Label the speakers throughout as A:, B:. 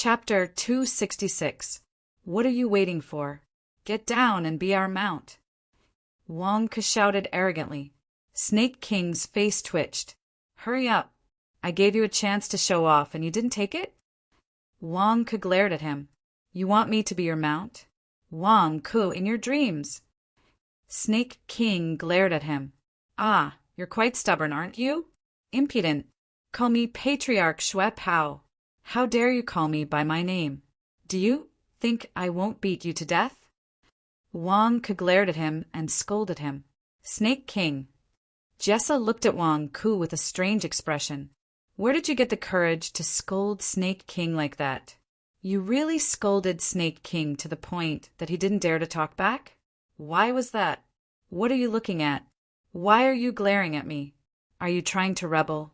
A: Chapter 266. What are you waiting for? Get down and be our mount. Wang Ke shouted arrogantly. Snake King's face twitched. Hurry up. I gave you a chance to show off and you didn't take it? Wang Ke glared at him. You want me to be your mount? Wang Ke, in your dreams. Snake King glared at him. Ah, you're quite stubborn, aren't you? Impudent. Call me Patriarch Shui Pao. How dare you call me by my name? Do you think I won't beat you to death? Wang Ke glared at him and scolded him. Snake King. Jessa looked at Wang Ke with a strange expression. Where did you get the courage to scold Snake King like that? You really scolded Snake King to the point that he didn't dare to talk back? Why was that? What are you looking at? Why are you glaring at me? Are you trying to rebel?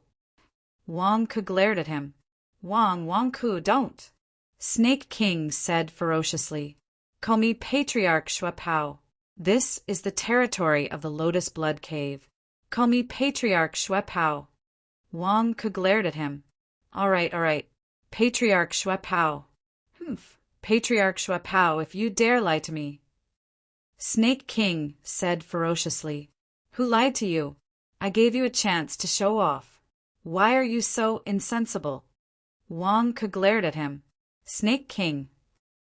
A: Wang Ke glared at him. Wang Ke, don't. Snake King said ferociously. Call me Patriarch Shui Pao. This is the territory of the Lotus Blood Cave. Call me Patriarch Shui Pao. Wang Ke glared at him. All right. Patriarch Shui Pao. Patriarch Shui Pao, if you dare lie to me. Snake King said ferociously. Who lied to you? I gave you a chance to show off. Why are you so insensible? Wang Ke glared at him. Snake King.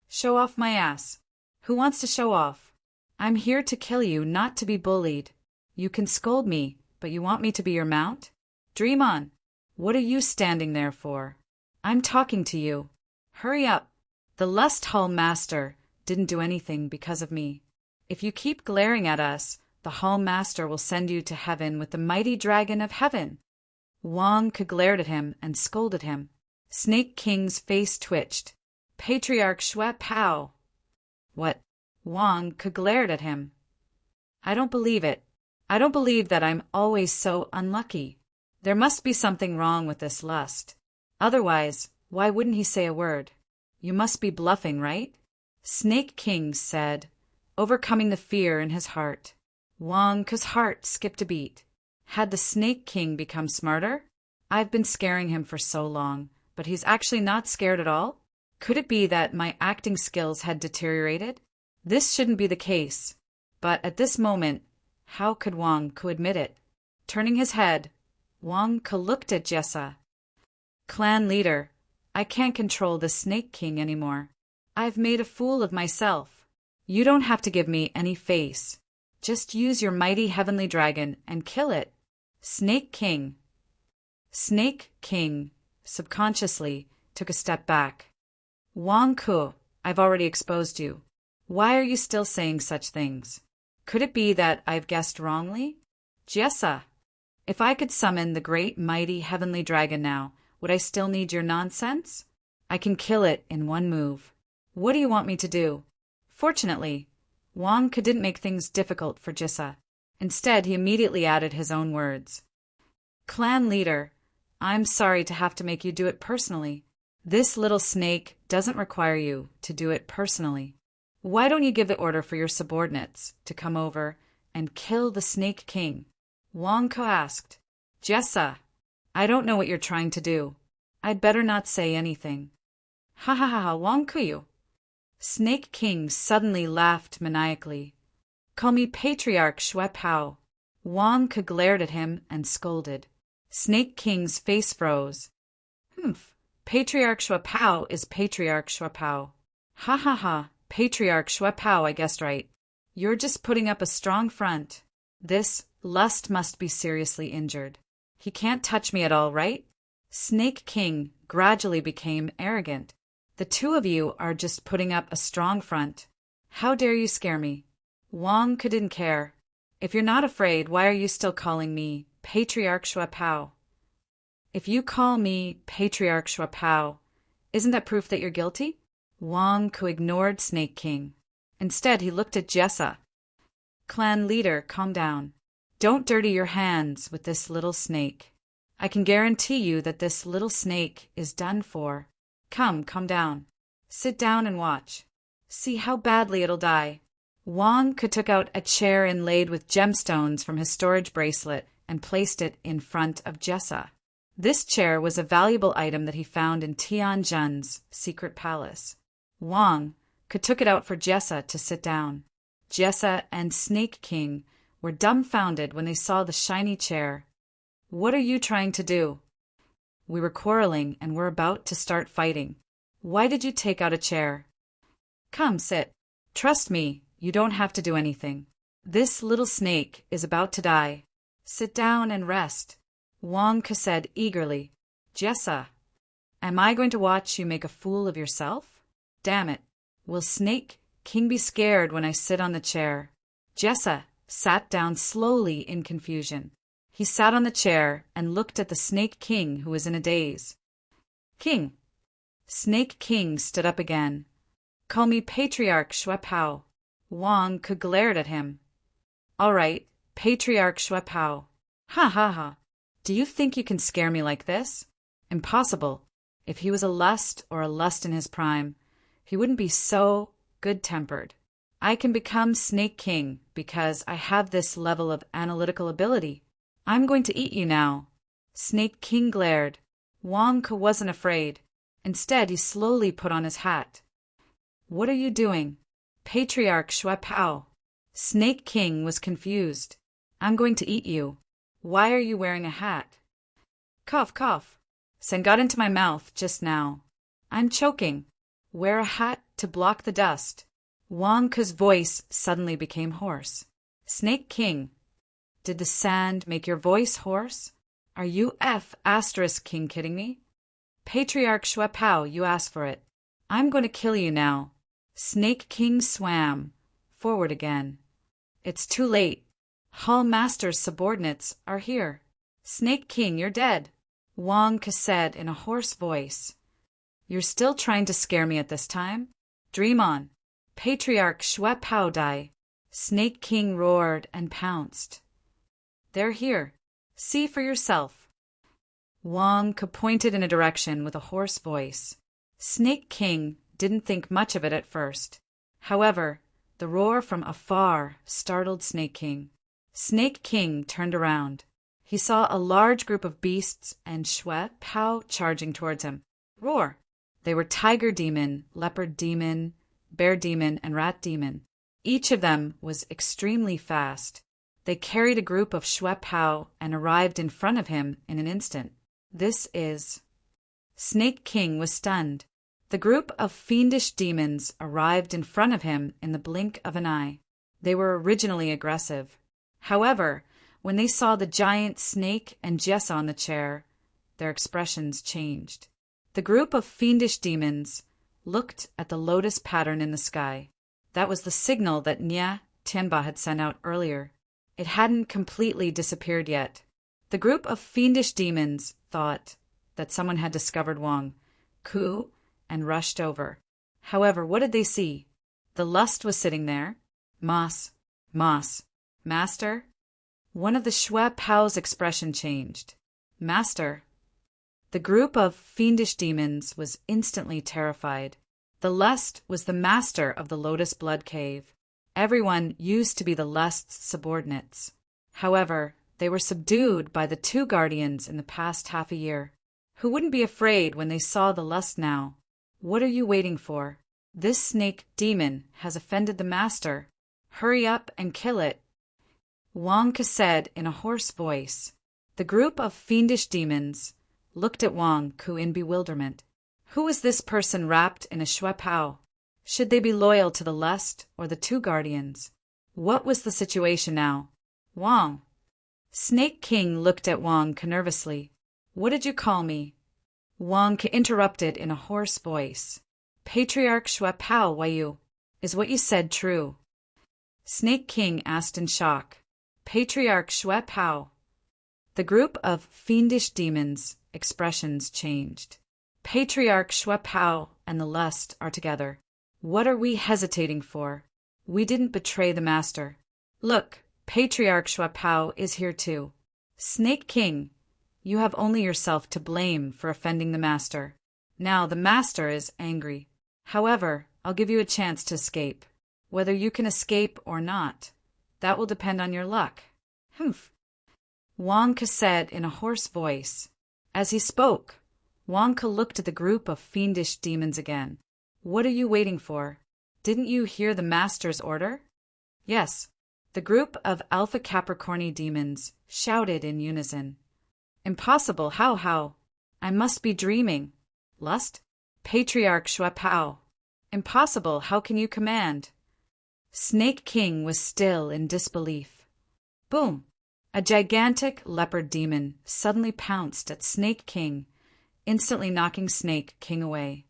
A: Show off my ass. Who wants to show off? I'm here to kill you, not to be bullied. You can scold me, but you want me to be your mount? Dream on. What are you standing there for? I'm talking to you. Hurry up. The Lust Hall Master didn't do anything because of me. If you keep glaring at us, the Hall Master will send you to heaven with the mighty dragon of heaven. Wang Ke glared at him and scolded him. Snake King's face twitched. Patriarch Shui Pao. What? Wang Ke glared at him. I don't believe it. I don't believe that I'm always so unlucky. There must be something wrong with this lust. Otherwise, why wouldn't he say a word? You must be bluffing, right? Snake King said, overcoming the fear in his heart. Wang Ke's heart skipped a beat. Had the Snake King become smarter? I've been scaring him for so long, but he's actually not scared at all? Could it be that my acting skills had deteriorated? This shouldn't be the case. But at this moment, how could Wang Ke admit it? Turning his head, Wang Ke looked at Jessa. Clan leader, I can't control the Snake King anymore. I've made a fool of myself. You don't have to give me any face. Just use your mighty heavenly dragon and kill it. Snake King. Snake King subconsciously took a step back. Wang Ke, I've already exposed you. Why are you still saying such things? Could it be that I've guessed wrongly? Jessa, if I could summon the great mighty heavenly dragon now, would I still need your nonsense? I can kill it in one move. What do you want me to do? Fortunately, Wang Ke didn't make things difficult for Jessa. Instead, he immediately added his own words. Clan leader, I'm sorry to have to make you do it personally. This little snake doesn't require you to do it personally. Why don't you give the order for your subordinates to come over and kill the Snake King? Wang Ke asked. Jessa, I don't know what you're trying to do. I'd better not say anything. Ha, Wang Ke. Snake King suddenly laughed maniacally. Call me Patriarch Shui Pao. Wang Ke glared at him and scolded. Snake King's face froze. Patriarch Shui Pao is Patriarch Shui Pao. Ha, Patriarch Shui Pao, I guessed right. You're just putting up a strong front. This lust must be seriously injured. He can't touch me at all, right? Snake King gradually became arrogant. The two of you are just putting up a strong front. How dare you scare me? Wang Ke didn't care. If you're not afraid, why are you still calling me Patriarch Shui Pao? If you call me Patriarch Shui Pao, isn't that proof that you're guilty? Wang Ke ignored Snake King. Instead, he looked at Jessa. Clan leader, calm down. Don't dirty your hands with this little snake. I can guarantee you that this little snake is done for. Come down. Sit down and watch. See how badly it'll die. Wang Ke took out a chair inlaid with gemstones from his storage bracelet and placed it in front of Jessa. This chair was a valuable item that he found in Tianjun's secret palace. Wang took it out for Jessa to sit down. Jessa and Snake King were dumbfounded when they saw the shiny chair. "What are you trying to do?" "We were quarreling and we're about to start fighting. Why did you take out a chair?" "Come, sit. Trust me, you don't have to do anything. This little snake is about to die. Sit down and rest," Wang said eagerly. "Jessa, am I going to watch you make a fool of yourself? Damn it. Will Snake King be scared when I sit on the chair?" Jessa sat down slowly in confusion. He sat on the chair and looked at the Snake King, who was in a daze. "King." Snake King stood up again. "Call me Patriarch Shuepao." Wang glared at him. "All right, Patriarch Shuepao. Ha ha ha. Do you think you can scare me like this? Impossible. If he was a lust or a lust in his prime, he wouldn't be so good-tempered. I can become Snake King because I have this level of analytical ability. I'm going to eat you now." Snake King glared. Wang wasn't afraid. Instead, he slowly put on his hat. "What are you doing?" "Patriarch Shuepao." Snake King was confused. "I'm going to eat you. Why are you wearing a hat?" "Cough, cough. Sen got into my mouth just now. I'm choking. Wear a hat to block the dust." Wang's voice suddenly became hoarse. "Snake King, did the sand make your voice hoarse? Are you King kidding me? Patriarch Shuepao, you asked for it. I'm going to kill you now." Snake King swam forward again. "It's too late. Hall Master's subordinates are here. Snake King, you're dead," Wang said in a hoarse voice. "You're still trying to scare me at this time? Dream on. Patriarch Shuepao die." Snake King roared and pounced. "They're here. See for yourself." Wang pointed in a direction with a hoarse voice. Snake King didn't think much of it at first. However, the roar from afar startled Snake King. Snake King turned around. He saw a large group of beasts and Shuepao charging towards him. Roar! They were Tiger Demon, Leopard Demon, Bear Demon, and Rat Demon. Each of them was extremely fast. They carried a group of Shuepao and arrived in front of him in an instant. This is... Snake King was stunned. The group of fiendish demons arrived in front of him in the blink of an eye. They were originally aggressive. However, when they saw the giant snake and Jessa on the chair, their expressions changed. The group of fiendish demons looked at the lotus pattern in the sky. That was the signal that Nya Tianba had sent out earlier. It hadn't completely disappeared yet. The group of fiendish demons thought that someone had discovered Wang Ku and rushed over. However, what did they see? The lust was sitting there. Moss. Master? One of the Shuepao's expression changed. Master. The group of fiendish demons was instantly terrified. The lust was the master of the Lotus Blood Cave. Everyone used to be the lust's subordinates. However, they were subdued by the two guardians in the past half a year. Who wouldn't be afraid when they saw the lust now? What are you waiting for? This snake demon has offended the master. Hurry up and kill it. Wang said in a hoarse voice. The group of fiendish demons looked at Wang in bewilderment. Who was this person wrapped in a Shuepao? Should they be loyal to the lust or the two guardians? What was the situation now? Wang. Snake King looked at Wang nervously. What did you call me? Wang interrupted in a hoarse voice. Patriarch Shuepao, Wayu. Is what you said true? Snake King asked in shock. Patriarch Shuepao. The group of fiendish demons' expressions changed. Patriarch Shuepao and the lust are together. What are we hesitating for? We didn't betray the master. Look, Patriarch Shuepao is here too. Snake King, you have only yourself to blame for offending the master. Now the master is angry. However, I'll give you a chance to escape. Whether you can escape or not, that will depend on your luck. Humph. Wang said in a hoarse voice. As he spoke, Wonka looked at the group of fiendish demons again. What are you waiting for? Didn't you hear the master's order? Yes, the group of Alpha Capricorni demons shouted in unison. Impossible, how? I must be dreaming. Lust? Patriarch Shuapao. Impossible, how can you command? Snake King was still in disbelief. Boom! A gigantic leopard demon suddenly pounced at Snake King, instantly knocking Snake King away.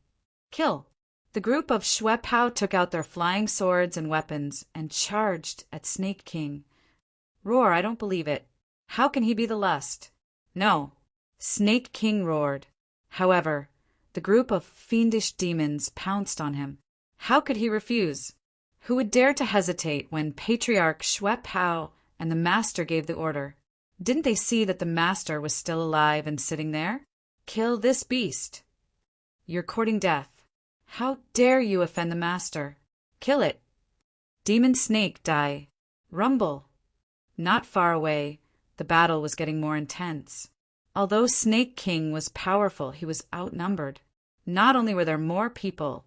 A: Kill! The group of Shuapao took out their flying swords and weapons and charged at Snake King. Roar, I don't believe it. How can he be the Lust? No. Snake King roared. However, the group of fiendish demons pounced on him. How could he refuse? Who would dare to hesitate when Patriarch Shuapao and the Master gave the order? Didn't they see that the Master was still alive and sitting there? Kill this beast. You're courting death. How dare you offend the Master? Kill it. Demon Snake die. Rumble. Not far away, the battle was getting more intense. Although Snake King was powerful, he was outnumbered. Not only were there more people,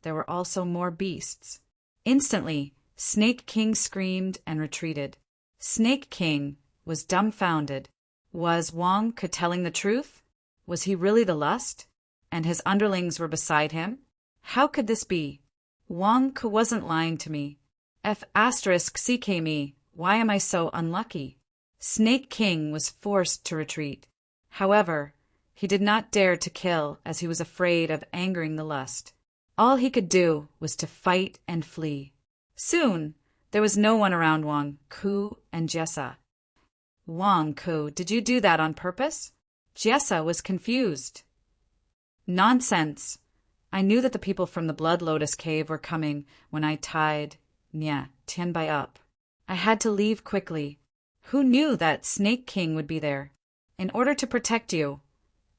A: there were also more beasts. Instantly, Snake King screamed and retreated. Snake King was dumbfounded. Was Wonka telling the truth? Was he really the Lust? And his underlings were beside him? How could this be? Wonka wasn't lying to me. *CK me, why am I so unlucky? Snake King was forced to retreat. However, he did not dare to kill as he was afraid of angering the Lust. All he could do was to fight and flee. Soon, there was no one around Wang Ku and Jessa. Wang Ku, did you do that on purpose? Jessa was confused. Nonsense. I knew that the people from the Blood Lotus Cave were coming when I tied Tianbai up. I had to leave quickly. Who knew that Snake King would be there? In order to protect you,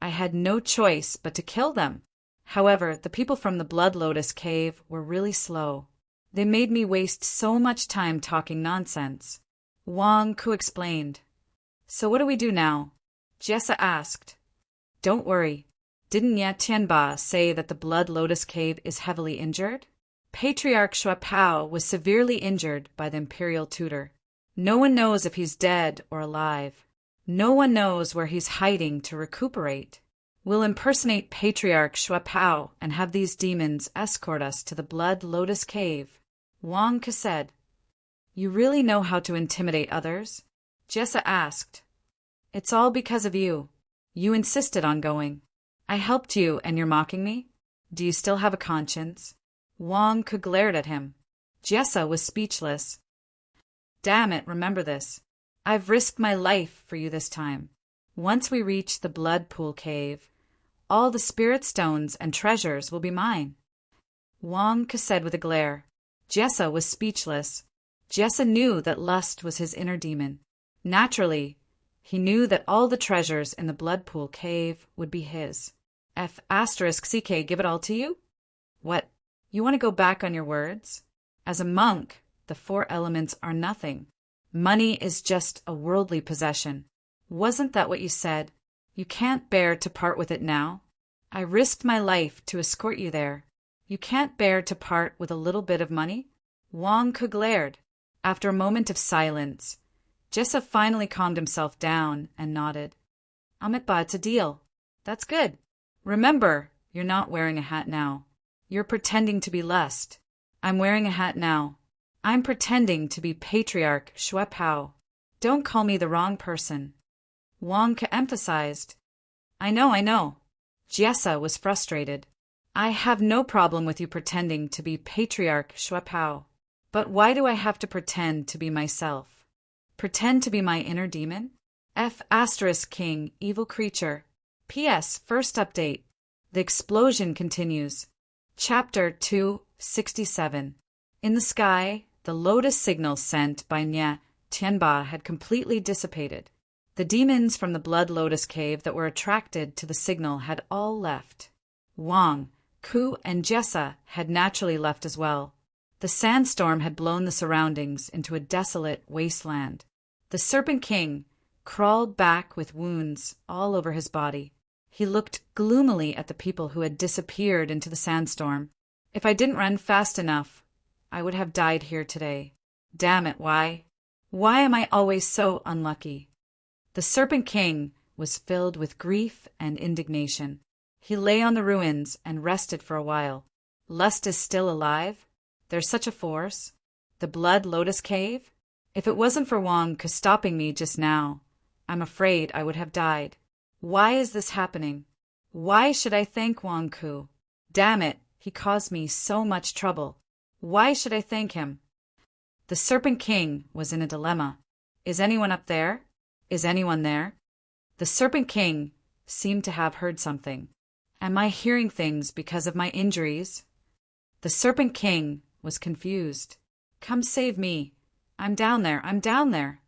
A: I had no choice but to kill them. However, the people from the Blood Lotus Cave were really slow. They made me waste so much time talking nonsense. Wang Ku explained. So what do we do now? Jessa asked. Don't worry. Didn't Tianba say that the Blood Lotus Cave is heavily injured? Patriarch Shuapao was severely injured by the Imperial Tutor. No one knows if he's dead or alive. No one knows where he's hiding to recuperate. We'll impersonate Patriarch Shuapao and have these demons escort us to the Blood Lotus Cave. Wonka said. You really know how to intimidate others? Jessa asked. It's all because of you. You insisted on going. I helped you and you're mocking me? Do you still have a conscience? Wonka glared at him. Jessa was speechless. Damn it, remember this. I've risked my life for you this time. Once we reach the Blood Pool Cave, all the spirit stones and treasures will be mine. Wonka said with a glare. Jessa was speechless. Jessa knew that lust was his inner demon. Naturally, he knew that all the treasures in the Blood Pool Cave would be his. *CK give it all to you? What? You want to go back on your words? As a monk, the 4 elements are nothing. Money is just a worldly possession. Wasn't that what you said? You can't bear to part with it now. I risked my life to escort you there. You can't bear to part with a little bit of money? Wonka glared. After a moment of silence, Jessa finally calmed himself down and nodded. Amitba, it's a deal. That's good. Remember, you're not wearing a hat now. You're pretending to be Lust. I'm wearing a hat now. I'm pretending to be Patriarch Shuapao. Don't call me the wrong person. Wonka emphasized. I know. Jessa was frustrated. I have no problem with you pretending to be Patriarch Shuapao. But why do I have to pretend to be myself? Pretend to be my inner demon? *King, evil creature. P.S. First update. The explosion continues. Chapter 267. In the sky, the lotus signal sent by Tianba had completely dissipated. The demons from the Blood Lotus Cave that were attracted to the signal had all left. Wang, Ku, and Jessa had naturally left as well. The sandstorm had blown the surroundings into a desolate wasteland. The Serpent King, crawled back with wounds all over his body. He looked gloomily at the people who had disappeared into the sandstorm. If I didn't run fast enough, I would have died here today. Damn it, why? Why am I always so unlucky? The Serpent King was filled with grief and indignation. He lay on the ruins and rested for a while. Lust is still alive? There's such a force? The Blood Lotus Cave? If it wasn't for Wang Ke stopping me just now, I'm afraid I would have died. Why is this happening? Why should I thank Wang Ke? Damn it, he caused me so much trouble. Why should I thank him? The Serpent King was in a dilemma. Is anyone up there? Is anyone there? The Serpent King seemed to have heard something. Am I hearing things because of my injuries? The Serpent King was confused. Come save me. I'm down there. I'm down there.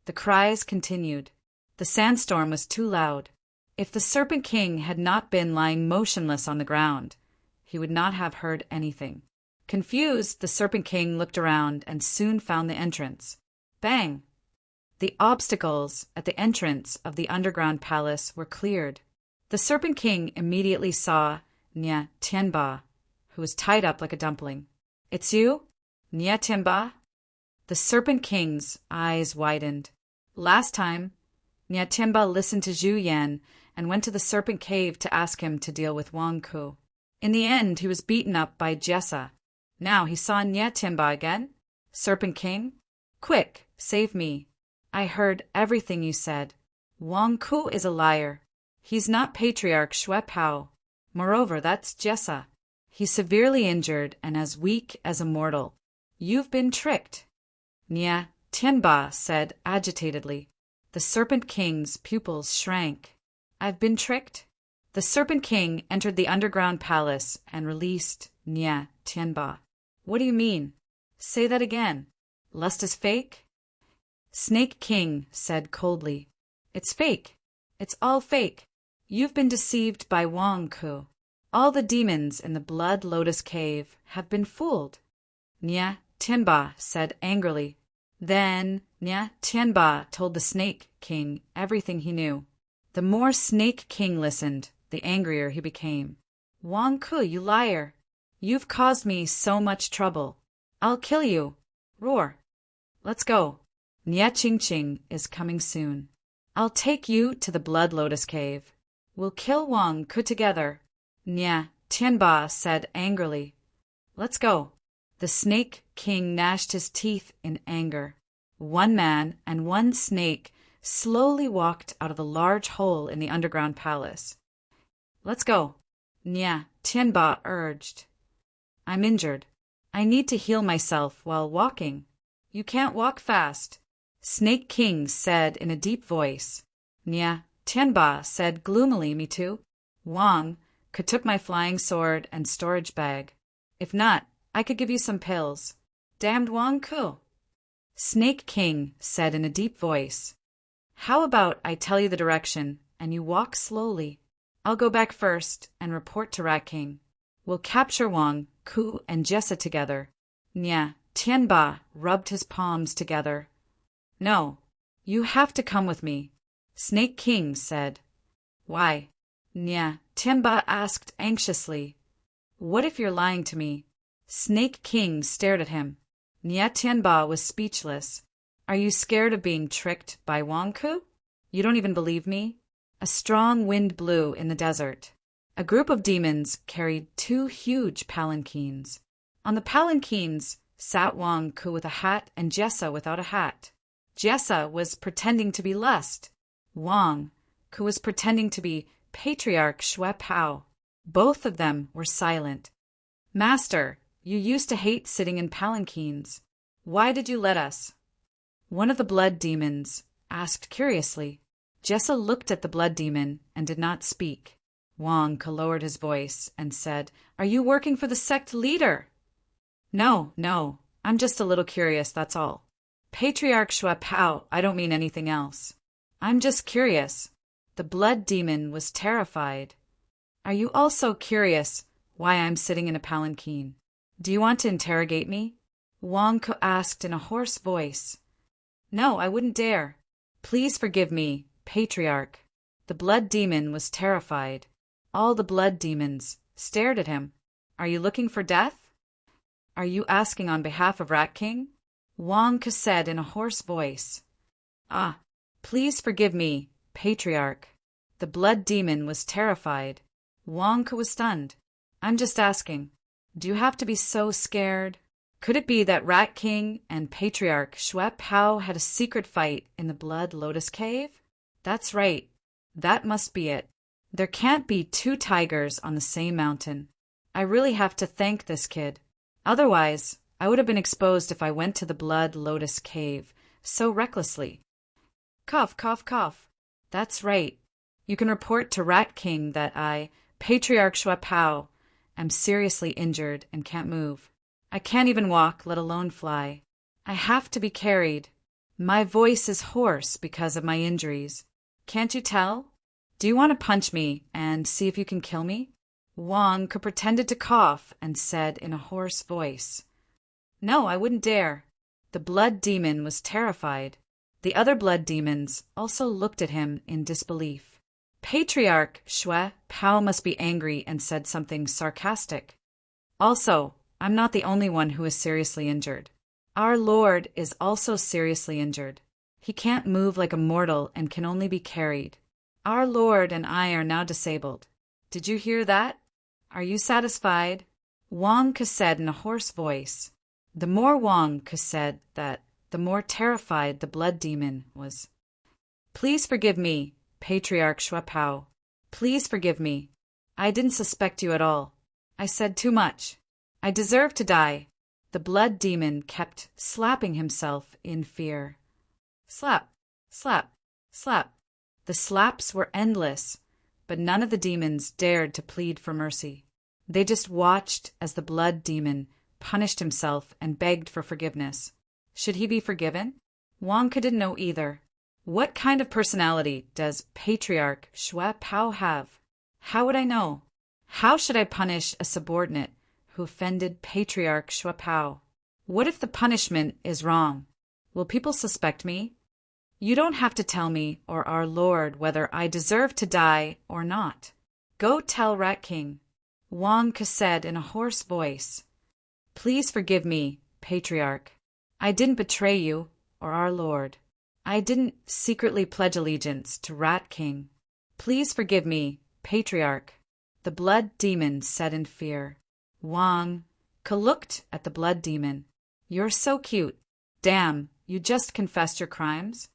A: The cries continued. The sandstorm was too loud. If the Serpent King had not been lying motionless on the ground, he would not have heard anything. Confused, the Serpent King looked around and soon found the entrance. Bang! The obstacles at the entrance of the underground palace were cleared. The Serpent King immediately saw Nya Tianba, who was tied up like a dumpling. It's you? Nya Tianba? The Serpent King's eyes widened. Last time, Nya Tianba listened to Zhu Yan and went to the Serpent Cave to ask him to deal with Wang Ke. In the end, he was beaten up by Jessa. Now he saw Nya Tianba again? Serpent King? Quick, save me. I heard everything you said. Wang Ke is a liar. He's not Patriarch Xue Pao. Moreover, that's Jessa. He's severely injured and as weak as a mortal. You've been tricked. Nya Tianba said agitatedly. The Serpent King's pupils shrank. I've been tricked? The Serpent King entered the underground palace and released Nya Tianba. What do you mean? Say that again. Lust is fake? Snake King said coldly. It's fake. It's all fake. You've been deceived by Wang Ke. All the demons in the Blood Lotus Cave have been fooled. Nya Tianba said angrily. Then Nya Tianba told the Snake King everything he knew. The more Snake King listened, the angrier he became. Wang Ke, you liar! You've caused me so much trouble. I'll kill you. Roar. Let's go. Nya Qingqing is coming soon. I'll take you to the Blood Lotus Cave. We'll kill Wang Ke together. Nya Tianba said angrily. Let's go. The Snake King gnashed his teeth in anger. One man and one snake slowly walked out of the large hole in the underground palace. Let's go. Nya Tianba urged. I'm injured. I need to heal myself while walking. You can't walk fast. Snake King said in a deep voice. Nya Tianba said gloomily, me too. Wang Ke took my flying sword and storage bag. If not, I could give you some pills. Damned Wang Ke. Snake King said in a deep voice. How about I tell you the direction and you walk slowly? I'll go back first and report to Rat King. We'll capture Wang Ke and Jessa together. Nya Tianba rubbed his palms together. No, you have to come with me, Snake King said. Why? Nya Tianba asked anxiously. What if you're lying to me? Snake King stared at him. Nya Tianba was speechless. Are you scared of being tricked by Wang Ke? You don't even believe me? A strong wind blew in the desert. A group of demons carried 2 huge palanquins. On the palanquins sat Wang Ke with a hat and Jessa without a hat. Jessa was pretending to be Lust. Wang Ke was pretending to be Patriarch Xue Pao. Both of them were silent. Master, you used to hate sitting in palanquins. Why did you let us? One of the blood demons asked curiously. Jessa looked at the blood demon and did not speak. Wang Ke lowered his voice and said, Are you working for the sect leader? No, I'm just a little curious, that's all. Patriarch Xue Pao, I don't mean anything else. I'm just curious. The blood demon was terrified. Are you also curious why I'm sitting in a palanquin? Do you want to interrogate me? Wang Ke asked in a hoarse voice. No, I wouldn't dare. Please forgive me, Patriarch. The blood demon was terrified. All the blood demons stared at him. Are you looking for death? Are you asking on behalf of Rat King? Wonka said in a hoarse voice. Ah, please forgive me, Patriarch. The blood demon was terrified. Wonka was stunned. I'm just asking. Do you have to be so scared? Could it be that Rat King and Patriarch Shui Pao had a secret fight in the Blood Lotus Cave? That's right. That must be it. There can't be two tigers on the same mountain. I really have to thank this kid. Otherwise, I would have been exposed if I went to the Blood Lotus Cave so recklessly. Cough, cough, cough. That's right. You can report to Rat King that I, Patriarch Shui Pao, am seriously injured and can't move. I can't even walk, let alone fly. I have to be carried. My voice is hoarse because of my injuries. Can't you tell? Do you want to punch me and see if you can kill me? Wonka pretended to cough and said in a hoarse voice. No, I wouldn't dare. The blood demon was terrified. The other blood demons also looked at him in disbelief. Patriarch Shui Pao must be angry and said something sarcastic. Also, I'm not the only one who is seriously injured. Our Lord is also seriously injured. He can't move like a mortal and can only be carried. Our Lord and I are now disabled. Did you hear that? Are you satisfied? Wonka said in a hoarse voice. The more Wonka said that, the more terrified the blood demon was. Please forgive me, Patriarch Shui Pao. Please forgive me. I didn't suspect you at all. I said too much. I deserve to die. The blood demon kept slapping himself in fear. Slap, slap, slap. The slaps were endless, but none of the demons dared to plead for mercy. They just watched as the blood demon punished himself and begged for forgiveness. Should he be forgiven? Wonka didn't know either. What kind of personality does Patriarch Shui Pao have? How would I know? How should I punish a subordinate who offended Patriarch Shui Pao? What if the punishment is wrong? Will people suspect me? You don't have to tell me or our Lord whether I deserve to die or not. Go tell Rat King. Wonka said in a hoarse voice. Please forgive me, Patriarch. I didn't betray you or our Lord. I didn't secretly pledge allegiance to Rat King. Please forgive me, Patriarch. The blood demon said in fear. Wonka looked at the blood demon. You're so cute. Damn, you just confessed your crimes?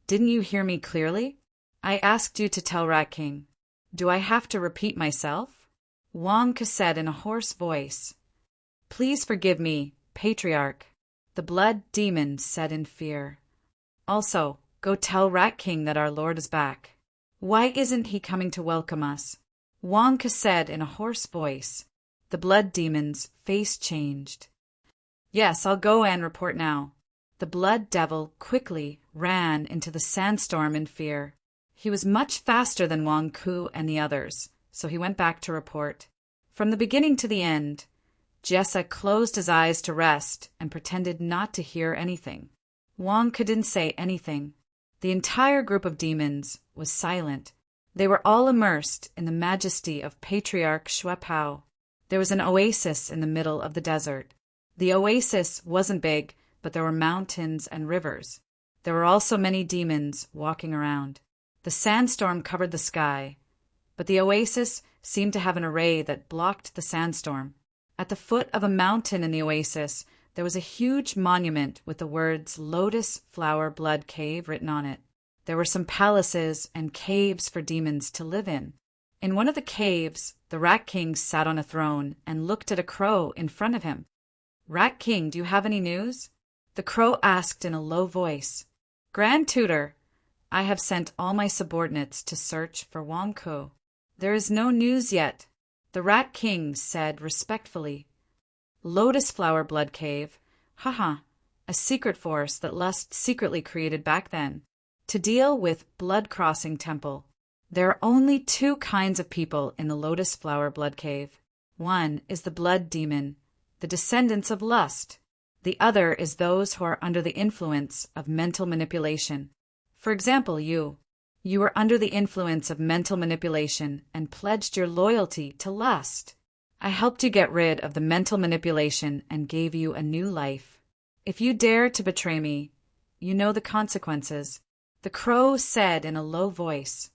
A: Didn't you hear me clearly? I asked you to tell Rat King. Do I have to repeat myself? Wonka said in a hoarse voice. Please forgive me, Patriarch. The blood demon said in fear. Also, go tell Rat King that our Lord is back. Why isn't he coming to welcome us? Wonka said in a hoarse voice. The blood demon's face changed. Yes, I'll go and report now. The blood devil quickly ran into the sandstorm in fear. He was much faster than Wonku and the others, so he went back to report. From the beginning to the end, Jessa closed his eyes to rest and pretended not to hear anything. Wonka didn't say anything. The entire group of demons was silent. They were all immersed in the majesty of Patriarch Shui Pao. There was an oasis in the middle of the desert. The oasis wasn't big, but there were mountains and rivers. There were also many demons walking around. The sandstorm covered the sky, but the oasis seemed to have an array that blocked the sandstorm. At the foot of a mountain in the oasis, there was a huge monument with the words Lotus Flower Blood Cave written on it. There were some palaces and caves for demons to live in. In one of the caves, the Rat King sat on a throne and looked at a crow in front of him. Rat King, do you have any news? The crow asked in a low voice. Grand Tutor, I have sent all my subordinates to search for Wonku. There is no news yet. The Rat King said respectfully. Lotus Flower Blood Cave. Haha, a secret force that Lust secretly created back then. To deal with Blood Crossing Temple. There are only two kinds of people in the Lotus Flower Blood Cave. One is the blood demon, the descendants of Lust. The other is those who are under the influence of mental manipulation. For example, you were under the influence of mental manipulation and pledged your loyalty to lust. I helped you get rid of the mental manipulation and gave you a new life. If you dare to betray me, you know the consequences. The crow said in a low voice.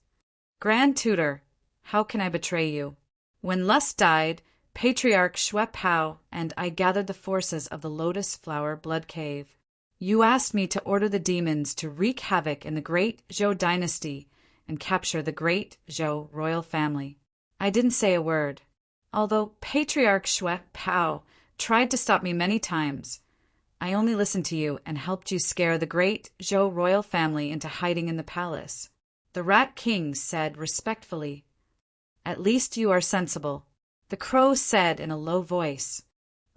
A: Grand Tutor, how can I betray you? When lust died, Patriarch Shui Pao and I gathered the forces of the Lotus Flower Blood Cave. You asked me to order the demons to wreak havoc in the great Zhou dynasty and capture the great Zhou royal family. I didn't say a word. Although Patriarch Shui Pao tried to stop me many times, I only listened to you and helped you scare the great Zhou royal family into hiding in the palace. The Rat King said respectfully. At least you are sensible. The crow said in a low voice.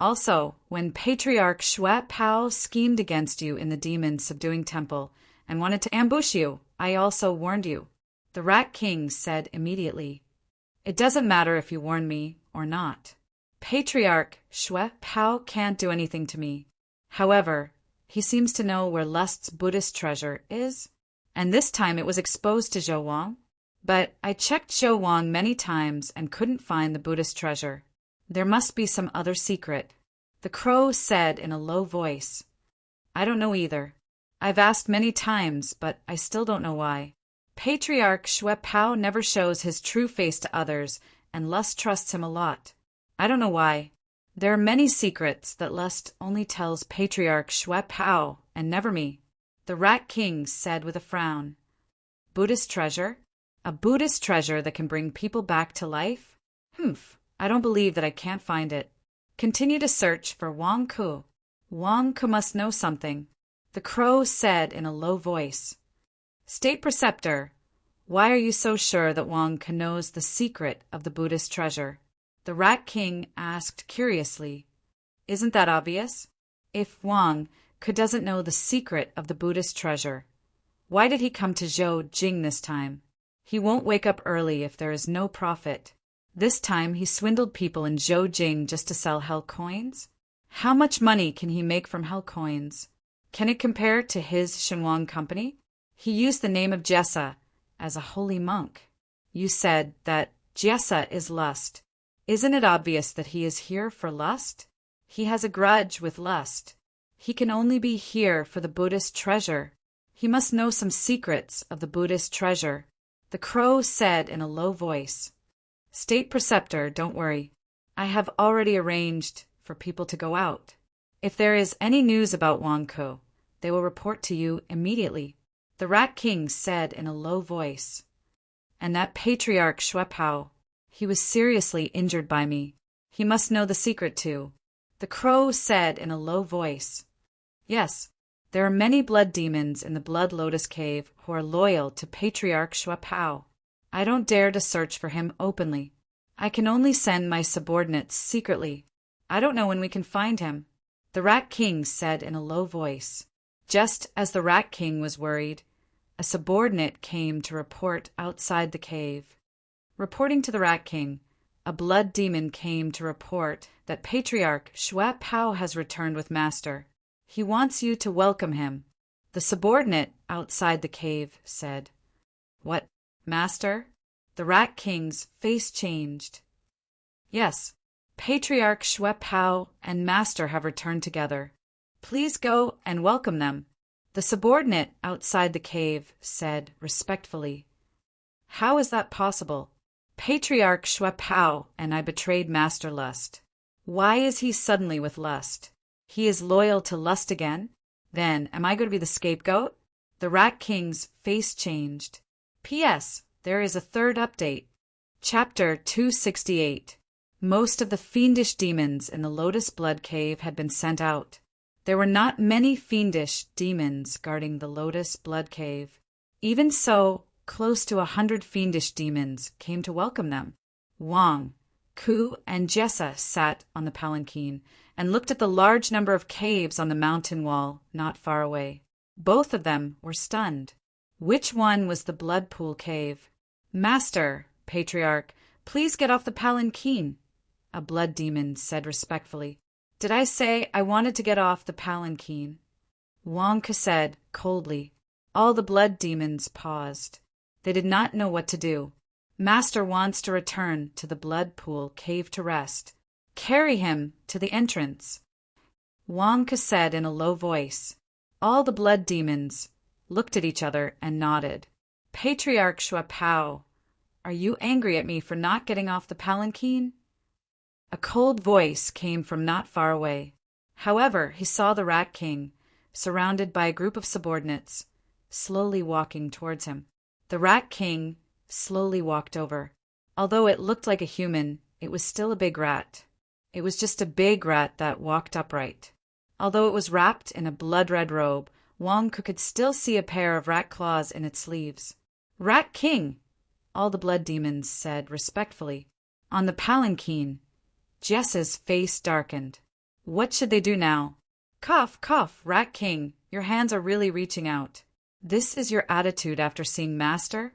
A: Also, when Patriarch Shui Pao schemed against you in the demon-subduing temple and wanted to ambush you, I also warned you. The Rat King said immediately. It doesn't matter if you warn me or not. Patriarch Shui Pao can't do anything to me. However, he seems to know where Lust's Buddhist treasure is, and this time it was exposed to Zhou Wang. But I checked Zhou Wang many times and couldn't find the Buddhist treasure. There must be some other secret. The crow said in a low voice. I don't know either. I've asked many times, but I still don't know why. Patriarch Shui Pao never shows his true face to others, and Lust trusts him a lot. I don't know why. There are many secrets that Lust only tells Patriarch Shui Pao, and never me. The Rat King said with a frown. Buddhist treasure? A Buddhist treasure that can bring people back to life? Humph. I don't believe that I can't find it. Continue to search for Wang Ku. Wang Ku must know something. The crow said in a low voice. State Preceptor, why are you so sure that Wang Ku knows the secret of the Buddhist treasure? The Rat King asked curiously. Isn't that obvious? If Wang Ku doesn't know the secret of the Buddhist treasure, why did he come to Zhou Jing this time? He won't wake up early if there is no profit. This time he swindled people in Zhou Jing just to sell hell coins? How much money can he make from hell coins? Can it compare to his Shenhuang company? He used the name of Jessa as a holy monk. You said that Jessa is lust. Isn't it obvious that he is here for lust? He has a grudge with lust. He can only be here for the Buddhist treasure. He must know some secrets of the Buddhist treasure. The crow said in a low voice. State Preceptor, don't worry. I have already arranged for people to go out. If there is any news about Wang Ku, they will report to you immediately. The Rat King said in a low voice. And that Patriarch Shui Pao, he was seriously injured by me. He must know the secret too. The crow said in a low voice. Yes, there are many blood demons in the Blood Lotus Cave who are loyal to Patriarch Shui Pao. I don't dare to search for him openly. I can only send my subordinates secretly. I don't know when we can find him. The Rat King said in a low voice. Just as the Rat King was worried, a subordinate came to report outside the cave. Reporting to the Rat King, a blood demon came to report that Patriarch Shui Pao has returned with Master. He wants you to welcome him. The subordinate outside the cave said. What? Master? The Rat King's face changed. Yes, Patriarch Shui Pao and Master have returned together. Please go and welcome them. The subordinate outside the cave said respectfully. How is that possible? Patriarch Shui Pao and I betrayed Master Lust. Why is he suddenly with Lust? He is loyal to Lust again? Then am I going to be the scapegoat? The Rat King's face changed. P.S. There is a third update. Chapter 268. Most of the fiendish demons in the Lotus Blood Cave had been sent out. There were not many fiendish demons guarding the Lotus Blood Cave. Even so, close to 100 fiendish demons came to welcome them. Wang, Ku, and Jessa sat on the palanquin and looked at the large number of caves on the mountain wall not far away. Both of them were stunned. Which one was the blood pool cave? Master, Patriarch, please get off the palanquin, a blood demon said respectfully. Did I say I wanted to get off the palanquin? Wang Ku said coldly. All the blood demons paused. They did not know what to do. Master wants to return to the blood pool cave to rest. Carry him to the entrance. Wonka said in a low voice. All the blood demons looked at each other and nodded. Patriarch Shuapao, are you angry at me for not getting off the palanquin? A cold voice came from not far away. However, he saw the Rat King, surrounded by a group of subordinates, slowly walking towards him. The Rat King slowly walked over. Although it looked like a human, it was still a big rat. It was just a big rat that walked upright. Although it was wrapped in a blood-red robe, Wonka could still see a pair of rat claws in its sleeves. Rat King, all the blood demons said respectfully. On the palanquin, Jess's face darkened. What should they do now? Cough, cough, Rat King, your hands are really reaching out. This is your attitude after seeing Master?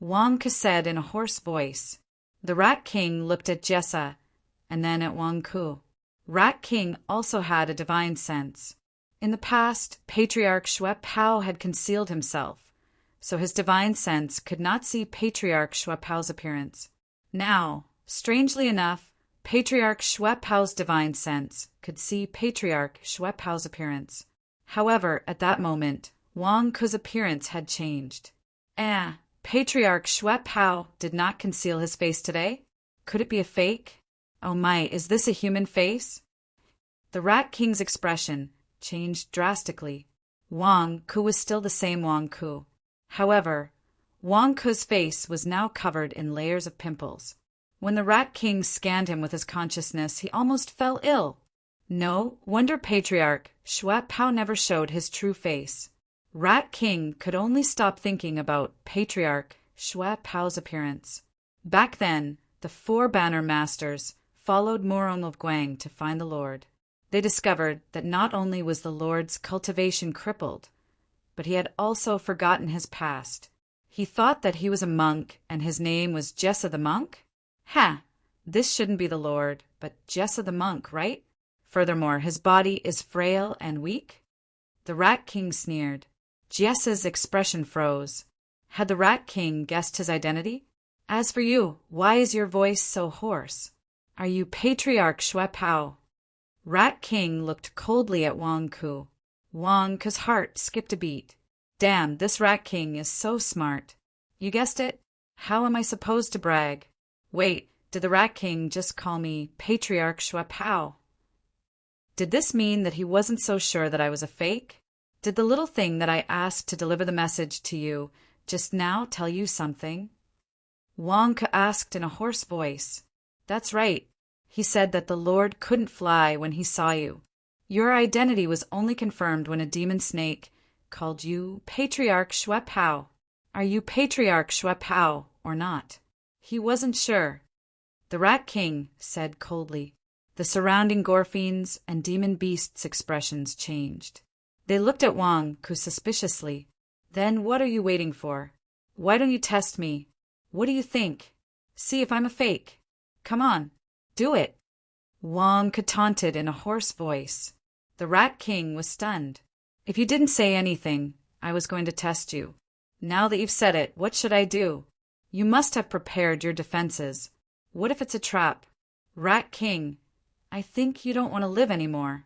A: Wonka said in a hoarse voice. The Rat King looked at Jessa and then at Wonku. Rat King also had a divine sense. In the past, Patriarch Shuapao had concealed himself, so his divine sense could not see Patriarch Shuapao's appearance. Now, strangely enough, Patriarch Shuapao's divine sense could see Patriarch Shuapao's appearance. However, at that moment, Wonku's appearance had changed. Patriarch Shuapao did not conceal his face today? Could it be a fake? Oh my, is this a human face? The Rat King's expression changed drastically. Wonku was still the same Wonku. However, Wonku's face was now covered in layers of pimples. When the Rat King scanned him with his consciousness, he almost fell ill. No wonder Patriarch Shuapao never showed his true face. Rat King could only stop thinking about Patriarch Shuapao's appearance. Back then, the 4 Banner Masters followed Murong of Guang to find the Lord. They discovered that not only was the Lord's cultivation crippled, but he had also forgotten his past. He thought that he was a monk and his name was Jessa the Monk? This shouldn't be the Lord, but Jessa the Monk, right? Furthermore, his body is frail and weak. The Rat King sneered. Jessa's expression froze. Had the Rat King guessed his identity? As for you, why is your voice so hoarse? Are you Patriarch Shuapao? Rat King looked coldly at Wonku. Wonku's heart skipped a beat. Damn, this Rat King is so smart. You guessed it? How am I supposed to brag? Wait, did the Rat King just call me Patriarch Shuapao? Did this mean that he wasn't so sure that I was a fake? Did the little thing that I asked to deliver the message to you just now tell you something? Wonka asked in a hoarse voice. That's right. He said that the Lord couldn't fly when he saw you. Your identity was only confirmed when a demon snake called you Patriarch Shuapao. Are you Patriarch Shuapao or not? He wasn't sure. The Rat King said coldly. The surrounding Gorfiends and demon beasts' expressions changed. They looked at Wonku suspiciously. Then what are you waiting for? Why don't you test me? What do you think? See if I'm a fake. Come on, do it. Wonku taunted in a hoarse voice. The Rat King was stunned. If you didn't say anything, I was going to test you. Now that you've said it, what should I do? You must have prepared your defenses. What if it's a trap? Rat King, I think you don't want to live anymore.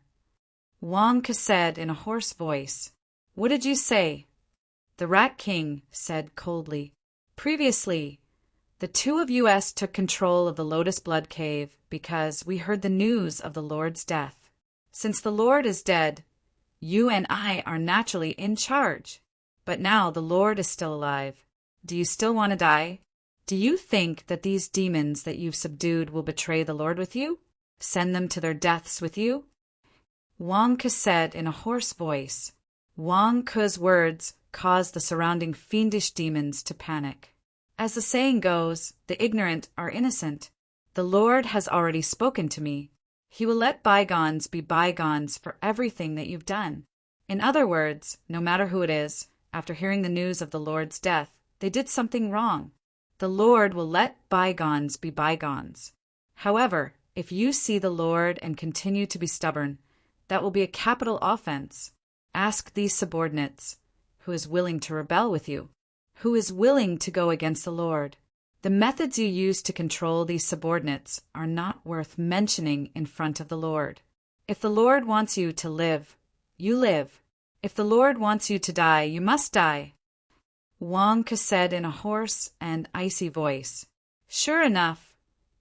A: Wonka said in a hoarse voice. What did you say? The Rat King said coldly. Previously, the 2 of us took control of the Lotus Blood Cave because we heard the news of the Lord's death. Since the Lord is dead, you and I are naturally in charge. But now the Lord is still alive. Do you still want to die? Do you think that these demons that you've subdued will betray the Lord with you? Send them to their deaths with you? Wonka said in a hoarse voice. Wonka's words caused the surrounding fiendish demons to panic. As the saying goes, the ignorant are innocent. The Lord has already spoken to me. He will let bygones be bygones for everything that you've done. In other words, no matter who it is, after hearing the news of the Lord's death, they did something wrong. The Lord will let bygones be bygones. However, if you see the Lord and continue to be stubborn, that will be a capital offense. Ask these subordinates. who is willing to rebel with you, who is willing to go against the Lord. The methods you use to control these subordinates are not worth mentioning in front of the Lord. If the Lord wants you to live, you live. If the Lord wants you to die, you must die. Wang Ke said in a hoarse and icy voice. Sure enough,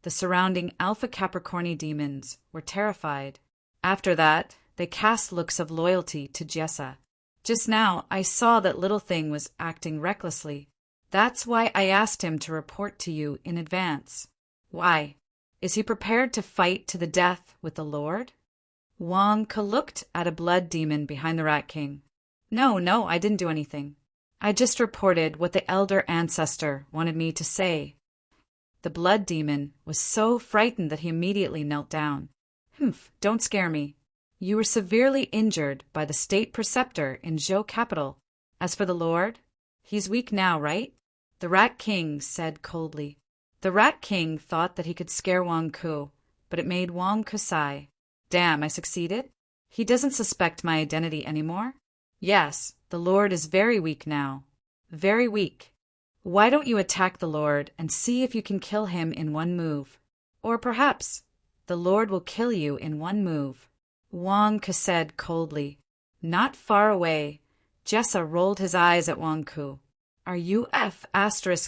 A: the surrounding Alpha Capricorni demons were terrified. After that, they cast looks of loyalty to Jessa. Just now, I saw that little thing was acting recklessly. That's why I asked him to report to you in advance. Why? Is he prepared to fight to the death with the Lord? Wang Ke looked at a blood demon behind the Rat King. No, I didn't do anything. I just reported what the elder ancestor wanted me to say. The blood demon was so frightened that he immediately knelt down. Don't scare me. You were severely injured by the state preceptor in Zhou capital. As for the Lord, he's weak now, right? The Rat King said coldly. The Rat King thought that he could scare Wang Ke, but it made Wang Ke sigh. Damn, I succeeded? He doesn't suspect my identity anymore? Yes, the Lord is very weak now. Very weak. Why don't you attack the Lord and see if you can kill him in one move? Or perhaps the Lord will kill you in one move. Wang Ke said coldly. Not far away, Jessa rolled his eyes at Wang Ke. Are you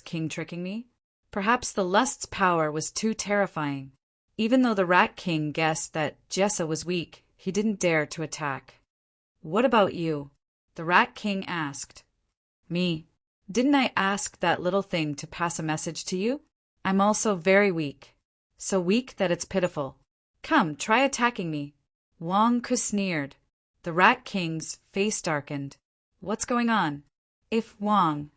A: *King tricking me? Perhaps the lust's power was too terrifying. Even though the Rat King guessed that Jessa was weak, he didn't dare to attack. What about you? The Rat King asked. Me. Didn't I ask that little thing to pass a message to you? I'm also very weak. So weak that it's pitiful. Come, try attacking me. Wang Ke sneered. The Rat King's face darkened. What's going on? If Wang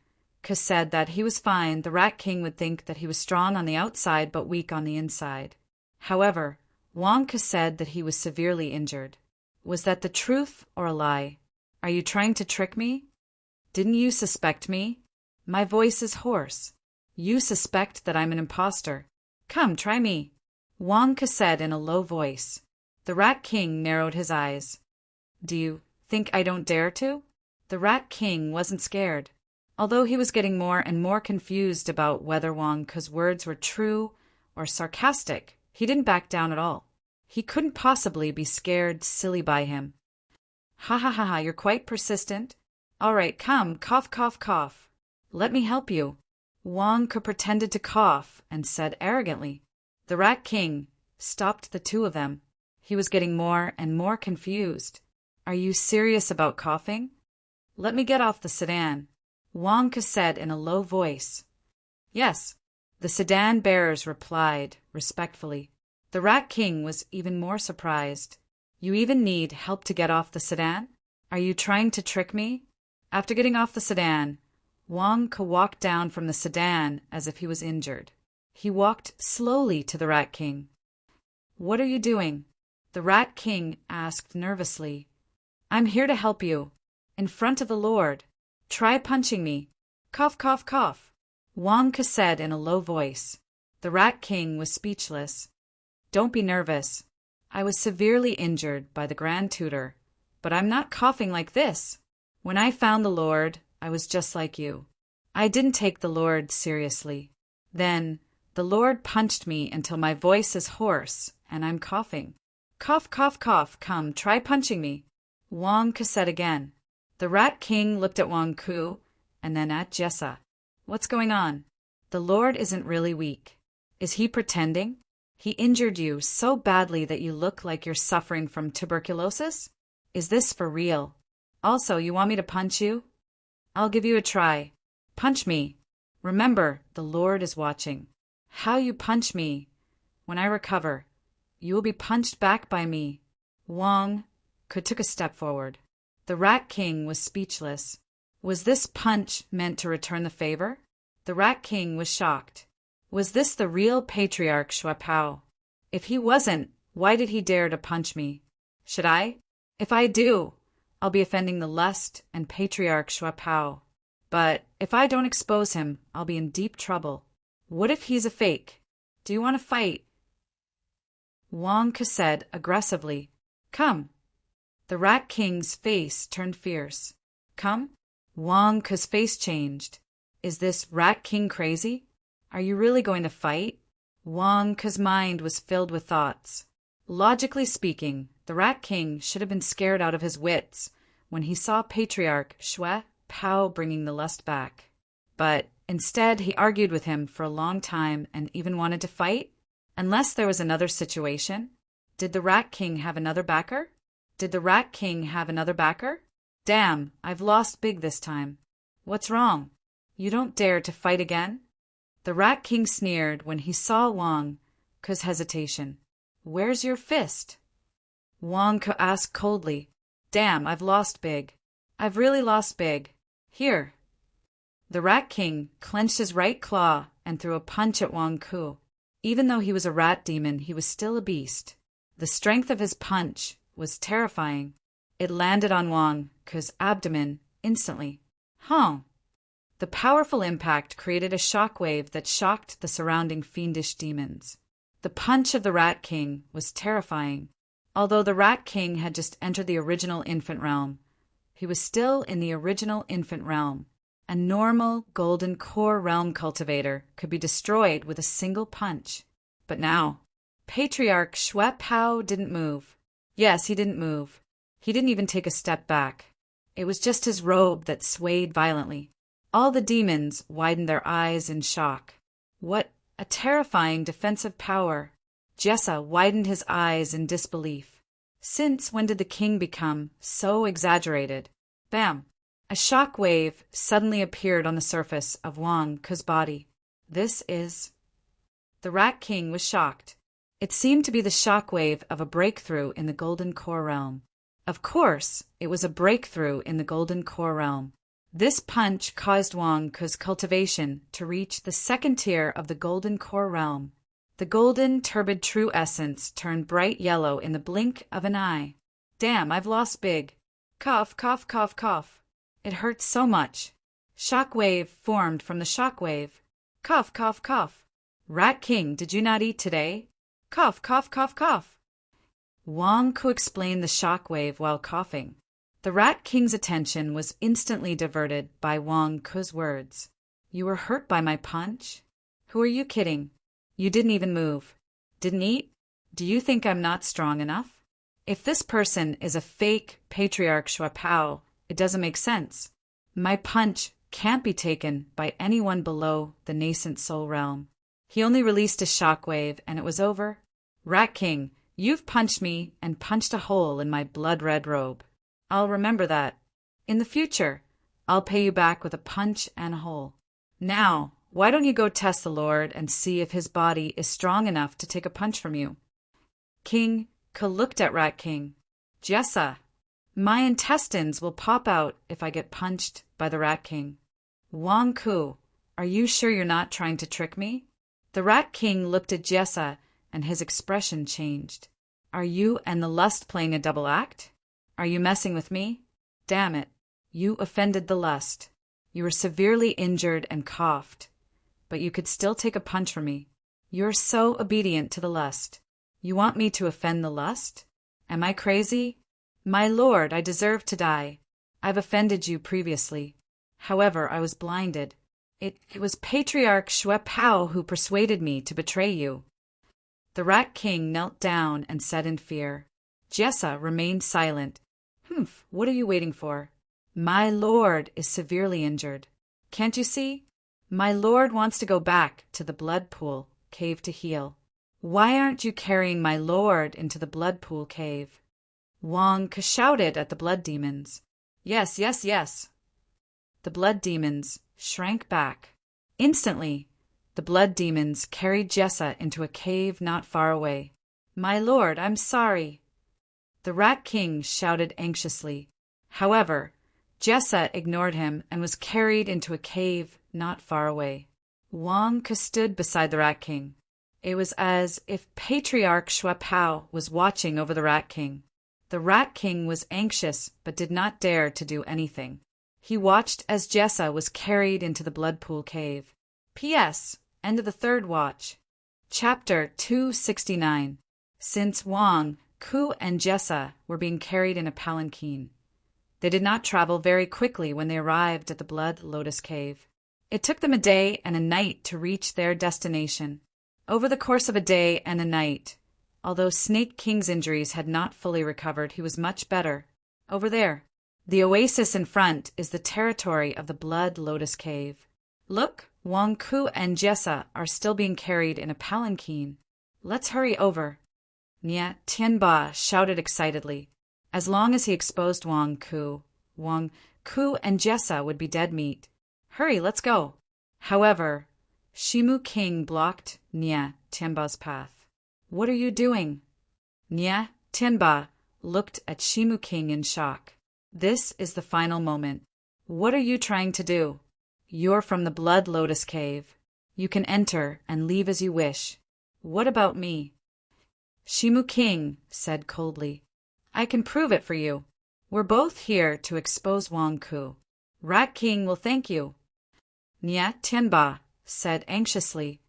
A: Ke said that he was fine, the Rat King would think that he was strong on the outside but weak on the inside. However, Wang Ke said that he was severely injured. Was that the truth or a lie? Are you trying to trick me? Didn't you suspect me? My voice is hoarse. You suspect that I'm an impostor. Come, try me. Wang Ke said in a low voice. The Rat King narrowed his eyes. Do you think I don't dare to? The Rat King wasn't scared. Although he was getting more and more confused about whether Wang Ke's words were true or sarcastic, he didn't back down at all. He couldn't possibly be scared silly by him. Ha, you're quite persistent. All right, come, cough, cough, cough. Let me help you. Wang Ke pretended to cough and said arrogantly. The Rat King stopped the two of them. He was getting more and more confused. Are you serious about coughing? Let me get off the sedan, Wang Ke said in a low voice. Yes, the sedan bearers replied respectfully. The Rat King was even more surprised. You even need help to get off the sedan? Are you trying to trick me? After getting off the sedan, Wang Ke walked down from the sedan as if he was injured. He walked slowly to the Rat King. What are you doing? The Rat King asked nervously. I'm here to help you. In front of the Lord. Try punching me. Cough, cough, cough. Wang Ke said in a low voice. The Rat King was speechless. Don't be nervous. I was severely injured by the Grand Tutor, but I'm not coughing like this. When I found the Lord, I was just like you. I didn't take the Lord seriously. Then, the Lord punched me until my voice is hoarse, and I'm coughing. Cough, cough, cough, come, try punching me. Wang Ke said again. The Rat King looked at Wang Ke, and then at Jessa. What's going on? The Lord isn't really weak. Is he pretending? He injured you so badly that you look like you're suffering from tuberculosis? Is this for real? Also, you want me to punch you? I'll give you a try. Punch me. Remember, the Lord is watching. How you punch me. When I recover, you will be punched back by me. Wang Ke took a step forward. The Rat King was speechless. Was this punch meant to return the favor? The Rat King was shocked. Was this the real Patriarch Shuapao? If he wasn't, why did he dare to punch me? Should I? If I do, I'll be offending the lust and Patriarch Shuapao. But if I don't expose him, I'll be in deep trouble. What if he's a fake? Do you want to fight? Wang Ke said aggressively. Come. The Rat King's face turned fierce. Come? Wang Ke's face changed. Is this Rat King crazy? Are you really going to fight? Wang Ke's mind was filled with thoughts. Logically speaking, the Rat King should have been scared out of his wits when he saw Patriarch Shui Pao bringing the lust back. But instead, he argued with him for a long time and even wanted to fight? Unless there was another situation? Did the Rat King have another backer? Damn, I've lost big this time. What's wrong? You don't dare to fight again? The Rat King sneered when he saw Wang Ke's hesitation. Where's your fist? Wang Ke asked coldly. Damn, I've lost big. I've really lost big. Here. The Rat King clenched his right claw and threw a punch at Wang Ke. Even though he was a rat demon, he was still a beast. The strength of his punch was terrifying. It landed on Wang Ke's abdomen instantly. Huh. The powerful impact created a shockwave that shocked the surrounding fiendish demons. The punch of the Rat King was terrifying. Although the Rat King had just entered the original infant realm, he was still in the original infant realm. A normal golden core realm cultivator could be destroyed with a single punch. But now, Patriarch Shui Pao didn't move. Yes, he didn't move. He didn't even take a step back. It was just his robe that swayed violently. All the demons widened their eyes in shock. What a terrifying defensive power! Jessa widened his eyes in disbelief. Since when did the king become so exaggerated? Bam! A shock wave suddenly appeared on the surface of Wang Ke's body. This is... The Rat King was shocked. It seemed to be the shock wave of a breakthrough in the Golden Core Realm. Of course, it was a breakthrough in the Golden Core Realm. This punch caused Wang Ke's cultivation to reach the second tier of the Golden Core Realm. The golden, turbid true essence turned bright yellow in the blink of an eye. Damn, I've lost big. Cough, cough, cough, cough. It hurts so much. Shock wave formed from the shock wave. Cough, cough, cough. Rat King, did you not eat today? Cough, cough, cough, cough. Wang Ke explained the shock wave while coughing. The Rat King's attention was instantly diverted by Wang Ke's words. You were hurt by my punch? Who are you kidding? You didn't even move. Didn't eat? Do you think I'm not strong enough? If this person is a fake Patriarch Shui Pao, it doesn't make sense. My punch can't be taken by anyone below the nascent soul realm. He only released a shockwave and it was over. Rat King, you've punched me and punched a hole in my blood-red robe. I'll remember that. In the future, I'll pay you back with a punch and a hole. Now, why don't you go test the Lord and see if his body is strong enough to take a punch from you? King Ke looked at Rat King. Jessa, my intestines will pop out if I get punched by the Rat King. Wang Ke, are you sure you're not trying to trick me? The Rat King looked at Jessa and his expression changed. Are you and the lust playing a double act? Are you messing with me? Damn it, you offended the lust. You were severely injured and coughed, but you could still take a punch from me. You're so obedient to the lust. You want me to offend the lust? Am I crazy? My lord, I deserve to die. I've offended you previously. However, I was blinded. It was Patriarch Shui Pao who persuaded me to betray you. The Rat King knelt down and said in fear. Jessa remained silent. Humph, what are you waiting for? My lord is severely injured. Can't you see? My lord wants to go back to the blood pool cave to heal. Why aren't you carrying my lord into the blood pool cave? Wang Ke shouted at the blood demons. Yes, yes, yes. The blood demons shrank back. Instantly, the blood demons carried Jessa into a cave not far away. My lord, I'm sorry. The Rat King shouted anxiously. However, Jessa ignored him and was carried into a cave not far away. Wang Ke stood beside the Rat King. It was as if Patriarch Shui Pao was watching over the Rat King. The Rat King was anxious but did not dare to do anything. He watched as Jessa was carried into the blood pool cave. P.S. End of the third watch. Chapter 269. Since Wang, Ke, and Jessa were being carried in a palanquin. They did not travel very quickly when they arrived at the Blood Lotus Cave. It took them a day and a night to reach their destination. Over the course of a day and a night, although Snake King's injuries had not fully recovered, he was much better. Over there, the oasis in front is the territory of the Blood Lotus Cave. Look, Wang Ku and Jessa are still being carried in a palanquin. Let's hurry over. Nia Tianba shouted excitedly. As long as he exposed Wang Ku and Jessa would be dead meat. Hurry, let's go. However, Shimu King blocked Nia Tianba's path. What are you doing? Nia Tianba looked at Shimu King in shock. This is the final moment. What are you trying to do? You're from the Blood Lotus Cave. You can enter and leave as you wish. What about me? Shimu King said coldly. I can prove it for you. We're both here to expose Wang Ku. Rat King will thank you. Nia Tianba said anxiously.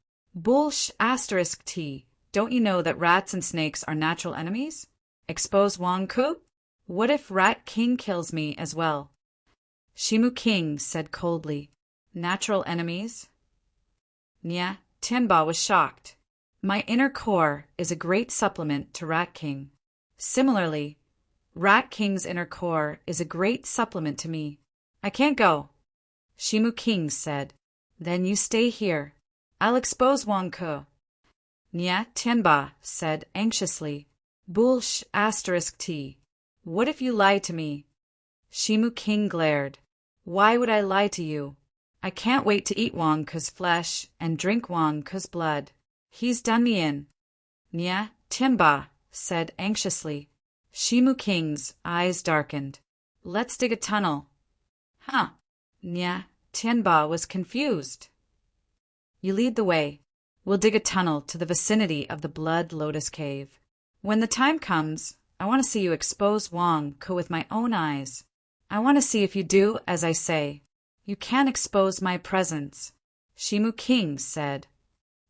A: T. Don't you know that rats and snakes are natural enemies? Expose Wang Ku? What if Rat King kills me as well? Shimu King said coldly. Natural enemies? Nia Tianba was shocked. My inner core is a great supplement to Rat King. Similarly, Rat King's inner core is a great supplement to me. I can't go. Shimu King said. Then you stay here. I'll expose Wang Ku. Nia Tianba said anxiously. T. What if you lie to me? Shimu King glared. Why would I lie to you? I can't wait to eat Wang Ku's flesh and drink Wang Ku's blood. He's done me in. Nia Tianba said anxiously. Shimu King's eyes darkened. Let's dig a tunnel. Huh. Nia Tianba was confused. You lead the way. We'll dig a tunnel to the vicinity of the Blood Lotus Cave. When the time comes, I want to see you expose Wang Ku with my own eyes. I want to see if you do as I say. You can't expose my presence. Shimu King said.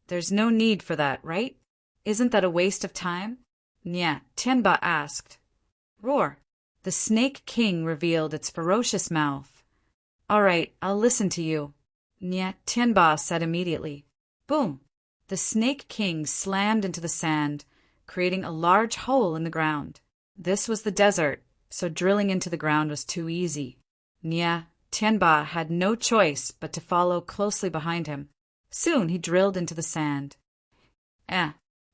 A: There's no need for that, right? Isn't that a waste of time? Nia Tianba asked. Roar. The Snake King revealed its ferocious mouth. All right, I'll listen to you. Nia Tianba said immediately. Boom. The Snake King slammed into the sand, creating a large hole in the ground. This was the desert, so drilling into the ground was too easy. Nia Tianba had no choice but to follow closely behind him. Soon he drilled into the sand.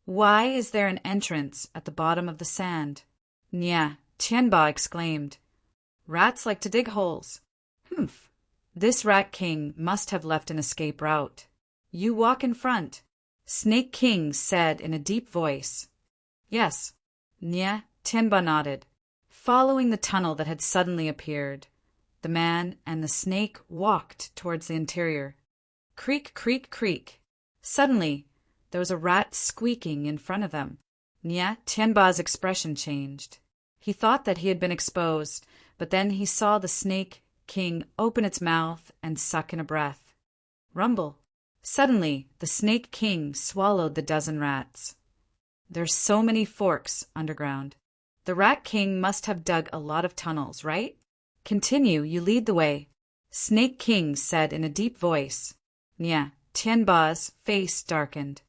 A: Why is there an entrance at the bottom of the sand? Nia Tianba exclaimed. Rats like to dig holes. Humph. This Rat King must have left an escape route. You walk in front. Snake King said in a deep voice. Yes. Nia Tianba nodded. Following the tunnel that had suddenly appeared, the man and the snake walked towards the interior. Creak, creak, creak. Suddenly, there was a rat squeaking in front of them. Nia Tianba's expression changed. He thought that he had been exposed, but then he saw the Snake King open its mouth and suck in a breath. Rumble. Suddenly, the Snake King swallowed the dozen rats. There's so many forks underground. The Rat King must have dug a lot of tunnels, right? Continue, you lead the way. Snake King said in a deep voice. Nia Tianba's face darkened.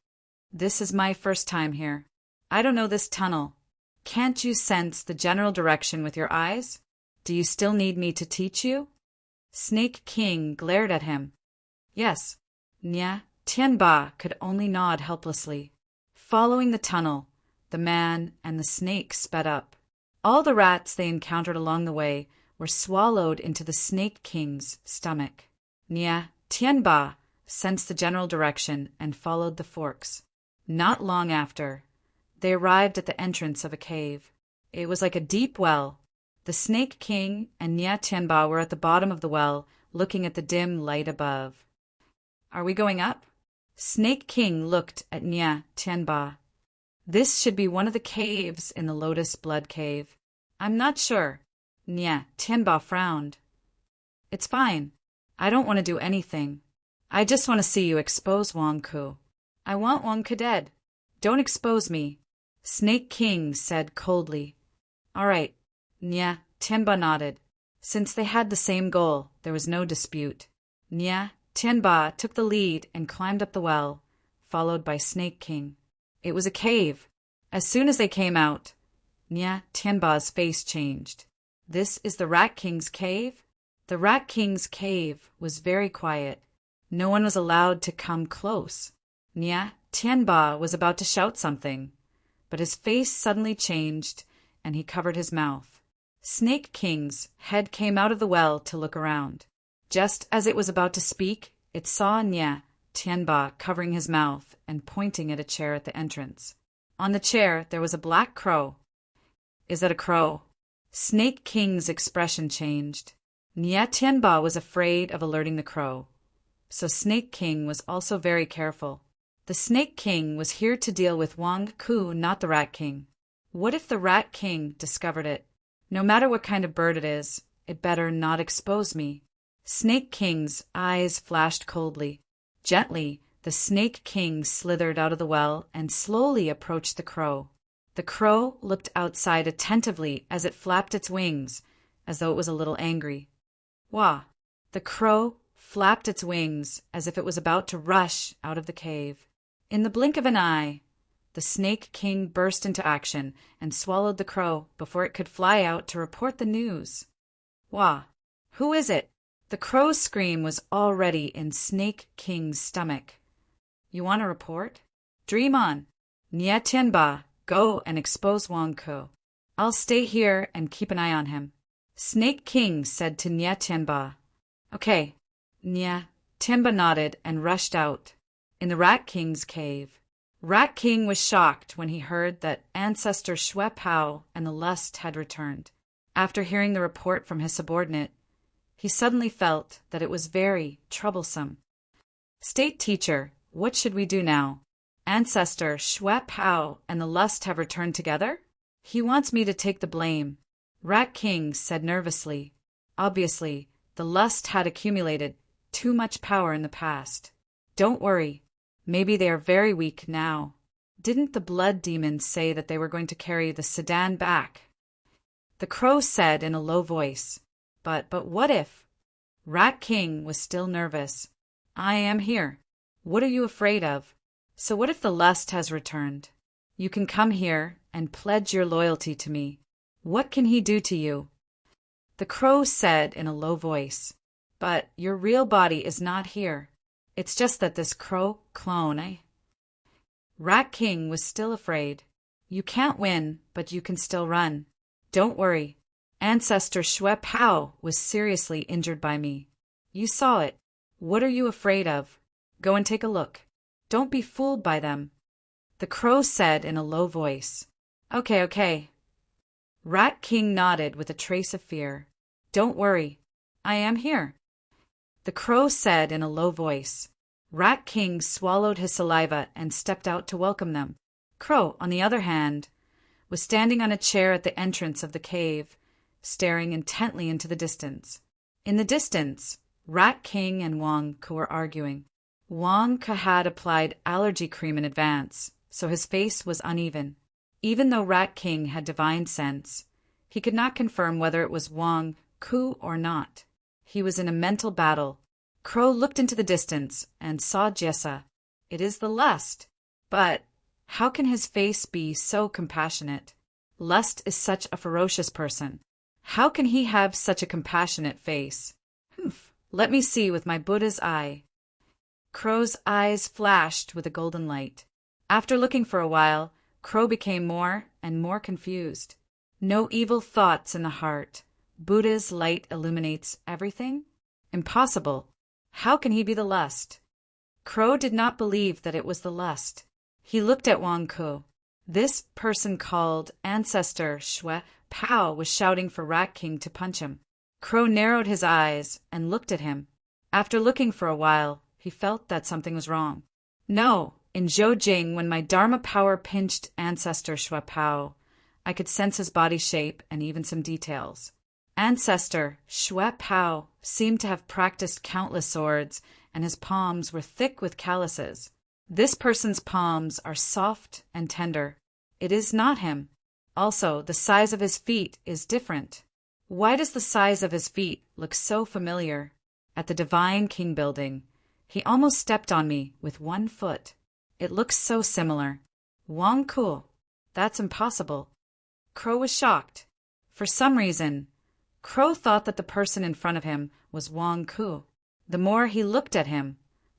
A: This is my first time here. I don't know this tunnel. Can't you sense the general direction with your eyes? Do you still need me to teach you? Snake King glared at him. Yes. Nia Tianba could only nod helplessly. Following the tunnel, the man and the snake sped up. All the rats they encountered along the way were swallowed into the Snake King's stomach. Nia Tianba sensed the general direction and followed the forks. Not long after, they arrived at the entrance of a cave. It was like a deep well. The Snake King and Nia Tianba were at the bottom of the well, looking at the dim light above. Are we going up? Snake King looked at Nia Tianba. This should be one of the caves in the Lotus Blood Cave. I'm not sure. Nia Tianba frowned. It's fine. I don't want to do anything. I just want to see you expose Wang Ku. I want Wang Ku dead. Don't expose me. Snake King said coldly. All right. Nia Tianba nodded. Since they had the same goal, there was no dispute. Nya Tianba took the lead and climbed up the well, followed by Snake King. It was a cave. As soon as they came out, Nya Tianba's face changed. This is the Rat King's cave? The Rat King's cave was very quiet. No one was allowed to come close. Nya Tianba was about to shout something, but his face suddenly changed and he covered his mouth. Snake King's head came out of the well to look around. Just as it was about to speak, it saw Nya Tianba covering his mouth and pointing at a chair at the entrance. On the chair there was a black crow. Is that a crow? Snake King's expression changed. Nya Tianba was afraid of alerting the crow, so Snake King was also very careful. The Snake King was here to deal with Wang Ku, not the Rat King. What if the Rat King discovered it? No matter what kind of bird it is, it better not expose me. Snake King's eyes flashed coldly. Gently, the Snake King slithered out of the well and slowly approached the crow. The crow looked outside attentively as it flapped its wings, as though it was a little angry. Wah! The crow flapped its wings as if it was about to rush out of the cave. In the blink of an eye, the Snake King burst into action and swallowed the crow before it could fly out to report the news. Wah! Who is it? The crow's scream was already in Snake King's stomach. You want to report? Dream on. Nya Tianba, go and expose Wang Ku. I'll stay here and keep an eye on him. Snake King said to Nya Tianba. Okay. Nya Tianba nodded and rushed out. In the Rat King's cave, Rat King was shocked when he heard that ancestor Shui Pao and the lust had returned. After hearing the report from his subordinate, he suddenly felt that it was very troublesome. State teacher, what should we do now? Ancestor Shui Pao and the lust have returned together? He wants me to take the blame, Rat King said nervously. Obviously, the lust had accumulated too much power in the past. Don't worry. Maybe they are very weak now. Didn't the blood demons say that they were going to carry the sedan back? The crow said in a low voice. But what if? Rat King was still nervous. I am here. What are you afraid of? So what if the lust has returned? You can come here and pledge your loyalty to me. What can he do to you? The crow said in a low voice. But your real body is not here. It's just that this crow clone, eh? Rat King was still afraid. You can't win, but you can still run. Don't worry. Ancestor Shui Pao was seriously injured by me. You saw it. What are you afraid of? Go and take a look. Don't be fooled by them. The crow said in a low voice. Okay. Rat King nodded with a trace of fear. Don't worry. I am here. The crow said in a low voice. Rat King swallowed his saliva and stepped out to welcome them. Crow, on the other hand, was standing on a chair at the entrance of the cave, staring intently into the distance. In the distance, Rat King and Wang Ku were arguing. Wang Ku had applied allergy cream in advance, so his face was uneven. Even though Rat King had divine sense, he could not confirm whether it was Wang Ku or not. He was in a mental battle. Crow looked into the distance and saw Jessa. It is the lust. But how can his face be so compassionate? Lust is such a ferocious person. How can he have such a compassionate face? Humph. Let me see with my Buddha's eye. Crow's eyes flashed with a golden light. After looking for a while, Crow became more and more confused. No evil thoughts in the heart. Buddha's light illuminates everything? Impossible. How can he be the lust? Crow did not believe that it was the lust. He looked at Wang Ku. This person called Ancestor Shui Pao was shouting for Rat King to punch him. Crow narrowed his eyes and looked at him. After looking for a while, he felt that something was wrong. No, in Zhoujing, when my Dharma power pinched Ancestor Shui Pao, I could sense his body shape and even some details. Ancestor Shui Pao seemed to have practiced countless swords, and his palms were thick with calluses. This person's palms are soft and tender. It is not him. Also, the size of his feet is different. Why does the size of his feet look so familiar? At the Divine King building, he almost stepped on me with one foot. It looks so similar. Wang Ku. That's impossible. Crow was shocked. For some reason, Crow thought that the person in front of him was Wang Ku. The more he looked at him,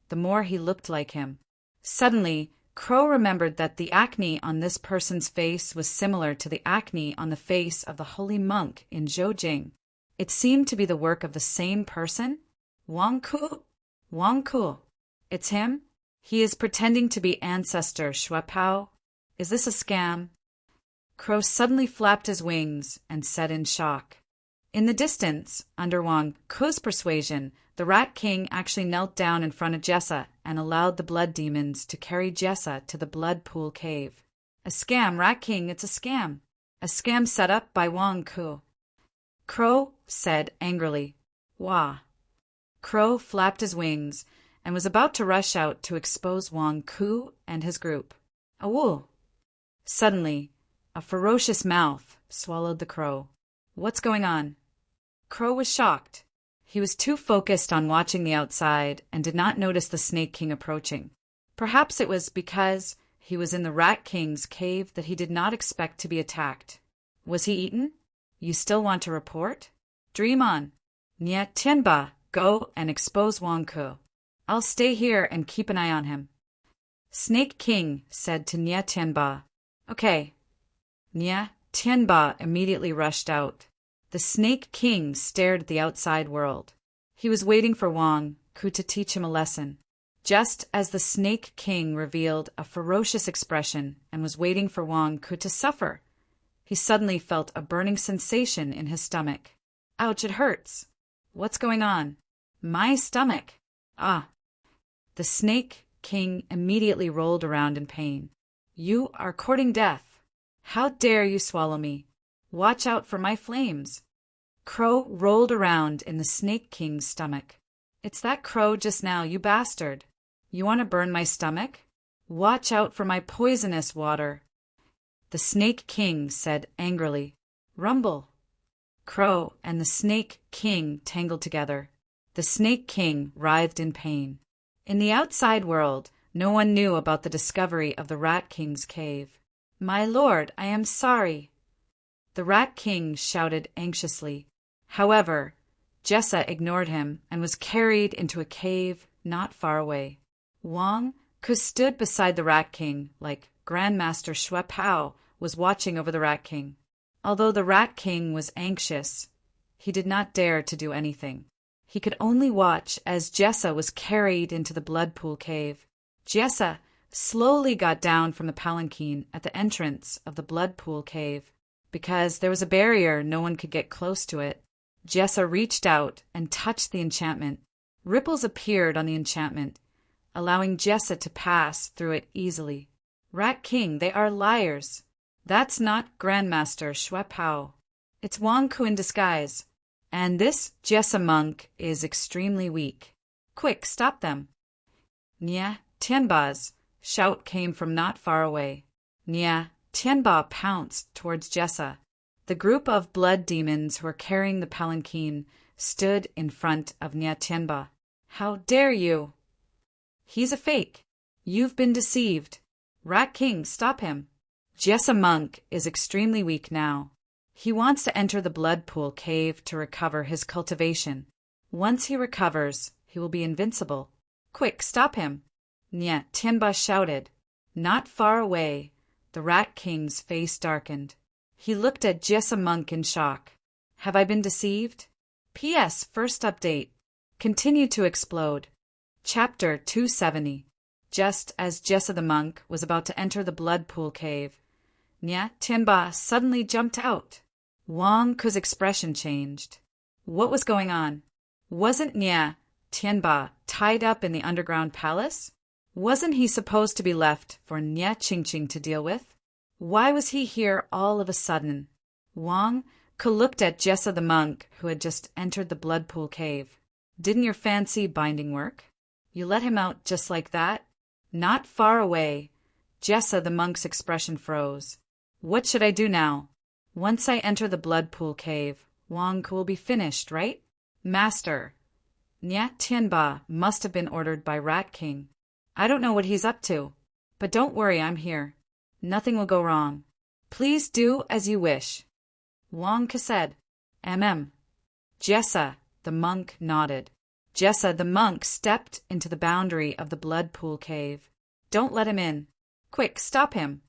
A: the more he looked like him. Suddenly, Crow remembered that the acne on this person's face was similar to the acne on the face of the holy monk in Zhoujing. It seemed to be the work of the same person. Wang Ku? Wang Ku. It's him? He is pretending to be ancestor Shuapao. Is this a scam? Crow suddenly flapped his wings and said in shock. In the distance, under Wang Ku's persuasion, the Rat King actually knelt down in front of Jessa and allowed the blood demons to carry Jessa to the blood pool cave. A scam, Rat King, it's a scam. A scam set up by Wang Ku. Crow said angrily. Wah. Crow flapped his wings and was about to rush out to expose Wang Ku and his group. Awoo! Suddenly, a ferocious mouth swallowed the crow. What's going on? Crow was shocked. He was too focused on watching the outside and did not notice the Snake King approaching. Perhaps it was because he was in the Rat King's cave that he did not expect to be attacked. Was he eaten? You still want to report? Dream on. Nye Tianba, go and expose Wang Ku. I'll stay here and keep an eye on him. Snake King said to Nye Tianba. Okay. Nye Tianba immediately rushed out. The Snake King stared at the outside world. He was waiting for Wang Ku to teach him a lesson. Just as the Snake King revealed a ferocious expression and was waiting for Wang Ku to suffer, he suddenly felt a burning sensation in his stomach. Ouch, it hurts. What's going on? My stomach. Ah. The Snake King immediately rolled around in pain. You are courting death. How dare you swallow me? Watch out for my flames. Crow rolled around in the Snake King's stomach. It's that crow just now, you bastard. You want to burn my stomach? Watch out for my poisonous water. The Snake King said angrily. Rumble. Crow and the Snake King tangled together. The Snake King writhed in pain. In the outside world, no one knew about the discovery of the Rat King's cave. My lord, I am sorry. The Rat King shouted anxiously. However, Jessa ignored him and was carried into a cave not far away. Wang Ku stood beside the Rat King like Grandmaster Shuapao was watching over the Rat King. Although the Rat King was anxious, he did not dare to do anything. He could only watch as Jessa was carried into the blood pool cave. Jessa slowly got down from the palanquin at the entrance of the blood pool cave. Because there was a barrier, no one could get close to it. Jessa reached out and touched the enchantment. Ripples appeared on the enchantment, allowing Jessa to pass through it easily. Rat King, they are liars. That's not Grandmaster Shuapao. It's Wang Ku in disguise. And this Jessa monk is extremely weak. Quick, stop them. Nye Tianba's shout came from not far away. Nye Tianba pounced towards Jessa. The group of blood demons who were carrying the palanquin stood in front of Nye Tianba. How dare you? He's a fake. You've been deceived. Rat King, stop him. Jessa monk is extremely weak now. He wants to enter the blood pool cave to recover his cultivation. Once he recovers, he will be invincible. Quick, stop him. Nye Tianba shouted. Not far away, the Rat King's face darkened. He looked at Jessa monk in shock. Have I been deceived? P.S. First update. Continue to explode. Chapter 270. Just as Jessa the monk was about to enter the blood pool cave, Nye Tianba suddenly jumped out. Wang Ku's expression changed. What was going on? Wasn't Nye Tianba tied up in the underground palace? Wasn't he supposed to be left for Nye Qingqing to deal with? Why was he here all of a sudden? Wang Ku looked at Jessa the monk who had just entered the blood pool cave. Didn't your fancy binding work? You let him out just like that? Not far away, Jessa the monk's expression froze. What should I do now? Once I enter the blood pool cave, Wang Ku will be finished, right? Master, Nya Tianba must have been ordered by Rat King. I don't know what he's up to, but don't worry, I'm here. Nothing will go wrong. Please do as you wish. Wang Ke said. Jessa, the monk, nodded. Jessa, the monk, stepped into the boundary of the blood pool cave. Don't let him in. Quick, stop him.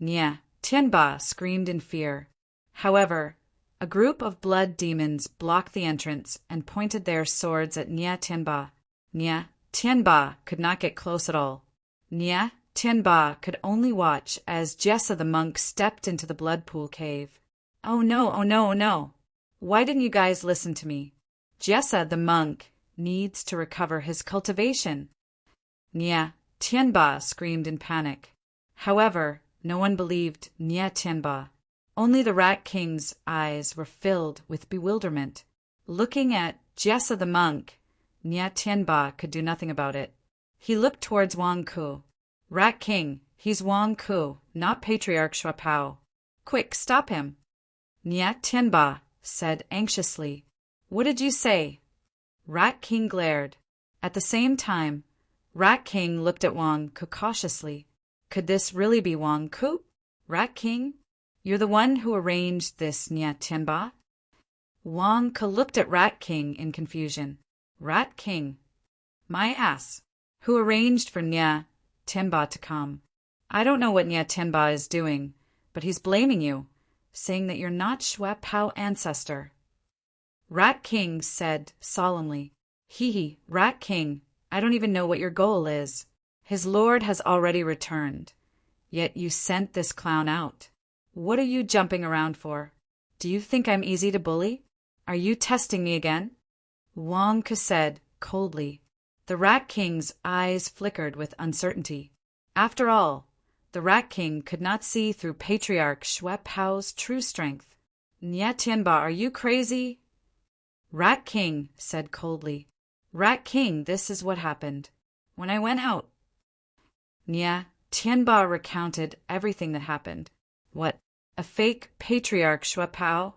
A: Nya Tianba screamed in fear. However, a group of blood demons blocked the entrance and pointed their swords at Nya Tianba. Nya Tianba could not get close at all. Nya Tianba could only watch as Jessa the monk stepped into the blood pool cave. Oh no, oh no, oh no. Why didn't you guys listen to me? Jessa the monk needs to recover his cultivation. Nya Tianba screamed in panic. However, no one believed Nya Tianba. Only the Rat King's eyes were filled with bewilderment. Looking at Jessa the monk, Nya Tianba could do nothing about it. He looked towards Wang Ku. Rat King, he's Wang Ku, not Patriarch Shuapao. Quick, stop him. Nya Tianba said anxiously. What did you say? Rat King glared. At the same time, Rat King looked at Wang Ku cautiously. Could this really be Wang Ku? Rat King? You're the one who arranged this, Nya Tianba? Wang Ke looked at Rat King in confusion. Rat King? My ass. Who arranged for Nya Tianba to come? I don't know what Nya Tianba is doing, but he's blaming you, saying that you're not Shuapao ancestor. Rat King said solemnly. Hee, Rat King, I don't even know what your goal is. His lord has already returned, yet you sent this clown out. What are you jumping around for? Do you think I'm easy to bully? Are you testing me again? Wang Ke said coldly. The Rat King's eyes flickered with uncertainty. After all, the Rat King could not see through Patriarch Shuapao's true strength. Nya Tianba, are you crazy? Rat King said coldly. Rat King, this is what happened. When I went out. Nya Tianba recounted everything that happened. What? A fake Patriarch Shuapao?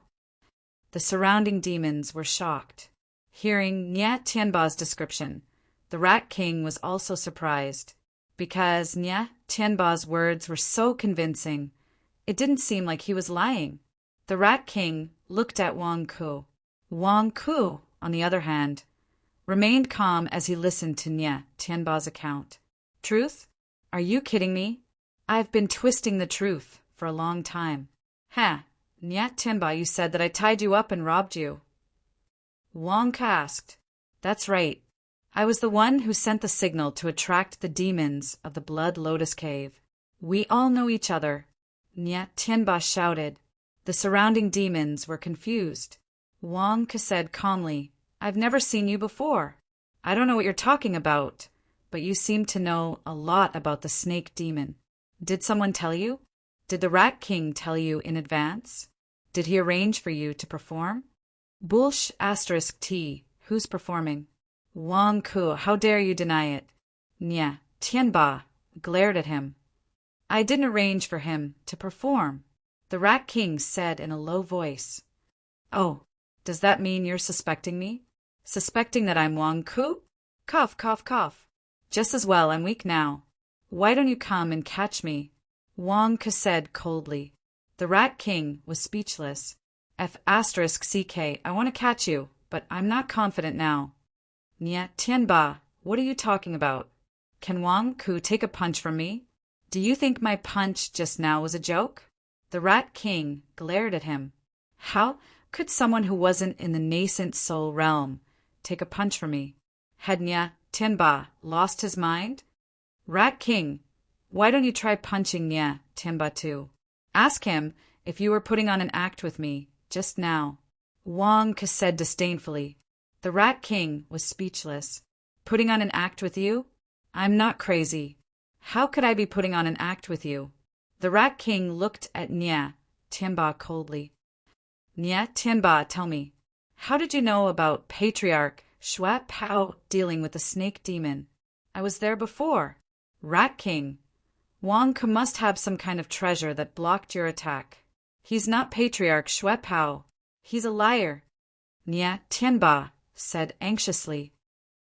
A: The surrounding demons were shocked. Hearing Nya Tianba's description, the Rat King was also surprised. Because Nya Tianba's words were so convincing, it didn't seem like he was lying. The Rat King looked at Wang Ku. Wang Ku, on the other hand, remained calm as he listened to Nya Tianba's account. Truth? Are you kidding me? I've been twisting the truth for a long time. Nya Tianba, you said that I tied you up and robbed you. Wang Ke asked. That's right. I was the one who sent the signal to attract the demons of the Blood Lotus Cave. We all know each other. Nya Tianba shouted. The surrounding demons were confused. Wang Ke said calmly, I've never seen you before. I don't know what you're talking about, but you seem to know a lot about the snake demon. Did someone tell you? Did the Rat King tell you in advance? Did he arrange for you to perform? Bullsh *T. Who's performing? Wang Ku, how dare you deny it? Nya Tianba glared at him. I didn't arrange for him to perform, the Rat King said in a low voice. Oh, does that mean you're suspecting me? Suspecting that I'm Wang Ku? Cough, cough, cough. Just as well, I'm weak now. Why don't you come and catch me? Wang Ke said coldly. The Rat King was speechless. *CK, I want to catch you, but I'm not confident now. Nya Tianba, what are you talking about? Can Wang Ku take a punch from me? Do you think my punch just now was a joke? The Rat King glared at him. How could someone who wasn't in the nascent soul realm take a punch from me? Had Nya Tianba lost his mind? Rat King, why don't you try punching Nya Tianba too? Ask him if you were putting on an act with me just now. Wang Ke said disdainfully. The Rat King was speechless. Putting on an act with you? I'm not crazy. How could I be putting on an act with you? The Rat King looked at Nya Tianba coldly. Nya Tianba, tell me, how did you know about Patriarch Shuapao dealing with the snake demon? I was there before. Rat King, Wang Ke must have some kind of treasure that blocked your attack. He's not Patriarch Shuapao. He's a liar, Nya Tianba said anxiously.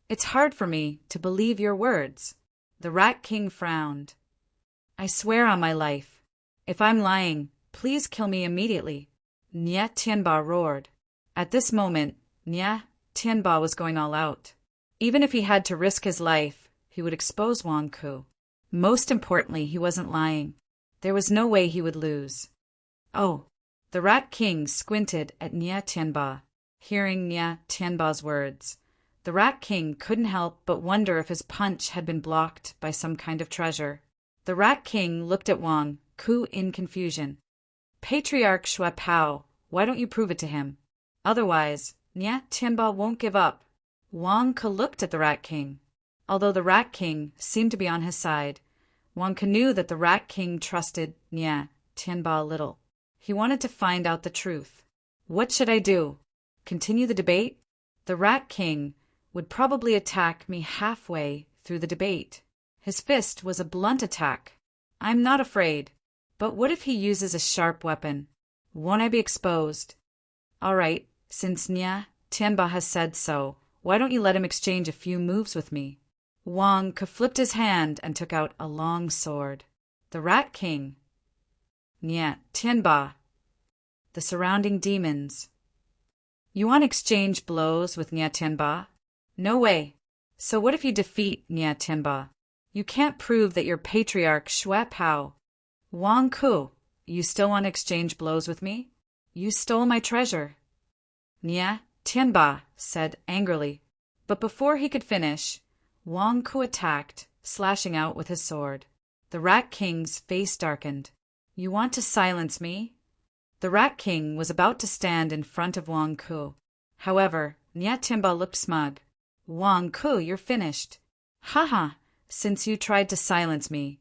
A: It's hard for me to believe your words. The Rat King frowned. I swear on my life. If I'm lying, please kill me immediately, Nya Tianba roared. At this moment, Nya Tianba was going all out. Even if he had to risk his life, he would expose Wang Ku. Most importantly, he wasn't lying. There was no way he would lose. Oh! The Rat King squinted at Nya Tianba. Hearing Nya Tianba's words, the Rat King couldn't help but wonder if his punch had been blocked by some kind of treasure. The Rat King looked at Wang Ku in confusion. Patriarch Shui Pao, why don't you prove it to him? Otherwise, Nya Tianba won't give up. Wang Ku looked at the Rat King. Although the Rat King seemed to be on his side, Wang Ku knew that the Rat King trusted Nya Tianba a little. He wanted to find out the truth. What should I do? Continue the debate? The Rat King would probably attack me halfway through the debate. His fist was a blunt attack. I'm not afraid. But what if he uses a sharp weapon? Won't I be exposed? All right, since Nya Tianba has said so, why don't you let him exchange a few moves with me? Wang Ku flipped his hand and took out a long sword. The Rat King, Nya Tianba, the surrounding demons. You want to exchange blows with Nya Tianba? No way. So what if you defeat Nya Tianba? You can't prove that you're Patriarch Shui Pao. Wang Ku, you still want to exchange blows with me? You stole my treasure, Nya Tianba said angrily. But before he could finish, Wang Ku attacked, slashing out with his sword. The Rat King's face darkened. You want to silence me? The Rat King was about to stand in front of Wang Ku. However, Nya Tianba looked smug. Wang Ku, you're finished. Haha, since you tried to silence me,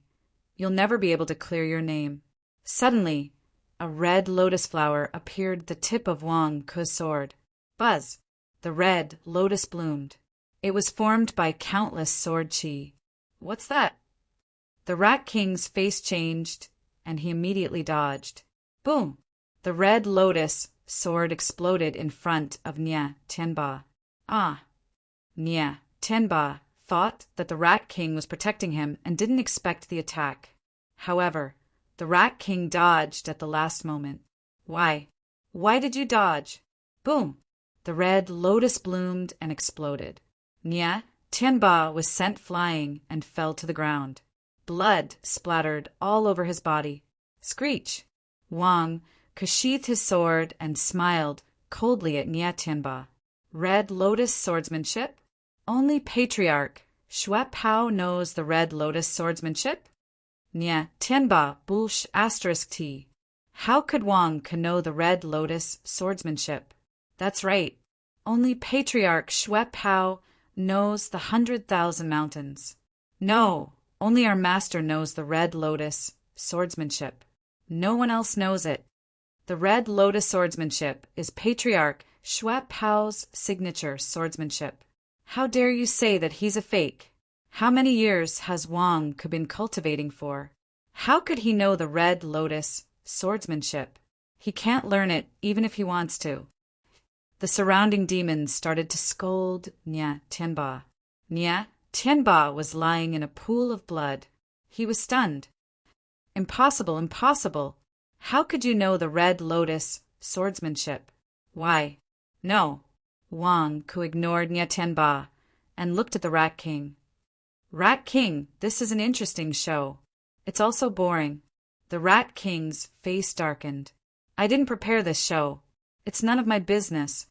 A: you'll never be able to clear your name. Suddenly, a red lotus flower appeared at the tip of Wang Ku's sword. Buzz! The red lotus bloomed. It was formed by countless sword chi. What's that? The Rat King's face changed, and he immediately dodged. Boom! The red lotus sword exploded in front of Nya Tianba. Ah! Nya Tianba thought that the Rat King was protecting him and didn't expect the attack. However, the Rat King dodged at the last moment. Why? Why did you dodge? Boom! The red lotus bloomed and exploded. Nya Tianba was sent flying and fell to the ground. Blood splattered all over his body. Screech! Wang Ku sheathed his sword and smiled coldly at Nya Tianba. Red lotus swordsmanship? Only Patriarch Shui Pao knows the red lotus swordsmanship? Nya Tianba Bulsh *T. How could Wang Ku know the red lotus swordsmanship? That's right. Only Patriarch Shui Pao knows the 100,000 mountains. No, only our master knows the red lotus swordsmanship. No one else knows it. The red lotus swordsmanship is Patriarch Shui Pao's signature swordsmanship. How dare you say that he's a fake? How many years has Wang Ku been cultivating for? How could he know the red lotus swordsmanship? He can't learn it even if he wants to. The surrounding demons started to scold Nya Tianba. Nya Tianba was lying in a pool of blood. He was stunned. Impossible, impossible. How could you know the red lotus swordsmanship? Why? No. Wang Ku ignored Nya Tianba and looked at the Rat King. Rat King, this is an interesting show. It's also boring. The Rat King's face darkened. I didn't prepare this show. It's none of my business.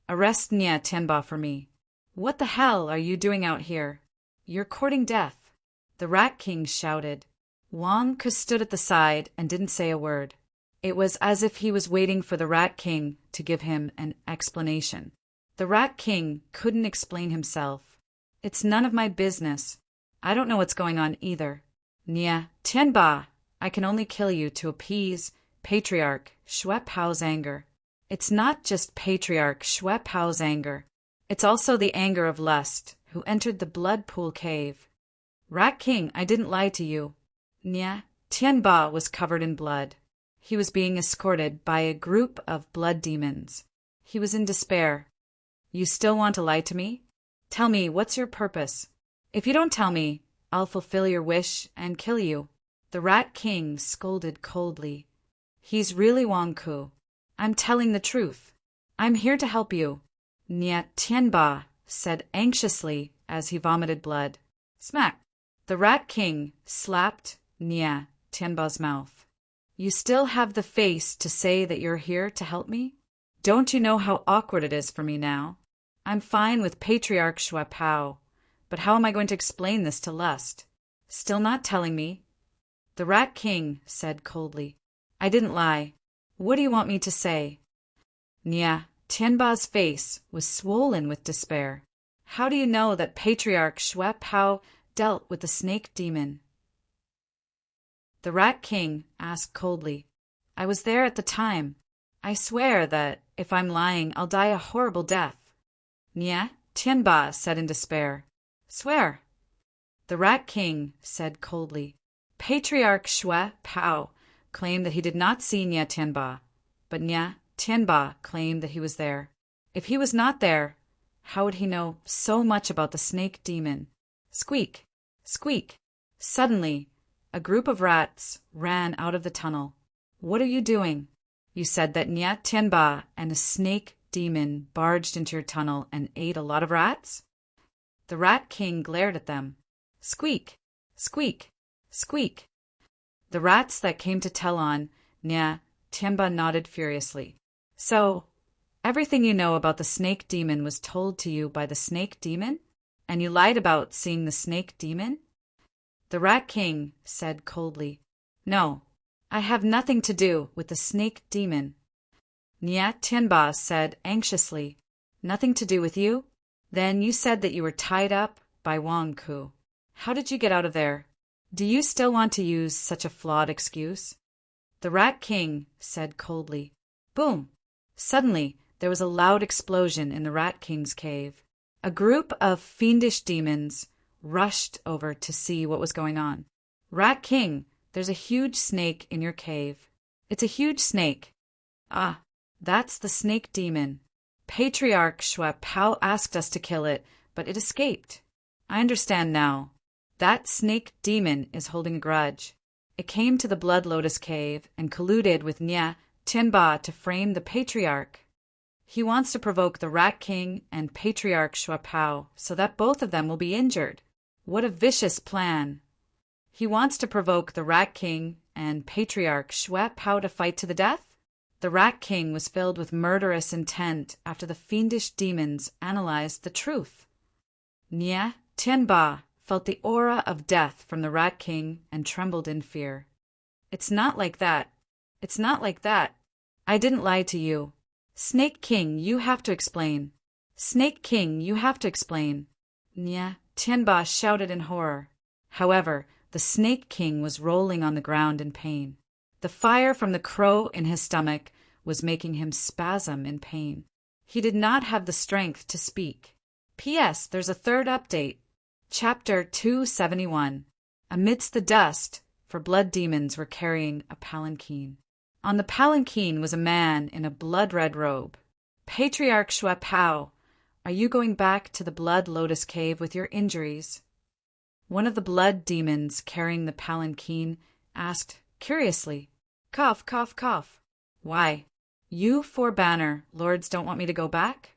A: Arrest Nya Tianba for me. What the hell are you doing out here? You're courting death. The Rat King shouted. Wang Ku stood at the side and didn't say a word. It was as if he was waiting for the Rat King to give him an explanation. The Rat King couldn't explain himself. It's none of my business. I don't know what's going on either. Nya Tianba, I can only kill you to appease Patriarch Shui Pao's anger. It's not just Patriarch Shui Pao's anger. It's also the anger of Lust, who entered the blood pool cave. Rat King, I didn't lie to you. Nya Tianba was covered in blood. He was being escorted by a group of blood demons. He was in despair. You still want to lie to me? Tell me, what's your purpose? If you don't tell me, I'll fulfill your wish and kill you. The Rat King scolded coldly. He's really Wang Ku. I'm telling the truth. I'm here to help you. Nya Tianba said anxiously as he vomited blood. Smack! The Rat King slapped Nya Tianba's mouth. You still have the face to say that you're here to help me? Don't you know how awkward it is for me now? I'm fine with Patriarch Shui Pao, but how am I going to explain this to Lust? Still not telling me? The Rat King said coldly. I didn't lie. What do you want me to say? Nya Tianba's face was swollen with despair. How do you know that Patriarch Shui Pao dealt with the snake demon? The Rat King asked coldly. I was there at the time. I swear that if I'm lying, I'll die a horrible death. Nya Tianba said in despair. Swear. The Rat King said coldly. Patriarch Shui Pao claimed that he did not see Nya Tianba, but Nya Tianba claimed that he was there. If he was not there, how would he know so much about the snake demon? Squeak! Squeak! Suddenly, a group of rats ran out of the tunnel. What are you doing? You said that Nya Tianba and a snake demon barged into your tunnel and ate a lot of rats? The Rat King glared at them. Squeak! Squeak! Squeak! The rats that came to tell on Nya Tianba nodded furiously. So, everything you know about the snake demon was told to you by the snake demon? And you lied about seeing the snake demon? The Rat King said coldly. No, I have nothing to do with the snake demon. Nya Tianba said anxiously. Nothing to do with you? Then you said that you were tied up by Wang Ku. How did you get out of there? Do you still want to use such a flawed excuse? The Rat King said coldly. Boom! Suddenly, there was a loud explosion in the Rat King's cave. A group of fiendish demons rushed over to see what was going on. Rat King, there's a huge snake in your cave. It's a huge snake. Ah, that's the snake demon. Patriarch Shui Pao asked us to kill it, but it escaped. I understand now. That snake demon is holding a grudge. It came to the Blood Lotus Cave and colluded with Nya Tianba to frame the Patriarch. He wants to provoke the Rat King and Patriarch Shui Pao so that both of them will be injured. What a vicious plan. He wants to provoke the Rat King and Patriarch Shui Pao to fight to the death? The Rat King was filled with murderous intent after the fiendish demons analyzed the truth. Nya Tianba felt the aura of death from the Rat King and trembled in fear. It's not like that. It's not like that. I didn't lie to you. Snake King, you have to explain. Snake King, you have to explain. Nya Tianba shouted in horror. However, the Snake King was rolling on the ground in pain. The fire from the crow in his stomach was making him spasm in pain. He did not have the strength to speak. P.S. There's a third update. Chapter 271. Amidst the dust, for blood demons were carrying a palanquin. On the palanquin was a man in a blood-red robe. Patriarch Shui Pao, are you going back to the Blood Lotus Cave with your injuries? One of the blood demons carrying the palanquin asked curiously. Cough, cough, cough. Why? You four banner lords don't want me to go back?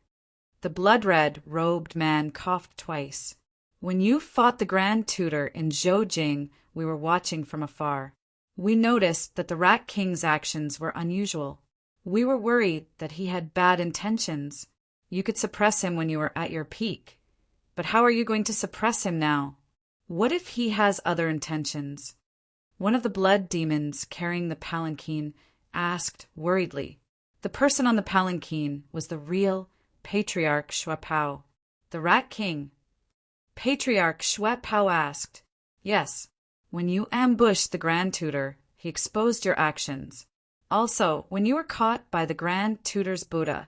A: The blood-red robed man coughed twice. When you fought the Grand Tutor in Zhoujing, we were watching from afar. We noticed that the Rat King's actions were unusual. We were worried that he had bad intentions. You could suppress him when you were at your peak. But how are you going to suppress him now? What if he has other intentions? One of the blood demons carrying the palanquin asked worriedly. The person on the palanquin was the real Patriarch Shui Pao, the Rat King. Patriarch Shui Pao asked, Yes, when you ambushed the Grand Tutor, he exposed your actions. Also, when you were caught by the Grand Tutor's Buddha,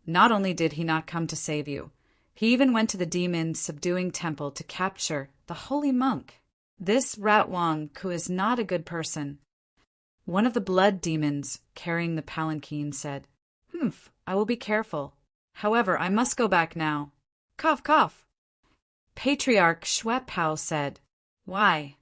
A: not only did he not come to save you, he even went to the demon's subduing temple to capture the holy monk. This Rat Wang Ku is not a good person. One of the blood demons, carrying the palanquin, said, "Humph, I will be careful. However, I must go back now." Cough, cough. Patriarch Shwepao said, "Why?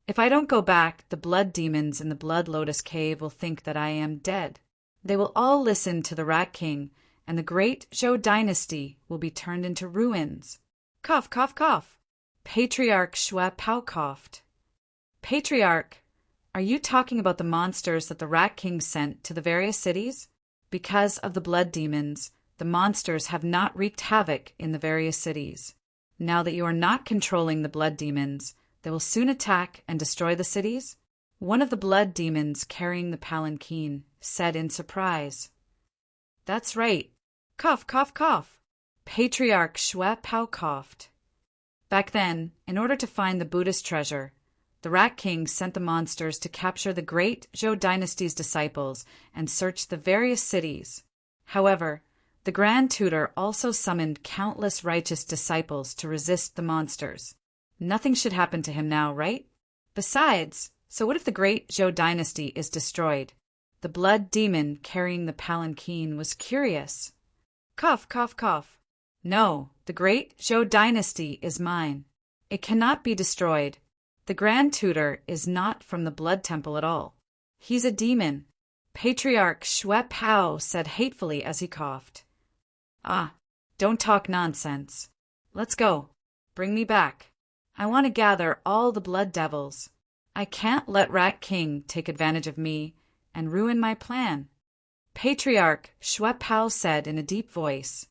A: If I don't go back, the blood demons in the Blood Lotus Cave will think that I am dead. They will all listen to the Rat King, and the great Zhou dynasty will be turned into ruins." Cough, cough, cough. Patriarch Shwepao coughed. "Patriarch, are you talking about the monsters that the Rat King sent to the various cities? Because of the blood demons, the monsters have not wreaked havoc in the various cities. Now that you are not controlling the blood demons, they will soon attack and destroy the cities?" One of the blood demons carrying the palanquin said in surprise. "That's right. Cough, cough, cough." Patriarch Shwepao coughed. Back then, in order to find the Buddhist treasure, the Rat King sent the monsters to capture the great Zhou dynasty's disciples and search the various cities. However, the Grand Tutor also summoned countless righteous disciples to resist the monsters. Nothing should happen to him now, right? Besides, so what if the great Zhou dynasty is destroyed? The blood demon carrying the palanquin was curious. Cough, cough, cough. "No, the great Zhou dynasty is mine. It cannot be destroyed. The Grand Tutor is not from the Blood Temple at all. He's a demon," Patriarch Shwepao said hatefully as he coughed. "Ah, don't talk nonsense. Let's go. Bring me back. I want to gather all the blood devils. I can't let Rat King take advantage of me and ruin my plan," Patriarch Shwepao said in a deep voice.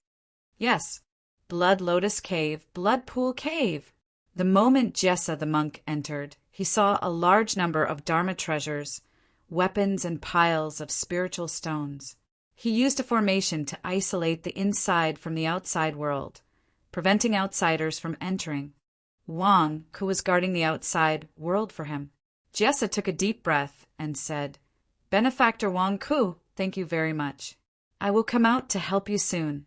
A: "Yes, Blood Lotus Cave, Blood Pool Cave." The moment Jessa the monk entered, he saw a large number of Dharma treasures, weapons, and piles of spiritual stones. He used a formation to isolate the inside from the outside world, preventing outsiders from entering. Wang, who was guarding the outside, whirled for him. Jessa took a deep breath and said, "Benefactor Wang Ku, thank you very much. I will come out to help you soon."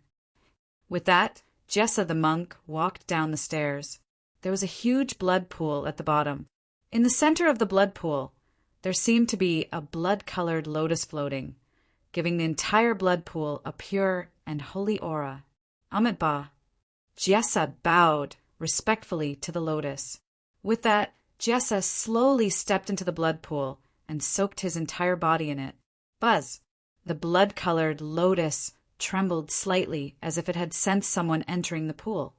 A: With that, Jessa the monk walked down the stairs. There was a huge blood pool at the bottom. In the center of the blood pool, there seemed to be a blood-colored lotus floating, giving the entire blood pool a pure and holy aura. Amitabha. Jessa bowed respectfully to the lotus. With that, Jessa slowly stepped into the blood pool and soaked his entire body in it. Buzz. The blood-colored lotus trembled slightly as if it had sensed someone entering the pool.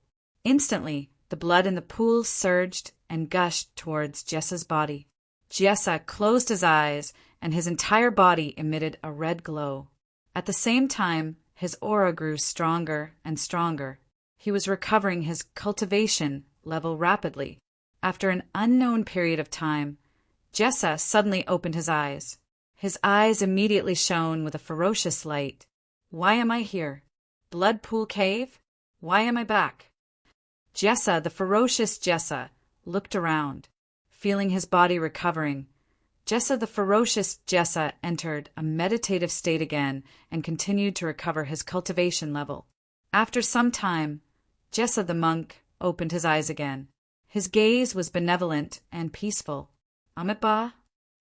A: Instantly, the blood in the pool surged and gushed towards Jessa's body. Jessa closed his eyes, and his entire body emitted a red glow. At the same time, his aura grew stronger and stronger. He was recovering his cultivation level rapidly. After an unknown period of time, Jessa suddenly opened his eyes. His eyes immediately shone with a ferocious light. "Why am I here? Blood Pool Cave? Why am I back?" Jessa, the ferocious Jessa, looked around. Feeling his body recovering, Jessa the ferocious Jessa entered a meditative state again and continued to recover his cultivation level. After some time, Jessa the monk opened his eyes again. His gaze was benevolent and peaceful. "Amitabha,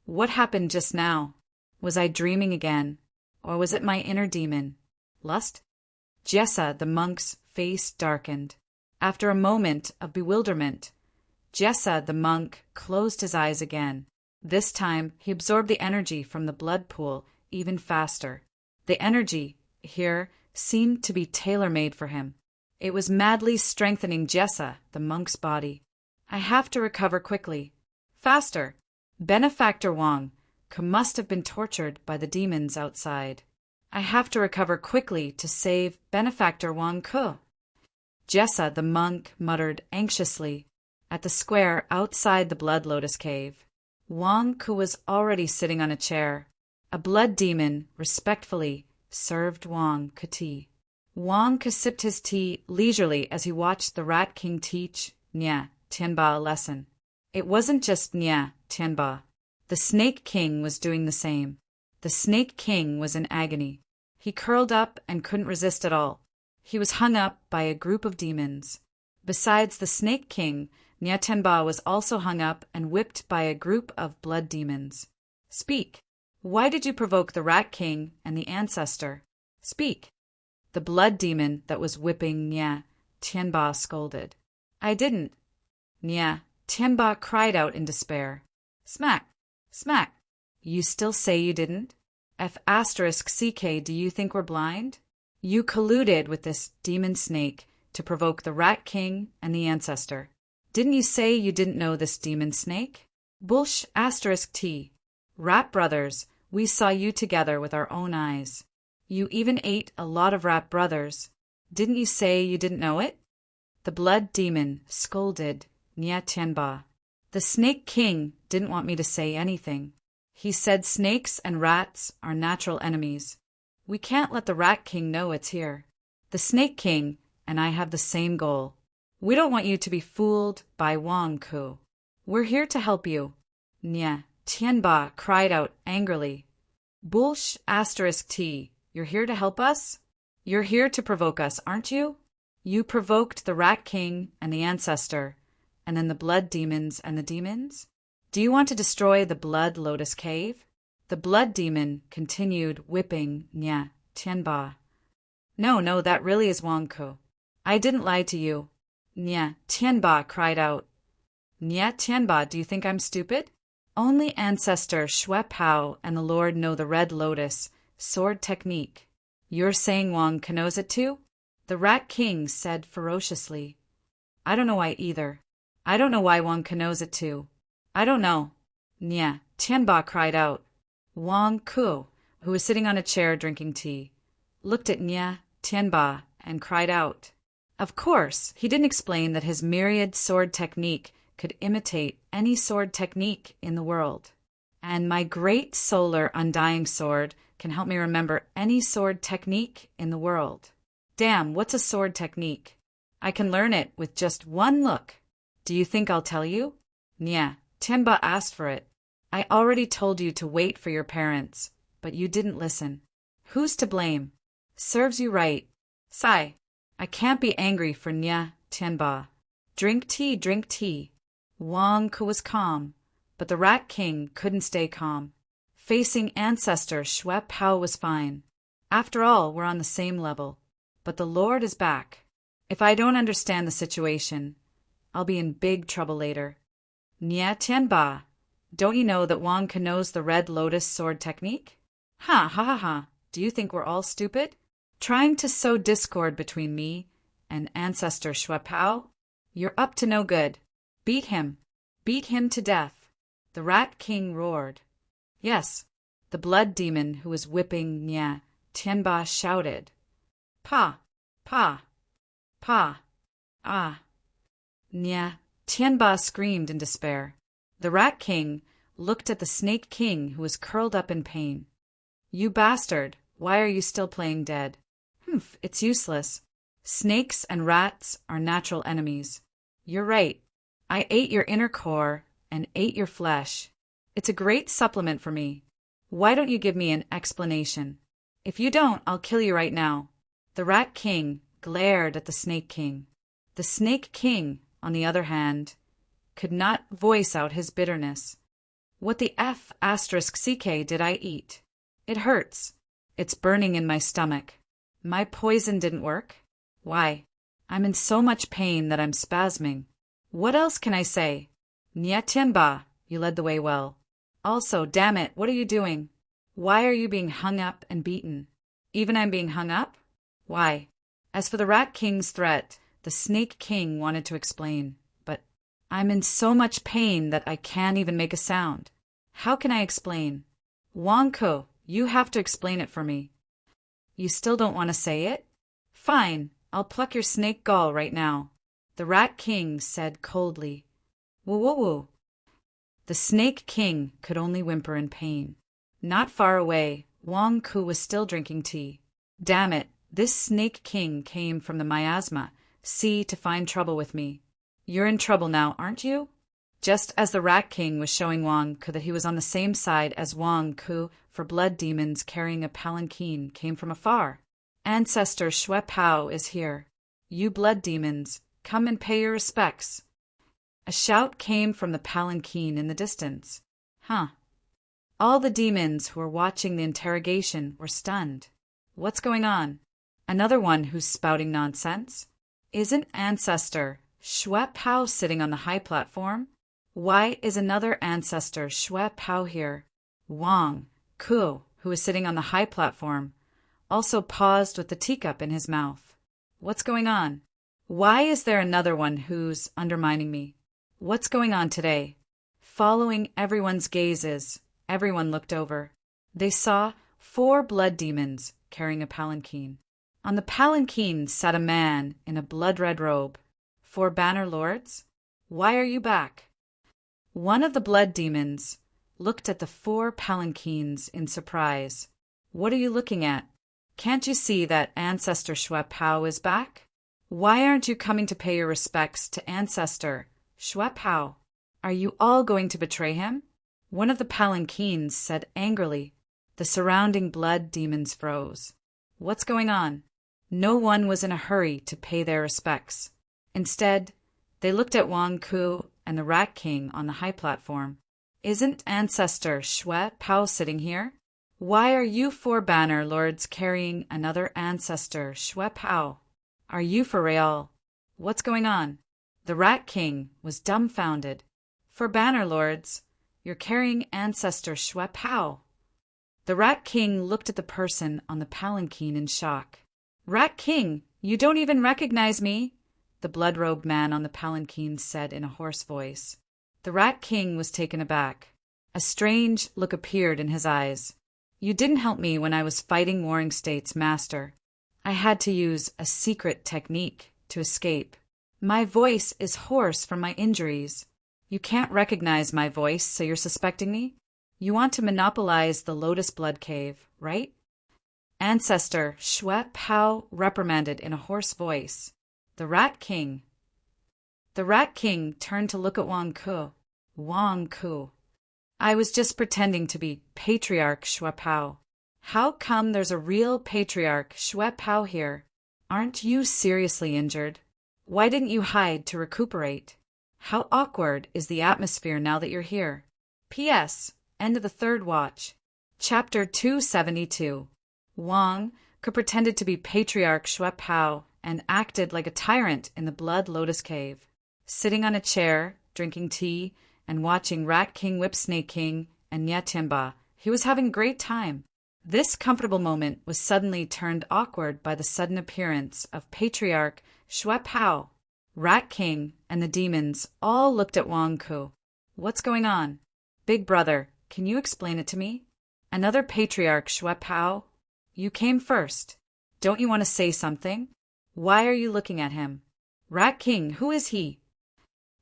A: what happened just now? Was I dreaming again, or was it my inner demon? Lust?" Jessa the monk's face darkened. After a moment of bewilderment, Jessa the monk closed his eyes again. This time, he absorbed the energy from the blood pool even faster. The energy here seemed to be tailor-made for him. It was madly strengthening Jessa, the monk's body. "I have to recover quickly. Faster! Benefactor Wang must have been tortured by the demons outside. I have to recover quickly to save Benefactor Wang Ku." Jessa the monk muttered anxiously at the square outside the Blood Lotus Cave. Wang Ku was already sitting on a chair. A blood demon respectfully served Wang Ku tea. Wang Ku sipped his tea leisurely as he watched the Rat King teach Nya Tianba a lesson. It wasn't just Nya Tianba. The Snake King was doing the same. The Snake King was in agony. He curled up and couldn't resist at all. He was hung up by a group of demons. Besides the Snake King, Nya Tianba was also hung up and whipped by a group of blood demons. "Speak. Why did you provoke the Rat King and the Ancestor? Speak. The blood demon that was whipping Nya Tianba scolded. I didn't. Nya Tianba cried out in despair. Smack! Smack! You still say you didn't? F***CK, do you think we're blind? You colluded with this demon snake to provoke the Rat King and the Ancestor. Didn't you say you didn't know this demon snake? Bullsh***. Rat brothers, we saw you together with our own eyes. You even ate a lot of rat brothers. Didn't you say you didn't know it? The blood demon scolded Nya Tianba. The Snake King didn't want me to say anything. He said snakes and rats are natural enemies. We can't let the Rat King know it's here. The Snake King and I have the same goal. We don't want you to be fooled by Wang Ku. We're here to help you. Nya Tianba cried out angrily. Bullsh***. You're here to help us? You're here to provoke us, aren't you? You provoked the Rat King and the Ancestor, and then the blood demons and the demons? Do you want to destroy the Blood Lotus Cave? The blood demon continued whipping Nya Tianba. No, that really is Wang Ku. I didn't lie to you. Nya Tianba cried out. Nya Tianba, do you think I'm stupid? Only Ancestor Shui Pao and the Lord know the Red Lotus sword technique. You're saying Wang Ku knows it too? The Rat King said ferociously. I don't know why either. I don't know why Wang Ku knows it too. I don't know. Nya Tianba cried out. Wang Ku, who was sitting on a chair drinking tea, looked at Nya Tianba and cried out. Of course, he didn't explain that his myriad sword technique could imitate any sword technique in the world. And my great solar undying sword can help me remember any sword technique in the world. Damn, what's a sword technique? I can learn it with just one look. Do you think I'll tell you? Nya Tianba asked for it. I already told you to wait for your parents, but you didn't listen. Who's to blame? Serves you right. Sigh. I can't be angry for Nya Tianba. Drink tea, drink tea. Wang Ku was calm, but the Rat King couldn't stay calm. Facing Ancestor Shui Pao was fine. After all, we're on the same level. But the Lord is back. If I don't understand the situation, I'll be in big trouble later. Nya Tianba, don't you know that Wang Ku knows the Red Lotus sword technique? Ha. Do you think we're all stupid? Trying to sow discord between me and Ancestor Shui Pao? You're up to no good. Beat him. Beat him to death. The Rat King roared. Yes, the blood demon who was whipping Nya Tianba shouted. Pa. Ah. Nya Tianba screamed in despair. The Rat King looked at the Snake King who was curled up in pain. You bastard, why are you still playing dead? Humph, it's useless. Snakes and rats are natural enemies. You're right. I ate your inner core and ate your flesh. It's a great supplement for me. Why don't you give me an explanation? If you don't, I'll kill you right now. The Rat King glared at the Snake King. The Snake King, on the other hand, could not voice out his bitterness. What the F***ck did I eat? It hurts. It's burning in my stomach. My poison didn't work? Why? I'm in so much pain that I'm spasming. What else can I say? Nya Tianba, you led the way well. Also, damn it, what are you doing? Why are you being hung up and beaten? Even I'm being hung up? Why? As for the Rat King's threat, the Snake King wanted to explain, but I'm in so much pain that I can't even make a sound. How can I explain? Wang Ku, you have to explain it for me. You still don't want to say it? Fine, I'll pluck your snake gall right now. The Rat King said coldly. Woo. The Snake King could only whimper in pain. Not far away, Wang Ku was still drinking tea. Damn it, this Snake King came from the miasma sea to find trouble with me. You're in trouble now, aren't you? Just as the Rat King was showing Wang Ku that he was on the same side as Wang Ku, for blood demons carrying a palanquin came from afar. Ancestor Shui Pao is here. You blood demons, come and pay your respects. A shout came from the palanquin in the distance. Huh. All the demons who were watching the interrogation were stunned. What's going on? Another one who's spouting nonsense? Isn't Ancestor Shue Pao sitting on the high platform? Why is another Ancestor Shue Pao here? Wang Ku, who is sitting on the high platform, also paused with the teacup in his mouth. What's going on? Why is there another one who's undermining me? What's going on today? Following everyone's gazes, everyone looked over. They saw 4 blood demons carrying a palanquin. On the palanquin sat a man in a blood-red robe. 4 banner lords? Why are you back? One of the blood demons looked at the 4 palanquins in surprise. What are you looking at? Can't you see that Ancestor Shue Pao is back? Why aren't you coming to pay your respects to Ancestor Shue Pao? Are you all going to betray him? One of the palanquins said angrily. The surrounding blood demons froze. What's going on? No one was in a hurry to pay their respects. Instead, they looked at Wang Ku and the Rat King on the high platform. Isn't Ancestor Shue Pao sitting here? Why are you 4 banner lords carrying another Ancestor Shue Pao? Are you for real? What's going on? The Rat King was dumbfounded. 4 banner lords, you're carrying Ancestor Shue Pao. The Rat King looked at the person on the palanquin in shock. Rat King, you don't even recognize me, the blood-robed man on the palanquin said in a hoarse voice. The Rat King was taken aback. A strange look appeared in his eyes. You didn't help me when I was fighting Warring State's master. I had to use a secret technique to escape. My voice is hoarse from my injuries. You can't recognize my voice, so you're suspecting me? You want to monopolize the Lotus Blood Cave, right? Ancestor Shue Pao reprimanded in a hoarse voice. The Rat King. The Rat King turned to look at Wang Ku. Wang Ku. I was just pretending to be Patriarch Shue Pao. How come there's a real Patriarch Shue Pao here? Aren't you seriously injured? Why didn't you hide to recuperate? How awkward is the atmosphere now that you're here? P.S. End of the 3rd watch. Chapter 272. Wang Ku pretended to be Patriarch Shue Pao and acted like a tyrant in the Blood Lotus Cave. Sitting on a chair, drinking tea, and watching Rat King whip Snake King and Nye Tianba, he was having a great time. This comfortable moment was suddenly turned awkward by the sudden appearance of Patriarch Shue Pao. Rat King and the demons all looked at Wang Ku. What's going on? Big brother, can you explain it to me? Another Patriarch Shue Pao? You came first. Don't you want to say something? Why are you looking at him? Rat King, who is he?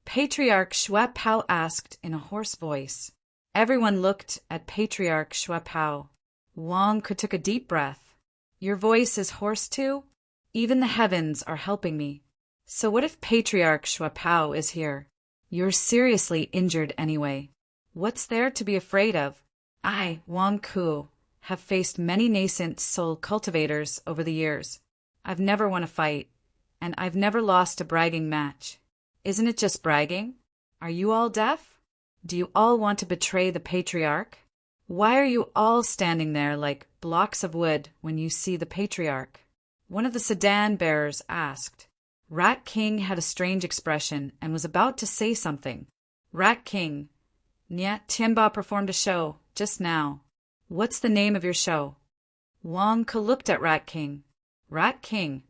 A: Patriarch Shue Pao asked in a hoarse voice. Everyone looked at Patriarch Shue Pao. Wang Ku took a deep breath. Your voice is hoarse too? Even the heavens are helping me. So what if Patriarch Shue Pao is here? You're seriously injured anyway. What's there to be afraid of? I, Wang Ku, have faced many nascent soul cultivators over the years. I've never won a fight, and I've never lost a bragging match. Isn't it just bragging? Are you all deaf? Do you all want to betray the Patriarch? Why are you all standing there like blocks of wood when you see the Patriarch? One of the sedan bearers asked. Rat King had a strange expression and was about to say something. Rat King, Nye Tianba performed a show just now. What's the name of your show? Wang Ku looked at Rat King. Rat King,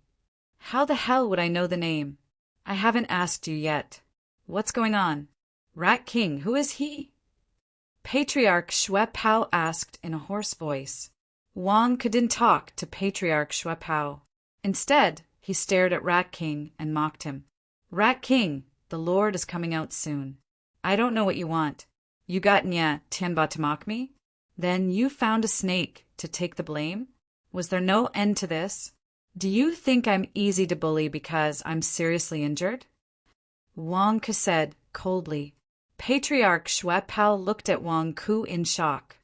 A: how the hell would I know the name? I haven't asked you yet. What's going on? Rat King, who is he? Patriarch Shue Pao asked in a hoarse voice. Wang Ku didn't talk to Patriarch Shue Pao. Instead, he stared at Rat King and mocked him. Rat King, the Lord is coming out soon. I don't know what you want. You got Nye Tianba to mock me? Then you found a snake to take the blame? Was there no end to this? Do you think I'm easy to bully because I'm seriously injured? Wang Ku said coldly. Patriarch Shue Pao looked at Wang Ku in shock.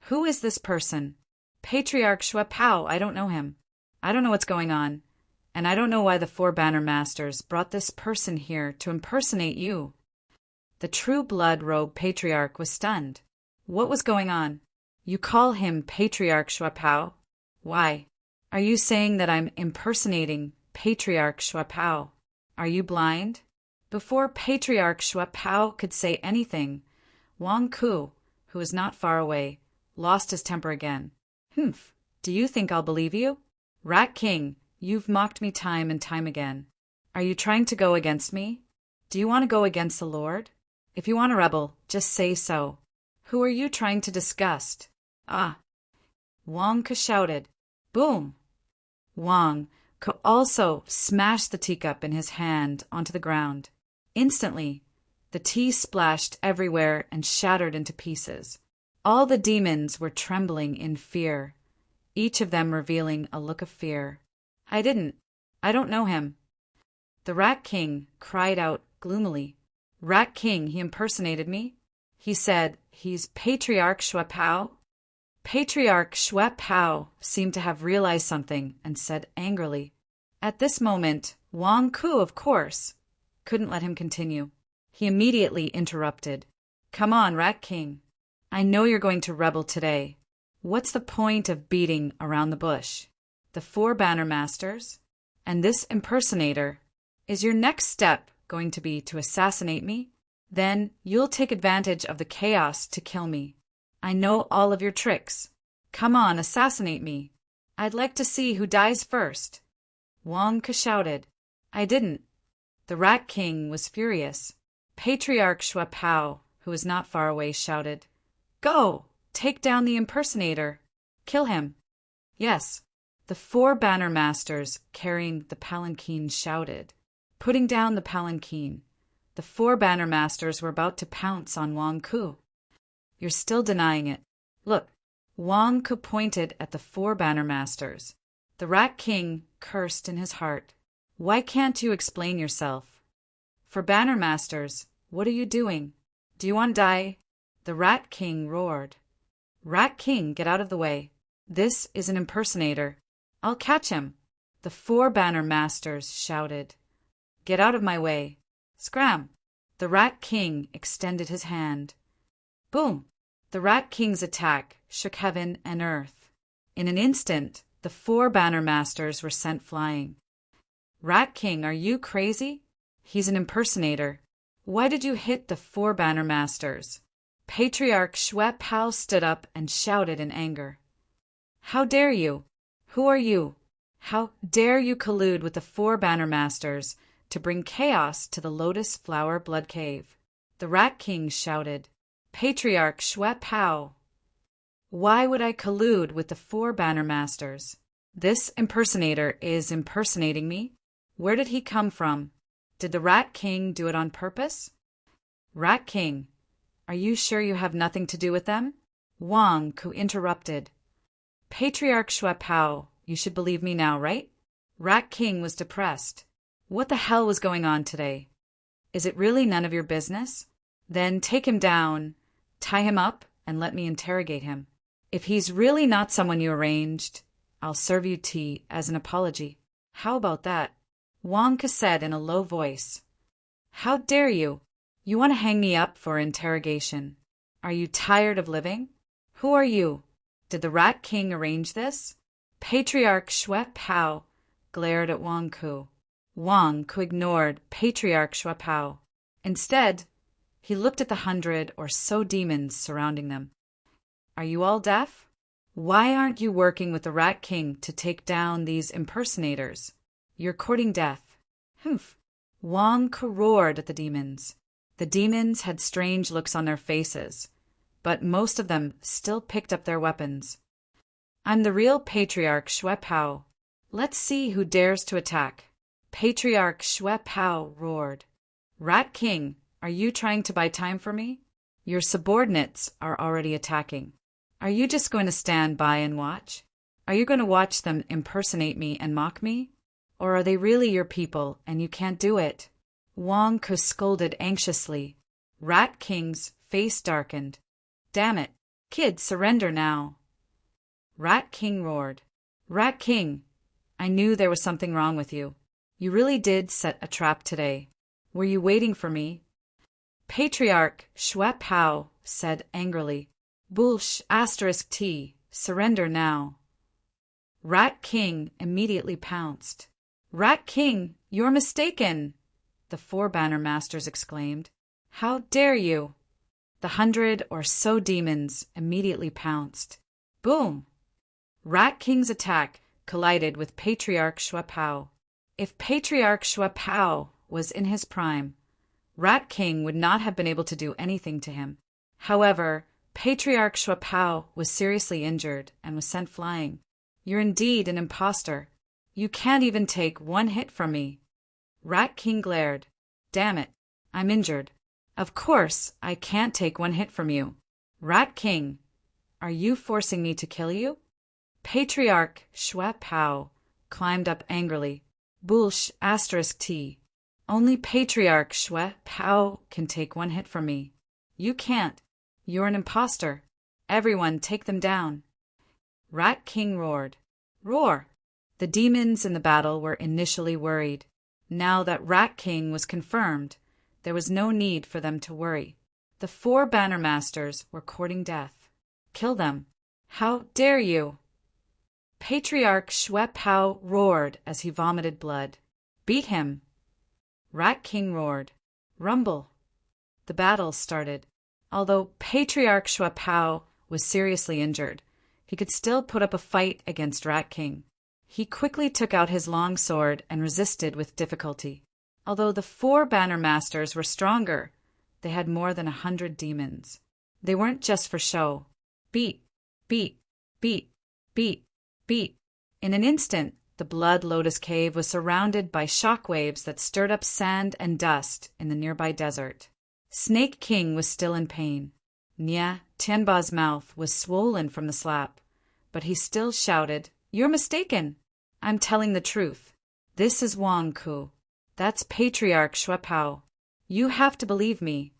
A: Who is this person? Patriarch Shue Pao, I don't know him. I don't know what's going on. And I don't know why the 4 banner masters brought this person here to impersonate you. The true blood robe Patriarch was stunned. What was going on? You call him Patriarch Shuapao? Why? Are you saying that I'm impersonating Patriarch Shuapao? Are you blind? Before Patriarch Shuapao could say anything, Wang Ku, who was not far away, lost his temper again. Humph, do you think I'll believe you? Rat King, you've mocked me time and time again. Are you trying to go against me? Do you want to go against the Lord? If you want to rebel, just say so. Who are you trying to disgust? Ah! Wang Ku shouted. Boom! Wang Ku also smashed the teacup in his hand onto the ground. Instantly, the tea splashed everywhere and shattered into pieces. All the demons were trembling in fear, each of them revealing a look of fear. I don't know him. The Rat King cried out gloomily. Rat King, he impersonated me? He said, he's Patriarch Shuapao? Patriarch Shuapao seemed to have realized something and said angrily. At this moment, Wang Ku, of course, couldn't let him continue. He immediately interrupted. Come on, Rat King. I know you're going to rebel today. What's the point of beating around the bush? The 4 Banner Masters? And this impersonator? Is your next step going to be to assassinate me? Then you'll take advantage of the chaos to kill me. I know all of your tricks. Come on, assassinate me. I'd like to see who dies first. Wang Ku shouted. I didn't. The Rat King was furious. Patriarch Shuapao, who was not far away, shouted. Go! Take down the impersonator. Kill him. Yes, the 4 Banner Masters carrying the palanquin shouted. Putting down the palanquin, the 4 Banner Masters were about to pounce on Wang Ku. You're still denying it. Look, Wang Ku pointed at the 4 Banner Masters. The Rat King cursed in his heart. Why can't you explain yourself? For Banner Masters, what are you doing? Do you want to die? The Rat King roared. Rat King, get out of the way. This is an impersonator. I'll catch him. The 4 Banner Masters shouted. Get out of my way. Scram! The Rat King extended his hand. Boom! The Rat King's attack shook heaven and earth. In an instant, the 4 Banner Masters were sent flying. Rat King, are you crazy? He's an impersonator. Why did you hit the 4 Banner Masters? Patriarch Shuapao stood up and shouted in anger. How dare you? Who are you? How dare you collude with the 4 Banner Masters to bring chaos to the Lotus Flower Blood Cave? The Rat King shouted. Patriarch Shuapao. Why would I collude with the 4 Banner Masters? This impersonator is impersonating me? Where did he come from? Did the Rat King do it on purpose? Rat King, are you sure you have nothing to do with them? Wang Ku interrupted. Patriarch Shuapao, you should believe me now, right? Rat King was depressed. What the hell was going on today? Is it really none of your business? Then take him down, tie him up, and let me interrogate him. If he's really not someone you arranged, I'll serve you tea as an apology. How about that? Wang Ku said in a low voice. How dare you? You want to hang me up for interrogation. Are you tired of living? Who are you? Did the Rat King arrange this? Patriarch Shuapao glared at Wang Ku. Wang Ku ignored Patriarch Shuapao. Instead, he looked at the 100 or so demons surrounding them. Are you all deaf? Why aren't you working with the Rat King to take down these impersonators? You're courting death. Humph! Wang Ku roared at the demons. The demons had strange looks on their faces, but most of them still picked up their weapons. I'm the real Patriarch Shuapao. Let's see who dares to attack. Patriarch Shuapao roared. Rat King, are you trying to buy time for me? Your subordinates are already attacking. Are you just going to stand by and watch? Are you going to watch them impersonate me and mock me? Or are they really your people and you can't do it? Wang Ku scolded anxiously. Rat King's face darkened. Damn it, kid, surrender now. Rat King roared. Rat King, I knew there was something wrong with you. You really did set a trap today. Were you waiting for me? Patriarch Shuapao said angrily. Bullsh asterisk T, surrender now. Rat King immediately pounced. Rat King, you're mistaken, the 4 banner masters exclaimed. How dare you? The 100 or so demons immediately pounced. Boom! Rat King's attack collided with Patriarch Shuapao. If Patriarch Shuapao was in his prime, Rat King would not have been able to do anything to him. However, Patriarch Shuapao was seriously injured and was sent flying. You're indeed an impostor. You can't even take 1 hit from me. Rat King glared. Damn it, I'm injured. Of course, I can't take 1 hit from you. Rat King, are you forcing me to kill you? Patriarch Shuapao climbed up angrily. Bullsh asterisk T. Only Patriarch Shuapao can take 1 hit from me. You can't. You're an impostor. Everyone take them down. Rat King roared. Roar! The demons in the battle were initially worried. Now that Rat King was confirmed, there was no need for them to worry. The 4 banner masters were courting death. Kill them. How dare you? Patriarch Shuapao roared as he vomited blood. Beat him. Rat King roared. Rumble. The battle started. Although Patriarch Shuapao was seriously injured, he could still put up a fight against Rat King. He quickly took out his long sword and resisted with difficulty. Although the 4 banner masters were stronger, they had more than 100 demons. They weren't just for show. Beat, beat, beat, beat, beat. In an instant, the Blood Lotus Cave was surrounded by shockwaves that stirred up sand and dust in the nearby desert. Snake King was still in pain. Nya Tianba's mouth was swollen from the slap, but he still shouted, You're mistaken. I'm telling the truth. This is Wang Ku. That's Patriarch Shuapao. You have to believe me.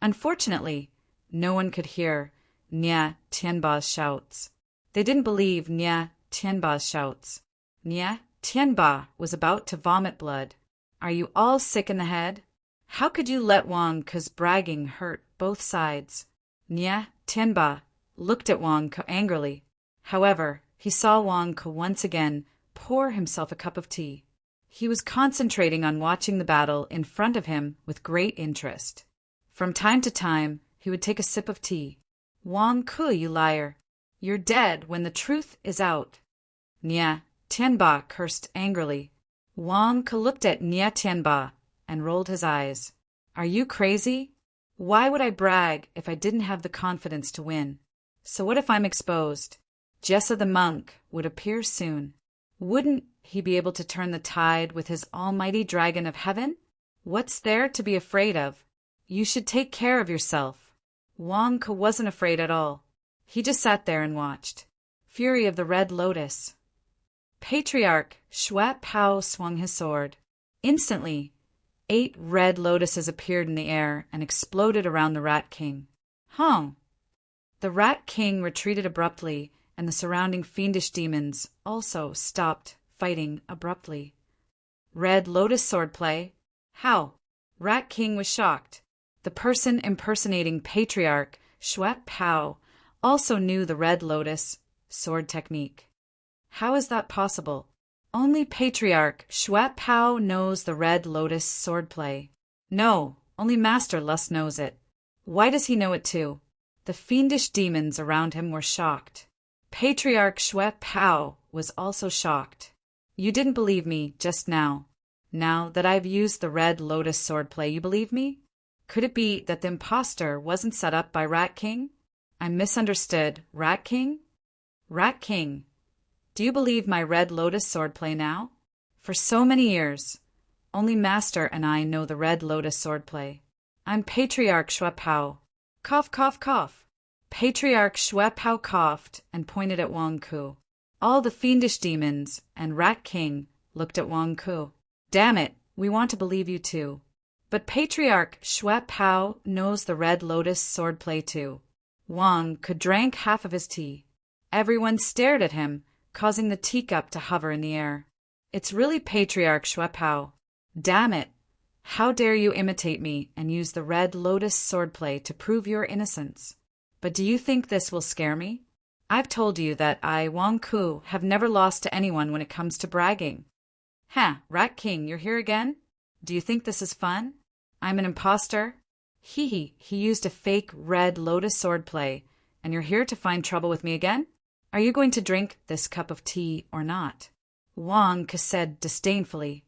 A: Unfortunately, no one could hear Nya Tianba's shouts. They didn't believe Nya Tianba's shouts. Nya Tianba was about to vomit blood. Are you all sick in the head? How could you let Wang Ku's bragging hurt both sides? Nya Tianba looked at Wang Ku angrily. However, he saw Wang Ku once again pour himself a cup of tea. He was concentrating on watching the battle in front of him with great interest. From time to time, he would take a sip of tea. Wang Ku, you liar! You're dead when the truth is out. Nya Tianba cursed angrily. Wang Ku looked at Nya Tianba and rolled his eyes. Are you crazy? Why would I brag if I didn't have the confidence to win? So what if I'm exposed? Jessa the monk would appear soon. Wouldn't he be able to turn the tide with his almighty dragon of heaven? What's there to be afraid of? You should take care of yourself. Wang Ku wasn't afraid at all. He just sat there and watched. Fury of the Red Lotus. Patriarch Shuapao swung his sword. Instantly, 8 red lotuses appeared in the air and exploded around the Rat King. Hong! The Rat King retreated abruptly, and the surrounding fiendish demons also stopped fighting abruptly. Red Lotus swordplay? How? Rat King was shocked. The person impersonating Patriarch Shuapao also knew the Red Lotus sword technique. How is that possible? Only Patriarch Shuapao knows the Red Lotus swordplay. No, only Master Lust knows it. Why does he know it too? The fiendish demons around him were shocked. Patriarch Shuapao was also shocked. You didn't believe me just now. Now that I've used the Red Lotus swordplay, you believe me? Could it be that the impostor wasn't set up by Rat King? I misunderstood. Rat King? Rat King, do you believe my Red Lotus swordplay now? For so many years, only Master and I know the Red Lotus swordplay. I'm Patriarch Shuapao. Cough, cough, cough. Patriarch Shuapao coughed and pointed at Wang Ku. All the fiendish demons and Rat King looked at Wang Ku. Damn it, we want to believe you too. But Patriarch Shuapao knows the Red Lotus swordplay too. Wang Ku drank half of his tea. Everyone stared at him, causing the teacup to hover in the air. It's really Patriarch Shuapao. Damn it! How dare you imitate me and use the Red Lotus swordplay to prove your innocence? But do you think this will scare me? I've told you that I, Wang Ku, have never lost to anyone when it comes to bragging. Rat King, you're here again? Do you think this is fun? I'm an imposter? He used a fake red lotus swordplay, and you're here to find trouble with me again? Are you going to drink this cup of tea or not? Wang Ku said disdainfully.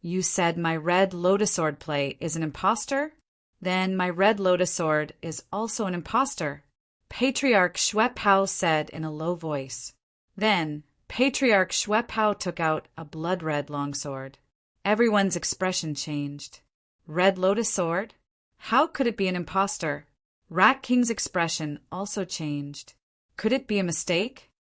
A: You said my red lotus swordplay is an imposter? Then my red lotus sword is also an imposter, Patriarch Xue Pao said in a low voice. Then Patriarch Xue Pao took out a blood-red longsword. Everyone's expression changed. Red lotus sword? How could it be an imposter? Rat King's expression also changed. Could it be a mistake?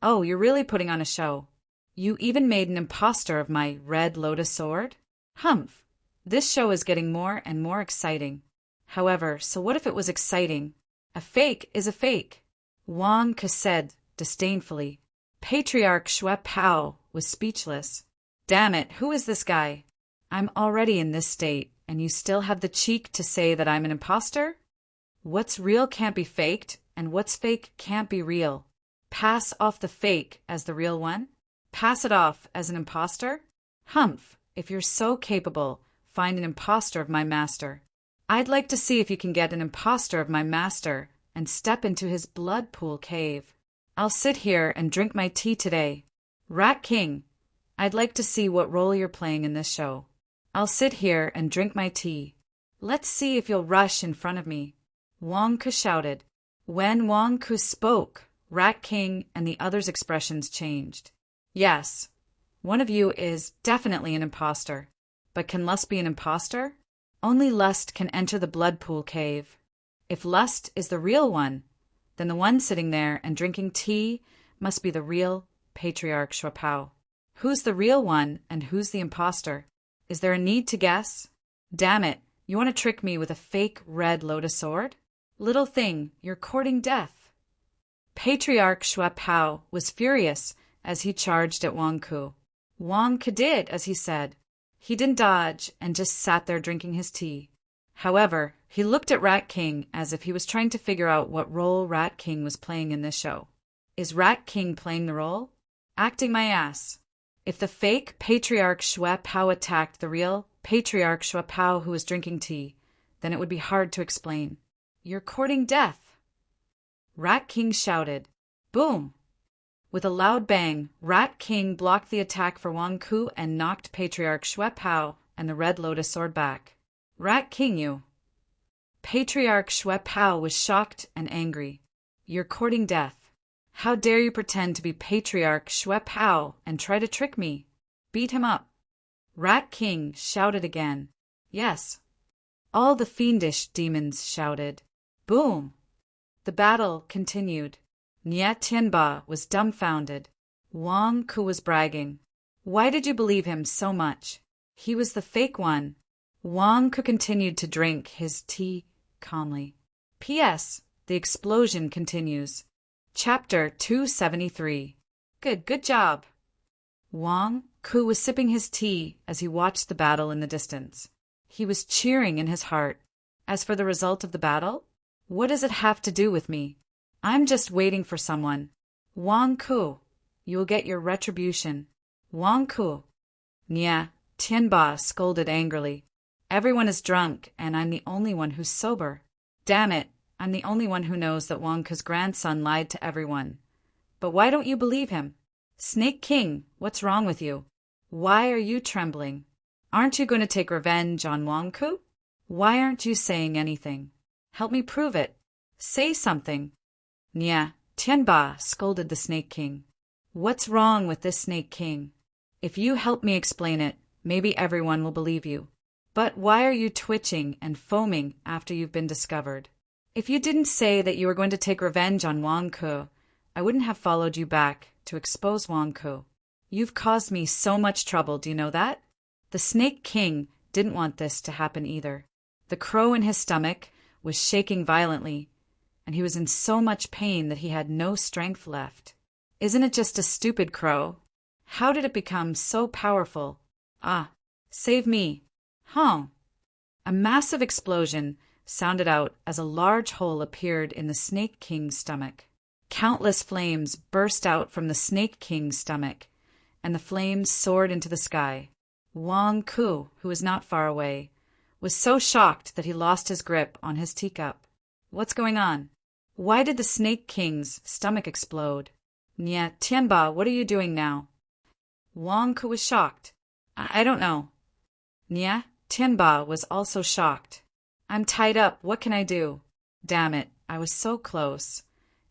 A: Oh, you're really putting on a show. You even made an imposter of my red lotus sword? Humph! This show is getting more and more exciting. However, so what if it was exciting? A fake is a fake, Wang Ku said disdainfully. Patriarch Xue Pao was speechless. Damn it, who is this guy? I'm already in this state, and you still have the cheek to say that I'm an imposter? What's real can't be faked, and what's fake can't be real. Pass off the fake as the real one? Pass it off as an imposter? Humph, if you're so capable, find an imposter of my master. I'd like to see if you can get an imposter of my master and step into his blood pool cave. I'll sit here and drink my tea today. Rat King, I'd like to see what role you're playing in this show. I'll sit here and drink my tea. Let's see if you'll rush in front of me. Wang Ku shouted. When Wang Ku spoke, Rat King and the others' expressions changed. Yes, one of you is definitely an imposter. But can Lust be an imposter? Only Lust can enter the blood pool cave. If Lust is the real one, then the one sitting there and drinking tea must be the real Patriarch Xue Pao. Who's the real one and who's the imposter? Is there a need to guess? Damn it, you want to trick me with a fake red lotus sword? Little thing, you're courting death. Patriarch Xue Pao was furious as he charged at Wang Ku. Wang Ku did as he said. He didn't dodge and just sat there drinking his tea. However, he looked at Rat King as if he was trying to figure out what role Rat King was playing in this show. Is Rat King playing the role? Acting my ass. If the fake Patriarch Xue Pao attacked the real Patriarch Xue Pao who was drinking tea, then it would be hard to explain. You're courting death. Rat King shouted. Boom! With a loud bang, Rat King blocked the attack for Wang Ku and knocked Patriarch Xue Pao and the Red Lotus sword back. Rat King, you! Patriarch Xue Pao was shocked and angry. You're courting death. How dare you pretend to be Patriarch Xue Pao and try to trick me? Beat him up. Rat King shouted again. Yes. All the fiendish demons shouted. Boom! The battle continued. Nie Tianba was dumbfounded. Wang Ku was bragging. Why did you believe him so much? He was the fake one. Wang Ku continued to drink his tea calmly. P.S. The explosion continues. Chapter 273. Good job. Wang Ku was sipping his tea as he watched the battle in the distance. He was cheering in his heart. As for the result of the battle, what does it have to do with me? I'm just waiting for someone. Wang Ku, you will get your retribution. Wang Ku. Nie Tianba scolded angrily. Everyone is drunk, and I'm the only one who's sober. Damn it, I'm the only one who knows that Wang Ku's grandson lied to everyone. But why don't you believe him? Snake King, what's wrong with you? Why are you trembling? Aren't you going to take revenge on Wang Ku? Why aren't you saying anything? Help me prove it. Say something. Nie Tianba scolded the Snake King. What's wrong with this Snake King? If you help me explain it, maybe everyone will believe you. But why are you twitching and foaming after you've been discovered? If you didn't say that you were going to take revenge on Wang Ku, I wouldn't have followed you back to expose Wang Ku. You've caused me so much trouble, do you know that? The Snake King didn't want this to happen either. The crow in his stomach was shaking violently, and he was in so much pain that he had no strength left. Isn't it just a stupid crow? How did it become so powerful? Ah, save me. A massive explosion sounded out as a large hole appeared in the Snake King's stomach. Countless flames burst out from the Snake King's stomach, and the flames soared into the sky. Wang Ku, who was not far away, was so shocked that he lost his grip on his teacup. What's going on? Why did the Snake King's stomach explode? Nya Tianba, what are you doing now? Wang Ku was shocked. I don't know. Nya Tianba was also shocked. I'm tied up. What can I do? Damn it, I was so close.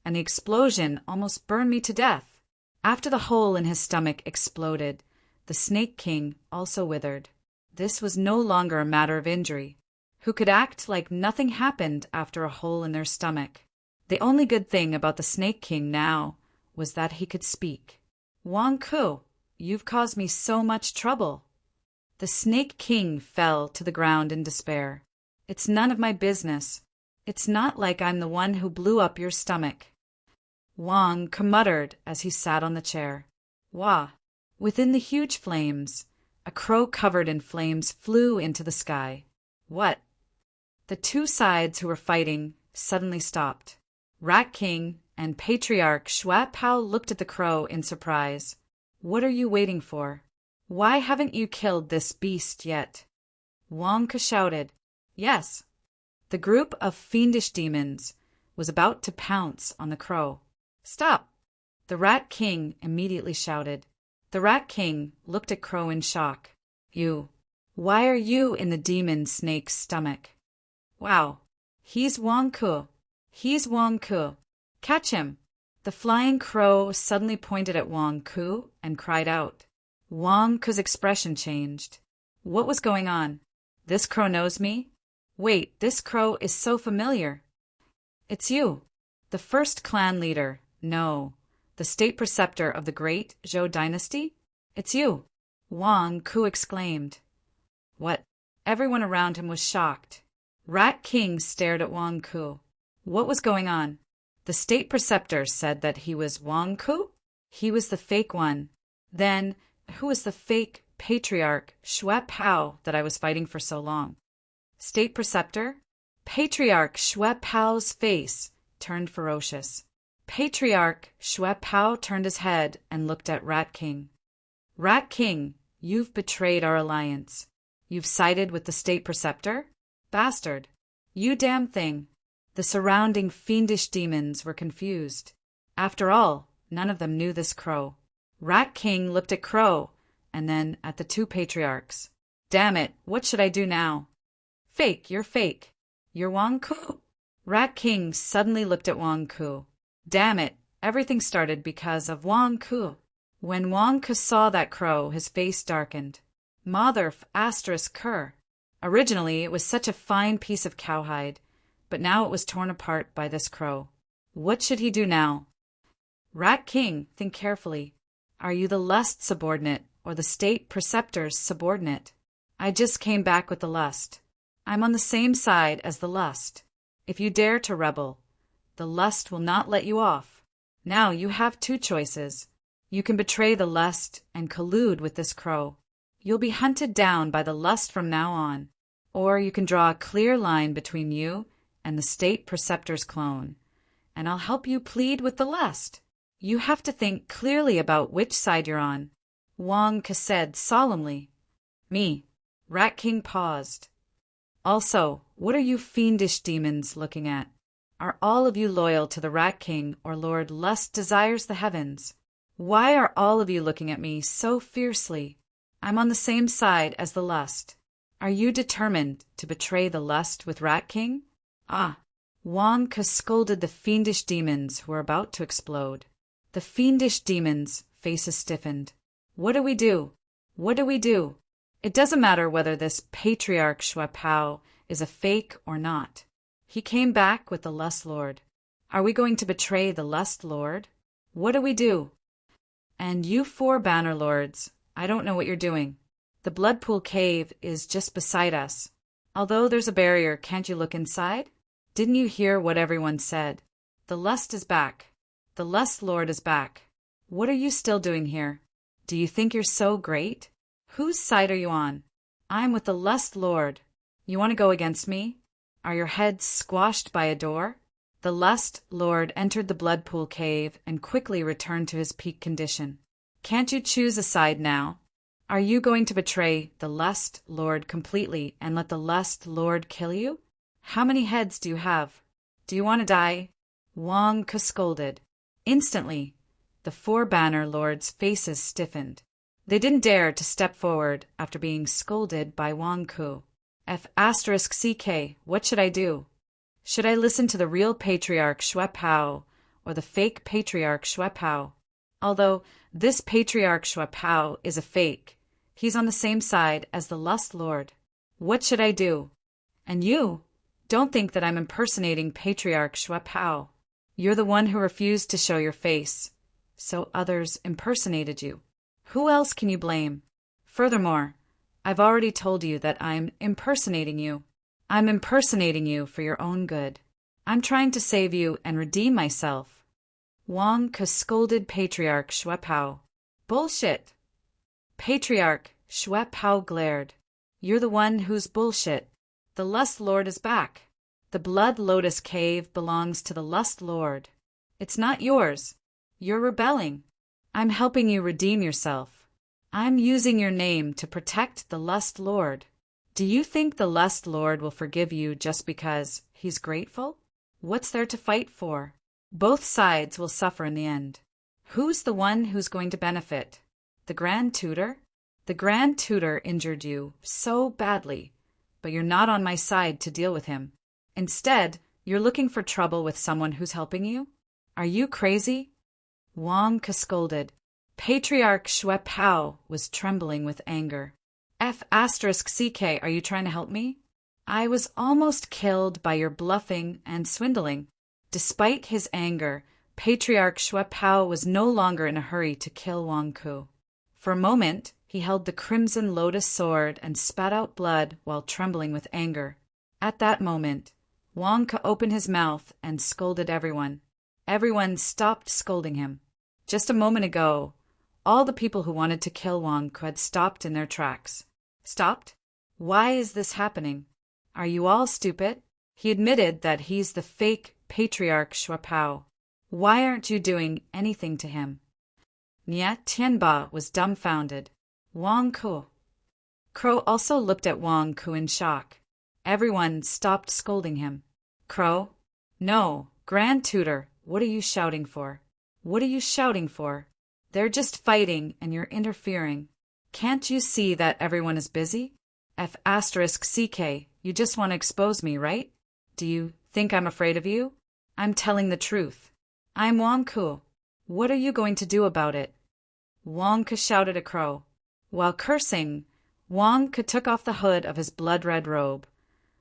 A: And the explosion almost burned me to death. After the hole in his stomach exploded, the Snake King also withered. This was no longer a matter of injury. Who could act like nothing happened after a hole in their stomach? The only good thing about the Snake King now was that he could speak. Wang Ku, you've caused me so much trouble. The Snake King fell to the ground in despair. It's none of my business. It's not like I'm the one who blew up your stomach. Wang Ku muttered as he sat on the chair. Wah! Within the huge flames, a crow covered in flames flew into the sky. What? The two sides who were fighting suddenly stopped. Rat King and Patriarch Shuai Pao looked at the crow in surprise. What are you waiting for? Why haven't you killed this beast yet? Wang Ku shouted. Yes. The group of fiendish demons was about to pounce on the crow. Stop! The Rat King immediately shouted. The Rat King looked at Crow in shock. Why are you in the demon snake's stomach? Wow, he's Wang Ku. He's Wang Ku. Catch him! The flying crow suddenly pointed at Wang Ku and cried out. Wang Ku's expression changed. What was going on? This crow knows me? Wait, this crow is so familiar. It's you, the first clan leader. No, the state preceptor of the great Zhou dynasty? It's you, Wang Ku exclaimed. What? Everyone around him was shocked. Rat King stared at Wang Ku. What was going on? The state preceptor said that he was Wang Ku? He was the fake one. Then, who was the fake patriarch Shuai Pao that I was fighting for so long? State preceptor? Patriarch Shuai Pao's face turned ferocious. Patriarch Shuai Pao turned his head and looked at Rat King. Rat King, you've betrayed our alliance. You've sided with the state preceptor? Bastard. You damn thing. The surrounding fiendish demons were confused. After all, none of them knew this crow. Rat King looked at Crow, and then at the two patriarchs. Damn it, what should I do now? Fake, you're fake. You're Wang Ku. Rat King suddenly looked at Wang Ku. Damn it, everything started because of Wang Ku. When Wang Ku saw that crow, his face darkened. Mother asterisk cur. Originally, it was such a fine piece of cowhide, but now it was torn apart by this crow. What should he do now? Rat King, think carefully. Are you the lust subordinate or the state preceptor's subordinate? I just came back with the lust. I'm on the same side as the lust. If you dare to rebel, the lust will not let you off. Now you have two choices. You can betray the lust and collude with this crow. You'll be hunted down by the lust from now on. Or you can draw a clear line between you and the state preceptor's clone, and I'll help you plead with the lust. You have to think clearly about which side you're on. Wang Ku said solemnly. Me. Rat King paused. Also, what are you fiendish demons looking at? Are all of you loyal to the Rat King or Lord Lust desires the heavens? Why are all of you looking at me so fiercely? I'm on the same side as the lust. Are you determined to betray the lust with Rat King? Ah! Wang Ku scolded the fiendish demons who were about to explode. The fiendish demons' faces stiffened. What do we do? What do we do? It doesn't matter whether this Patriarch Shuai Pao is a fake or not. He came back with the Lust Lord. Are we going to betray the Lust Lord? What do we do? And you four Banner Lords, I don't know what you're doing. The Bloodpool Cave is just beside us. Although there's a barrier, can't you look inside? Didn't you hear what everyone said? The Lust is back. The Lust Lord is back. What are you still doing here? Do you think you're so great? Whose side are you on? I'm with the Lust Lord. You want to go against me? Are your heads squashed by a door? The Lust Lord entered the blood pool cave and quickly returned to his peak condition. Can't you choose a side now? Are you going to betray the Lust Lord completely and let the Lust Lord kill you? How many heads do you have? Do you want to die? Wang Ke scolded. Instantly, the four banner lords' faces stiffened. They didn't dare to step forward after being scolded by Wang Ke. F***CK, what should I do? Should I listen to the real patriarch Xue Pao or the fake patriarch Xue Pao? Although this patriarch Xue Pao is a fake, he's on the same side as the Lust Lord. What should I do? And you, don't think that I'm impersonating patriarch Xue Pao. You're the one who refused to show your face, so others impersonated you. Who else can you blame? Furthermore, I've already told you that I'm impersonating you. I'm impersonating you for your own good. I'm trying to save you and redeem myself. Wang Ke scolded Patriarch Xue Pao. Bullshit! Patriarch Xue Pao glared. You're the one who's bullshit. The Lust Lord is back. The Blood Lotus Cave belongs to the Lust Lord. It's not yours. You're rebelling. I'm helping you redeem yourself. I'm using your name to protect the Lust Lord. Do you think the Lust Lord will forgive you just because he's grateful? What's there to fight for? Both sides will suffer in the end. Who's the one who's going to benefit? The Grand Tutor? The Grand Tutor injured you so badly, but you're not on my side to deal with him. Instead, you're looking for trouble with someone who's helping you? Are you crazy? Wang Ke scolded. Patriarch Xue Pao was trembling with anger. F***CK, are you trying to help me? I was almost killed by your bluffing and swindling. Despite his anger, Patriarch Xue Pao was no longer in a hurry to kill Wang Ke. For a moment, he held the crimson lotus sword and spat out blood while trembling with anger. At that moment, Wang Ke opened his mouth and scolded everyone. Everyone stopped scolding him. Just a moment ago, all the people who wanted to kill Wang Ke had stopped in their tracks. Stopped? Why is this happening? Are you all stupid? He admitted that he's the fake Patriarch Xue Pao. Why aren't you doing anything to him? Nie Tianba was dumbfounded. Wang Ke. Crow also looked at Wang Ke in shock. Everyone stopped scolding him. Crow? No, Grand Tutor, what are you shouting for? What are you shouting for? They're just fighting and you're interfering. Can't you see that everyone is busy? F***CK, you just want to expose me, right? Do you think I'm afraid of you? I'm telling the truth. I'm Wang Ke. What are you going to do about it? Wang Ke shouted at Crow. While cursing, Wang Ke took off the hood of his blood-red robe,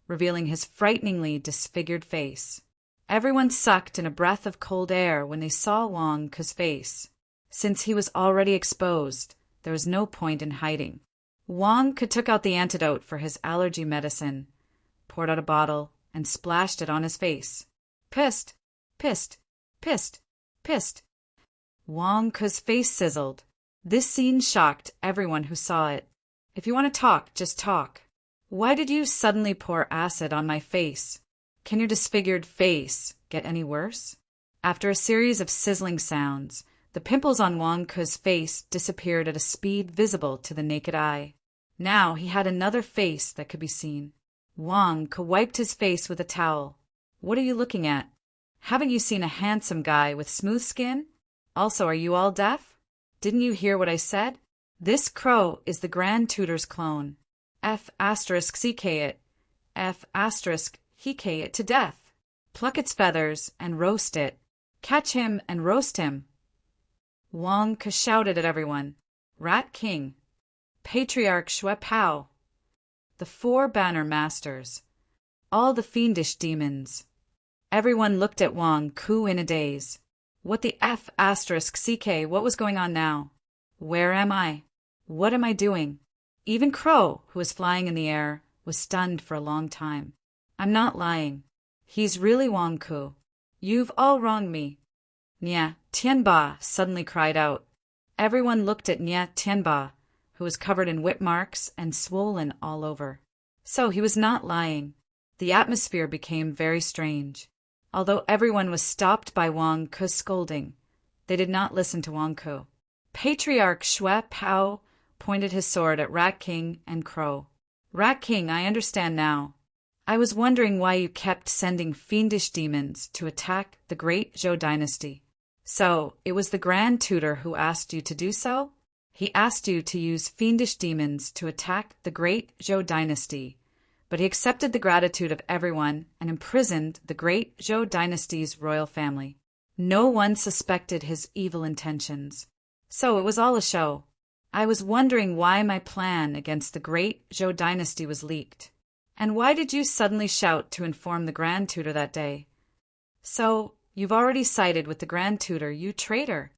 A: revealing his frighteningly disfigured face. Everyone sucked in a breath of cold air when they saw Wang Ke's face. Since he was already exposed, there was no point in hiding. Wang Ke took out the antidote for his allergy medicine, poured out a bottle, and splashed it on his face. Pissed, pissed, pissed, pissed. Wang Ke's face sizzled. This scene shocked everyone who saw it. If you want to talk, just talk. Why did you suddenly pour acid on my face? Can your disfigured face get any worse? After a series of sizzling sounds, the pimples on Wang Ke's face disappeared at a speed visible to the naked eye. Now he had another face that could be seen. Wang Ke wiped his face with a towel. What are you looking at? Haven't you seen a handsome guy with smooth skin? Also, are you all deaf? Didn't you hear what I said? This crow is the Grand Tutor's clone. F***CK it. F***HK it to death. Pluck its feathers and roast it. Catch him and roast him. Wang Ke shouted at everyone. Rat King. Patriarch Xue Pao. The four banner masters. All the fiendish demons. Everyone looked at Wang Ke in a daze. What the F***CK, what was going on now? Where am I? What am I doing? Even Crow, who was flying in the air, was stunned for a long time. I'm not lying. He's really Wang Ke. You've all wronged me. Nie Tianba suddenly cried out. Everyone looked at Nie Tianba, who was covered in whip marks and swollen all over. So he was not lying. The atmosphere became very strange. Although everyone was stopped by Wang Ke's scolding, they did not listen to Wang Ke. Patriarch Shui Pao pointed his sword at Rat King and Crow. Rat King, I understand now. I was wondering why you kept sending fiendish demons to attack the great Zhou dynasty. So, it was the Grand Tutor who asked you to do so? He asked you to use fiendish demons to attack the great Zhou dynasty, but he accepted the gratitude of everyone and imprisoned the great Zhou dynasty's royal family. No one suspected his evil intentions. So it was all a show. I was wondering why my plan against the great Zhou dynasty was leaked. And why did you suddenly shout to inform the Grand Tutor that day? So, you've already sided with the Grand Tutor, you traitor.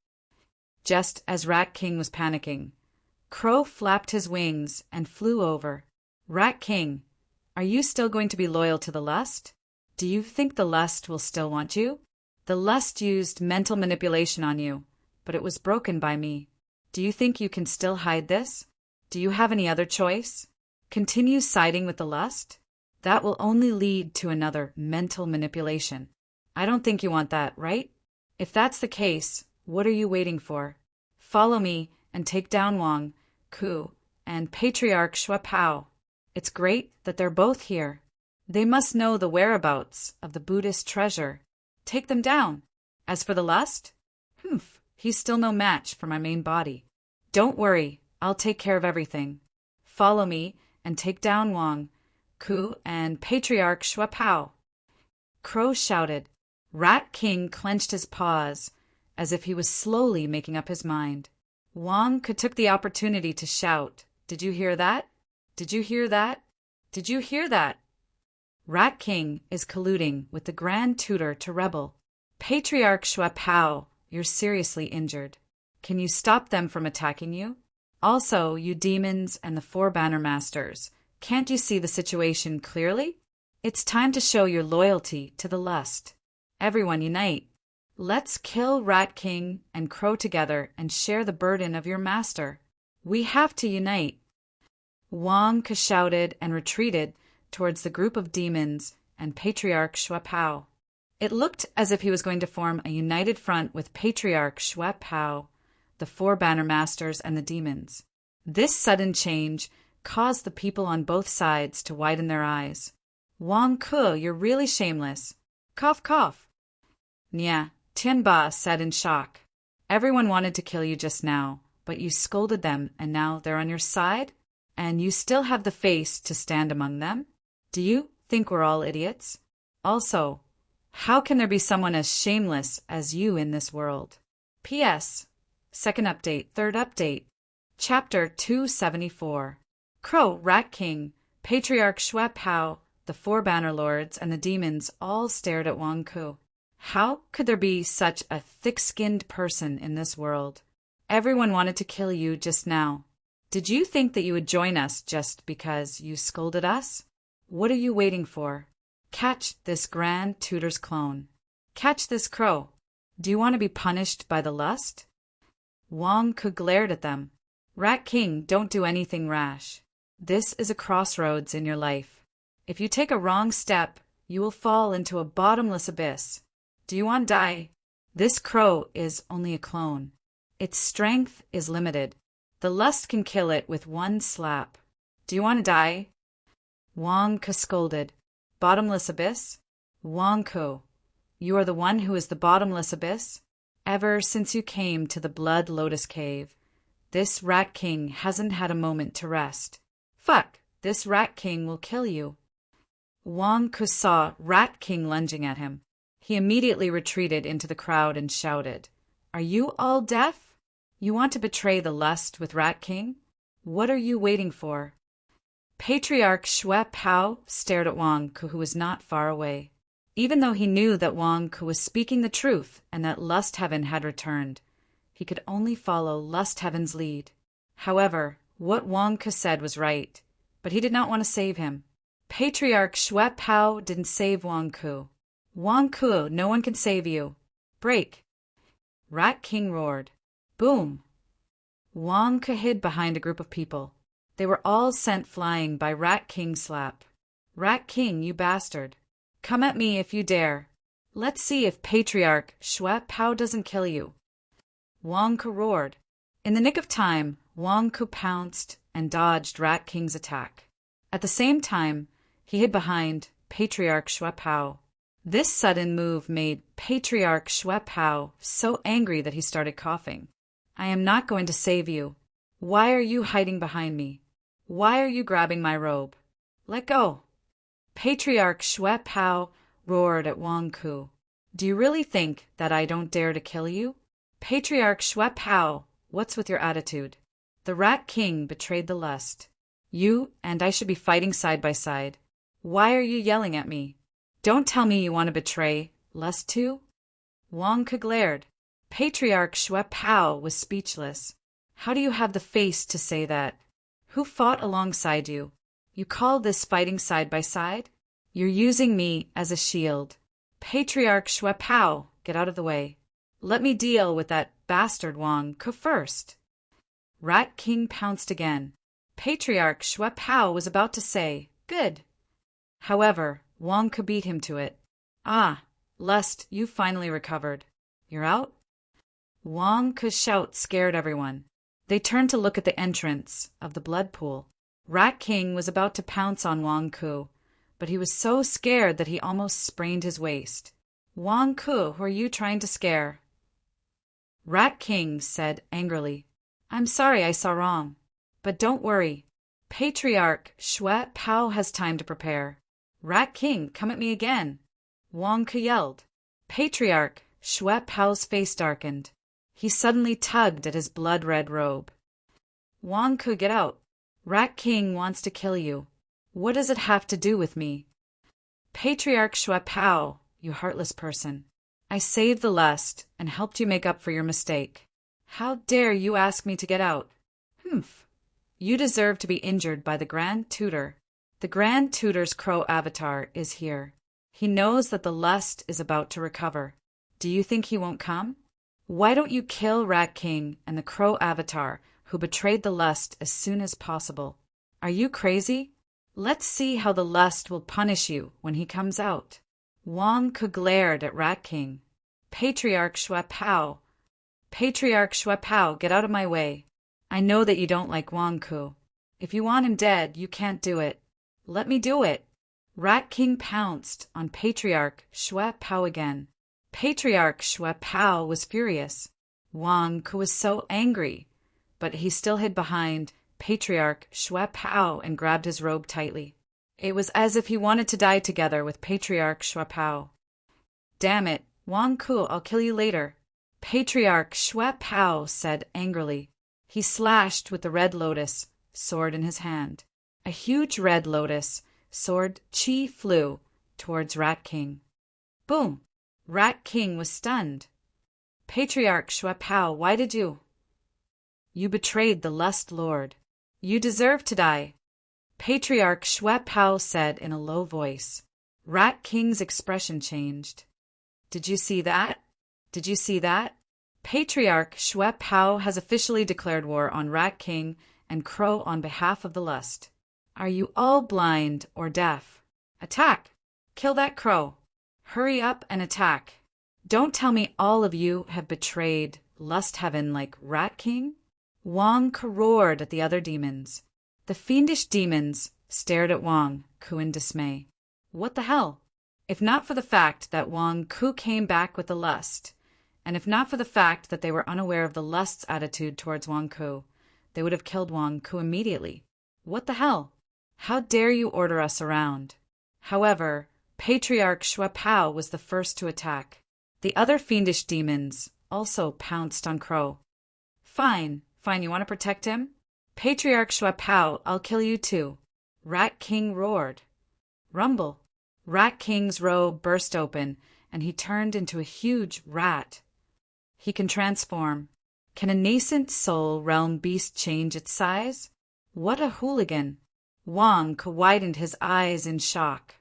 A: Just as Rat King was panicking, Crow flapped his wings and flew over. Rat King, are you still going to be loyal to the Lust? Do you think the Lust will still want you? The Lust used mental manipulation on you, but it was broken by me. Do you think you can still hide this? Do you have any other choice? Continue siding with the Lust? That will only lead to another mental manipulation. I don't think you want that, right? If that's the case, what are you waiting for? Follow me and take down Wang Ke and Patriarch Shui Pao. It's great that they're both here. They must know the whereabouts of the Buddhist treasure. Take them down. As for the Lust? He's still no match for my main body. Don't worry, I'll take care of everything. Follow me and take down Wang Ke and Patriarch Shui Pao. Crow shouted. Rat King clenched his paws, as if he was slowly making up his mind. Wang Ke took the opportunity to shout, Did you hear that? Did you hear that? Did you hear that? Rat King is colluding with the Grand Tutor to rebel. Patriarch Shui Pao, you're seriously injured. Can you stop them from attacking you? Also, you demons and the four banner masters, can't you see the situation clearly? It's time to show your loyalty to the Lust. Everyone unite. Let's kill Rat King and Crow together and share the burden of your master. We have to unite. Wang Ke shouted and retreated towards the group of demons and Patriarch Shui Pao. It looked as if he was going to form a united front with Patriarch Shui Pao, the four banner masters, and the demons. This sudden change caused the people on both sides to widen their eyes. Wang Ke, you're really shameless. Cough, cough. Nya, Tianba said in shock. Everyone wanted to kill you just now, but you scolded them and now they're on your side? And you still have the face to stand among them? Do you think we're all idiots? Also, how can there be someone as shameless as you in this world? P.S. Second update, third update. Chapter 274. Crow, Rat King, Patriarch Shui Pao, the four banner lords, and the demons all stared at Wang Ke. How could there be such a thick-skinned person in this world? Everyone wanted to kill you just now. Did you think that you would join us just because you scolded us? What are you waiting for? Catch this Grand Tutor's clone. Catch this Crow. Do you want to be punished by the Lust? Wang Ke glared at them. Rat King, don't do anything rash. This is a crossroads in your life. If you take a wrong step, you will fall into a bottomless abyss. Do you want to die? This Crow is only a clone. Its strength is limited. The Lust can kill it with one slap. Do you want to die? Wang Ke scolded. Bottomless abyss? Wang Ke, you are the one who is the bottomless abyss? Ever since you came to the Blood Lotus Cave, this Rat King hasn't had a moment to rest. Fuck, this Rat King will kill you. Wang Ke saw Rat King lunging at him. He immediately retreated into the crowd and shouted, Are you all deaf? You want to betray the Lust with Rat King? What are you waiting for? Patriarch Shui Pao stared at Wang Ke, who was not far away. Even though he knew that Wang Ke was speaking the truth and that Lust Heaven had returned, he could only follow Lust Heaven's lead. However, what Wang Ke said was right, but he did not want to save him. Patriarch Shui Pao didn't save Wang Ke. Wang Ke, no one can save you. Break. Rat King roared. Boom. Wang Ke hid behind a group of people. They were all sent flying by Rat King's slap. Rat King, you bastard. Come at me if you dare. Let's see if Patriarch Shui Pao doesn't kill you. Wang Ke roared. In the nick of time, Wang Ke pounced and dodged Rat King's attack. At the same time, he hid behind Patriarch Shui Pao. This sudden move made Patriarch Shui Pao so angry that he started coughing. I am not going to save you. Why are you hiding behind me? Why are you grabbing my robe? Let go. Patriarch Shui Pao roared at Wang Ke. Do you really think that I don't dare to kill you? Patriarch Shui Pao, what's with your attitude? The Rat King betrayed the lust. You and I should be fighting side by side. Why are you yelling at me? Don't tell me you want to betray lust too? Wang Ke glared. Patriarch Shui Pao was speechless. How do you have the face to say that? Who fought alongside you? You call this fighting side by side? You're using me as a shield. Patriarch Shui Pao, get out of the way. Let me deal with that bastard Wang Ke first. Rat King pounced again. Patriarch Shui Pao was about to say, good. However, Wang Ke beat him to it. Ah, lust, you finally recovered. You're out? Wang Ke's shout scared everyone. They turned to look at the entrance of the blood pool. Rat King was about to pounce on Wang Ke, but he was so scared that he almost sprained his waist. Wang Ke, who are you trying to scare? Rat King said angrily, I'm sorry I saw wrong. But don't worry. Patriarch Shui Pao has time to prepare. Rat King, come at me again. Wang Ke yelled. Patriarch Shui Pao's face darkened. He suddenly tugged at his blood-red robe. Wang Ke, get out. Rat King wants to kill you. What does it have to do with me? Patriarch Shui Pao, you heartless person. I saved the lust and helped you make up for your mistake. How dare you ask me to get out? Humph. You deserve to be injured by the Grand Tutor. The Grand Tutor's crow avatar is here. He knows that the lust is about to recover. Do you think he won't come? Why don't you kill Rat King and the crow avatar who betrayed the lust as soon as possible? Are you crazy? Let's see how the lust will punish you when he comes out. Wang Ke glared at Rat King. Patriarch Shui Pao. Patriarch Shui Pao, get out of my way. I know that you don't like Wang Ke. If you want him dead, you can't do it. Let me do it. Rat King pounced on Patriarch Shui Pao again. Patriarch Shui Pao was furious. Wang Ke was so angry, but he still hid behind Patriarch Shui Pao and grabbed his robe tightly. It was as if he wanted to die together with Patriarch Shui Pao. Damn it, Wang Ke, I'll kill you later. Patriarch Shui Pao said angrily. He slashed with the red lotus sword in his hand. A huge red lotus sword chi flew towards Rat King. Boom! Rat King was stunned. Patriarch Shui Pao, why did you? You betrayed the Lust Lord. You deserve to die. Patriarch Shui Pao said in a low voice. Rat King's expression changed. Did you see that? Did you see that? Patriarch Shui Pao has officially declared war on Rat King and Crow on behalf of the lust. Are you all blind or deaf? Attack! Kill that crow! Hurry up and attack! Don't tell me all of you have betrayed Lust Heaven like Rat King? Wang Ke roared at the other demons. The fiendish demons stared at Wang Ke in dismay. What the hell? If not for the fact that Wang Ke came back with the lust, and if not for the fact that they were unaware of the lust's attitude towards Wang Ke, they would have killed Wang Ke immediately. What the hell? How dare you order us around? However, Patriarch Shui Pao was the first to attack. The other fiendish demons also pounced on Crow. Fine, you want to protect him? Patriarch Shui Pao, I'll kill you too. Rat King roared. Rumble. Rat King's robe burst open, and he turned into a huge rat. He can transform. Can a nascent soul realm beast change its size? What a hooligan! Wang Ke widened his eyes in shock.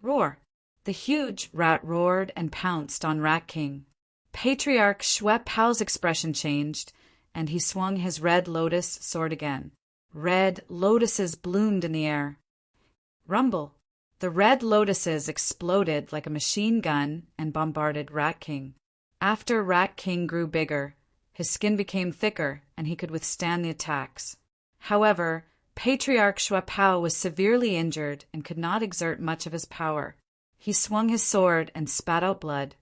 A: Roar! The huge rat roared and pounced on Rat King. Patriarch Shui Pao's expression changed, and he swung his red lotus sword again. Red lotuses bloomed in the air. Rumble! The red lotuses exploded like a machine gun and bombarded Rat King. After Rat King grew bigger, his skin became thicker and he could withstand the attacks. However, Patriarch Shuapao was severely injured and could not exert much of his power. He swung his sword and spat out blood.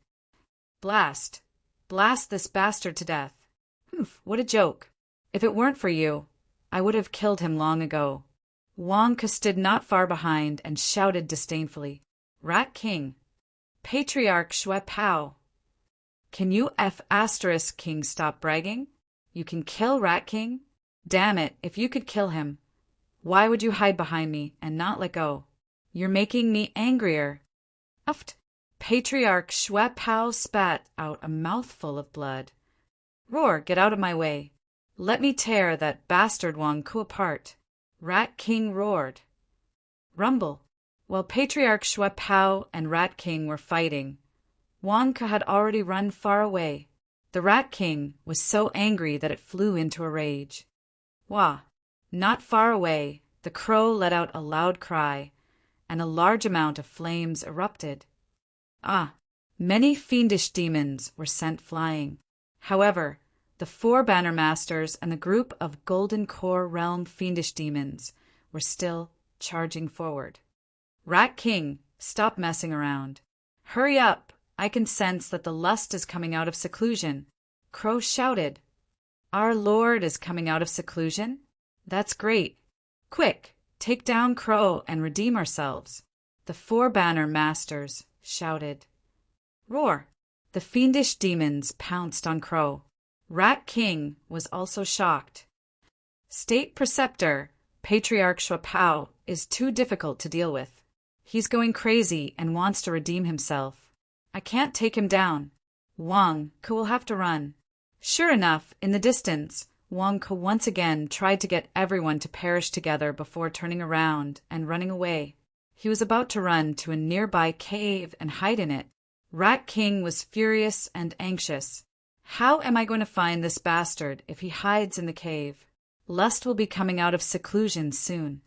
A: Blast! Blast this bastard to death! Humph, what a joke! If it weren't for you, I would have killed him long ago. Wang Ke stood not far behind and shouted disdainfully, Rat King! Patriarch Shuapao! Can you King stop bragging? You can kill Rat King? Damn it, if you could kill him, why would you hide behind me and not let go? You're making me angrier. Uft! Patriarch Shuapao spat out a mouthful of blood. Roar, get out of my way. Let me tear that bastard Wang Ke apart. Rat King roared. Rumble. While Patriarch Shuapao and Rat King were fighting, Wang Ke had already run far away. The Rat King was so angry that it flew into a rage. Wah! Not far away, the crow let out a loud cry, and a large amount of flames erupted. Ah! Many fiendish demons were sent flying. However, the 4 Banner Masters and the group of Golden Core Realm fiendish demons were still charging forward. Rat King, stop messing around. Hurry up! I can sense that the lust is coming out of seclusion. Crow shouted. Our Lord is coming out of seclusion? That's great. Quick, take down Crow and redeem ourselves. The 4 Banner Masters shouted. Roar! The fiendish demons pounced on Crow. Rat King was also shocked. State Preceptor, Patriarch Shuapao, is too difficult to deal with. He's going crazy and wants to redeem himself. I can't take him down. Wang Ke will have to run. Sure enough, in the distance, Wang Ke once again tried to get everyone to perish together before turning around and running away. He was about to run to a nearby cave and hide in it. Rat King was furious and anxious. How am I going to find this bastard if he hides in the cave? Lust will be coming out of seclusion soon.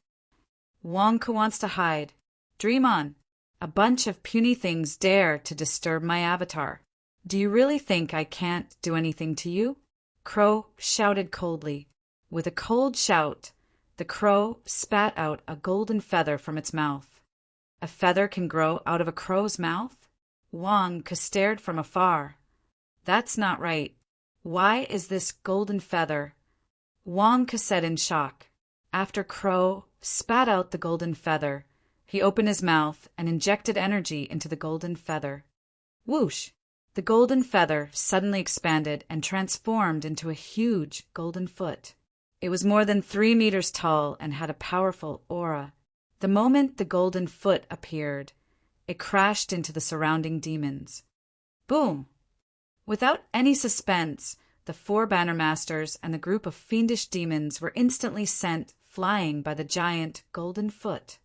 A: Wang Ke wants to hide. Dream on. A bunch of puny things dare to disturb my avatar. Do you really think I can't do anything to you? Crow shouted coldly. With a cold shout, the crow spat out a golden feather from its mouth. A feather can grow out of a crow's mouth? Wang Ke stared from afar. That's not right. Why is this golden feather? Wang Ke said in shock. After Crow spat out the golden feather, he opened his mouth and injected energy into the golden feather. Whoosh! The golden feather suddenly expanded and transformed into a huge golden foot. It was more than 3 meters tall and had a powerful aura. The moment the golden foot appeared, it crashed into the surrounding demons. Boom! Without any suspense, the 4 Banner Masters and the group of fiendish demons were instantly sent flying by the giant golden foot.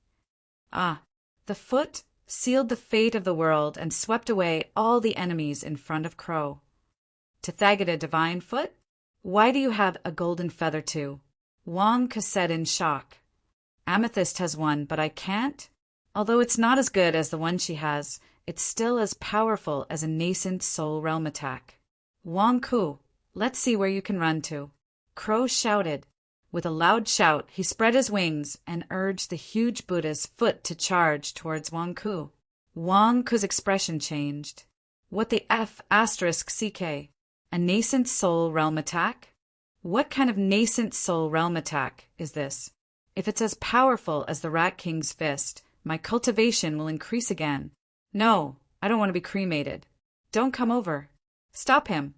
A: Ah, the foot sealed the fate of the world and swept away all the enemies in front of Crow. Tathagata Divine Foot? Why do you have a golden feather too? Wang Ke said in shock. Amethyst has one, but I can't? Although it's not as good as the one she has, it's still as powerful as a nascent soul realm attack. Wang Ke, let's see where you can run to. Crow shouted. With a loud shout, he spread his wings and urged the huge Buddha's foot to charge towards Wang Ke. Wang Ke's expression changed. What the F***CK? A nascent soul realm attack? What kind of nascent soul realm attack is this? If it's as powerful as the Rat King's fist, my cultivation will increase again. No, I don't want to be cremated. Don't come over. Stop him.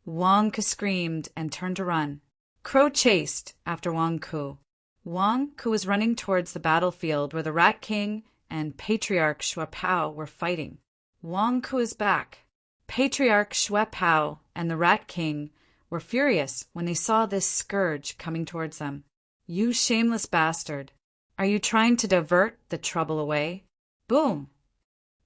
A: Wang Ke screamed and turned to run. Crow chased after Wang Ke. Wang Ke was running towards the battlefield where the Rat King and Patriarch Shuapao were fighting. Wang Ke is back. Patriarch Shuapao and the Rat King were furious when they saw this scourge coming towards them. You shameless bastard. Are you trying to divert the trouble away? Boom!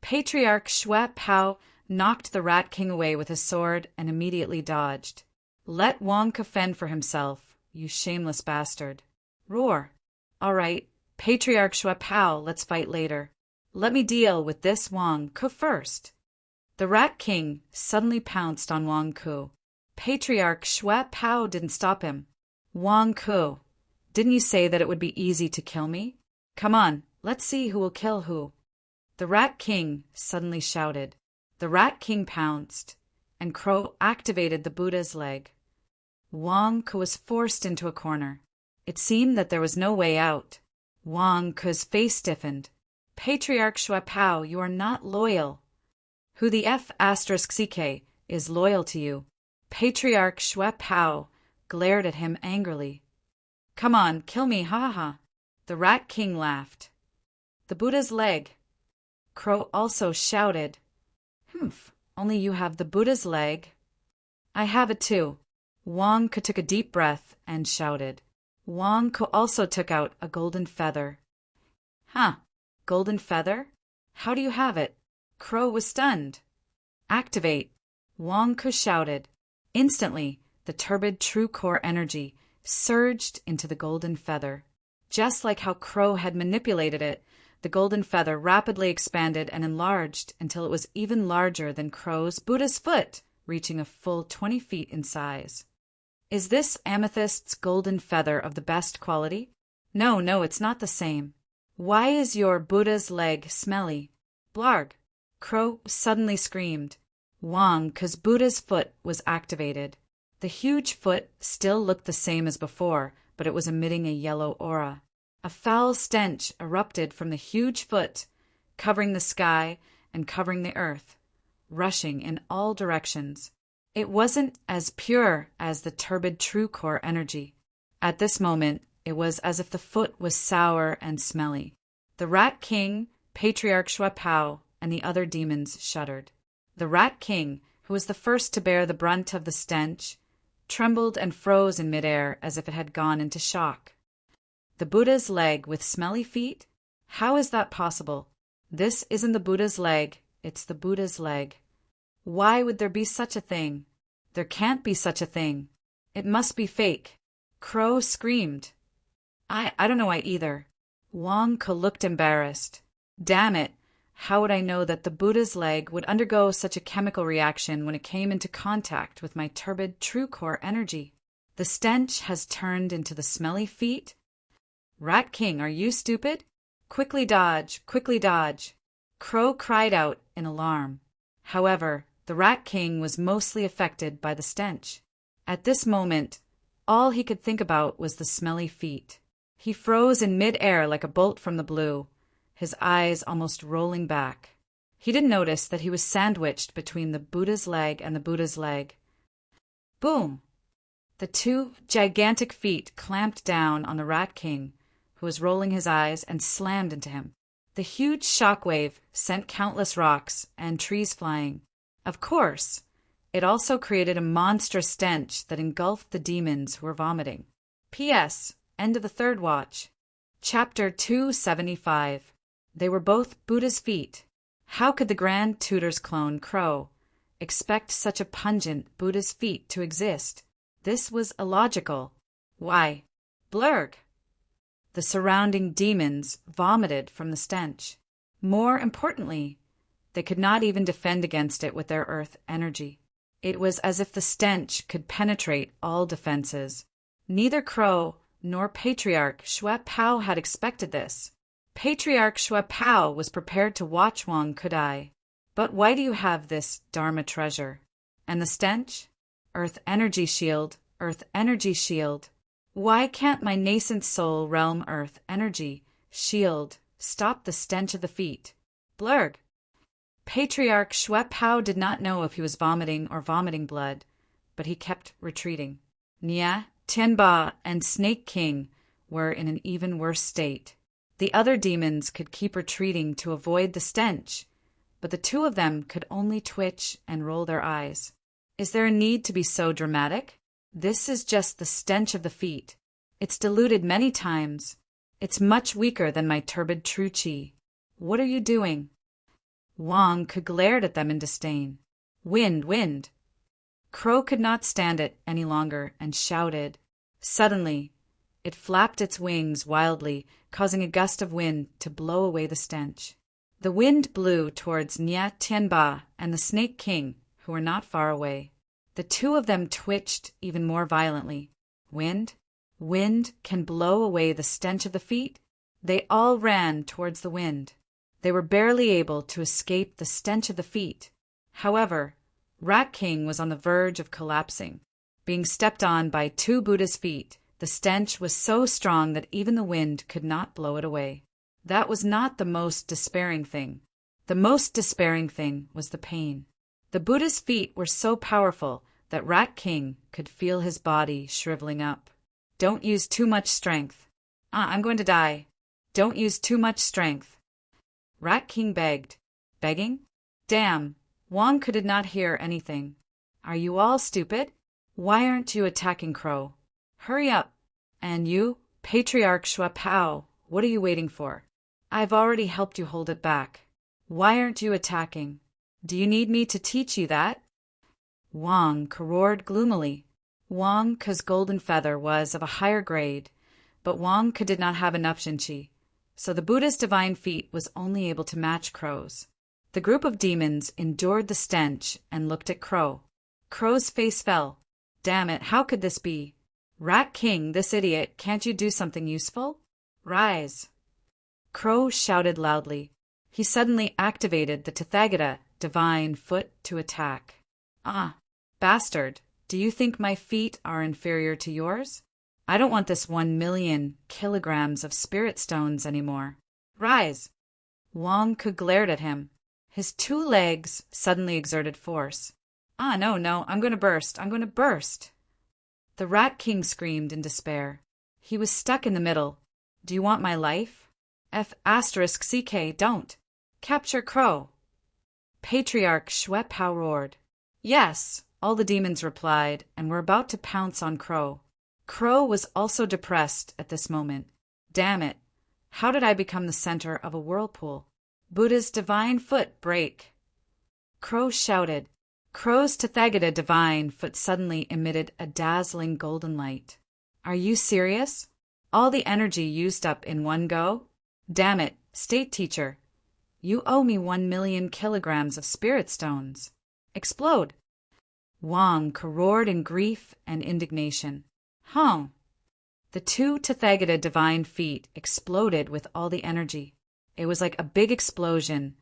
A: Patriarch Shuapao knocked the Rat King away with his sword and immediately dodged. Let Wang Ke fend for himself, you shameless bastard. Roar. All right, Patriarch Shui Pao, let's fight later. Let me deal with this Wang Ku first. The Rat King suddenly pounced on Wang Ku. Patriarch Shui Pao didn't stop him. Wang Ku, didn't you say that it would be easy to kill me? Come on, let's see who will kill who. The Rat King suddenly shouted. The Rat King pounced, and Crow activated the Buddha's leg. Wang Ku was forced into a corner. It seemed that there was no way out. Wang Ku's face stiffened. Patriarch Shui Pao, you are not loyal. Who the F***ck is loyal to you? Patriarch Shui Pao glared at him angrily. Come on, kill me, ha ha ha. The Rat King laughed. The Buddha's leg. Crow also shouted. Humph, only you have the Buddha's leg. I have it too. Wang Ku took a deep breath and shouted. Wang Ku also took out a golden feather. Huh, golden feather? How do you have it? Crow was stunned. Activate, Wang Ku shouted. Instantly, the turbid true core energy surged into the golden feather. Just like how Crow had manipulated it, the golden feather rapidly expanded and enlarged until it was even larger than Crow's Buddha's foot, reaching a full 20 feet in size. Is this amethyst's golden feather of the best quality? No, it's not the same. Why is your Buddha's leg smelly? Blarg! Crow suddenly screamed. Wang Ku's Buddha's foot was activated. The huge foot still looked the same as before, but it was emitting a yellow aura. A foul stench erupted from the huge foot, covering the sky and covering the earth, rushing in all directions. It wasn't as pure as the turbid true core energy. At this moment, it was as if the foot was sour and smelly. The Rat King, Patriarch Shui Pao, and the other demons shuddered. The Rat King, who was the first to bear the brunt of the stench, trembled and froze in midair as if it had gone into shock. The Buddha's leg with smelly feet? How is that possible? This isn't the Buddha's leg, it's the Buddha's leg. Why would there be such a thing? There can't be such a thing. It must be fake. Crow screamed. I don't know why either. Wang Ku looked embarrassed. Damn it, how would I know that the Buddha's leg would undergo such a chemical reaction when it came into contact with my turbid true core energy? The stench has turned into the smelly feet? Rat King, are you stupid? Quickly dodge, quickly dodge. Crow cried out in alarm. However, the Rat King was mostly affected by the stench. At this moment, all he could think about was the smelly feet. He froze in mid-air like a bolt from the blue, his eyes almost rolling back. He didn't notice that he was sandwiched between the Buddha's leg and the Buddha's leg. Boom! The two gigantic feet clamped down on the Rat King, who was rolling his eyes, and slammed into him. The huge shockwave sent countless rocks and trees flying. Of course, it also created a monstrous stench that engulfed the demons who were vomiting. P.S. End of the third watch. Chapter 275. They were both Buddha's feet. How could the Grand Tutor's clone, Crow, expect such a pungent Buddha's feet to exist? This was illogical. Why? Blurg! The surrounding demons vomited from the stench. More importantly, they could not even defend against it with their earth energy. It was as if the stench could penetrate all defenses. Neither Crow nor Patriarch Shui Pao had expected this. Patriarch Shui Pao was prepared to watch Wang Ku die. But why do you have this Dharma treasure? And the stench? Earth energy shield, earth energy shield. Why can't my nascent soul realm earth energy shield stop the stench of the feet? Blurg! Patriarch Shui Pao did not know if he was vomiting or vomiting blood, but he kept retreating. Nia, Tianba, and Snake King were in an even worse state. The other demons could keep retreating to avoid the stench, but the two of them could only twitch and roll their eyes. Is there a need to be so dramatic? This is just the stench of the feet. It's diluted many times. It's much weaker than my turbid true chi. What are you doing? Wang Ku glared at them in disdain. Wind, wind! Crow could not stand it any longer and shouted. Suddenly, It flapped its wings wildly, causing a gust of wind to blow away the stench. The wind blew towards Nya Tianba and the Snake King, who were not far away. The two of them twitched even more violently. Wind? Wind can blow away the stench of the feet? They all ran towards the wind. They were barely able to escape the stench of the feet. However, Rat King was on the verge of collapsing. Being stepped on by two Buddha's feet, the stench was so strong that even the wind could not blow it away. That was not the most despairing thing. The most despairing thing was the pain. The Buddha's feet were so powerful that Rat King could feel his body shriveling up. Don't use too much strength. I'm going to die. Don't use too much strength. Rat King begged. Begging? Damn, Wang could not hear anything. Are you all stupid? Why aren't you attacking Crow? Hurry up. And you, Patriarch Shui Pao, what are you waiting for? I've already helped you hold it back. Why aren't you attacking? Do you need me to teach you that? Wang roared gloomily. Wang Ke's golden feather was of a higher grade, but Wang Ke did not have enough Jinqi, so the Buddha's divine feat was only able to match Crow's. The group of demons endured the stench and looked at Crow. Crow's face fell. Damn it, how could this be? Rat King, this idiot, can't you do something useful? Rise! Crow shouted loudly. He suddenly activated the Tathagata divine foot to attack. Ah, bastard, do you think my feet are inferior to yours? I don't want this 1,000,000 kilograms of spirit stones anymore. Rise! Wang Ke glared at him. His two legs suddenly exerted force. No, I'm going to burst. I'm going to burst. The Rat King screamed in despair. He was stuck in the middle. Do you want my life? F***CK, don't. Capture Crow. Patriarch Shui Pao roared. Yes, all the demons replied, and were about to pounce on Crow. Crow was also depressed at this moment. Damn it. How did I become the center of a whirlpool? Buddha's divine foot break. Crow shouted. Crow's Tathagata divine foot suddenly emitted a dazzling golden light. Are you serious? All the energy used up in one go? Damn it, state teacher. You owe me 1,000,000 kilograms of spirit stones. Explode. Wang roared in grief and indignation. The two Tathagata divine feet exploded with all the energy. It was like a big explosion,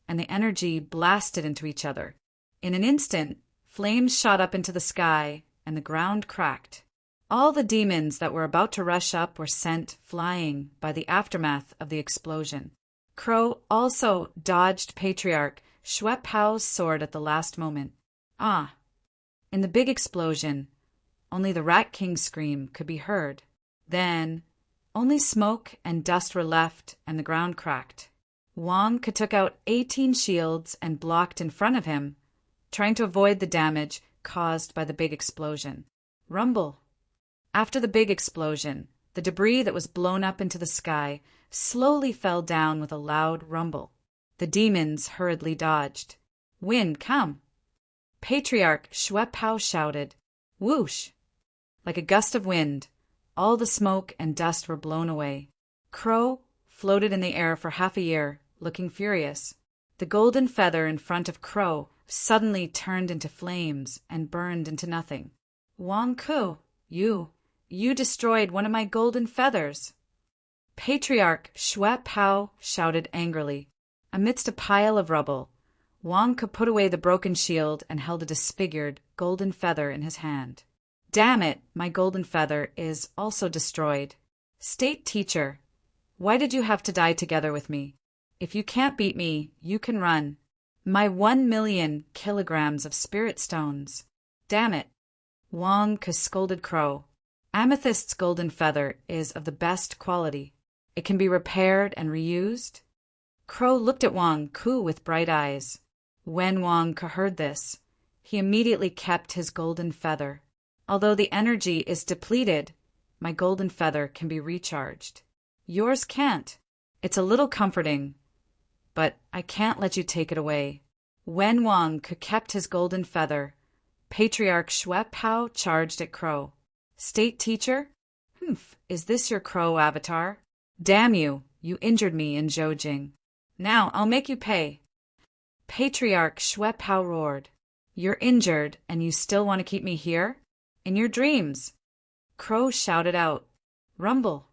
A: and the energy blasted into each other. In an instant, flames shot up into the sky, and the ground cracked. All the demons that were about to rush up were sent flying by the aftermath of the explosion. Crow also dodged Patriarch Shui Pao's sword at the last moment. In the big explosion, only the Rat King's scream could be heard. Then, only smoke and dust were left, and the ground cracked. Wang Ke took out 18 shields and blocked in front of him, trying to avoid the damage caused by the big explosion. Rumble. After the big explosion, the debris that was blown up into the sky slowly fell down with a loud rumble. The demons hurriedly dodged. Wind, come! Patriarch Shui Pao shouted. Whoosh! Like a gust of wind, all the smoke and dust were blown away. Crow floated in the air for half a year, looking furious. The golden feather in front of Crow suddenly turned into flames and burned into nothing. Wang Ke, you destroyed one of my golden feathers. Patriarch Shui Pao shouted angrily. Amidst a pile of rubble, Wang Ke put away the broken shield and held a disfigured golden feather in his hand. Damn it, my golden feather is also destroyed. State teacher, why did you have to die together with me? If you can't beat me, you can run. My 1,000,000 kilograms of spirit stones. Damn it. Wang Ke scolded Crow. Amethyst's golden feather is of the best quality. It can be repaired and reused. Crow looked at Wang Ke with bright eyes. When Wang Ke heard this, he immediately kept his golden feather. Although the energy is depleted, my golden feather can be recharged. Yours can't. It's a little comforting, but I can't let you take it away. When Wang Ke kept his golden feather, Patriarch Shui Pao charged at Crow. State teacher, Humph, is this your crow avatar? Damn you, you injured me in Zhoujing. Now I'll make you pay. Patriarch Shui Pao roared. You're injured, and you still want to keep me here? In your dreams. Crow shouted out. Rumble.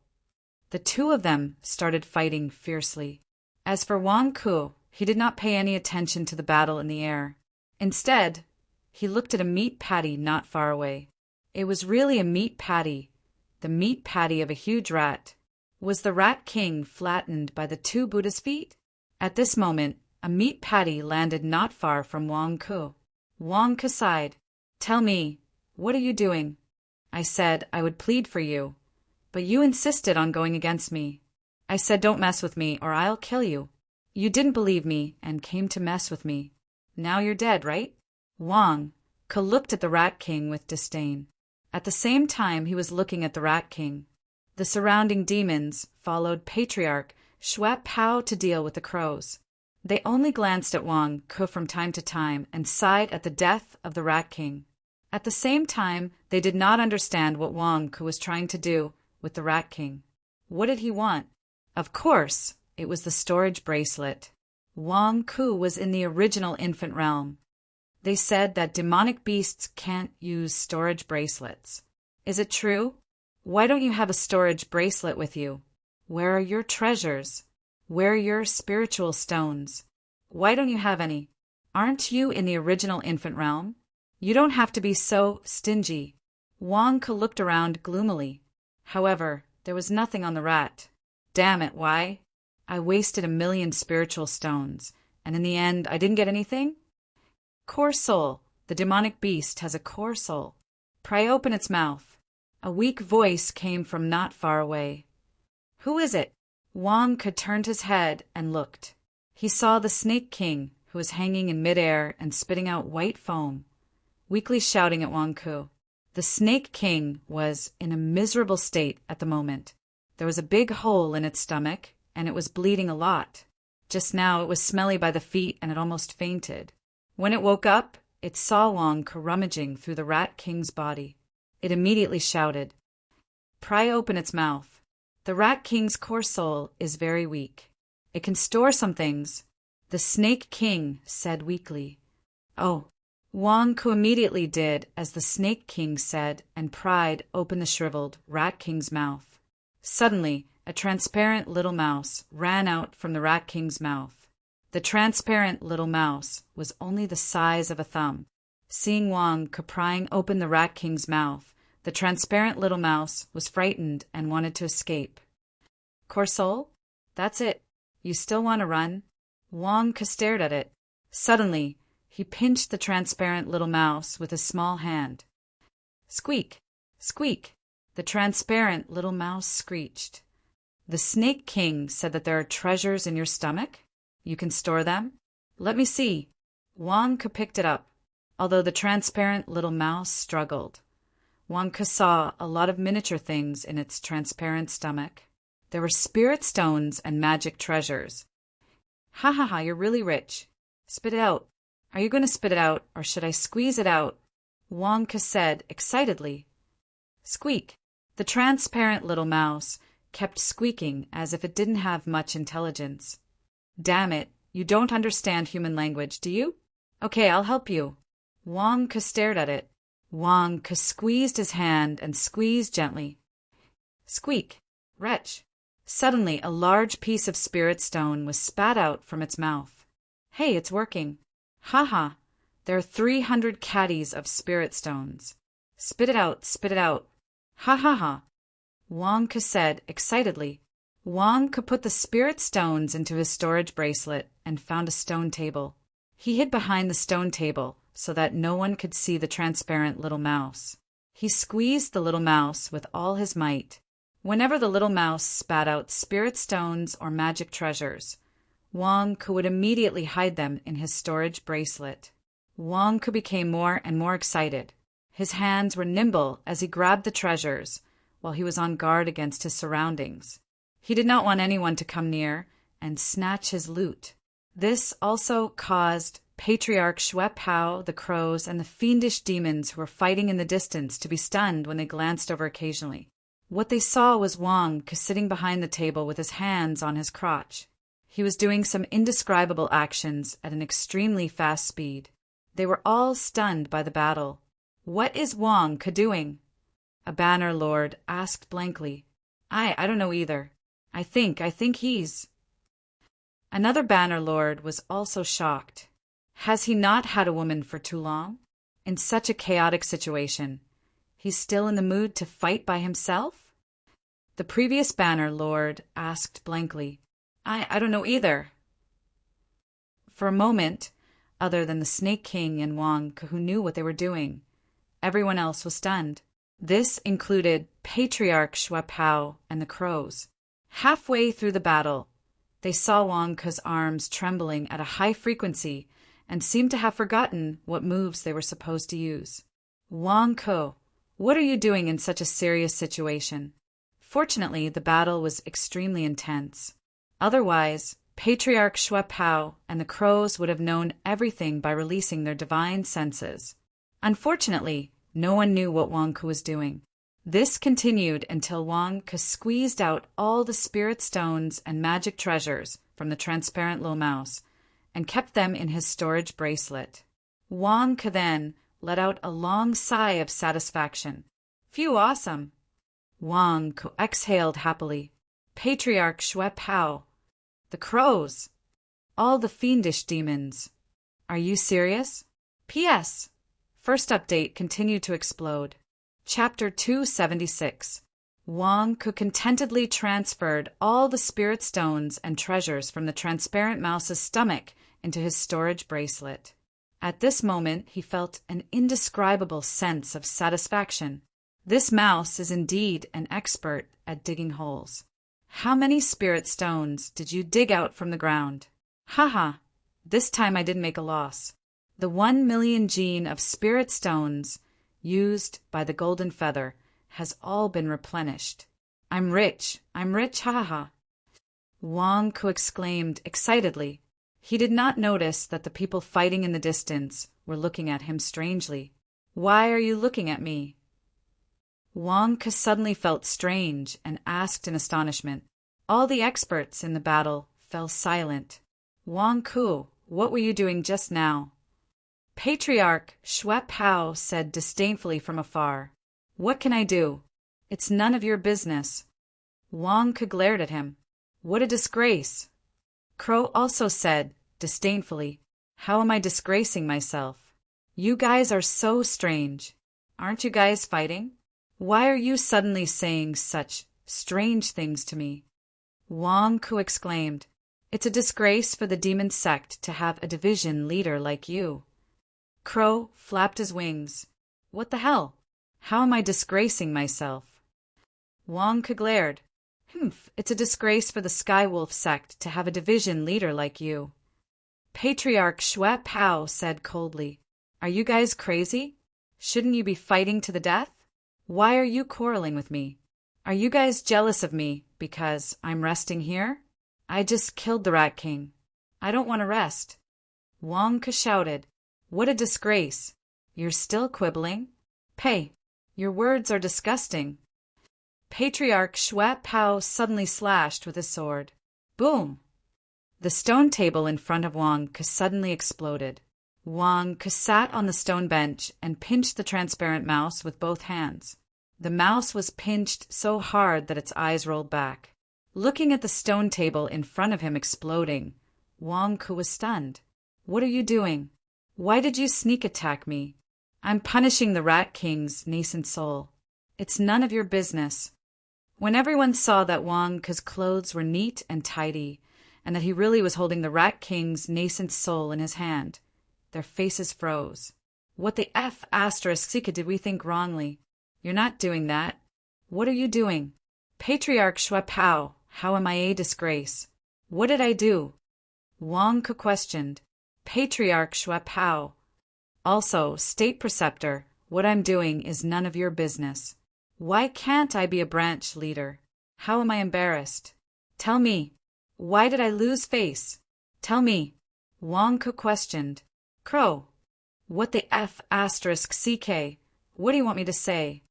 A: The two of them started fighting fiercely. As for Wang Ku, he did not pay any attention to the battle in the air. Instead, he looked at a meat patty not far away. It was really a meat patty, the meat patty of a huge rat. Was the Rat King flattened by the two Buddha's feet? At this moment, a meat patty landed not far from Wang Ku. Wang Ku sighed. Tell me, what are you doing? I said I would plead for you, but you insisted on going against me. I said don't mess with me or I'll kill you. You didn't believe me and came to mess with me. Now you're dead, right? Wang Ku looked at the Rat King with disdain. At the same time he was looking at the Rat King. The surrounding demons followed Patriarch Shui Pao to deal with the crows. They only glanced at Wang Ku from time to time and sighed at the death of the Rat King. At the same time, they did not understand what Wang Ku was trying to do with the Rat King. What did he want? Of course, it was the storage bracelet. Wang Ku was in the original infant realm. They said that demonic beasts can't use storage bracelets. Is it true? Why don't you have a storage bracelet with you? Where are your treasures? Where are your spiritual stones? Why don't you have any? Aren't you in the original infant realm? You don't have to be so stingy. Wang Ku looked around gloomily. However, there was nothing on the rat. Damn it, why? I wasted 1,000,000 spiritual stones, and in the end I didn't get anything? Core soul. The demonic beast has a core soul. Pry open its mouth. A weak voice came from not far away. Who is it? Wang Ku turned his head and looked. He saw the Snake King, who was hanging in midair and spitting out white foam, weakly shouting at Wang Ku. The Snake King was in a miserable state at the moment. There was a big hole in its stomach, and it was bleeding a lot. Just now it was smelly by the feet and it almost fainted. When it woke up, it saw Wang Ku rummaging through the Rat King's body. It immediately shouted, Pry open its mouth. The Rat King's core soul is very weak. It can store some things. The Snake King said weakly. Oh. Wang Ku immediately did as the Snake King said and pried open the shriveled Rat King's mouth. Suddenly, a transparent little mouse ran out from the Rat King's mouth. The transparent little mouse was only the size of a thumb. Seeing Wang Ku prying open the Rat King's mouth, the transparent little mouse was frightened and wanted to escape. Core soul? That's it. You still want to run? Wang Ku stared at it. Suddenly, he pinched the transparent little mouse with his small hand. Squeak! Squeak! The transparent little mouse screeched. The Snake King said that there are treasures in your stomach? You can store them? Let me see. Wang Ku picked it up, although the transparent little mouse struggled. Wang Ku saw a lot of miniature things in its transparent stomach. There were spirit stones and magic treasures. Ha ha ha, you're really rich. Spit it out. Are you going to spit it out, or should I squeeze it out? Wang Ku said excitedly. Squeak! The transparent little mouse kept squeaking as if it didn't have much intelligence. Damn it, you don't understand human language, do you? Okay, I'll help you. Wang Ku stared at it. Wang Ku squeezed his hand and squeezed gently. Squeak! Wretch! Suddenly, a large piece of spirit stone was spat out from its mouth. Hey, it's working. Ha ha! There are 300 caddies of spirit stones. Spit it out, spit it out. Ha ha ha! Wang Ku said excitedly. Wang Ku put the spirit stones into his storage bracelet and found a stone table. He hid behind the stone table so that no one could see the transparent little mouse. He squeezed the little mouse with all his might. Whenever the little mouse spat out spirit stones or magic treasures, Wang Ku would immediately hide them in his storage bracelet. Wang Ku became more and more excited. His hands were nimble as he grabbed the treasures, while he was on guard against his surroundings. He did not want anyone to come near and snatch his loot. This also caused Patriarch Shui Pao, the crows, and the fiendish demons who were fighting in the distance to be stunned when they glanced over occasionally. What they saw was Wang sitting behind the table with his hands on his crotch. He was doing some indescribable actions at an extremely fast speed. They were all stunned by the battle. "What is Wang doing?" a banner lord asked blankly. I don't know either. I think he's... Another banner lord was also shocked. Has he not had a woman for too long? In such a chaotic situation, he's still in the mood to fight by himself? The previous banner lord asked blankly. I don't know either. For a moment, other than the Snake King and Wang, who knew what they were doing, everyone else was stunned. This included Patriarch Shuapao and the crows. Halfway through the battle, they saw Wang's arms trembling at a high frequency and seemed to have forgotten what moves they were supposed to use. "Wang Ko, what are you doing in such a serious situation?" Fortunately, the battle was extremely intense. Otherwise, Patriarch Shuapao and the crows would have known everything by releasing their divine senses. Unfortunately, no one knew what Wang was doing. This continued until Wang squeezed out all the spirit stones and magic treasures from the transparent little mouse and kept them in his storage bracelet. Wang then let out a long sigh of satisfaction. "Phew, awesome!" Wang exhaled happily. Patriarch Shuapao, the crows, all the fiendish demons. Are you serious? P.S. First update continued to explode. Chapter 276. Wang contentedly transferred all the spirit stones and treasures from the transparent mouse's stomach into his storage bracelet. At this moment, he felt an indescribable sense of satisfaction. This mouse is indeed an expert at digging holes. How many spirit stones did you dig out from the ground? Haha, this time I didn't make a loss. The 1 million gene of spirit stones used by the golden feather has all been replenished. I'm rich, haha. Wang exclaimed excitedly. He did not notice that the people fighting in the distance were looking at him strangely. Why are you looking at me? Wang suddenly felt strange and asked in astonishment. All the experts in the battle fell silent. Wang, what were you doing just now? Patriarch Shuapao said disdainfully from afar. What can I do? It's none of your business. Wang glared at him. What a disgrace! Crow also said disdainfully. How am I disgracing myself? You guys are so strange. Aren't you guys fighting? Why are you suddenly saying such strange things to me? Wang exclaimed. It's a disgrace for the demon sect to have a division leader like you. Crow flapped his wings. What the hell? How am I disgracing myself? Wang glared. It's a disgrace for the Skywolf sect to have a division leader like you. Patriarch Shuapao said coldly. Are you guys crazy? Shouldn't you be fighting to the death? Why are you quarreling with me? Are you guys jealous of me because I'm resting here? I just killed the Rat King. I don't want to rest. Wang shouted. What a disgrace. You're still quibbling? Pei, your words are disgusting. Patriarch Shuapao suddenly slashed with his sword. Boom! The stone table in front of Wang suddenly exploded. Wang sat on the stone bench and pinched the transparent mouse with both hands. The mouse was pinched so hard that its eyes rolled back. Looking at the stone table in front of him exploding, Wang was stunned. What are you doing? Why did you sneak attack me? I'm punishing the Rat King's nascent soul. It's none of your business. When everyone saw that Wang's clothes were neat and tidy, and that he really was holding the Rat King's nascent soul in his hand, their faces froze. What the F*** did we think wrongly? You're not doing that. What are you doing? Patriarch Shuapao, how am I a disgrace? What did I do? Wang questioned. Patriarch Shuapao. Also, State Preceptor, what I'm doing is none of your business. Why can't I be a branch leader? How am I embarrassed? Tell me. Why did I lose face? Tell me. Wang questioned. Crow. What the F***? What do you want me to say?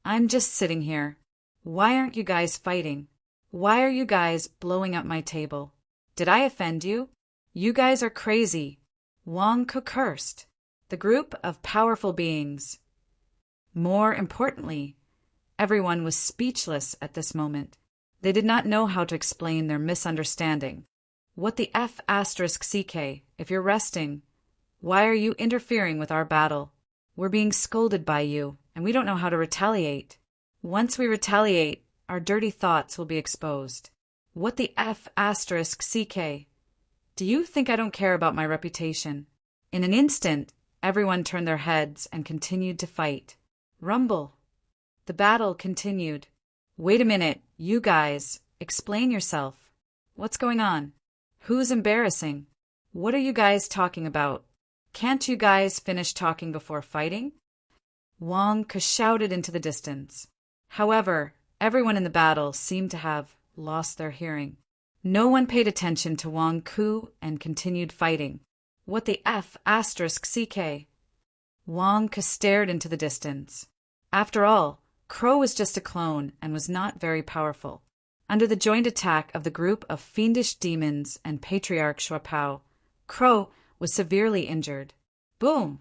A: I'm just sitting here. Why aren't you guys fighting? Why are you guys blowing up my table? Did I offend you? You guys are crazy. Wang Ke cursed. The group of powerful beings. More importantly, everyone was speechless at this moment. They did not know how to explain their misunderstanding. What the F***CK, if you're resting? Why are you interfering with our battle? We're being scolded by you, and we don't know how to retaliate. Once we retaliate, our dirty thoughts will be exposed. What the F***CK? Do you think I don't care about my reputation? In an instant, everyone turned their heads and continued to fight. Rumble. The battle continued. Wait a minute, you guys. Explain yourself. What's going on? Who's embarrassing? What are you guys talking about? Can't you guys finish talking before fighting? Wang Ke shouted into the distance. However, everyone in the battle seemed to have lost their hearing. No one paid attention to Wang Ke and continued fighting. What the F***CK? Wang Ke stared into the distance. After all, Crow was just a clone and was not very powerful. Under the joint attack of the group of fiendish demons and Patriarch Shuapao, Crow was severely injured. Boom!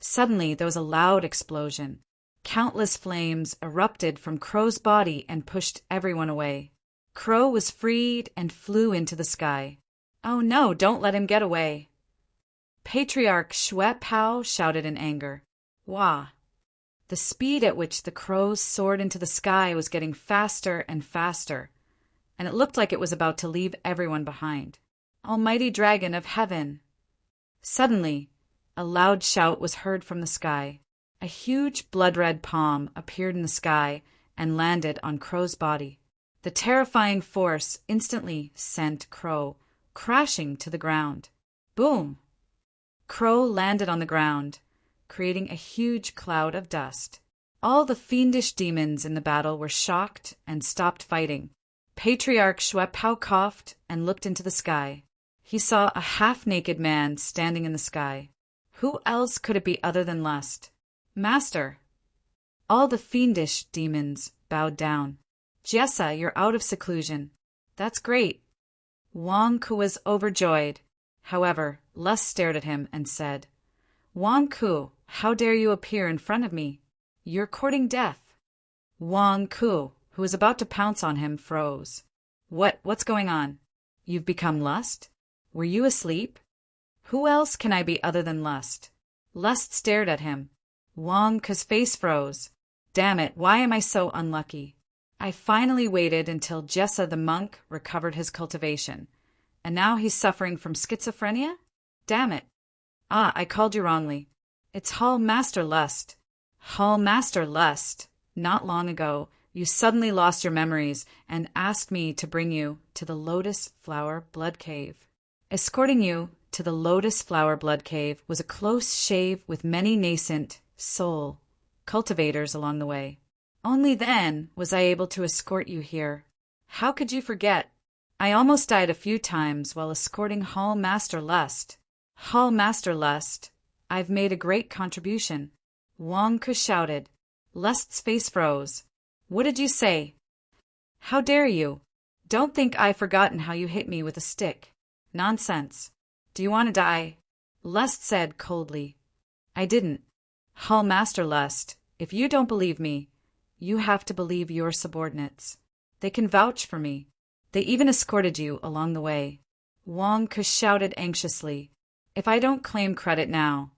A: Suddenly there was a loud explosion. Countless flames erupted from Crow's body and pushed everyone away. Crow was freed and flew into the sky. Oh no, don't let him get away! Patriarch Shuapao shouted in anger. Wah! The speed at which the crows soared into the sky was getting faster and faster, and it looked like it was about to leave everyone behind. Almighty Dragon of Heaven! Suddenly, a loud shout was heard from the sky. A huge blood-red palm appeared in the sky and landed on Crow's body. The terrifying force instantly sent Crow crashing to the ground. Boom! Crow landed on the ground, creating a huge cloud of dust. All the fiendish demons in the battle were shocked and stopped fighting. Patriarch Shuapao coughed and looked into the sky. He saw a half-naked man standing in the sky. Who else could it be other than Lust? Master! All the fiendish demons bowed down. Jessa, you're out of seclusion. That's great. Wang Ke was overjoyed. However, Lust stared at him and said, Wang Ke, how dare you appear in front of me? You're courting death. Wang Ke, who was about to pounce on him, froze. What's going on? You've become Lust? Were you asleep? Who else can I be other than Lust? Lust stared at him. Wang Ke's face froze. Damn it, why am I so unlucky? I finally waited until Jessa the monk recovered his cultivation, and now he's suffering from schizophrenia? Damn it. Ah, I called you wrongly. It's Hall Master Lust. Hall Master Lust. Not long ago, you suddenly lost your memories and asked me to bring you to the Lotus Flower Blood Cave. Escorting you to the Lotus Flower Blood Cave was a close shave with many nascent soul cultivators along the way. Only then was I able to escort you here. How could you forget? I almost died a few times while escorting Hall Master Lust. Hall Master Lust, I've made a great contribution. Wang Ke shouted. Lust's face froze. What did you say? How dare you? Don't think I've forgotten how you hit me with a stick. Nonsense. Do you want to die? Lust said coldly. I didn't. Hall Master Lust, if you don't believe me, you have to believe your subordinates. They can vouch for me. They even escorted you along the way. Wang Ke shouted anxiously. If I don't claim credit now,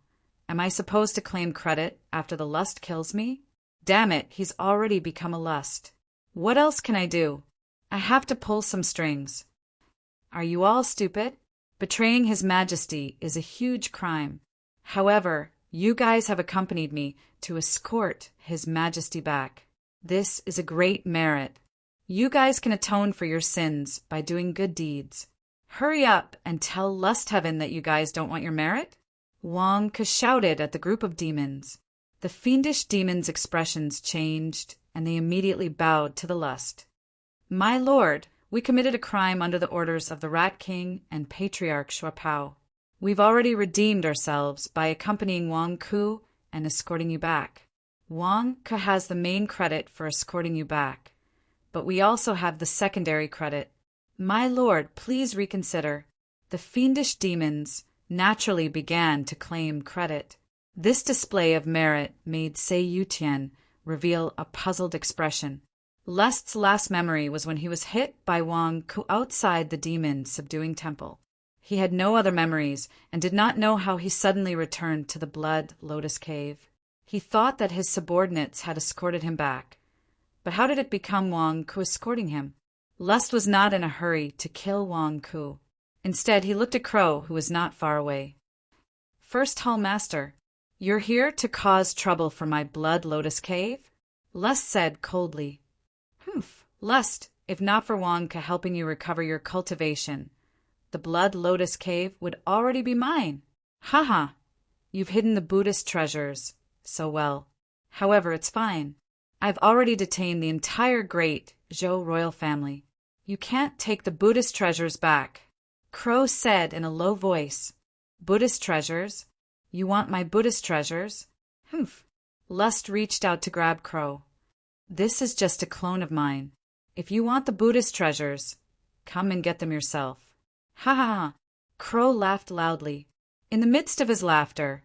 A: am I supposed to claim credit after the Lust kills me? Damn it, he's already become a Lust. What else can I do? I have to pull some strings. Are you all stupid? Betraying His Majesty is a huge crime. However, you guys have accompanied me to escort His Majesty back. This is a great merit. You guys can atone for your sins by doing good deeds. Hurry up and tell Lust Heaven that you guys don't want your merit? Wang Ke shouted at the group of demons. The fiendish demons' expressions changed, and they immediately bowed to the Lust. My lord, we committed a crime under the orders of the Rat King and Patriarch Shuapao. We've already redeemed ourselves by accompanying Wang Ke and escorting you back. Wang Ke has the main credit for escorting you back. but we also have the secondary credit. My lord, please reconsider. The fiendish demons naturally began to claim credit. This display of merit made Sei Yutian reveal a puzzled expression. Lust's last memory was when he was hit by Wang Ku outside the demon-subduing temple. He had no other memories and did not know how he suddenly returned to the Blood Lotus Cave. He thought that his subordinates had escorted him back. But how did it become Wang Ku escorting him? Lust was not in a hurry to kill Wang Ku. Instead, he looked at Crow, who was not far away. First Hall Master, you're here to cause trouble for my Blood Lotus Cave? Lust said coldly. Humph, Lust, if not for Wang Ku helping you recover your cultivation, the Blood Lotus Cave would already be mine. Ha ha, you've hidden the Buddhist treasures so well. However, it's fine. I've already detained the entire great Zhou royal family. You can't take the Buddhist treasures back. Crow said in a low voice. Buddhist treasures? You want my Buddhist treasures? Humph. Lust reached out to grab Crow. This is just a clone of mine. If you want the Buddhist treasures, come and get them yourself. Ha ha ha. Crow laughed loudly. In the midst of his laughter,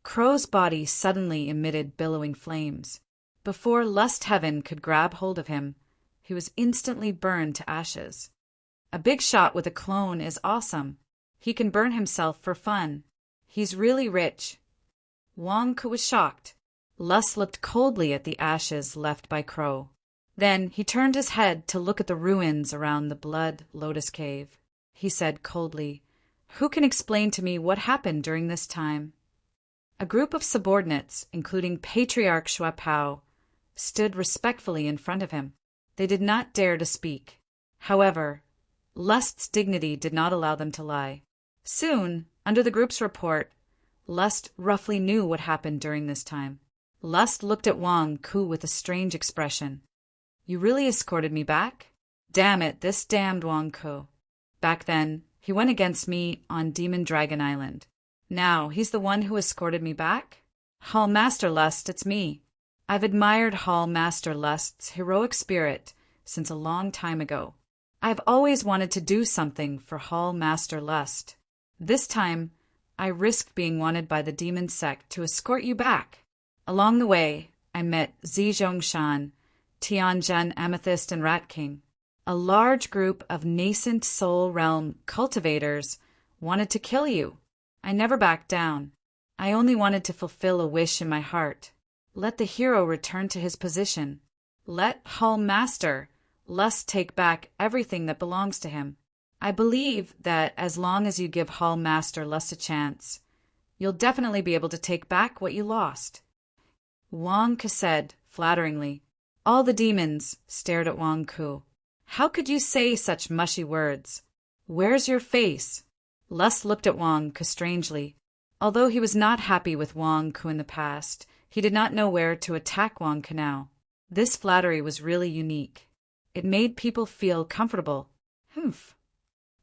A: Crow's body suddenly emitted billowing flames. Before Lust Heaven could grab hold of him, he was instantly burned to ashes. A big shot with a clone is awesome. He can burn himself for fun. He's really rich. Wang Ku was shocked. Lust looked coldly at the ashes left by Crow. Then he turned his head to look at the ruins around the Blood Lotus Cave. He said coldly, Who can explain to me what happened during this time? A group of subordinates, including Patriarch Shuapao, stood respectfully in front of him. They did not dare to speak. However, Lust's dignity did not allow them to lie. Soon, under the group's report, Lust roughly knew what happened during this time. Lust looked at Wang Ku with a strange expression. You really escorted me back? Damn it, this damned Wang Ku. Back then, he went against me on Demon Dragon Island. Now, he's the one who escorted me back? Hall Master Lust, it's me. I've admired Hall Master Lust's heroic spirit since a long time ago. I've always wanted to do something for Hall Master Lust. This time, I risked being wanted by the demon sect to escort you back. Along the way, I met Zizhongshan, Tianjin Amethyst and Rat King. A large group of nascent soul realm cultivators wanted to kill you. I never backed down. I only wanted to fulfill a wish in my heart. Let the hero return to his position. Let Hall Master Lust take back everything that belongs to him. I believe that as long as you give Hall Master Lust a chance, you'll definitely be able to take back what you lost. Wang Ku said, flatteringly. All the demons stared at Wang Ku. How could you say such mushy words? Where's your face? Lust looked at Wang Ku strangely. Although he was not happy with Wang Ku in the past, he did not know where to attack Wang Ku now. This flattery was really unique. It made people feel comfortable. Humph.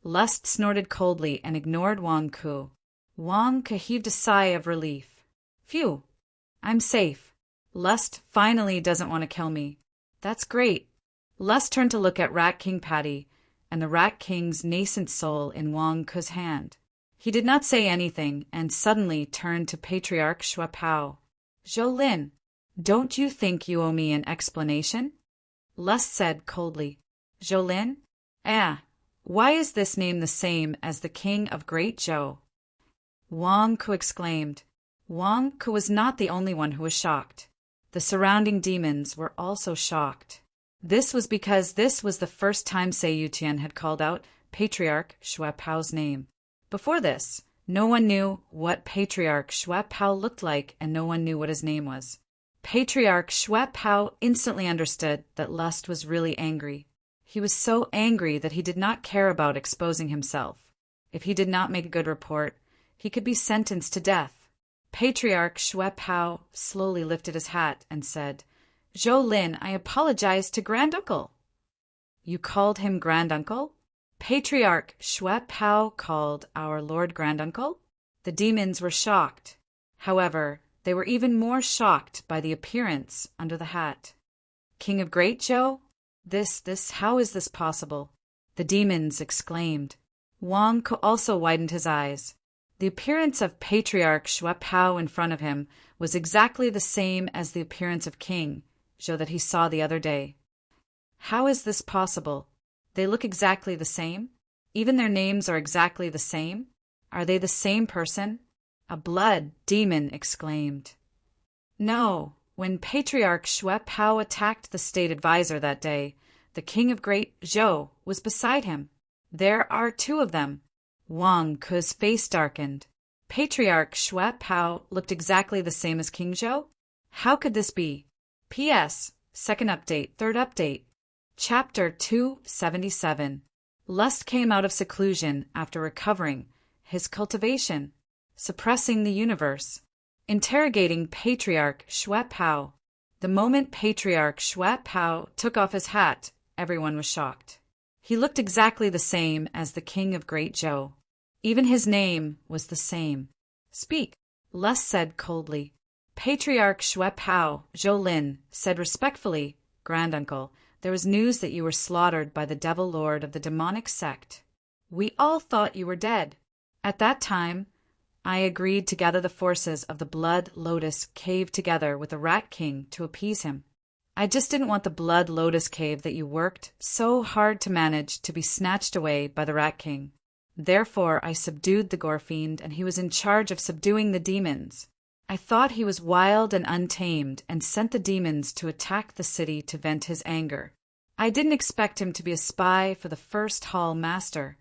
A: Lust snorted coldly and ignored Wang Ku. Wang Ku heaved a sigh of relief. Phew. I'm safe. Lust finally doesn't want to kill me. That's great. Lust turned to look at Rat King Patty and the Rat King's nascent soul in Wang Ku's hand. He did not say anything and suddenly turned to Patriarch Shuapao. Zhou, don't you think you owe me an explanation? Lust said coldly. Zhou? Why is this name the same as the king of Great Zhou? Wang Ku exclaimed. Wang Ku was not the only one who was shocked. The surrounding demons were also shocked. This was because this was the first time Sei Yutian had called out Patriarch Shuapao's name. Before this, no one knew what Patriarch Shuapao looked like and no one knew what his name was. Patriarch Shuapao instantly understood that Lust was really angry. He was so angry that he did not care about exposing himself. If he did not make a good report, he could be sentenced to death. Patriarch Shuapao slowly lifted his hat and said, Zhou, I apologize to Granduncle. You called him Granduncle? Patriarch Shuapao called our Lord Granduncle? The demons were shocked. However, they were even more shocked by the appearance under the hat. King of Great Zhou? How is this possible? The demons exclaimed. Wang Ke also widened his eyes. The appearance of Patriarch Xue Pao in front of him was exactly the same as the appearance of King Zhou that he saw the other day. How is this possible? They look exactly the same? Even their names are exactly the same? Are they the same person? A blood demon exclaimed. No, when Patriarch Xue Pao attacked the state advisor that day, the king of Great Zhou was beside him. There are two of them. Wang Ke's face darkened. Patriarch Xue Pao looked exactly the same as King Zhou? How could this be? P.S. Second update, third update. Chapter 277. Lust came out of seclusion after recovering his cultivation, suppressing the universe, interrogating Patriarch Xue Pao. The moment Patriarch Xue Pao took off his hat, everyone was shocked. He looked exactly the same as the king of Great Zhou. Even his name was the same. Speak, Lust said coldly. Patriarch Xue Pao, Zhou Lin, said respectfully, Granduncle, there was news that you were slaughtered by the devil lord of the demonic sect. We all thought you were dead. At that time, I agreed to gather the forces of the Blood Lotus Cave together with the Rat King to appease him. I just didn't want the Blood Lotus Cave that you worked so hard to manage to be snatched away by the Rat King. Therefore, I subdued the Gore Fiend, and he was in charge of subduing the demons. I thought he was wild and untamed and sent the demons to attack the city to vent his anger. I didn't expect him to be a spy for the first Hall Master.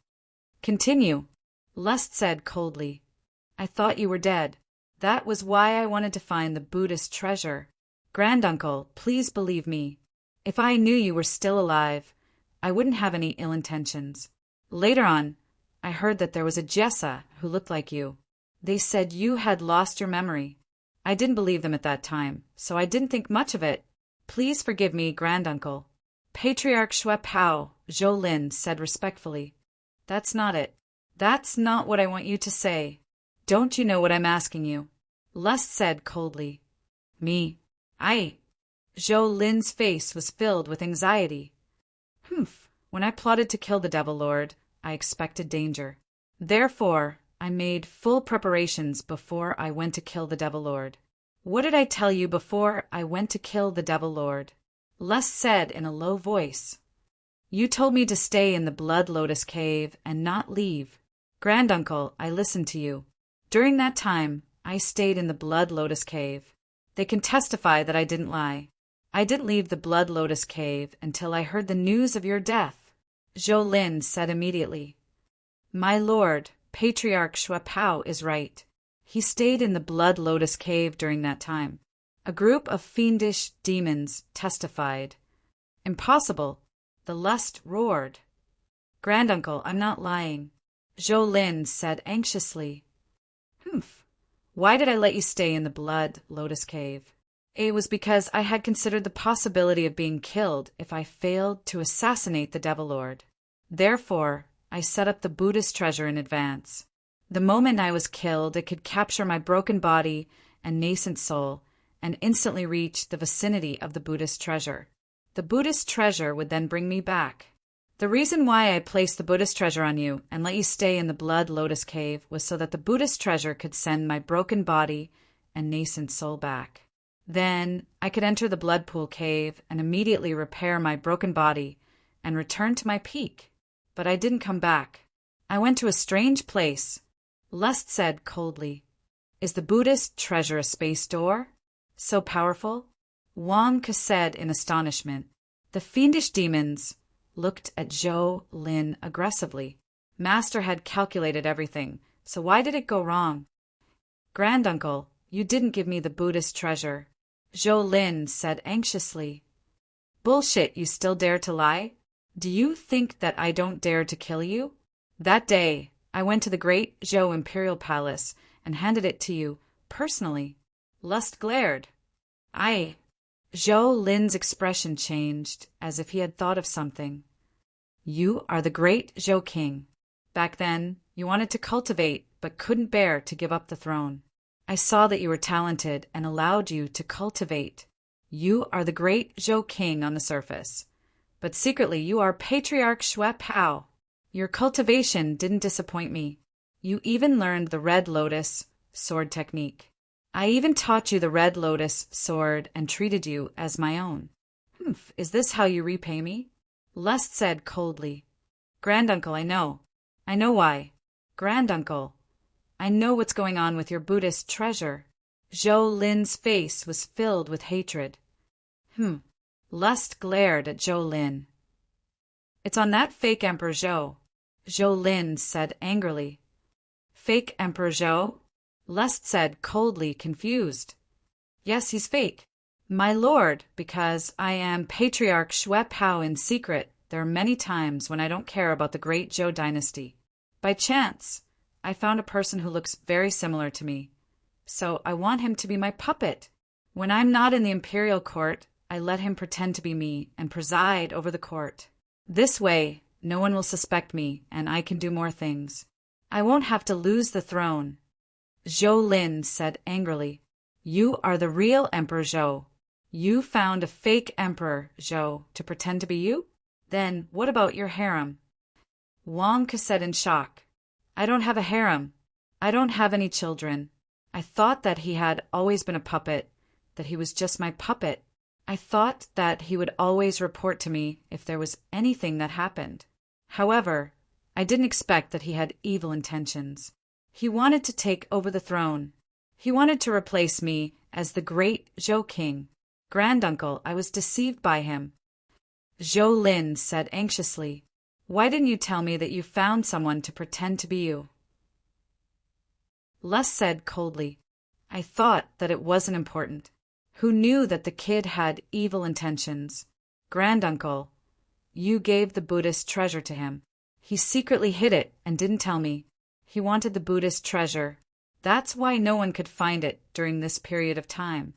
A: Continue, Lust said coldly. I thought you were dead. That was why I wanted to find the Buddhist treasure. Granduncle, please believe me. If I knew you were still alive, I wouldn't have any ill intentions. Later on, I heard that there was a Jessa who looked like you. They said you had lost your memory. I didn't believe them at that time, so I didn't think much of it. Please forgive me, Granduncle. Patriarch Xue Pao, Zhou Lin said respectfully. That's not it. That's not what I want you to say. Don't you know what I'm asking you? Lust said coldly. Me? Zhou Lin's face was filled with anxiety. When I plotted to kill the Devil Lord, I expected danger. Therefore, I made full preparations before I went to kill the Devil Lord. What did I tell you before I went to kill the Devil Lord? Lust said in a low voice. You told me to stay in the Blood Lotus Cave and not leave. Granduncle, I listened to you. During that time, I stayed in the Blood Lotus Cave. They can testify that I didn't lie. I didn't leave the Blood Lotus Cave until I heard the news of your death. Zhou Lin said immediately. My lord, Patriarch Xue Pao is right. He stayed in the Blood Lotus Cave during that time. A group of fiendish demons testified. Impossible. The Lust roared. Granduncle, I'm not lying. Zhou Lin said anxiously. Why did I let you stay in the Blood Lotus Cave? It was because I had considered the possibility of being killed if I failed to assassinate the Devil Lord. Therefore, I set up the Buddhist treasure in advance. The moment I was killed, it could capture my broken body and nascent soul and instantly reach the vicinity of the Buddhist treasure. The Buddhist treasure would then bring me back. The reason why I placed the Buddhist treasure on you and let you stay in the Blood Lotus Cave was so that the Buddhist treasure could send my broken body and nascent soul back. Then I could enter the Blood Pool Cave and immediately repair my broken body and return to my peak. But I didn't come back. I went to a strange place. Lust said coldly. Is the Buddhist treasure a space door? So powerful? Wang Ke said in astonishment. The fiendish demons looked at Zhou Lin aggressively. Master had calculated everything, so why did it go wrong? Granduncle, you didn't give me the Buddhist treasure. Zhou Lin said anxiously. Bullshit, you still dare to lie? Do you think that I don't dare to kill you? That day, I went to the Great Zhou Imperial Palace and handed it to you personally. Lust glared. Zhou Lin's expression changed as if he had thought of something. You are the Great Zhou King. Back then, you wanted to cultivate but couldn't bear to give up the throne. I saw that you were talented and allowed you to cultivate. You are the Great Zhou King on the surface, but secretly you are Patriarch Xue Pao. Your cultivation didn't disappoint me. You even learned the Red Lotus sword technique. I even taught you the Red Lotus sword and treated you as my own. Humph, is this how you repay me? Lust said coldly. Granduncle, I know. I know why. Granduncle, I know what's going on with your Buddhist treasure. Zhou Lin's face was filled with hatred. Lust glared at Zhou Lin. It's on that fake Emperor Zhou, Zhou Lin said angrily. Fake Emperor Zhou? Lust said coldly, confused. Yes, he's fake. My lord, because I am Patriarch Xue Pao in secret, there are many times when I don't care about the great Zhou dynasty. By chance, I found a person who looks very similar to me. So I want him to be my puppet. When I'm not in the imperial court, I let him pretend to be me and preside over the court. This way, no one will suspect me and I can do more things. I won't have to lose the throne. Zhou Lin said angrily. You are the real Emperor Zhou. You found a fake Emperor Zhou to pretend to be you? Then what about your harem? Wang Ke said in shock. I don't have a harem. I don't have any children. I thought that he had always been a puppet, that he was just my puppet. I thought that he would always report to me if there was anything that happened. However, I didn't expect that he had evil intentions. He wanted to take over the throne. He wanted to replace me as the great Zhou king. Granduncle, I was deceived by him. Zhou Lin said anxiously. Why didn't you tell me that you found someone to pretend to be you? Lust said coldly. I thought that it wasn't important. Who knew that the kid had evil intentions? Granduncle, you gave the Buddhist treasure to him. He secretly hid it and didn't tell me. He wanted the Buddhist treasure. That's why no one could find it during this period of time.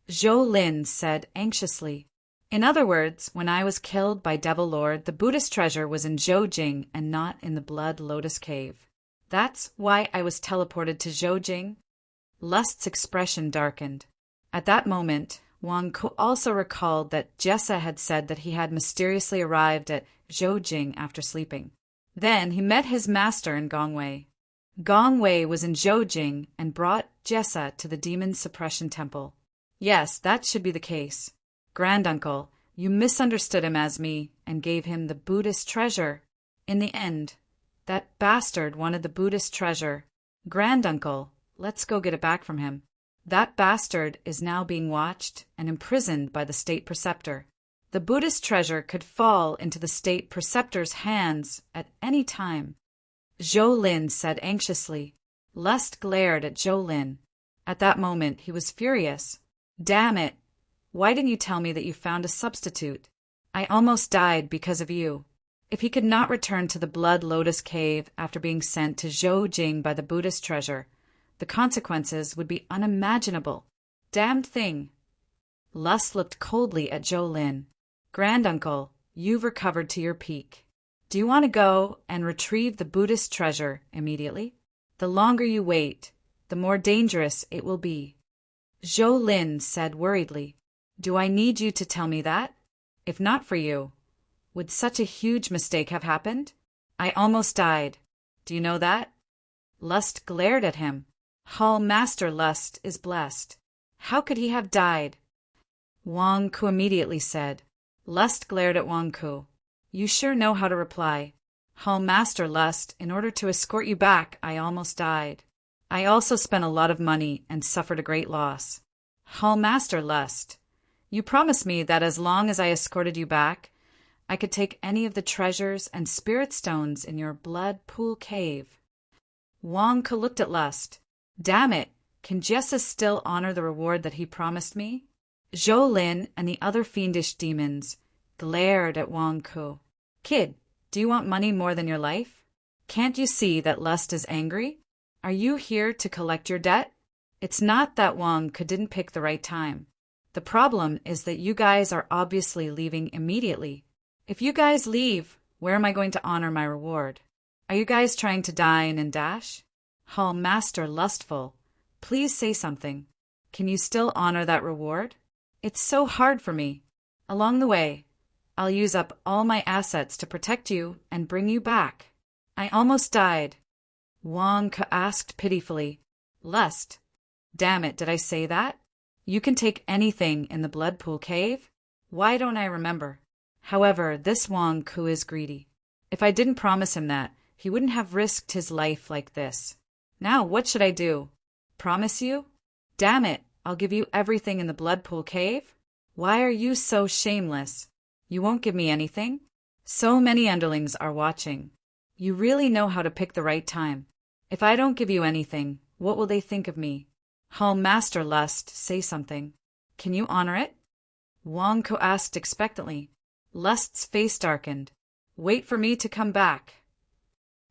A: Zhou Lin said anxiously. In other words, when I was killed by Devil Lord, the Buddhist treasure was in Zhoujing and not in the Blood Lotus Cave. That's why I was teleported to Zhoujing. Lust's expression darkened. At that moment, Wang Ke also recalled that Jessa had said that he had mysteriously arrived at Zhoujing after sleeping. Then he met his master in Gongwei. Gongwei was in Zhoujing and brought Jessa to the Demon Suppression Temple. Yes, that should be the case. Granduncle, you misunderstood him as me and gave him the Buddhist treasure. In the end, that bastard wanted the Buddhist treasure. Granduncle, let's go get it back from him. That bastard is now being watched and imprisoned by the state preceptor. The Buddhist treasure could fall into the state preceptor's hands at any time. Zhou Lin said anxiously. Lust glared at Zhou Lin. At that moment, he was furious. Damn it! Why didn't you tell me that you found a substitute? I almost died because of you. If he could not return to the Blood Lotus Cave after being sent to Zhoujing by the Buddhist treasure, the consequences would be unimaginable. Damned thing! Lust looked coldly at Zhou Lin. Granduncle, you've recovered to your peak. Do you want to go and retrieve the Buddhist treasure immediately? The longer you wait, the more dangerous it will be. Zhou Lin said worriedly. Do I need you to tell me that? If not for you, would such a huge mistake have happened? I almost died. Do you know that? Lust glared at him. Hall Master Lust is blessed. How could he have died? Wang Ke immediately said. Lust glared at Wang Ke. You sure know how to reply. Hall Master Lust, in order to escort you back, I almost died. I also spent a lot of money and suffered a great loss. Hall Master Lust, you promised me that as long as I escorted you back, I could take any of the treasures and spirit stones in your blood pool cave. Wang Ke looked at Lust. Damn it, can Jessa still honor the reward that he promised me? Zhou Lin and the other fiendish demons glared at Wang Ke. Kid, do you want money more than your life? Can't you see that Lust is angry? Are you here to collect your debt? It's not that Wang Ke didn't pick the right time. The problem is that you guys are obviously leaving immediately. If you guys leave, where am I going to honor my reward? Are you guys trying to dine and dash? Hall Master Lustful, please say something. Can you still honor that reward? It's so hard for me. Along the way, I'll use up all my assets to protect you and bring you back. I almost died. Wang Ke asked pitifully. Lust. Damn it, did I say that? You can take anything in the Blood Pool Cave? Why don't I remember? However, this Wang Ke is greedy. If I didn't promise him that, he wouldn't have risked his life like this. Now, what should I do? Promise you? Damn it, I'll give you everything in the Blood Pool Cave? Why are you so shameless? You won't give me anything? So many underlings are watching. You really know how to pick the right time. If I don't give you anything, what will they think of me? Hall Master Lust, say something. Can you honor it? Wang Ke asked expectantly. Lust's face darkened. Wait for me to come back.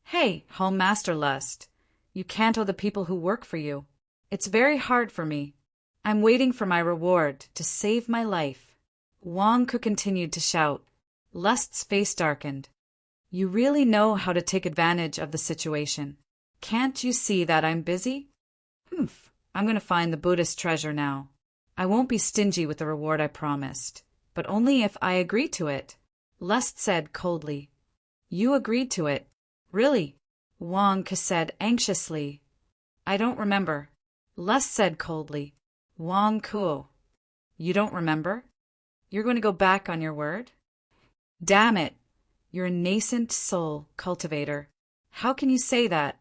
A: Hey, Hall Master Lust, you can't owe the people who work for you. It's very hard for me. I'm waiting for my reward to save my life. Wang Ke continued to shout. Lust's face darkened. You really know how to take advantage of the situation. Can't you see that I'm busy? Humph, I'm going to find the Buddhist treasure now. I won't be stingy with the reward I promised, but only if I agree to it, Lust said coldly. You agreed to it? Really? Wang Ke said anxiously. I don't remember. Lust said coldly. Wang Ke, you don't remember? You're going to go back on your word? Damn it! You're a nascent soul cultivator. How can you say that?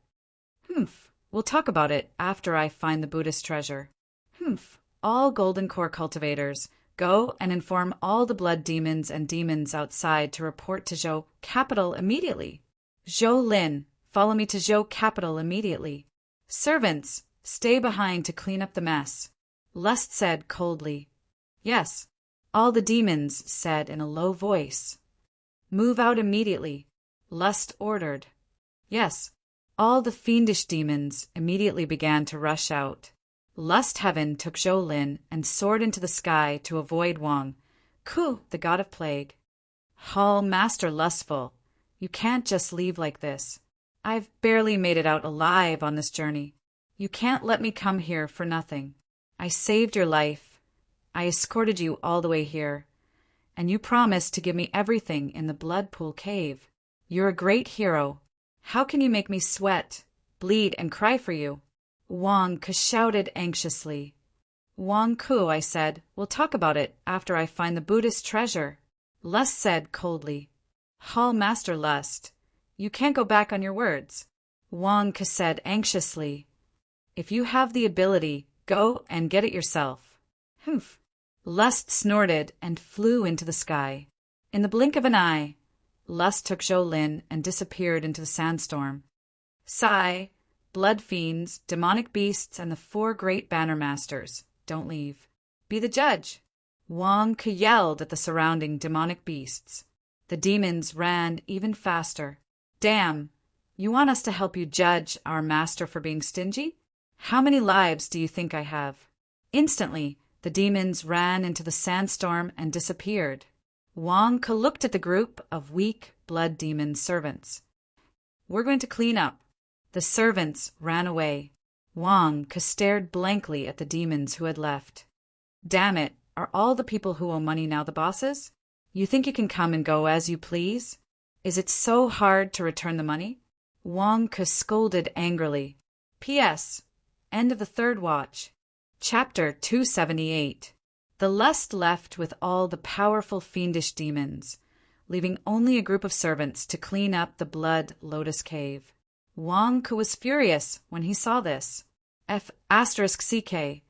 A: Humph, we'll talk about it after I find the Buddhist treasure. Humph, all golden core cultivators, go and inform all the blood demons and demons outside to report to Zhou Capital immediately. Zhou Lin, follow me to Zhou Capital immediately. Servants, stay behind to clean up the mess. Lust said coldly. Yes, all the demons said in a low voice. Move out immediately, Lust ordered. Yes, all the fiendish demons immediately began to rush out. Lust Heaven took Zhou Lin and soared into the sky to avoid Wang Ke, the god of plague. Hall Master Lustful, you can't just leave like this. I've barely made it out alive on this journey. You can't let me come here for nothing. I saved your life. I escorted you all the way here. And you promised to give me everything in the Blood Pool Cave. You're a great hero. How can you make me sweat, bleed, and cry for you? Wang Ke shouted anxiously. Wang Ke, I said, we'll talk about it after I find the Buddhist treasure. Lust said coldly. Hall Master Lust, you can't go back on your words. Wang Ke said anxiously. If you have the ability, go and get it yourself. Humph. Lust snorted and flew into the sky. In the blink of an eye, Lust took Zhou Lin and disappeared into the sandstorm. Sigh, blood fiends, demonic beasts, and the 4 great banner masters. Don't leave. Be the judge. Wang Ke yelled at the surrounding demonic beasts. The demons ran even faster. Damn, you want us to help you judge our master for being stingy? How many lives do you think I have? Instantly, the demons ran into the sandstorm and disappeared. Wang Ke looked at the group of weak blood demon servants. We're going to clean up. The servants ran away. Wang Ke stared blankly at the demons who had left. Damn it, are all the people who owe money now the bosses? You think you can come and go as you please? Is it so hard to return the money? Wang Ke scolded angrily. P.S. End of the 3rd watch. Chapter 278. The Lust left with all the powerful fiendish demons, leaving only a group of servants to clean up the Blood Lotus Cave. Wang Ke was furious when he saw this. F***CK.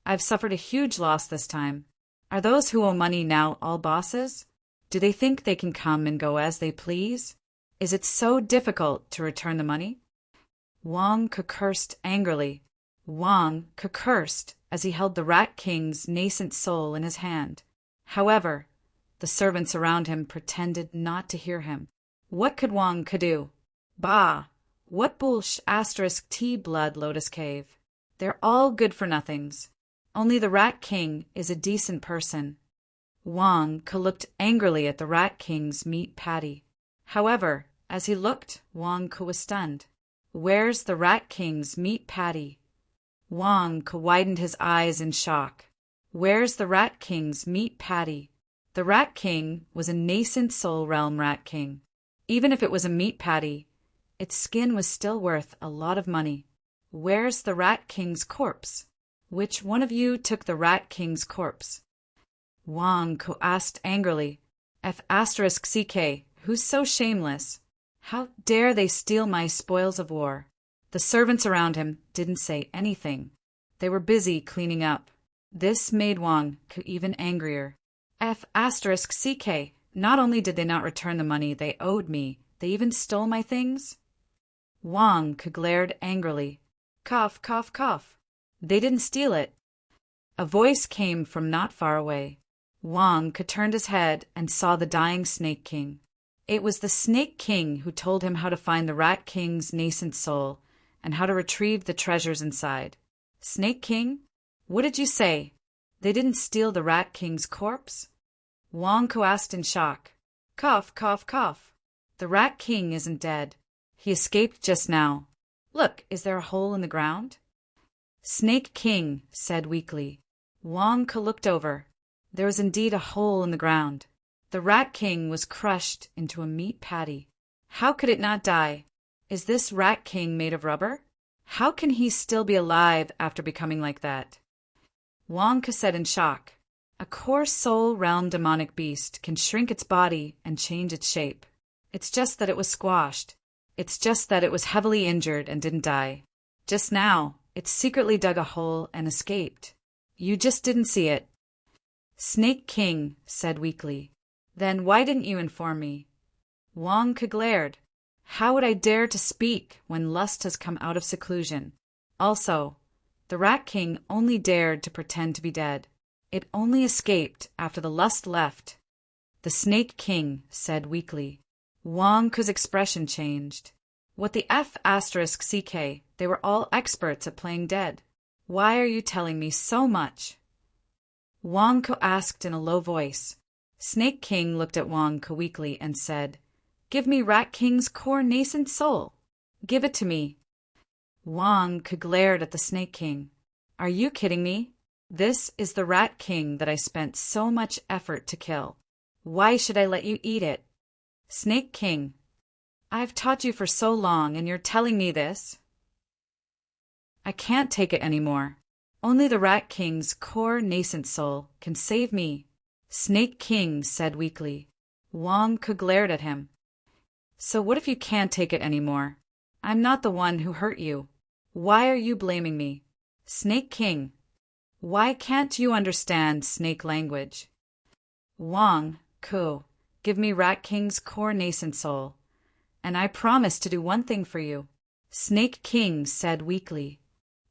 A: I've suffered a huge loss this time. Are those who owe money now all bosses? Do they think they can come and go as they please? Is it so difficult to return the money? Wang Ke cursed angrily. Wang Ke cursed as he held the Rat King's nascent soul in his hand. However, the servants around him pretended not to hear him. What could Wang Ke do? Bah! What **T Blood Lotus Cave? They're all good-for-nothings. Only the Rat King is a decent person. Wang Ke looked angrily at the Rat King's meat patty. However, as he looked, Wang Ke was stunned. Where's the Rat King's meat patty? Wang Ke widened his eyes in shock. Where's the Rat King's meat patty? The Rat King was a nascent soul realm rat king. Even if it was a meat patty, its skin was still worth a lot of money. Where's the Rat King's corpse? Which one of you took the Rat King's corpse? Wang Ko asked angrily. F***ck, who's so shameless? How dare they steal my spoils of war? The servants around him didn't say anything. They were busy cleaning up. This made Wang Ko even angrier. F***ck, not only did they not return the money they owed me, they even stole my things? Wang Ko glared angrily. Cough, cough, cough. They didn't steal it. A voice came from not far away. Wang Ko turned his head and saw the dying Snake King. It was the Snake King who told him how to find the Rat King's nascent soul and how to retrieve the treasures inside. Snake King? What did you say? They didn't steal the Rat King's corpse? Wang Ko asked in shock. Cough, cough, cough. The Rat King isn't dead. He escaped just now. Look, is there a hole in the ground? Snake King said weakly. Wang Ko looked over. There was indeed a hole in the ground. The Rat King was crushed into a meat patty. How could it not die? Is this Rat King made of rubber? How can he still be alive after becoming like that? Wang Ko said in shock. A core soul realm demonic beast can shrink its body and change its shape. It's just that it was squashed. It's just that it was heavily injured and didn't die. Just now, it secretly dug a hole and escaped. You just didn't see it. Snake King said weakly. Then why didn't you inform me? Wang Ko glared. How would I dare to speak when lust has come out of seclusion? Also, the Rat King only dared to pretend to be dead. It only escaped after the lust left. The Snake King said weakly. Wang Ko's expression changed. What the F***ck, they were all experts at playing dead. Why are you telling me so much? Wang Ko asked in a low voice. Snake King looked at Wang Ko weakly and said, Give me Rat King's core nascent soul. Give it to me. Wang Ko glared at the Snake King. Are you kidding me? This is the Rat King that I spent so much effort to kill. Why should I let you eat it? Snake King, I've taught you for so long and you're telling me this? I can't take it anymore. Only the Rat King's core nascent soul can save me. Snake King said weakly. Wang Ko glared at him. So what if you can't take it anymore? I'm not the one who hurt you. Why are you blaming me? Snake King, why can't you understand snake language? Wang Ko, give me Rat King's core nascent soul, and I promise to do one thing for you. Snake King said weakly.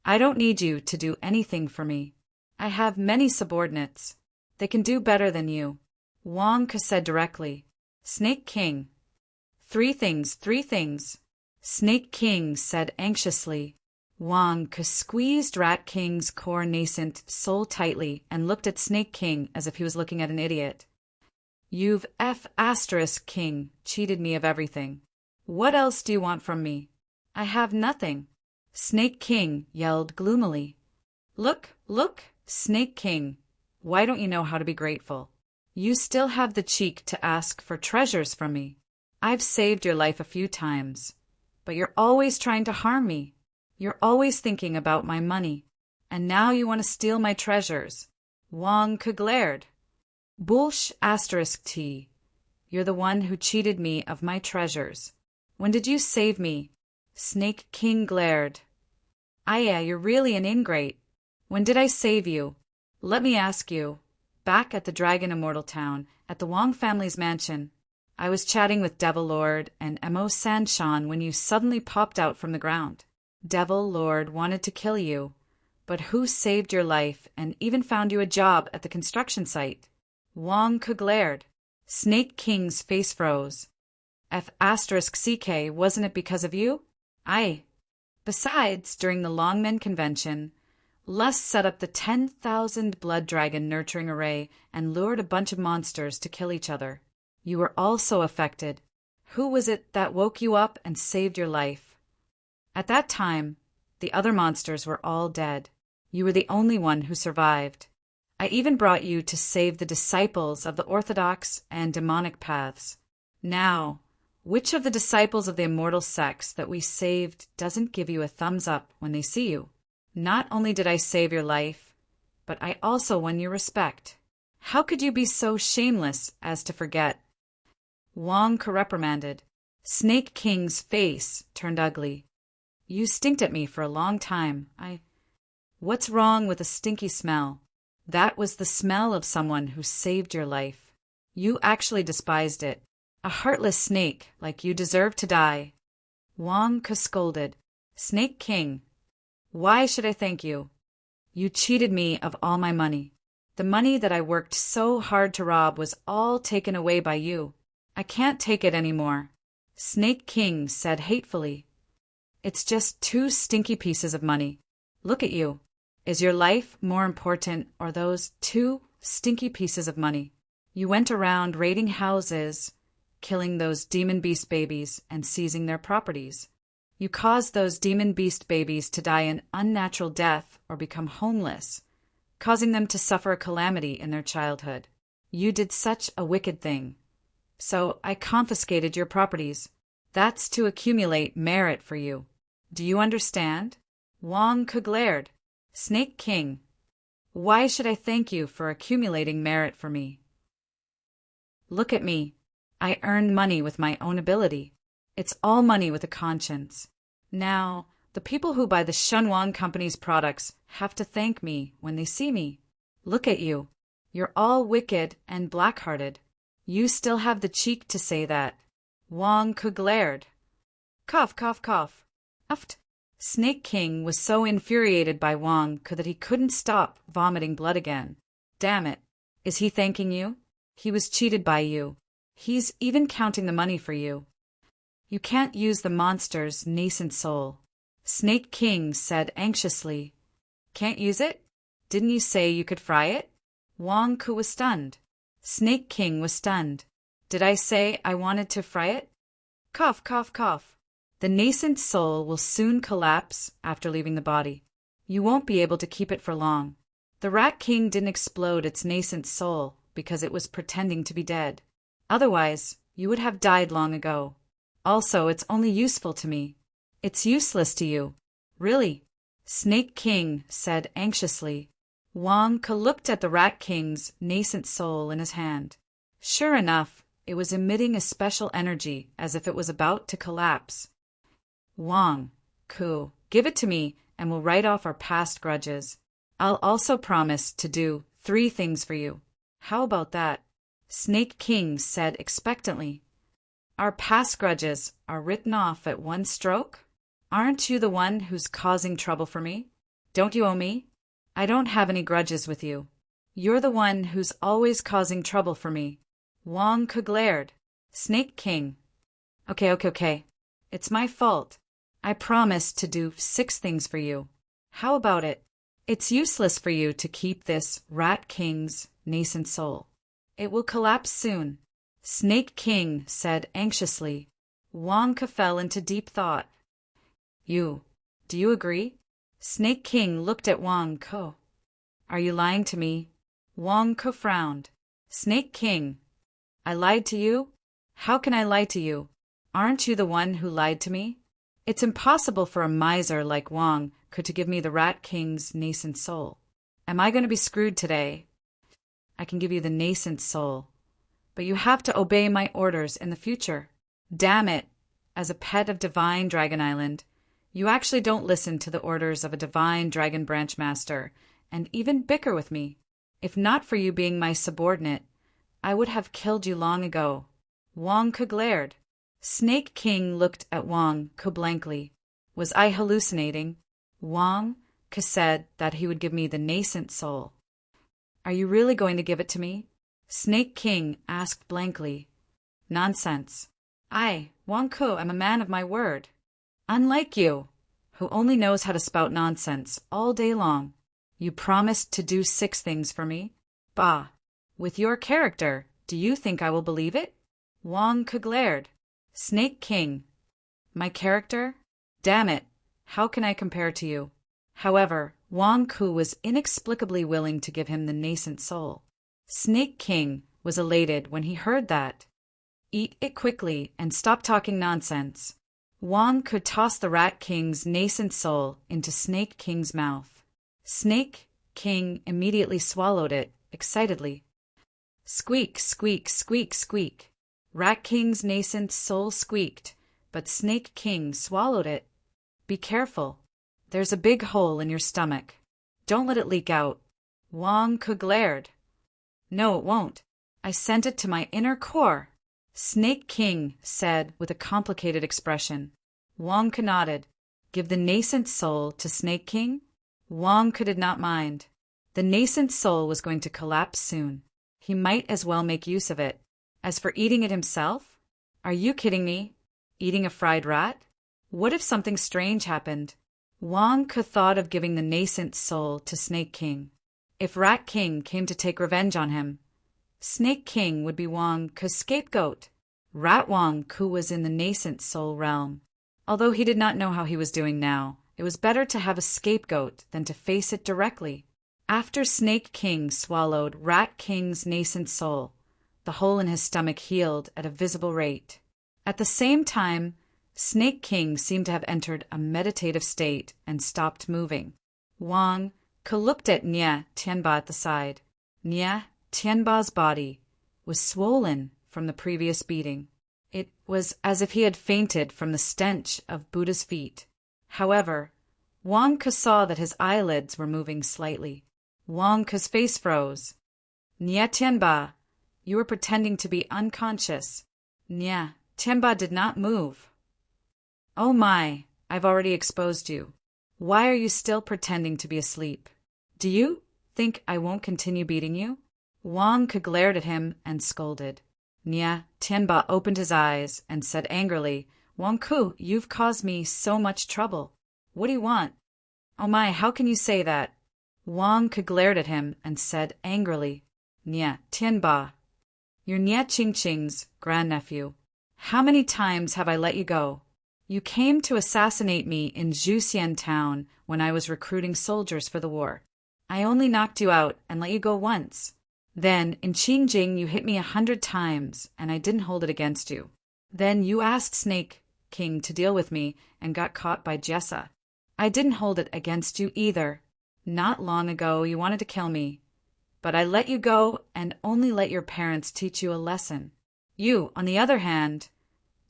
A: I don't need you to do anything for me. I have many subordinates. They can do better than you. Wang Ko said directly. Snake King. 3 things, 3 things. Snake King said anxiously. Wang Ko squeezed Rat King's core nascent soul tightly and looked at Snake King as if he was looking at an idiot. You've F***king cheated me of everything. What else do you want from me? I have nothing. Snake King yelled gloomily. Look, look, Snake King. Why don't you know how to be grateful? You still have the cheek to ask for treasures from me. I've saved your life a few times, but you're always trying to harm me. You're always thinking about my money, and now you want to steal my treasures. Wang Ko glared. Bullsh***. You're the one who cheated me of my treasures. When did you save me? Snake King glared. Yeah, you're really an ingrate. When did I save you? Let me ask you. Back at the Dragon Immortal Town, at the Wang family's mansion, I was chatting with Devil Lord and Mo Sanshan when you suddenly popped out from the ground. Devil Lord wanted to kill you, but who saved your life and even found you a job at the construction site? Wang Ko glared. Snake King's face froze. F***ck, wasn't it because of you? Aye. Besides, during the Longmen Convention, Lust set up the 10,000 Blood Dragon Nurturing Array and lured a bunch of monsters to kill each other. You were also affected. Who was it that woke you up and saved your life? At that time, the other monsters were all dead. You were the only one who survived. I even brought you to save the disciples of the orthodox and demonic paths. Now, which of the disciples of the immortal sects that we saved doesn't give you a thumbs up when they see you? Not only did I save your life, but I also won your respect. How could you be so shameless as to forget? Wang reprimanded. Snake King's face turned ugly. You stinked at me for a long time. What's wrong with a stinky smell? That was the smell of someone who saved your life. You actually despised it. A heartless snake like you deserve to die. Wang scolded. Snake King, why should I thank you? You cheated me of all my money. The money that I worked so hard to rob was all taken away by you. I can't take it anymore. Snake King said hatefully. It's just 2 stinky pieces of money. Look at you. Is your life more important or those 2 stinky pieces of money? You went around raiding houses, killing those demon beast babies, and seizing their properties. You caused those demon beast babies to die an unnatural death or become homeless, causing them to suffer a calamity in their childhood. You did such a wicked thing. So I confiscated your properties. That's to accumulate merit for you. Do you understand? Wang glared. Snake King, why should I thank you for accumulating merit for me? Look at me. I earned money with my own ability. It's all money with a conscience. Now, the people who buy the Shunwang Company's products have to thank me when they see me. Look at you. You're all wicked and black-hearted. You still have the cheek to say that. Wang glared. Cough, cough, cough. Uft. Snake King was so infuriated by Wang that he couldn't stop vomiting blood again. Damn it. Is he thanking you? He was cheated by you. He's even counting the money for you. You can't use the monster's nascent soul. Snake King said anxiously. Can't use it? Didn't you say you could fry it? Wang was stunned. Snake King was stunned. Did I say I wanted to fry it? Cough, cough, cough. The nascent soul will soon collapse after leaving the body. You won't be able to keep it for long. The Rat King didn't explode its nascent soul because it was pretending to be dead. Otherwise, you would have died long ago. Also, it's only useful to me. It's useless to you. Really? Snake King said anxiously. Wang looked at the Rat King's nascent soul in his hand. Sure enough, it was emitting a special energy as if it was about to collapse. Wang, give it to me and we'll write off our past grudges. I'll also promise to do 3 things for you. How about that? Snake King said expectantly. Our past grudges are written off at one stroke? Aren't you the one who's causing trouble for me? Don't you owe me? I don't have any grudges with you. You're the one who's always causing trouble for me. Wang glared. Snake King. Okay. It's my fault. I promised to do 6 things for you. How about it? It's useless for you to keep this Rat King's nascent soul. It will collapse soon. Snake King said anxiously. Wang fell into deep thought. Do you agree? Snake King looked at Wang. Are you lying to me? Wang frowned. Snake King. I lied to you? How can I lie to you? Aren't you the one who lied to me? It's impossible for a miser like Wang to give me the Rat King's nascent soul. Am I going to be screwed today? I can give you the nascent soul, but you have to obey my orders in the future. Damn it! As a pet of Divine Dragon Island, you actually don't listen to the orders of a Divine Dragon Branch Master and even bicker with me. If not for you being my subordinate, I would have killed you long ago. Wang glared. Snake King looked at Wang blankly. Was I hallucinating? Wang said that he would give me the nascent soul. Are you really going to give it to me? Snake King asked blankly. Nonsense. Wang am a man of my word. Unlike you, who only knows how to spout nonsense all day long. You promised to do 6 things for me? Bah! With your character, do you think I will believe it? Wang glared. Snake King. My character? Damn it! How can I compare to you? However, Wang Ku was inexplicably willing to give him the nascent soul. Snake King was elated when he heard that. Eat it quickly and stop talking nonsense. Wang could toss the Rat King's nascent soul into Snake King's mouth. Snake King immediately swallowed it, excitedly. Squeak, squeak, squeak, squeak. Rat King's nascent soul squeaked, but Snake King swallowed it. Be careful. There's a big hole in your stomach. Don't let it leak out. Wang Ku glared. No, it won't. I sent it to my inner core, Snake King said with a complicated expression. Wang Ku nodded. Give the nascent soul to Snake King? Wang Ku did not mind. The nascent soul was going to collapse soon. He might as well make use of it. As for eating it himself? Are you kidding me? Eating a fried rat? What if something strange happened? Wang Ku thought of giving the nascent soul to Snake King. If Rat King came to take revenge on him, Snake King would be Wang Ku's scapegoat. Rat Wang Ku was in the nascent soul realm. Although he did not know how he was doing now, it was better to have a scapegoat than to face it directly. After Snake King swallowed Rat King's nascent soul, the hole in his stomach healed at a visible rate. At the same time, Snake King seemed to have entered a meditative state and stopped moving. Wang Ku looked at Nia Tianba at the side. Nia Tianba's body was swollen from the previous beating. It was as if he had fainted from the stench of Buddha's feet. However, Wang Ku saw that his eyelids were moving slightly. Wang Ku's face froze. Nia Tianba, you were pretending to be unconscious. Nia Tianba did not move. Oh my, I've already exposed you. Why are you still pretending to be asleep? Do you think I won't continue beating you? Wang Ku glared at him and scolded. Nia Tianba opened his eyes and said angrily, Wang Ku, you've caused me so much trouble. What do you want? Oh my, how can you say that? Wang Ku glared at him and said angrily, Nia Tianba, you're Nia Qingqing's grandnephew. How many times have I let you go? You came to assassinate me in Zhuxian town when I was recruiting soldiers for the war. I only knocked you out and let you go once. Then, in Qingjing, you hit me 100 times, and I didn't hold it against you. Then you asked Snake King to deal with me and got caught by Jessa. I didn't hold it against you either. Not long ago, you wanted to kill me. But I let you go and only let your parents teach you a lesson. You, on the other hand,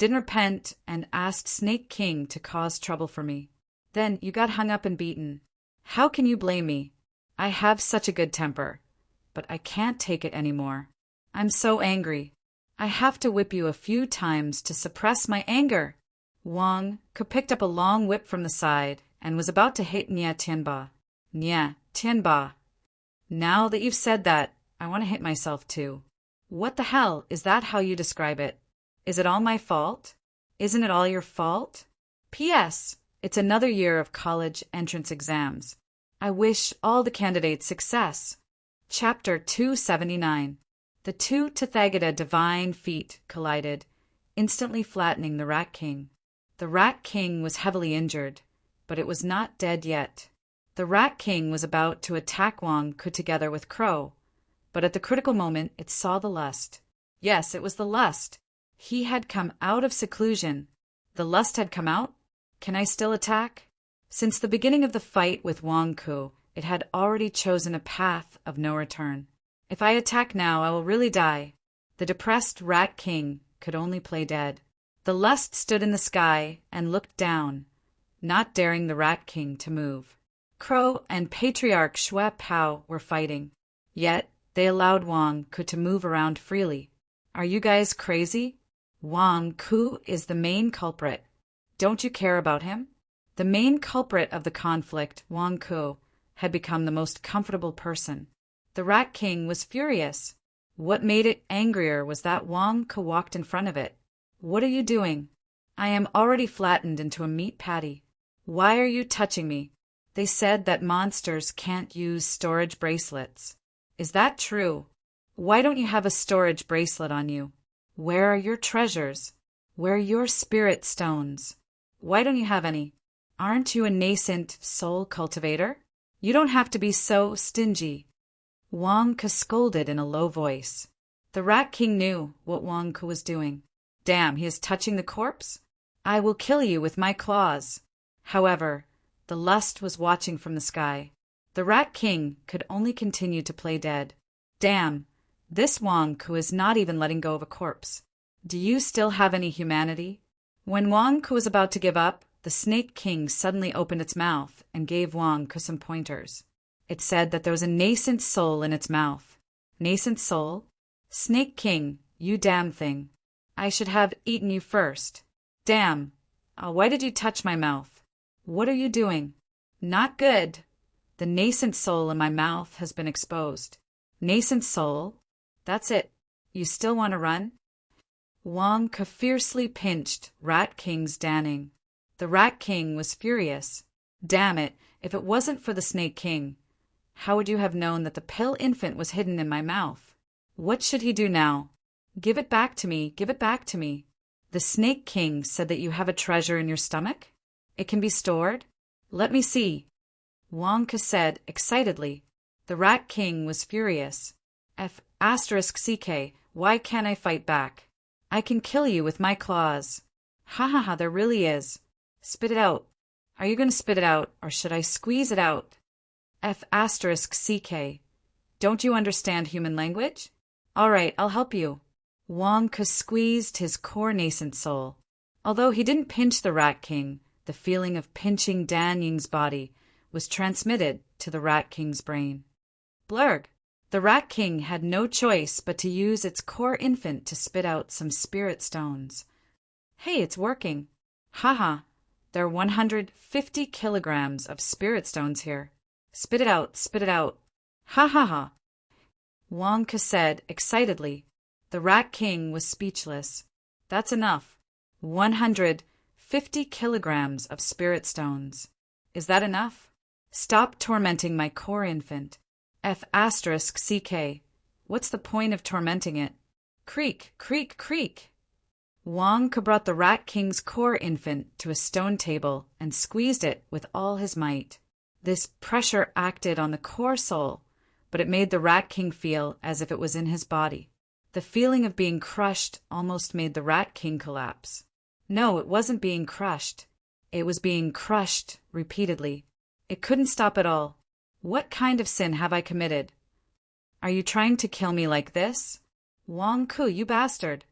A: didn't repent and asked Snake King to cause trouble for me. Then you got hung up and beaten. How can you blame me? I have such a good temper, but I can't take it anymore. I'm so angry. I have to whip you a few times to suppress my anger. Wang Ku picked up a long whip from the side and was about to hit Nia Tianba. Nia Tianba, now that you've said that, I want to hit myself too. What the hell, is that how you describe it? Is it all my fault? Isn't it all your fault? P.S. It's another year of college entrance exams. I wish all the candidates success. Chapter 279. The two Tathagata divine feet collided, instantly flattening the Rat King. The Rat King was heavily injured, but it was not dead yet. The Rat King was about to attack Wang Ku together with Crow, but at the critical moment it saw the lust. Yes, it was the lust. He had come out of seclusion. The lust had come out? Can I still attack? Since the beginning of the fight with Wang Ku, it had already chosen a path of no return. If I attack now, I will really die. The depressed Rat King could only play dead. The lust stood in the sky and looked down, not daring the Rat King to move. Crow and Patriarch Xue Pao were fighting, yet they allowed Wang Ku to move around freely. Are you guys crazy? Wang Ku is the main culprit. Don't you care about him? The main culprit of the conflict, Wang Ku, had become the most comfortable person. The Rat King was furious. What made it angrier was that Wang Ku walked in front of it. What are you doing? I am already flattened into a meat patty. Why are you touching me? They said that monsters can't use storage bracelets. Is that true? Why don't you have a storage bracelet on you? Where are your treasures? Where are your spirit stones? Why don't you have any? Aren't you a nascent soul cultivator? You don't have to be so stingy. Wang Ke scolded in a low voice. The Rat King knew what Wang Ke was doing. Damn, he is touching the corpse? I will kill you with my claws. However, the lust was watching from the sky. The Rat King could only continue to play dead. Damn, this Wang Ke is not even letting go of a corpse. Do you still have any humanity? When Wang Ke was about to give up, the Snake King suddenly opened its mouth and gave Wang Ke some pointers. It said that there was a nascent soul in its mouth. Nascent soul? Snake King, you damn thing. I should have eaten you first. Damn. Why did you touch my mouth? What are you doing? Not good. The nascent soul in my mouth has been exposed. Nascent soul? That's it. You still want to run? Wang Ke fiercely pinched Rat King's Danning. The Rat King was furious. Damn it, if it wasn't for the Snake King, how would you have known that the pale infant was hidden in my mouth? What should he do now? Give it back to me, give it back to me. The Snake King said that you have a treasure in your stomach? It can be stored? Let me see. Wang Ke said excitedly. The Rat King was furious. *CK, why can't I fight back? I can kill you with my claws. Ha ha ha, there really is. Spit it out. Are you going to spit it out, or should I squeeze it out? *CK. Don't you understand human language? All right, I'll help you. Wang Ke squeezed his core nascent soul. Although he didn't pinch the Rat King, the feeling of pinching Dan Ying's body was transmitted to the Rat King's brain. Blurg! The Rat King had no choice but to use its core infant to spit out some spirit stones. Hey, it's working. Haha, there are 150 kilograms of spirit stones here. Spit it out, spit it out. Ha ha ha. Wang Ke said excitedly. The Rat King was speechless. That's enough. 150 kilograms of spirit stones. Is that enough? Stop tormenting my core infant. *CK. What's the point of tormenting it? Creak, creak, creak. Wang Ke brought the Rat King's core infant to a stone table and squeezed it with all his might. This pressure acted on the core soul, but it made the Rat King feel as if it was in his body. The feeling of being crushed almost made the Rat King collapse. No, it wasn't being crushed. It was being crushed repeatedly. It couldn't stop at all. What kind of sin have I committed? Are you trying to kill me like this? Wang Ke, you bastard!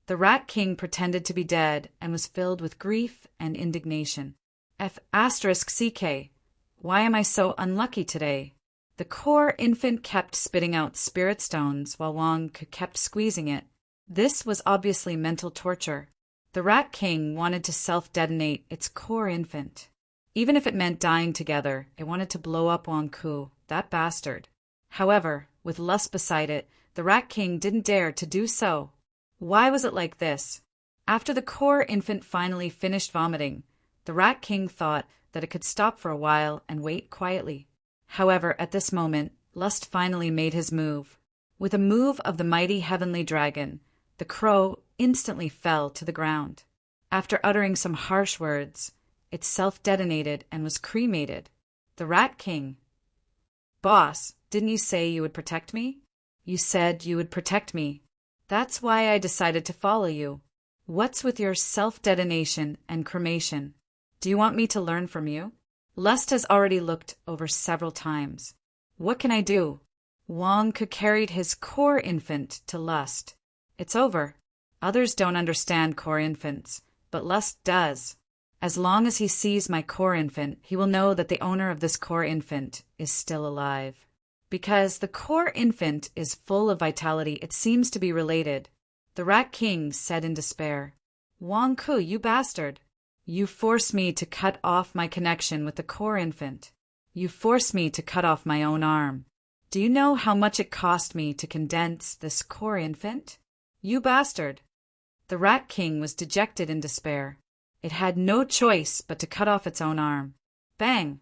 A: The Rat King pretended to be dead and was filled with grief and indignation. *CK. Why am I so unlucky today? The core infant kept spitting out spirit stones while Wang Ke kept squeezing it. This was obviously mental torture. The Rat King wanted to self-detonate its core infant. Even if it meant dying together, it wanted to blow up Wang Ke, that bastard. However, with lust beside it, the Rat King didn't dare to do so. Why was it like this? After the core infant finally finished vomiting, the Rat King thought that it could stop for a while and wait quietly. However, at this moment, lust finally made his move. With a move of the mighty heavenly dragon, the crow instantly fell to the ground. After uttering some harsh words, it self-detonated and was cremated. The Rat King. Boss, didn't you say you would protect me? You said you would protect me. That's why I decided to follow you. What's with your self-detonation and cremation? Do you want me to learn from you? Lust has already looked over several times. What can I do? Wang Ke carried his core infant to Lust. It's over. Others don't understand core infants, but Lust does. As long as he sees my core infant, he will know that the owner of this core infant is still alive. Because the core infant is full of vitality, it seems to be related. The Rat King said in despair, Wang Ke, you bastard! You forced me to cut off my connection with the core infant. You forced me to cut off my own arm. Do you know how much it cost me to condense this core infant? You bastard! The Rat King was dejected in despair. It had no choice but to cut off its own arm. Bang!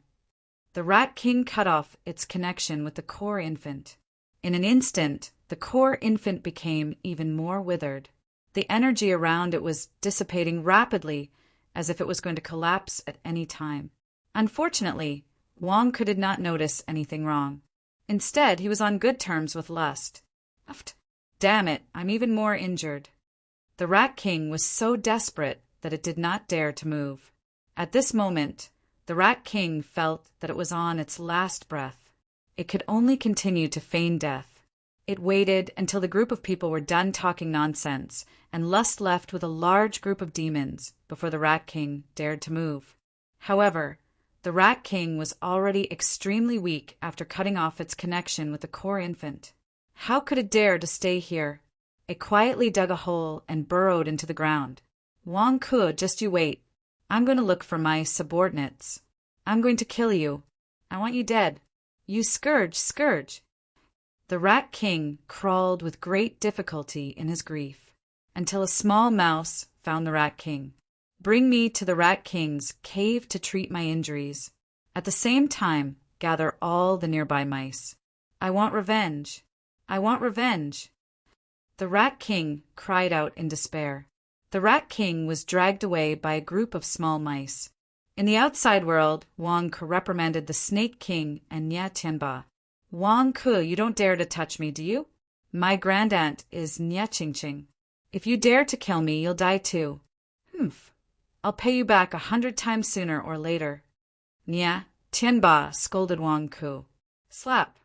A: The Rat King cut off its connection with the core infant. In an instant, the core infant became even more withered. The energy around it was dissipating rapidly, as if it was going to collapse at any time. Unfortunately, Wang Ku did not notice anything wrong. Instead, he was on good terms with lust. Damn it, I'm even more injured. The Rat King was so desperate that it did not dare to move. At this moment, the Rat King felt that it was on its last breath. It could only continue to feign death. It waited until the group of people were done talking nonsense, and Lust left with a large group of demons before the Rat King dared to move. However, the Rat King was already extremely weak after cutting off its connection with the core infant. How could it dare to stay here? It quietly dug a hole and burrowed into the ground. Wang Ku, just you wait. I'm going to look for my subordinates. I'm going to kill you. I want you dead. You scourge. The Rat King crawled with great difficulty in his grief, until a small mouse found the Rat King. Bring me to the Rat King's cave to treat my injuries. At the same time, gather all the nearby mice. I want revenge. The Rat King cried out in despair. The Rat King was dragged away by a group of small mice. In the outside world, Wang Ku reprimanded the Snake King and Nya Tianba. Wang Ku, you don't dare to touch me, do you? My grandaunt is Nya Qingqing. If you dare to kill me, you'll die too. Humph. I'll pay you back 100 times sooner or later. Nya Tianba, scolded Wang Ku. Slap.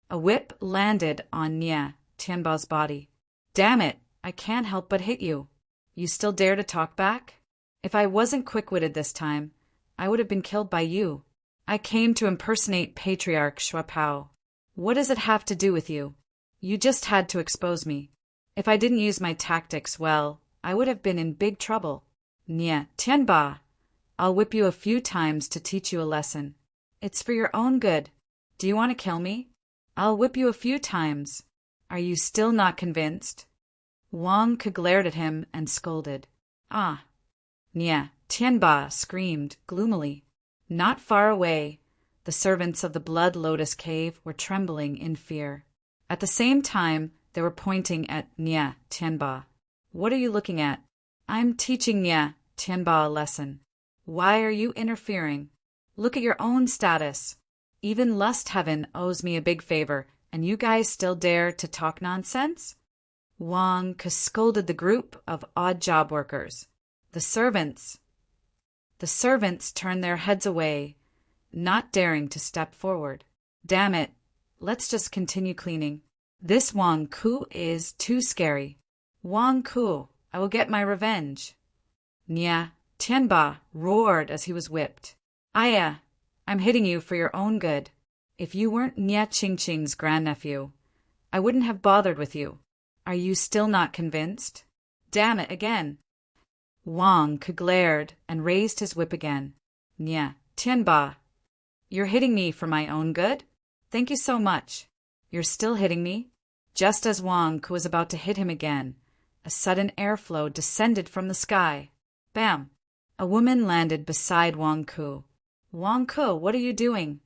A: A whip landed on Nya Tianba's body. Damn it, I can't help but hit you. You still dare to talk back? If I wasn't quick-witted this time, I would have been killed by you. I came to impersonate Patriarch Shuapao. What does it have to do with you? You just had to expose me. If I didn't use my tactics well, I would have been in big trouble. Nya Tianba, I'll whip you a few times to teach you a lesson. It's for your own good. Do you want to kill me? I'll whip you a few times. Are you still not convinced? Wang Ku glared at him and scolded. Ah! Nya Tianba screamed gloomily. Not far away, the servants of the Blood Lotus Cave were trembling in fear. At the same time, they were pointing at Nya Tianba. What are you looking at? I'm teaching Nya Tianba a lesson. Why are you interfering? Look at your own status. Even Lust Heaven owes me a big favor, and you guys still dare to talk nonsense? Wang Ku scolded the group of odd job workers. The servants turned their heads away, not daring to step forward. Damn it, let's just continue cleaning. This Wang Ku is too scary. Wang Ku, I will get my revenge. Nya Tianba roared as he was whipped. Aya, I'm hitting you for your own good. If you weren't Nya Qingqing's grandnephew, I wouldn't have bothered with you. Are you still not convinced? Damn it again. Wang Ku glared and raised his whip again. Nya Tianba, you're hitting me for my own good? Thank you so much. You're still hitting me? Just as Wang Ku was about to hit him again, a sudden airflow descended from the sky. Bam! A woman landed beside Wang Ku. Wang Ku, what are you doing?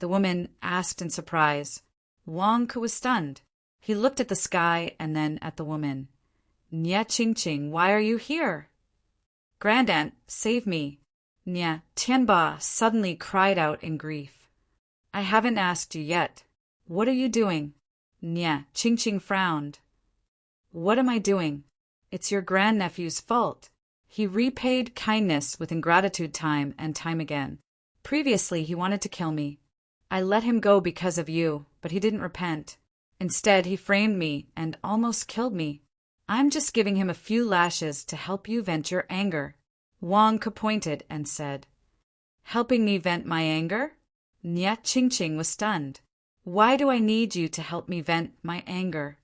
A: The woman asked in surprise. Wang Ku was stunned. He looked at the sky and then at the woman. Nya Qingqing, why are you here? Grandaunt, save me. Nya Tianba suddenly cried out in grief. I haven't asked you yet. What are you doing? Nya Qingqing frowned. What am I doing? It's your grandnephew's fault. He repaid kindness with ingratitude time and time again. Previously, he wanted to kill me. I let him go because of you, but he didn't repent. Instead, he framed me and almost killed me. I'm just giving him a few lashes to help you vent your anger. Wang Ku pointed and said, Helping me vent my anger? Nya Qingqing was stunned. Why do I need you to help me vent my anger?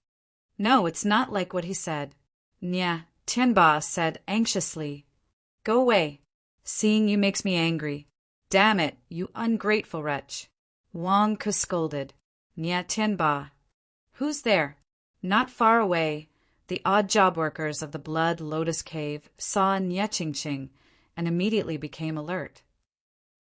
A: No, it's not like what he said. Nya Tianba said anxiously. Go away. Seeing you makes me angry. Damn it, you ungrateful wretch. Wang Ku scolded. Nya Tianba. Who's there? Not far away, the odd job workers of the Blood Lotus Cave saw Nya Qingqing and immediately became alert.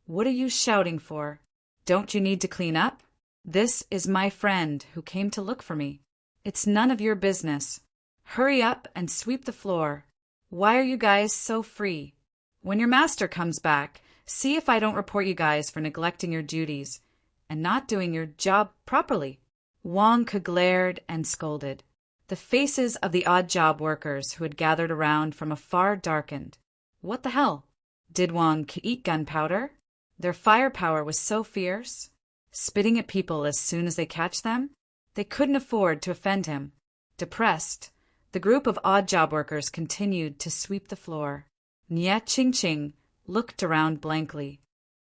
A: What are you shouting for? Don't you need to clean up? This is my friend who came to look for me. It's none of your business. Hurry up and sweep the floor. Why are you guys so free? When your master comes back, See if I don't report you guys for neglecting your duties and not doing your job properly." Wang Ke glared and scolded. The faces of the odd job workers who had gathered around from afar darkened. What the hell? Did Wang Ke eat gunpowder? Their firepower was so fierce, spitting at people as soon as they catch them? They couldn't afford to offend him. Depressed, the group of odd job workers continued to sweep the floor. Nie Qingqing looked around blankly.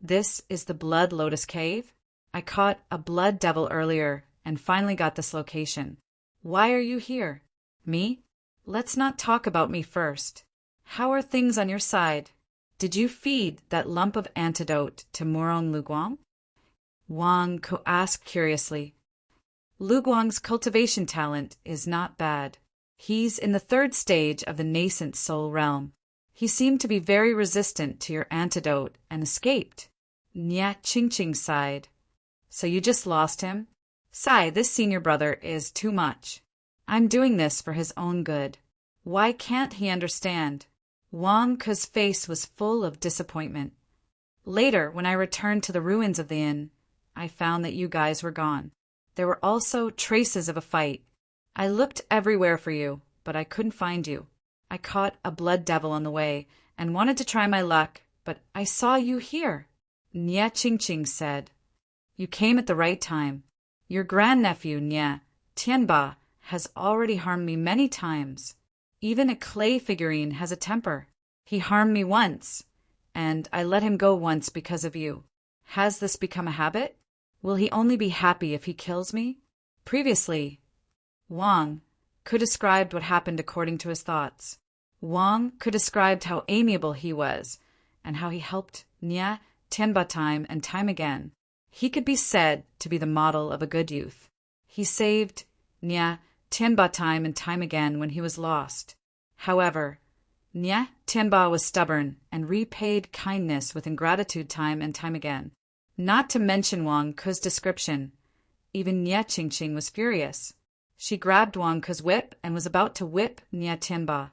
A: "This is the Blood Lotus Cave? I caught a blood devil earlier and finally got this location. Why are you here?" "Me? Let's not talk about me first. How are things on your side? Did you feed that lump of antidote to Murong Luguang?" Wang Ke asked curiously. "Luguang's cultivation talent is not bad. He's in the 3rd stage of the nascent soul realm. He seemed to be very resistant to your antidote and escaped." Nie Qingqing sighed. "So you just lost him?" "Sigh, this senior brother is too much. I'm doing this for his own good. Why can't he understand?" Wang Ke's face was full of disappointment. "Later, when I returned to the ruins of the inn, I found that you guys were gone. There were also traces of a fight. I looked everywhere for you, but I couldn't find you. I caught a blood devil on the way and wanted to try my luck, but I saw you here," Nie Qingqing said. "You came at the right time. Your grandnephew, Nie Tianba, has already harmed me many times. Even a clay figurine has a temper. He harmed me once, and I let him go once because of you. Has this become a habit? Will he only be happy if he kills me?" Previously, Wang Ke described what happened according to his thoughts. Wang Ke described how amiable he was and how he helped Nie Tianba time and time again. He could be said to be the model of a good youth. He saved Nie Tianba time and time again when he was lost. However, Nie Tianba was stubborn and repaid kindness with ingratitude time and time again. Not to mention Wang Ke's description, even Nie Qingqing was furious. She grabbed Wang Ke's whip and was about to whip Nie Tianba.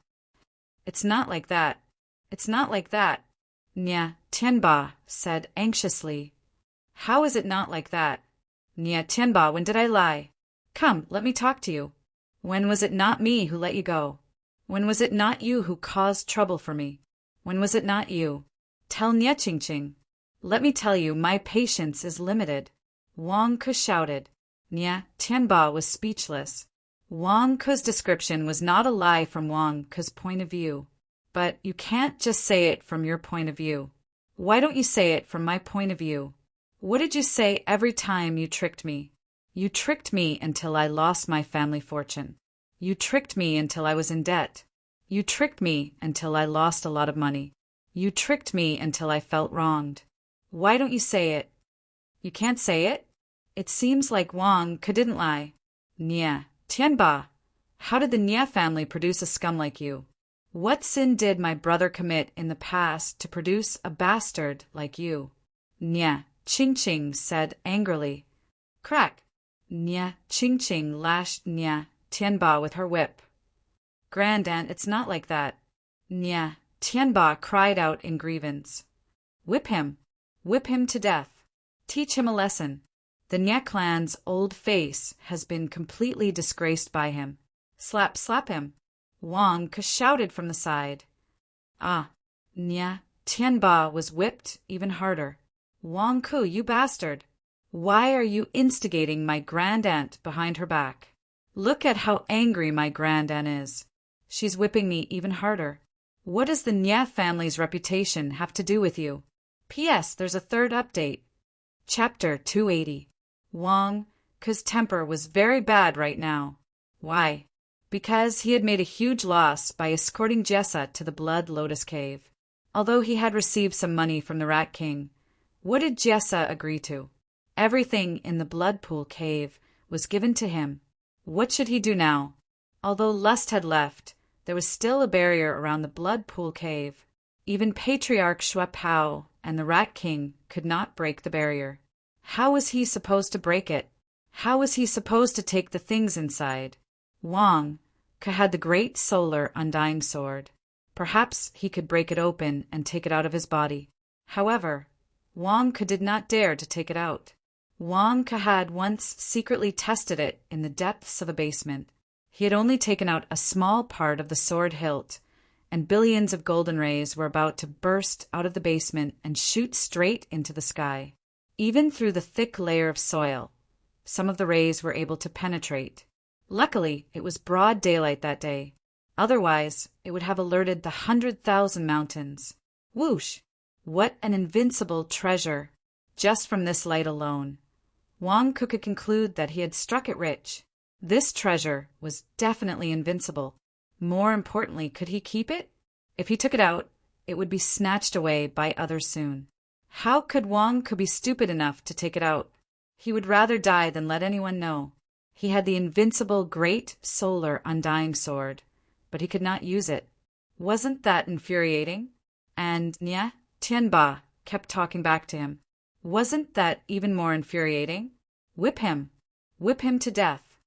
A: "It's not like that. It's not like that," Nie Tianba said anxiously. "How is it not like that? Nie Tianba, when did I lie? Come, let me talk to you. When was it not me who let you go? When was it not you who caused trouble for me? When was it not you? Tell Nie Qingqing. Let me tell you, my patience is limited." Wang Ke shouted. Nie Tianba was speechless. Wang Ke's description was not a lie from Wang Ke's point of view. But you can't just say it from your point of view. Why don't you say it from my point of view? What did you say every time you tricked me? You tricked me until I lost my family fortune. You tricked me until I was in debt. You tricked me until I lost a lot of money. You tricked me until I felt wronged. Why don't you say it? You can't say it? It seems like Wang Ke didn't lie. Nie Tianba, how did the Nie family produce a scum like you? What sin did my brother commit in the past to produce a bastard like you? Nie Qingqing said angrily. Crack! Nie Qingqing lashed Nie Tianba with her whip. "Grandaunt, it's not like that." Nie Tianba cried out in grievance. "Whip him! Whip him to death! Teach him a lesson. The Nie clan's old face has been completely disgraced by him. Slap, slap him!" Wang Ke shouted from the side. Ah! Nie Tianba was whipped even harder. "Wang Ke, you bastard! Why are you instigating my grandaunt behind her back? Look at how angry my grandaunt is. She's whipping me even harder. What does the Nie family's reputation have to do with you? P.S. There's a 3rd update. Chapter 280. Wang Ke's temper was very bad right now. Why? Because he had made a huge loss by escorting Jessa to the Blood Lotus Cave. Although he had received some money from the Rat King, what did Jessa agree to? Everything in the Blood Pool Cave was given to him. What should he do now? Although Lust had left, there was still a barrier around the Blood Pool Cave. Even Patriarch Xue Pao and the Rat King could not break the barrier. How was he supposed to break it? How was he supposed to take the things inside? Wang Ke had the great solar undying sword. Perhaps he could break it open and take it out of his body. However, Wang Ke did not dare to take it out. Wang Ke had once secretly tested it in the depths of a basement. He had only taken out a small part of the sword hilt, and billions of golden rays were about to burst out of the basement and shoot straight into the sky. Even through the thick layer of soil, some of the rays were able to penetrate. Luckily, it was broad daylight that day. Otherwise, it would have alerted the 100,000 mountains. Whoosh! What an invincible treasure! Just from this light alone, Wang Ke could conclude that he had struck it rich. This treasure was definitely invincible. More importantly, could he keep it? If he took it out, it would be snatched away by others soon. How could Wang Ke be stupid enough to take it out? He would rather die than let anyone know. He had the invincible great solar undying sword, but he could not use it. Wasn't that infuriating? And Nye Tianba kept talking back to him. Wasn't that even more infuriating? Whip him! Whip him to death!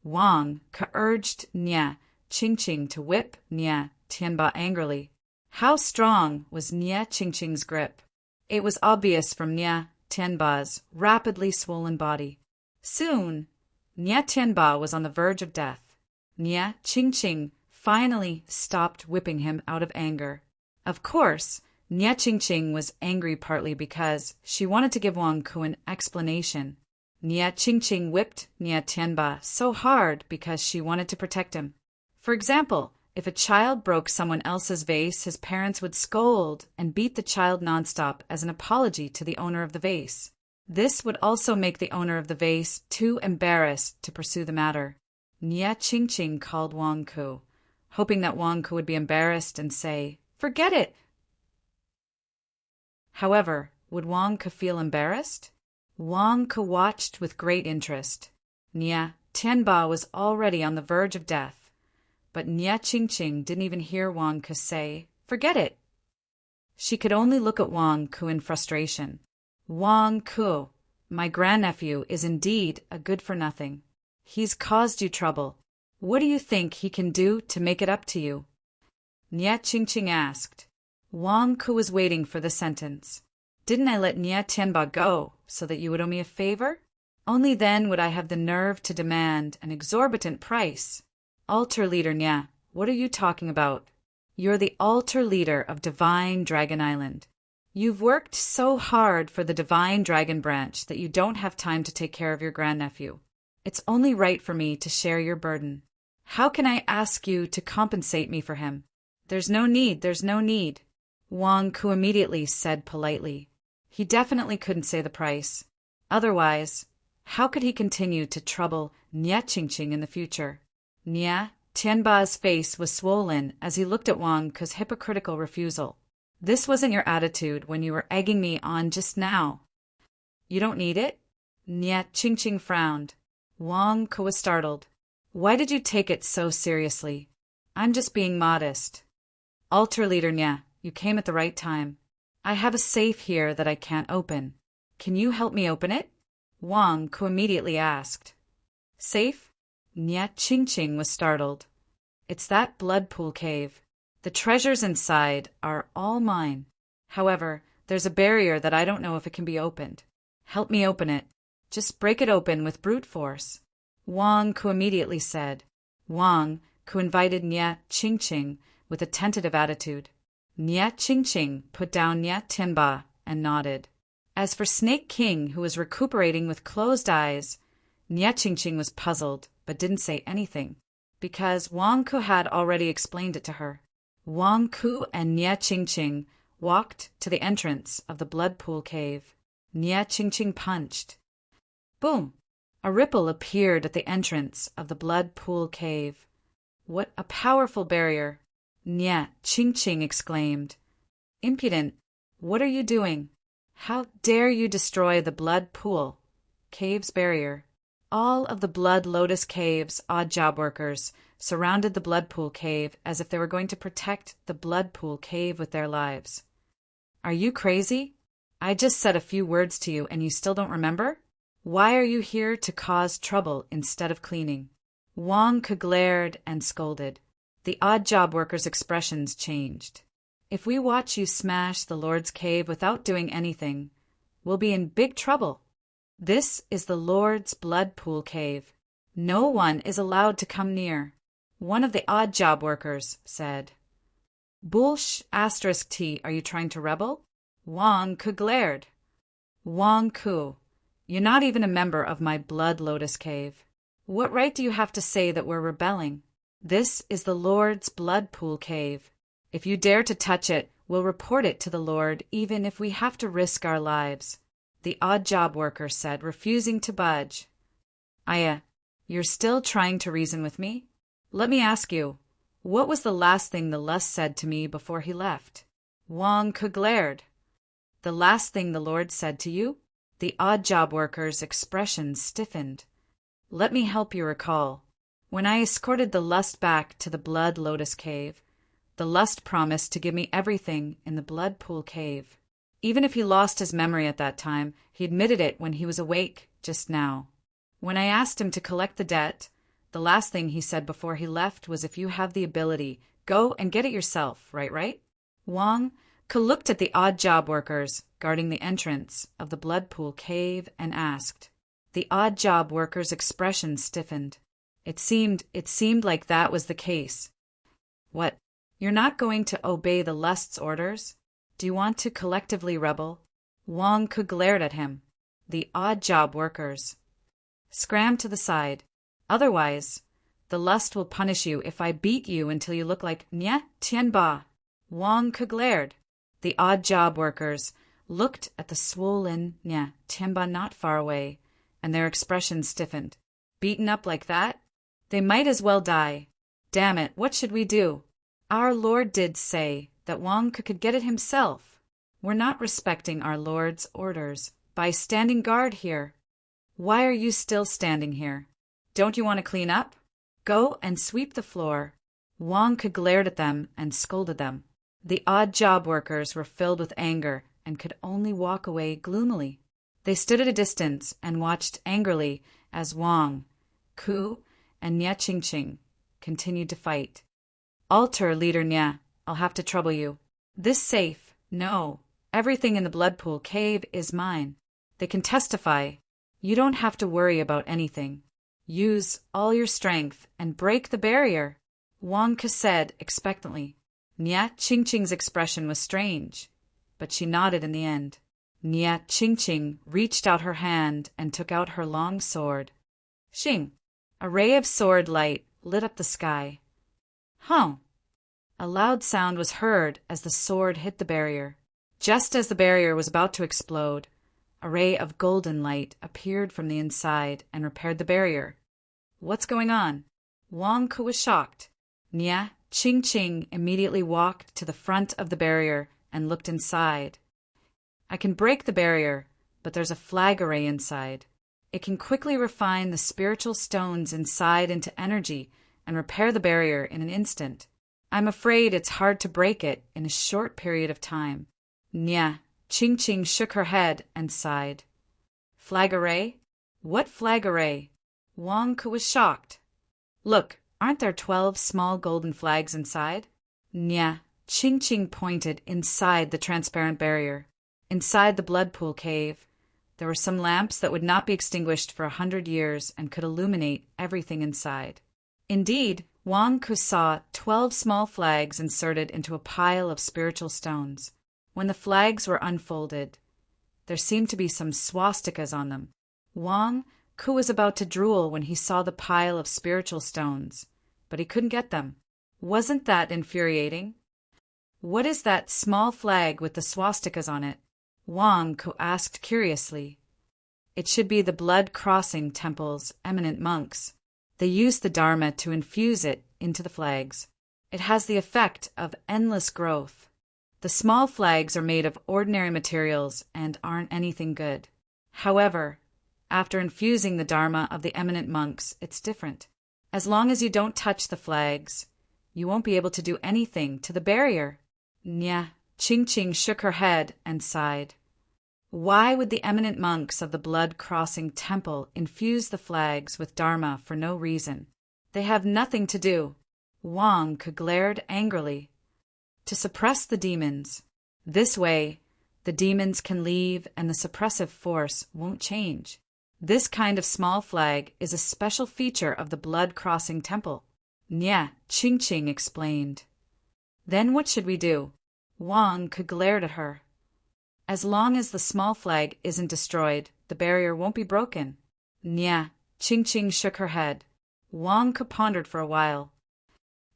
A: Wang Ke urged Nye Qingqing to whip Nye Tianba angrily. How strong was Nye Qingqing's grip? It was obvious from Nye Tianba's rapidly swollen body. Soon, Nye Tianba was on the verge of death. Nye Qingqing finally stopped whipping him out of anger. Of course, Nye Qingqing was angry partly because she wanted to give Wang Ke an explanation. Nye Qingqing whipped Nye Tianba so hard because she wanted to protect him. For example, if a child broke someone else's vase, his parents would scold and beat the child nonstop as an apology to the owner of the vase. This would also make the owner of the vase too embarrassed to pursue the matter. Nye Qingqing called Wang Ke, hoping that Wang Ke would be embarrassed and say, "Forget it." However, would Wang Ke feel embarrassed? Wang Ke watched with great interest. Nye Tianba was already on the verge of death, but Nye Qingqing didn't even hear Wang Ke say, "Forget it." She could only look at Wang Ke in frustration. "Wang Ke, my grandnephew is indeed a good-for-nothing. He's caused you trouble. What do you think he can do to make it up to you?" Nye Qingqing asked. Wang Ke was waiting for the sentence. "Didn't I let Nye Tianba go so that you would owe me a favor? Only then would I have the nerve to demand an exorbitant price." "Altar leader Nye, what are you talking about? You're the altar leader of Divine Dragon Island. You've worked so hard for the Divine Dragon branch that you don't have time to take care of your grandnephew. It's only right for me to share your burden. How can I ask you to compensate me for him?" There's no need. Wang Ke immediately said politely. He definitely couldn't say the price. Otherwise, how could he continue to trouble Nye Qingqing in the future? Nye Tianba's face was swollen as he looked at Wang Ke's hypocritical refusal. "This wasn't your attitude when you were egging me on just now." "You don't need it?" Nye Qingqing frowned. Wang Ke was startled. "Why did you take it so seriously?" "I'm just being modest." "Altar leader Nye, you came at the right time. I have a safe here that I can't open. Can you help me open it?" Wang Ke immediately asked. "Safe?" Nye Qingqing was startled. "It's that blood pool cave. The treasures inside are all mine. However, there's a barrier that I don't know if it can be opened. Help me open it. Just break it open with brute force." Wang Ke immediately said. Wang Ke invited Nye Qingqing with a tentative attitude. Nye Qingqing put down Nye Tianba and nodded. As for Snake King, who was recuperating with closed eyes, Nye Qingqing was puzzled but didn't say anything, because Wang Ke had already explained it to her. Wang Ke and Nye Qingqing walked to the entrance of the blood pool cave. Nye Qingqing punched. Boom! A ripple appeared at the entrance of the blood pool cave. "What a powerful barrier!" Nye Qingqing exclaimed. "Impudent! What are you doing? How dare you destroy the blood pool cave's barrier?" All of the Blood Lotus Cave's odd job workers surrounded the blood pool cave as if they were going to protect the blood pool cave with their lives. "Are you crazy? I just said a few words to you and you still don't remember? Why are you here to cause trouble instead of cleaning?" Wang Ke glared and scolded. The odd job workers' expressions changed. If we watch you smash the Lord's cave without doing anything, we'll be in big trouble. This is the Lord's blood pool cave. No one is allowed to come near. One of the odd job workers said. Bullsh asterisk T, are you trying to rebel? Wang Ku glared. Wang Ku, you're not even a member of my blood lotus cave. What right do you have to say that we're rebelling? This is the Lord's blood pool cave. If you dare to touch it, we'll report it to the Lord, even if we have to risk our lives, the odd job worker said, refusing to budge. Aya, you're still trying to reason with me? Let me ask you, what was the last thing the Lust said to me before he left? Wang Ku glared. The last thing the Lord said to you? The odd job worker's expression stiffened. Let me help you recall. When I escorted the Lust back to the blood lotus cave, the Lust promised to give me everything in the blood pool cave. Even if he lost his memory at that time, he admitted it when he was awake just now. When I asked him to collect the debt, the last thing he said before he left was, if you have the ability, go and get it yourself, right? Wang Ku looked at the odd job workers guarding the entrance of the blood pool cave and asked. The odd job worker's expression stiffened. It seemed like that was the case. What? You're not going to obey the Lust's orders? Do you want to collectively rebel? Wang Ku glared at him. The odd job workers. Scram to the side. Otherwise, the Lust will punish you if I beat you until you look like Nya Tianba. Wang Ku glared. The odd job workers looked at the swollen Nya Tianba not far away, and their expressions stiffened. Beaten up like that? They might as well die. Damn it, what should we do? Our Lord did say that Wang Ku could get it himself. We're not respecting our Lord's orders by standing guard here. Why are you still standing here? Don't you want to clean up? Go and sweep the floor. Wang Ku glared at them and scolded them. The odd job workers were filled with anger and could only walk away gloomily. They stood at a distance and watched angrily as Wang Ku and Nya Qingqing continued to fight. Altar leader Nya, I'll have to trouble you. This safe, no, everything in the blood pool cave is mine. They can testify. You don't have to worry about anything. Use all your strength and break the barrier, Wang Ku said expectantly. Nya Qingqing's expression was strange, but she nodded in the end. Nya Qingqing reached out her hand and took out her long sword. Xing! A ray of sword light lit up the sky. Huh! A loud sound was heard as the sword hit the barrier. Just as the barrier was about to explode, a ray of golden light appeared from the inside and repaired the barrier. What's going on? Wang Ku was shocked. Nya Qingqing immediately walked to the front of the barrier and looked inside. I can break the barrier, but there's a flag array inside. It can quickly refine the spiritual stones inside into energy and repair the barrier in an instant. I'm afraid it's hard to break it in a short period of time. Nya Qingqing shook her head and sighed. Flag array? What flag array? Wang Ku was shocked. Look, aren't there 12 small golden flags inside? Nya Qingqing pointed inside the transparent barrier. Inside the blood pool cave, there were some lamps that would not be extinguished for 100 years and could illuminate everything inside. Indeed, Wang Ku saw 12 small flags inserted into a pile of spiritual stones. When the flags were unfolded, there seemed to be some swastikas on them. Wang Ku was about to drool when he saw the pile of spiritual stones, but he couldn't get them. Wasn't that infuriating? What is that small flag with the swastikas on it? Wang Ku asked curiously. It should be the Blood Crossing Temple's eminent monks. They use the Dharma to infuse it into the flags. It has the effect of endless growth. The small flags are made of ordinary materials and aren't anything good. However, after infusing the Dharma of the eminent monks, it's different. As long as you don't touch the flags, you won't be able to do anything to the barrier. Nya Qingqing shook her head and sighed. Why would the eminent monks of the Blood Crossing Temple infuse the flags with Dharma for no reason? They have nothing to do. Wang Ku glared angrily. To suppress the demons. This way, the demons can leave and the suppressive force won't change. This kind of small flag is a special feature of the blood-crossing temple. Nya Qingqing explained. Then what should we do? Wang Ke glared at her. As long as the small flag isn't destroyed, the barrier won't be broken. Nya Qingqing shook her head. Wang Ke pondered for a while.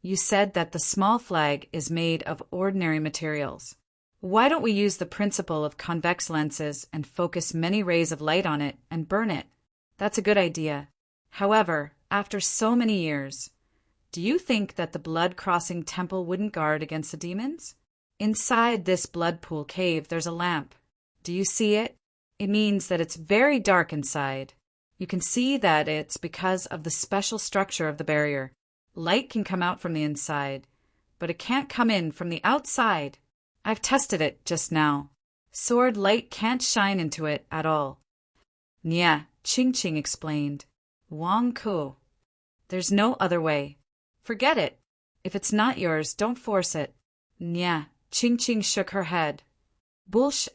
A: You said that the small flag is made of ordinary materials. Why don't we use the principle of convex lenses and focus many rays of light on it and burn it? That's a good idea. However, after so many years, do you think that the blood-crossing temple wouldn't guard against the demons? Inside this blood pool cave, there's a lamp. Do you see it? It means that it's very dark inside. You can see that it's because of the special structure of the barrier. Light can come out from the inside, but it can't come in from the outside. I've tested it just now. Sword light can't shine into it at all. Nya Qingqing explained. Wang Ke. There's no other way. Forget it. If it's not yours, don't force it. Nya Qingqing shook her head. Bullsh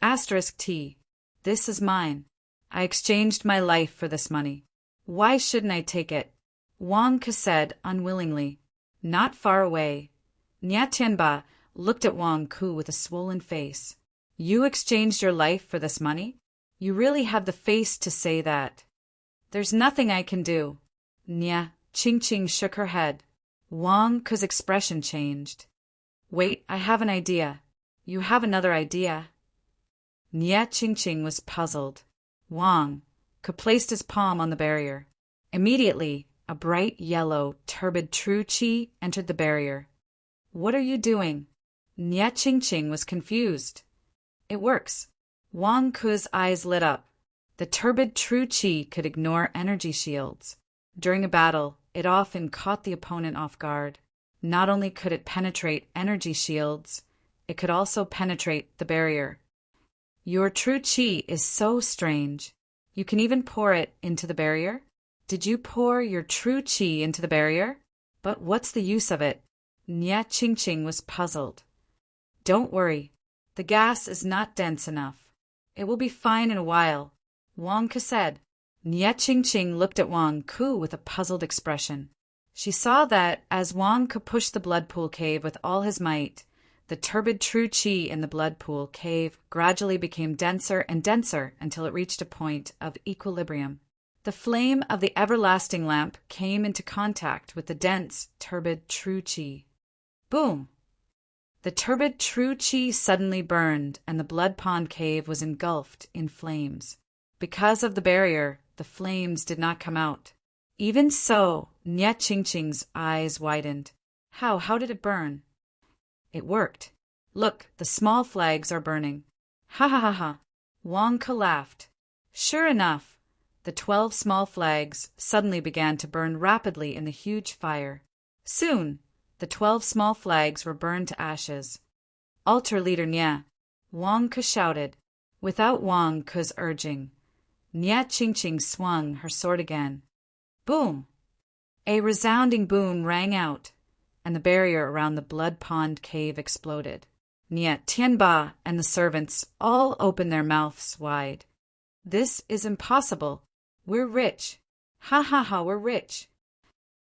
A: *T. This is mine. I exchanged my life for this money. Why shouldn't I take it? Wang Ke said unwillingly. Not far away. Nya Tianba looked at Wang Ke with a swollen face. You exchanged your life for this money? You really have the face to say that. There's nothing I can do. Nya Qingqing shook her head. Wang Ke's expression changed. Wait, I have an idea. You have another idea? Nya Qingqing was puzzled. Wang Ke placed his palm on the barrier. Immediately, a bright yellow, turbid true qi entered the barrier. What are you doing? Nya Qingqing was confused. It works. Wang Ke's eyes lit up. The turbid true qi could ignore energy shields. During a battle, it often caught the opponent off guard. Not only could it penetrate energy shields, it could also penetrate the barrier. Your true qi is so strange. You can even pour it into the barrier? Did you pour your true qi into the barrier? But what's the use of it? Nya Qingqing was puzzled. Don't worry. The gas is not dense enough. It will be fine in a while, Wang Ke said. Nya Qingqing looked at Wang Ke with a puzzled expression. She saw that as Wang Ke pushed the blood pool cave with all his might, the turbid true qi in the blood pool cave gradually became denser and denser until it reached a point of equilibrium. The flame of the everlasting lamp came into contact with the dense, turbid true qi. Boom! The turbid true qi suddenly burned, and the blood pond cave was engulfed in flames. Because of the barrier, the flames did not come out. Even so, Nya Qingqing's eyes widened. How did it burn? It worked. Look, the small flags are burning. Ha ha ha ha. Wang Ke laughed. Sure enough, the 12 small flags suddenly began to burn rapidly in the huge fire. Soon, the 12 small flags were burned to ashes. Altar leader Nya, Wang Ke shouted. Without Wang Ke's urging, Nya Qingqing swung her sword again. Boom! A resounding boom rang out, and the barrier around the blood pond cave exploded. Nya Tianba and the servants all opened their mouths wide. This is impossible. We're rich. Ha ha ha, we're rich.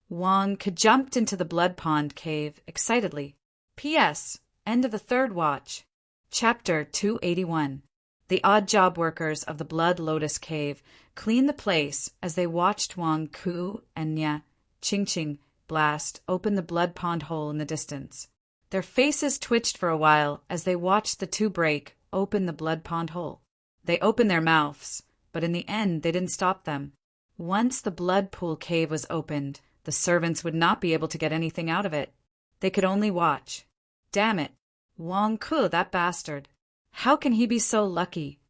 A: Wang Ke jumped into the blood pond cave excitedly. P.S. End of the third watch. Chapter 281. The odd job workers of the Blood Lotus Cave cleaned the place as they watched Wang Ke and Nya Qingqing blast open the blood pond hole in the distance. Their faces twitched for a while as they watched the two break open the blood pond hole. They opened their mouths, but in the end they didn't stop them. Once the blood pool cave was opened, the servants would not be able to get anything out of it. They could only watch. Damn it! Wang Ke, that bastard! How can he be so lucky?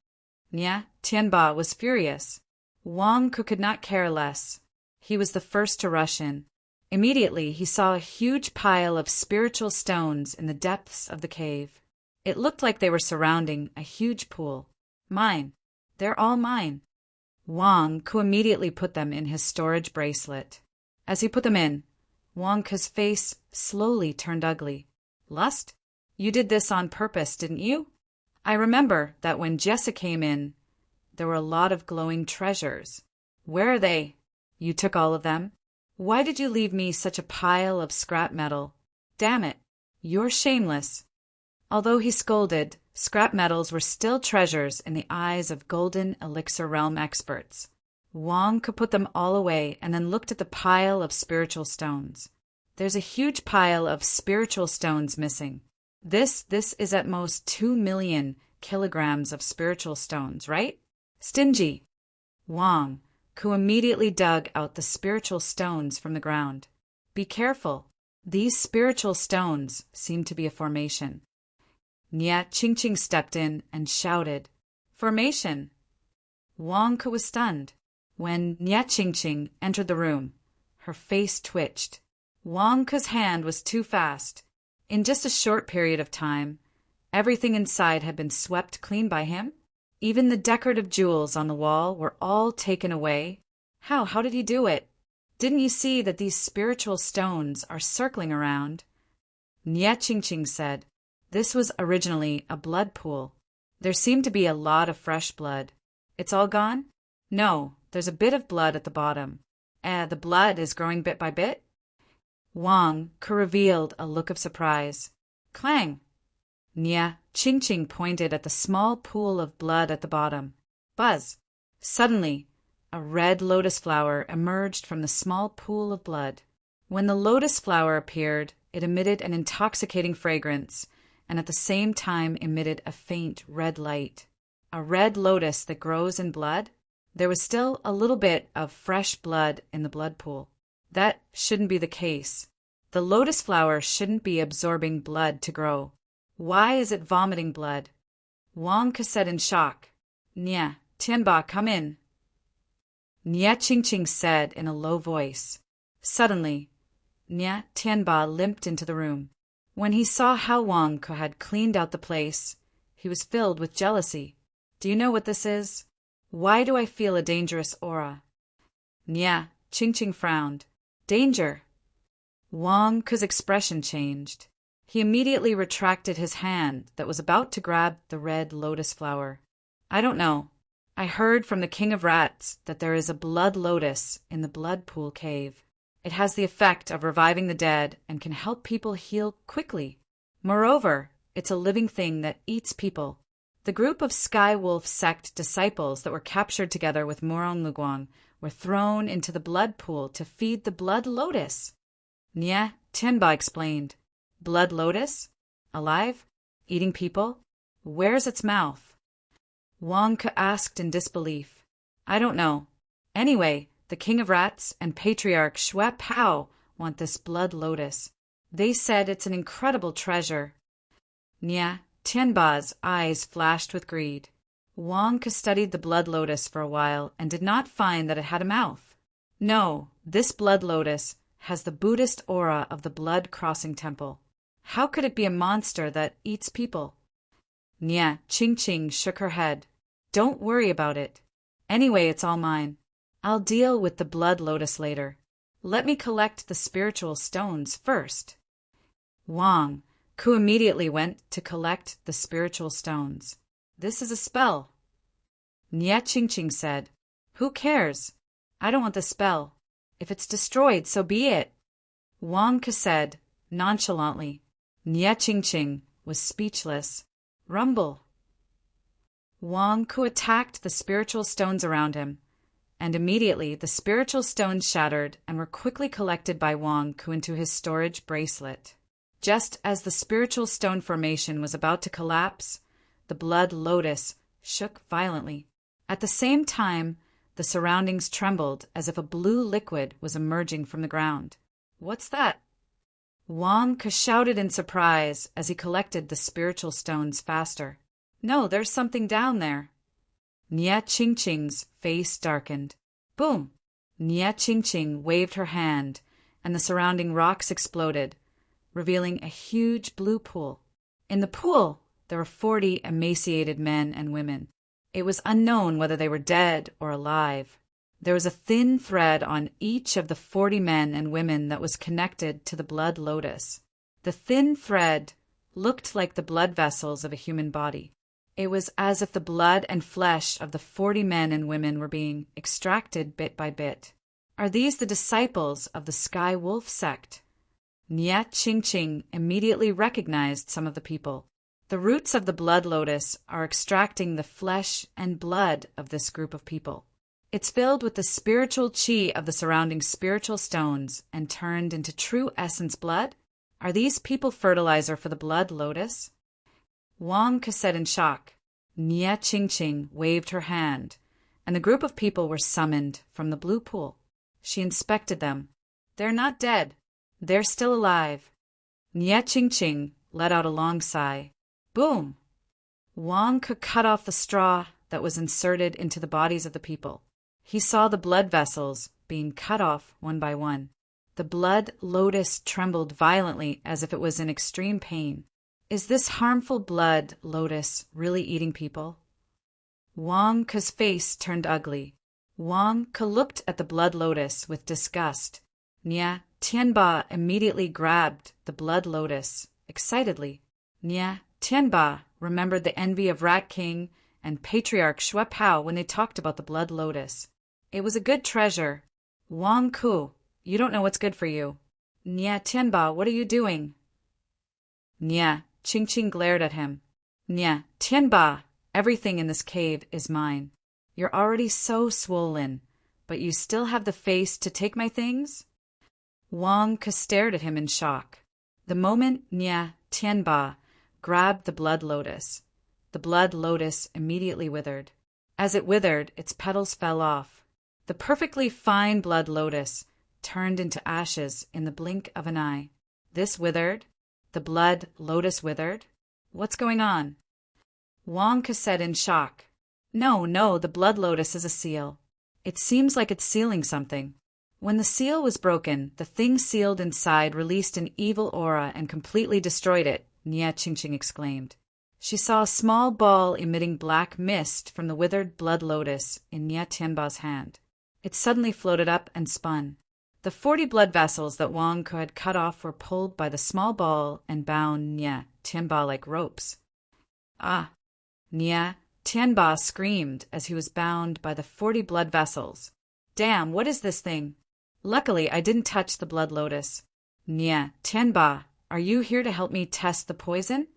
A: Nya Tianba was furious. Wang Ke could not care less. He was the first to rush in. Immediately he saw a huge pile of spiritual stones in the depths of the cave. It looked like they were surrounding a huge pool. Mine. They're all mine. Wang Ke immediately put them in his storage bracelet. As he put them in, Wang Ke's face slowly turned ugly. Lust? You did this on purpose, didn't you? I remember that when Jessa came in, there were a lot of glowing treasures. Where are they? You took all of them? Why did you leave me such a pile of scrap metal? Damn it, you're shameless. Although he scolded, scrap metals were still treasures in the eyes of Golden Elixir Realm experts. Wong could put them all away and then looked at the pile of spiritual stones. There's a huge pile of spiritual stones missing. This is at most 2 million kilograms of spiritual stones, right? Stingy. Wong, who immediately dug out the spiritual stones from the ground. Be careful. These spiritual stones seem to be a formation. Nia Qingqing stepped in and shouted, "Formation!" Wong Ke was stunned. When Nia Qingqing entered the room, her face twitched. Wong Ke's hand was too fast. In just a short period of time, everything inside had been swept clean by him. Even the decorative jewels on the wall were all taken away. How did he do it? Didn't you see that these spiritual stones are circling around? Nia Qingqing said, this was originally a blood pool. There seemed to be a lot of fresh blood. It's all gone? No, there's a bit of blood at the bottom. The blood is growing bit by bit? Wong Ke revealed a look of surprise. Clang! Nia Qingqing pointed at the small pool of blood at the bottom. Buzz! Suddenly, a red lotus flower emerged from the small pool of blood. When the lotus flower appeared, it emitted an intoxicating fragrance, and at the same time emitted a faint red light. A red lotus that grows in blood? There was still a little bit of fresh blood in the blood pool. That shouldn't be the case. The lotus flower shouldn't be absorbing blood to grow. Why is it vomiting blood? Wong Ke said in shock. Nia, Tianba, come in. Nia Qingqing said in a low voice. Suddenly, Nia Tianba limped into the room. When he saw how Wong Ke had cleaned out the place, he was filled with jealousy. Do you know what this is? Why do I feel a dangerous aura? Nia Qingqing frowned. Danger. Wong Ke's expression changed. He immediately retracted his hand that was about to grab the red lotus flower. I don't know. I heard from the King of Rats that there is a blood lotus in the blood pool cave. It has the effect of reviving the dead and can help people heal quickly. Moreover, it's a living thing that eats people. The group of Sky Wolf sect disciples that were captured together with Morong Luguang were thrown into the blood pool to feed the blood lotus. Nia Tianba explained. Blood lotus? Alive? Eating people? Where's its mouth? Wong Ke asked in disbelief. I don't know. Anyway, the King of Rats and Patriarch Xue Pao want this blood lotus. They said it's an incredible treasure. Nia Tianba's eyes flashed with greed. Wong Ke studied the blood lotus for a while and did not find that it had a mouth. No, this blood lotus has the Buddhist aura of the blood-crossing temple. How could it be a monster that eats people? Nia Qingqing shook her head. Don't worry about it. Anyway, it's all mine. I'll deal with the blood lotus later. Let me collect the spiritual stones first. Wong Ke immediately went to collect the spiritual stones. This is a spell. Nia Qingqing said. Who cares? I don't want the spell. If it's destroyed, so be it. Wong Ke said, nonchalantly. Nia Qingqing was speechless. Rumble. Wong Ke attacked the spiritual stones around him, and immediately the spiritual stones shattered and were quickly collected by Wong Ke into his storage bracelet. Just as the spiritual stone formation was about to collapse, the blood lotus shook violently. At the same time, the surroundings trembled as if a blue liquid was emerging from the ground. What's that? Wong Ke shouted in surprise as he collected the spiritual stones faster. No, there's something down there. Nia Qingqing's face darkened. Boom! Nia Qingqing waved her hand, and the surrounding rocks exploded, revealing a huge blue pool. In the pool, there were 40 emaciated men and women. It was unknown whether they were dead or alive. There was a thin thread on each of the 40 men and women that was connected to the blood lotus. The thin thread looked like the blood vessels of a human body. It was as if the blood and flesh of the 40 men and women were being extracted bit by bit. Are these the disciples of the Sky Wolf sect? Nia Qingqing immediately recognized some of the people. The roots of the blood lotus are extracting the flesh and blood of this group of people. It's filled with the spiritual qi of the surrounding spiritual stones and turned into true essence blood? Are these people fertilizer for the blood lotus? Wang Ke said in shock. Nia Qingqing waved her hand, and the group of people were summoned from the blue pool. She inspected them. They're not dead. They're still alive. Nia Qingqing let out a long sigh. Boom! Wang Ke cut off the straw that was inserted into the bodies of the people. He saw the blood vessels being cut off one by one. The blood lotus trembled violently as if it was in extreme pain. Is this harmful blood lotus really eating people? Wang Ke's face turned ugly. Wang Ke looked at the blood lotus with disgust. Nia Tianba immediately grabbed the blood lotus excitedly. Nia Tianba remembered the envy of Rat King and Patriarch Xue Pao when they talked about the blood lotus. It was a good treasure. Wang Ku, you don't know what's good for you. Nia Tianba, what are you doing? Nia Qingqing glared at him. Nia Tianba, everything in this cave is mine. You're already so swollen, but you still have the face to take my things? Wang Ke stared at him in shock. The moment Nia Tianba grabbed the blood lotus, the blood lotus immediately withered. As it withered, its petals fell off. The perfectly fine blood lotus turned into ashes in the blink of an eye. This withered? The blood lotus withered? What's going on? Wang Ke said in shock. No, the blood lotus is a seal. It seems like it's sealing something. When the seal was broken, the thing sealed inside released an evil aura and completely destroyed it, Nia Qingqing exclaimed. She saw a small ball emitting black mist from the withered blood lotus in Nia Tianba's hand. It suddenly floated up and spun. The 40 blood vessels that Wang Ke had cut off were pulled by the small ball and bound Nia Tianba like ropes. Ah! Nia Tianba screamed as he was bound by the 40 blood vessels. Damn, what is this thing? Luckily, I didn't touch the blood lotus. Nia Tianba, are you here to help me test the poison?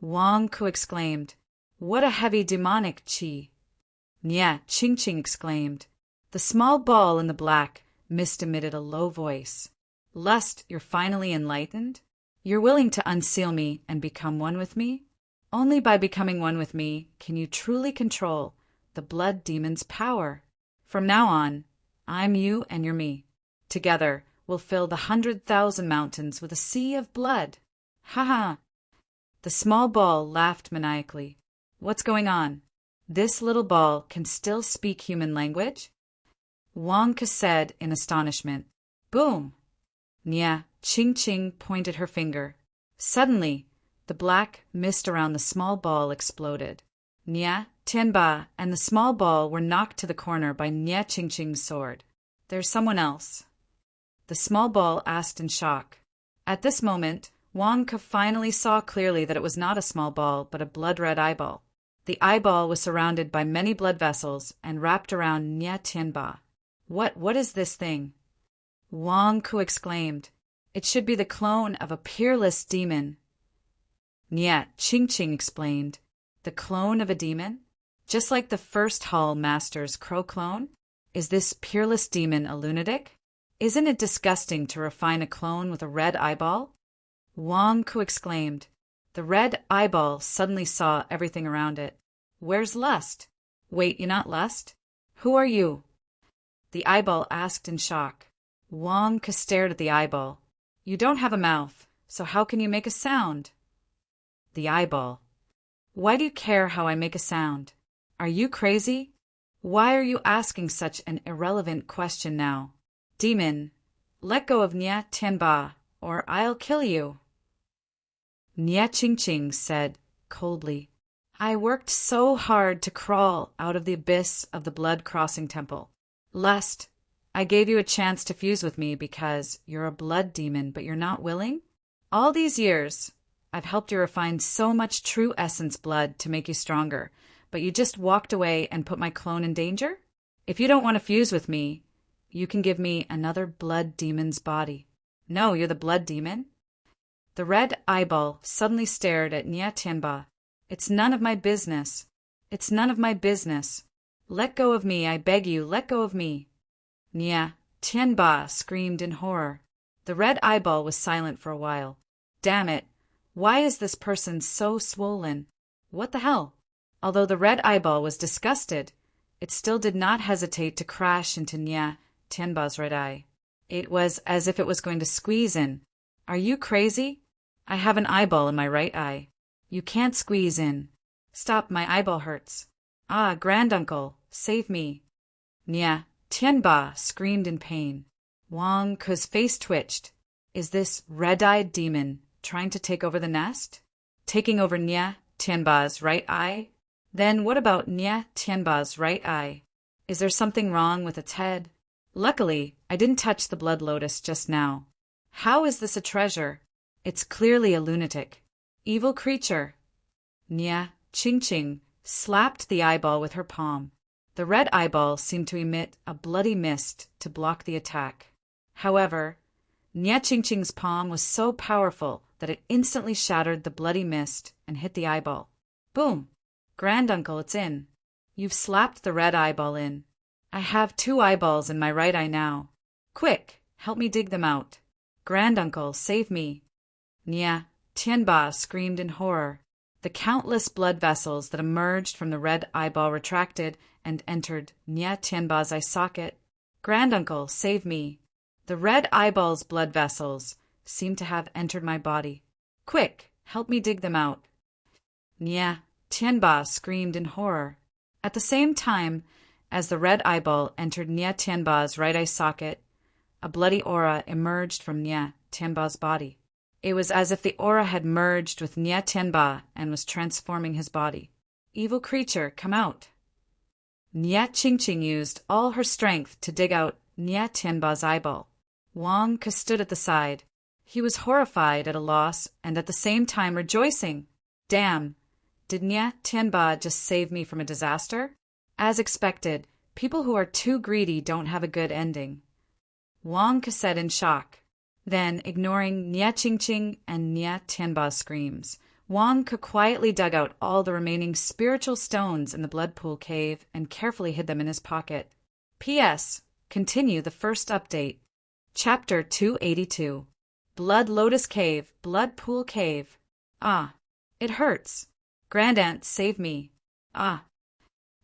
A: Wang Ke exclaimed. What a heavy demonic qi! Nia Qingqing exclaimed. The small ball in the black mist emitted a low voice. Lust, you're finally enlightened? You're willing to unseal me and become one with me? Only by becoming one with me can you truly control the blood demon's power. From now on, I'm you and you're me. Together, we'll fill the 100,000 mountains with a sea of blood. Ha ha! The small ball laughed maniacally. What's going on? This little ball can still speak human language? Wang Ke said in astonishment. Boom! Nia Qingqing pointed her finger. Suddenly, the black mist around the small ball exploded. Nia Tianba and the small ball were knocked to the corner by Nia Qingqing's sword. There's someone else. The small ball asked in shock. At this moment, Wang Ke finally saw clearly that it was not a small ball, but a blood-red eyeball. The eyeball was surrounded by many blood vessels and wrapped around Nia Tianba. What is this thing? Wang Ke exclaimed. It should be the clone of a peerless demon. Nia Qingqing explained. The clone of a demon? Just like the first Hall Master's crow clone? Is this peerless demon a lunatic? Isn't it disgusting to refine a clone with a red eyeball? Wang Ke exclaimed. The red eyeball suddenly saw everything around it. Where's Lust? Wait, you're not Lust? Who are you? The eyeball asked in shock. Wang Ke stared at the eyeball. You don't have a mouth, so how can you make a sound? The eyeball. Why do you care how I make a sound? Are you crazy? Why are you asking such an irrelevant question now? Demon, let go of Nia Tianba, or I'll kill you. Nia Qingqing said coldly. I worked so hard to crawl out of the abyss of the blood-crossing temple. Lust, I gave you a chance to fuse with me because you're a blood demon, but you're not willing? All these years, I've helped you refine so much true essence blood to make you stronger, but you just walked away and put my clone in danger? If you don't want to fuse with me, you can give me another blood demon's body. No, you're the blood demon? The red eyeball suddenly stared at Nia Tianba. It's none of my business. It's none of my business. Let go of me, I beg you, let go of me. Nia Tianba screamed in horror. The red eyeball was silent for a while. Damn it. Why is this person so swollen? What the hell? Although the red eyeball was disgusted, it still did not hesitate to crash into Nia Tianba's right eye. It was as if it was going to squeeze in. Are you crazy? I have an eyeball in my right eye. You can't squeeze in. Stop, my eyeball hurts. Ah, granduncle, save me. Nia Tianba screamed in pain. Wang Ke's face twitched. Is this red-eyed demon trying to take over the nest? Taking over Nia Tianba's right eye? Then what about Nia Tianba's right eye? Is there something wrong with its head? Luckily, I didn't touch the blood lotus just now. How is this a treasure? It's clearly a lunatic. Evil creature. Nia Qingqing slapped the eyeball with her palm. The red eyeball seemed to emit a bloody mist to block the attack. However, Nia Qingqing's palm was so powerful that it instantly shattered the bloody mist and hit the eyeball. Boom! Granduncle, it's in. You've slapped the red eyeball in. I have 2 eyeballs in my right eye now. Quick, help me dig them out. Granduncle, save me. Nia Tianba screamed in horror. The countless blood vessels that emerged from the red eyeball retracted and entered Nia Tianba's eye socket. Granduncle, save me. The red eyeball's blood vessels seemed to have entered my body. Quick, help me dig them out. Nia Tianba screamed in horror. At the same time, as the red eyeball entered Nia Tianba's right eye socket, a bloody aura emerged from Nia Tianba's body. It was as if the aura had merged with Nia Tianba and was transforming his body. Evil creature, come out. Nia Qingqing used all her strength to dig out Nia Tianba's eyeball. Wang Ke stood at the side. He was horrified at a loss and at the same time rejoicing. Damn, did Nia Tianba just save me from a disaster? As expected, people who are too greedy don't have a good ending. Wang Ke said in shock. Then, ignoring Nia Qingqing and Nia Tianba's screams, Wang Ke quietly dug out all the remaining spiritual stones in the blood pool cave and carefully hid them in his pocket. P.S. Continue the first update. Chapter 282. Blood Lotus Cave, Blood Pool Cave. Ah, it hurts. Grandaunt, save me. Ah.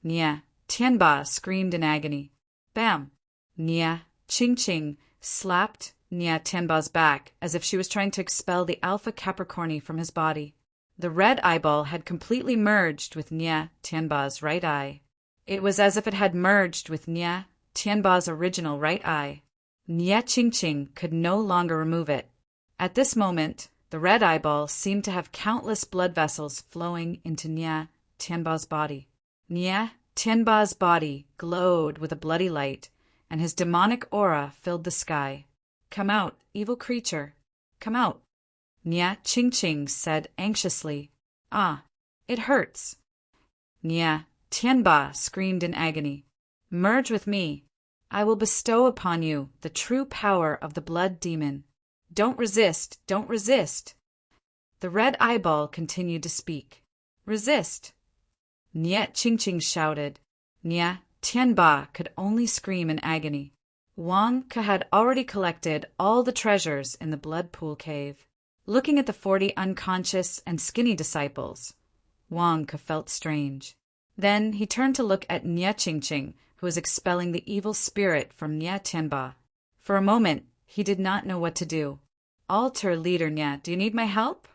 A: Nia Tianba screamed in agony. Bam! Nia Qingqing slapped Nia Tianba's back as if she was trying to expel the Alpha Capricorni from his body. The red eyeball had completely merged with Nia Tianba's right eye. It was as if it had merged with Nia Tianba's original right eye. Nia Qingqing could no longer remove it. At this moment, the red eyeball seemed to have countless blood vessels flowing into Nia Tianba's body. Nia Tianba's body glowed with a bloody light, and his demonic aura filled the sky. Come out, evil creature. Come out. Nia Qingqing said anxiously. Ah, it hurts. Nia Tianba screamed in agony. Merge with me. I will bestow upon you the true power of the blood demon. Don't resist, don't resist. The red eyeball continued to speak. Resist. Nia Qingqing shouted. Nia Tianba could only scream in agony. Wang Ke had already collected all the treasures in the blood pool cave. Looking at the 40 unconscious and skinny disciples, Wang Ke felt strange. Then he turned to look at Nia Qingqing, who was expelling the evil spirit from Nia Tianba. For a moment, he did not know what to do. Altar leader Nia, do you need my help?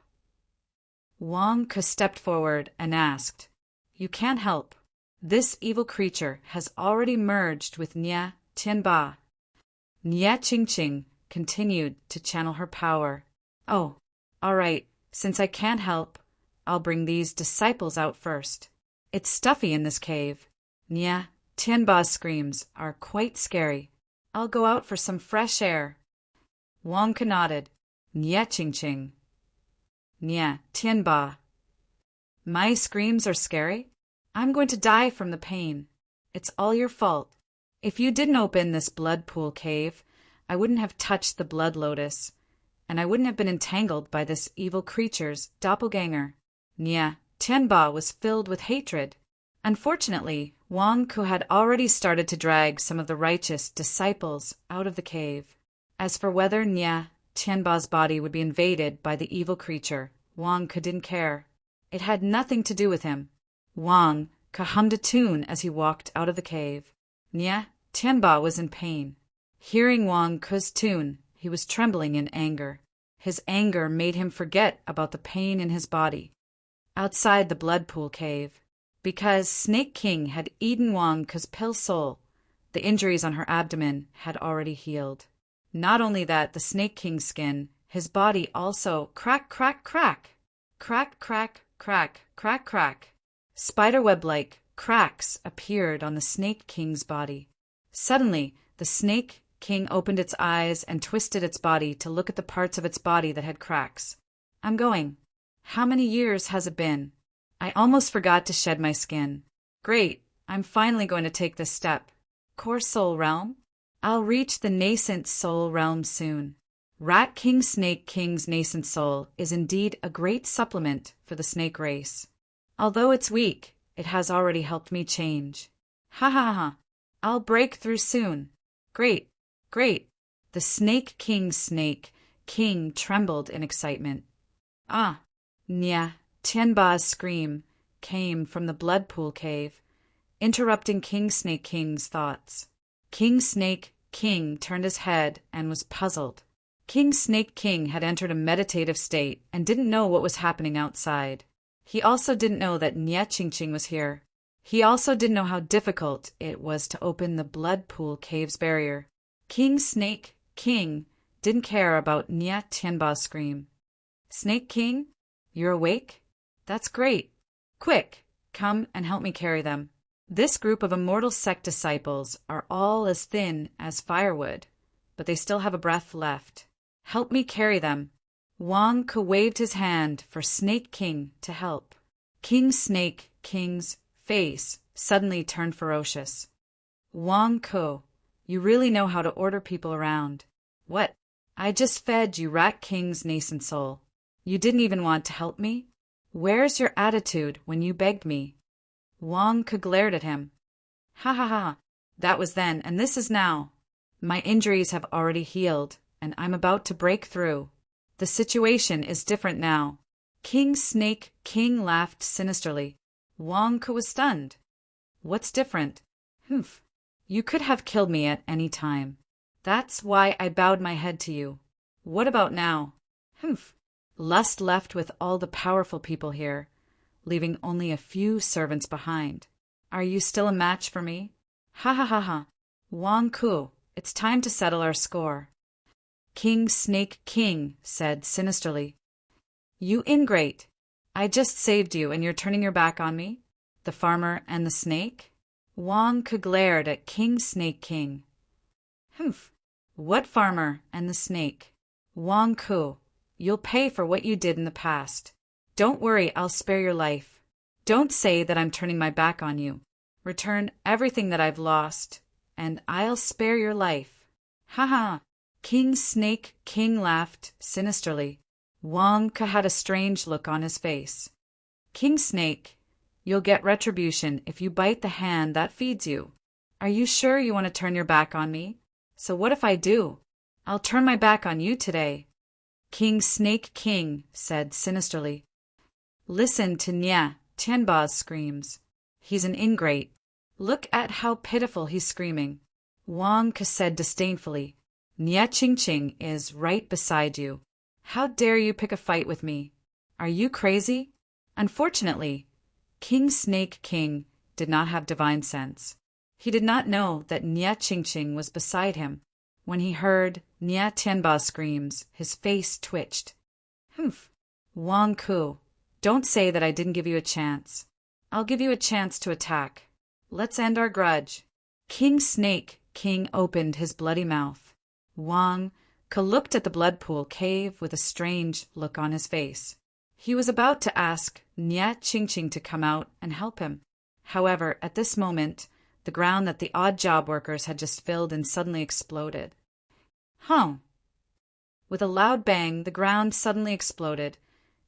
A: Wang Ke stepped forward and asked. You can't help. This evil creature has already merged with Nia Tianba. Nia Qingqing continued to channel her power. Oh, all right, since I can't help, I'll bring these disciples out first. It's stuffy in this cave. Nia Tianba's screams are quite scary. I'll go out for some fresh air. Wang Ke nodded. Nia Qingqing. Nya, Tianba. My screams are scary? I'm going to die from the pain. It's all your fault. If you didn't open this blood pool cave, I wouldn't have touched the blood lotus, and I wouldn't have been entangled by this evil creature's doppelganger. Nya, Tianba was filled with hatred. Unfortunately, Wang Ku had already started to drag some of the righteous disciples out of the cave. As for whether Nya, Tianba's body would be invaded by the evil creature, Wang Ku didn't care. It had nothing to do with him. Wang Ku hummed a tune as he walked out of the cave. Nya, Tianba was in pain. Hearing Wang Ku's tune, he was trembling in anger. His anger made him forget about the pain in his body. Outside the blood pool cave, because Snake King had eaten Wang Ku's pill soul, the injuries on her abdomen had already healed. Not only that, the Snake King's skin, his body also crack, crack, crack. Crack, crack, crack, crack, crack. Spiderweb-like cracks appeared on the Snake King's body. Suddenly, the Snake King opened its eyes and twisted its body to look at the parts of its body that had cracks. I'm going. How many years has it been? I almost forgot to shed my skin. Great, I'm finally going to take this step. Core Soul Realm? I'll reach the nascent soul realm soon. Rat King Snake King's nascent soul is indeed a great supplement for the snake race. Although it's weak, it has already helped me change. Ha ha ha. I'll break through soon. Great, great. The Snake King trembled in excitement. Ah, Nya, Tianba's scream came from the blood pool cave, interrupting King Snake King's thoughts. King Snake King turned his head and was puzzled. King Snake King had entered a meditative state and didn't know what was happening outside. He also didn't know that Nya Qingqing was here. He also didn't know how difficult it was to open the blood pool cave's barrier. King Snake King didn't care about Nya Tianba's scream. Snake King, you're awake? That's great. Quick, come and help me carry them. This group of immortal sect disciples are all as thin as firewood, but they still have a breath left. Help me carry them. Wang Ku waved his hand for Snake King to help. King Snake King's face suddenly turned ferocious. Wang Ku, you really know how to order people around. What? I just fed you Rat King's nascent soul. You didn't even want to help me? Where's your attitude when you begged me? Wang Ku glared at him. Ha ha ha. That was then, and this is now. My injuries have already healed, and I'm about to break through. The situation is different now. King Snake King laughed sinisterly. Wang Ku was stunned. What's different? Humph. You could have killed me at any time. That's why I bowed my head to you. What about now? Humph. Lust left with all the powerful people here, leaving only a few servants behind. Are you still a match for me? Ha ha ha ha. Wang Ku, it's time to settle our score. King Snake King said sinisterly. You ingrate. I just saved you and you're turning your back on me? The farmer and the snake? Wang Ku glared at King Snake King. Humph. What farmer and the snake? Wang Ku, you'll pay for what you did in the past. Don't worry, I'll spare your life. Don't say that I'm turning my back on you. Return everything that I've lost, and I'll spare your life. Ha ha. King Snake King laughed sinisterly. Wang Ku had a strange look on his face. King Snake, you'll get retribution if you bite the hand that feeds you. Are you sure you want to turn your back on me? So what if I do? I'll turn my back on you today. King Snake King said sinisterly. Listen to Nya Tianba's screams. He's an ingrate. Look at how pitiful he's screaming. Wang Ku said disdainfully. Nya Qingqing is right beside you. How dare you pick a fight with me? Are you crazy? Unfortunately, King Snake King did not have divine sense. He did not know that Nya Qingqing was beside him. When he heard Nya Tianba's screams, his face twitched. Humph. Wang Ku, don't say that I didn't give you a chance. I'll give you a chance to attack. Let's end our grudge. King Snake King opened his bloody mouth. Wang Ku looked at the blood pool cave with a strange look on his face. He was about to ask Nya Ching Ching to come out and help him. However, at this moment, the ground that the odd job workers had just filled in suddenly exploded. Hum! With a loud bang, the ground suddenly exploded,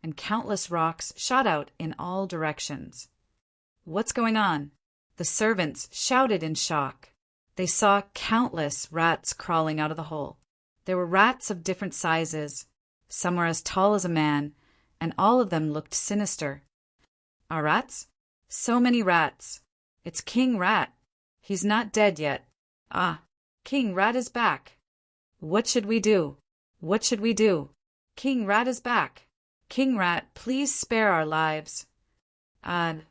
A: and countless rocks shot out in all directions. What's going on? The servants shouted in shock. They saw countless rats crawling out of the hole. There were rats of different sizes. Some were as tall as a man, and all of them looked sinister. Our rats? So many rats. It's King Rat. He's not dead yet. Ah, King Rat is back. What should we do? What should we do? King Rat is back. King Rat, please spare our lives. Odd.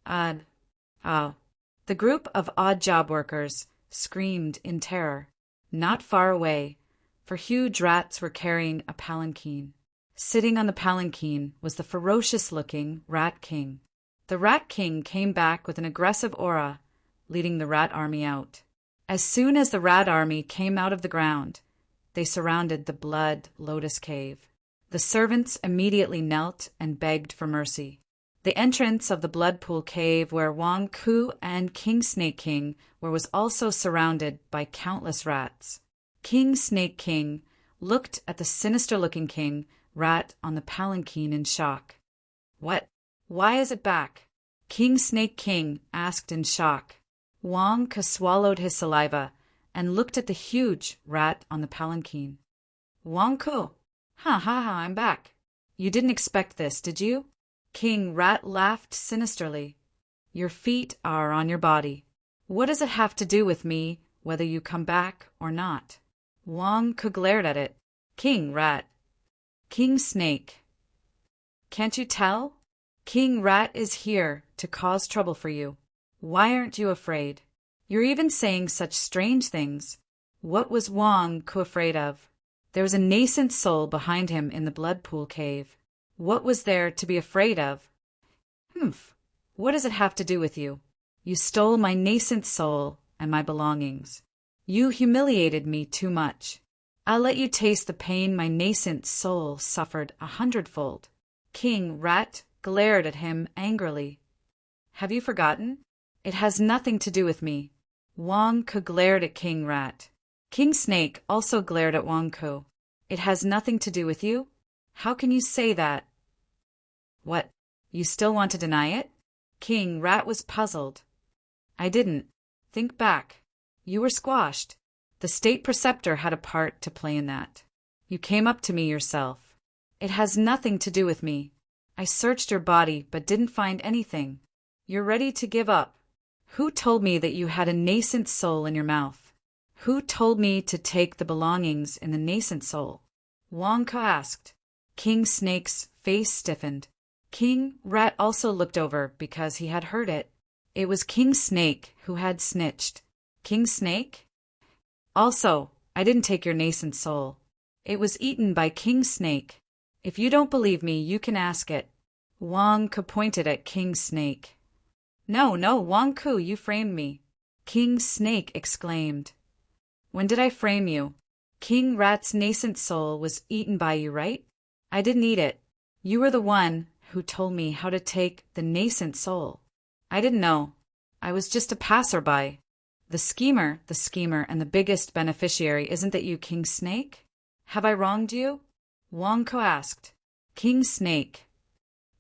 A: The group of odd job workers screamed in terror. Not far away, for huge rats were carrying a palanquin. Sitting on the palanquin was the ferocious-looking Rat King. The Rat King came back with an aggressive aura, leading the rat army out. As soon as the rat army came out of the ground, they surrounded the Blood Lotus Cave. The servants immediately knelt and begged for mercy. The entrance of the Blood Pool Cave where Wang Ku and King Snake King were was also surrounded by countless rats. King Snake King looked at the sinister-looking King Rat on the palanquin in shock. What? Why is it back? King Snake King asked in shock. Wang Ku swallowed his saliva and looked at the huge rat on the palanquin. Wang Ku, I'm back. You didn't expect this, did you? King Rat laughed sinisterly. Your feet are on your body. What does it have to do with me, whether you come back or not? Wang Ku glared at it. King Rat. King Snake. Can't you tell? King Rat is here to cause trouble for you. Why aren't you afraid? You're even saying such strange things. What was Wang Ku afraid of? There was a nascent soul behind him in the Blood Pool Cave. What was there to be afraid of? What does it have to do with you? You stole my nascent soul and my belongings. You humiliated me too much. I'll let you taste the pain my nascent soul suffered 100-fold. King Rat glared at him angrily. Have you forgotten? It has nothing to do with me. Wang Ku glared at King Rat. King Snake also glared at Wang Ku. It has nothing to do with you? How can you say that? What? You still want to deny it? King Rat was puzzled. I didn't. Think back. You were squashed. The state preceptor had a part to play in that. You came up to me yourself. It has nothing to do with me. I searched your body but didn't find anything. You're ready to give up. Who told me that you had a nascent soul in your mouth? Who told me to take the belongings in the nascent soul? Wang Ku asked. King Snake's face stiffened. King Rat also looked over because he had heard it. It was King Snake who had snitched. King Snake? Also, I didn't take your nascent soul. It was eaten by King Snake. If you don't believe me, you can ask it. Wang Ku pointed at King Snake. No, Wang Ku, you framed me. King Snake exclaimed. When did I frame you? King Rat's nascent soul was eaten by you, right? I didn't eat it. You were the one who told me how to take the nascent soul. I didn't know. I was just a passerby. The schemer, and the biggest beneficiary isn't that you, King Snake? Have I wronged you? Wang Ku asked. King Snake.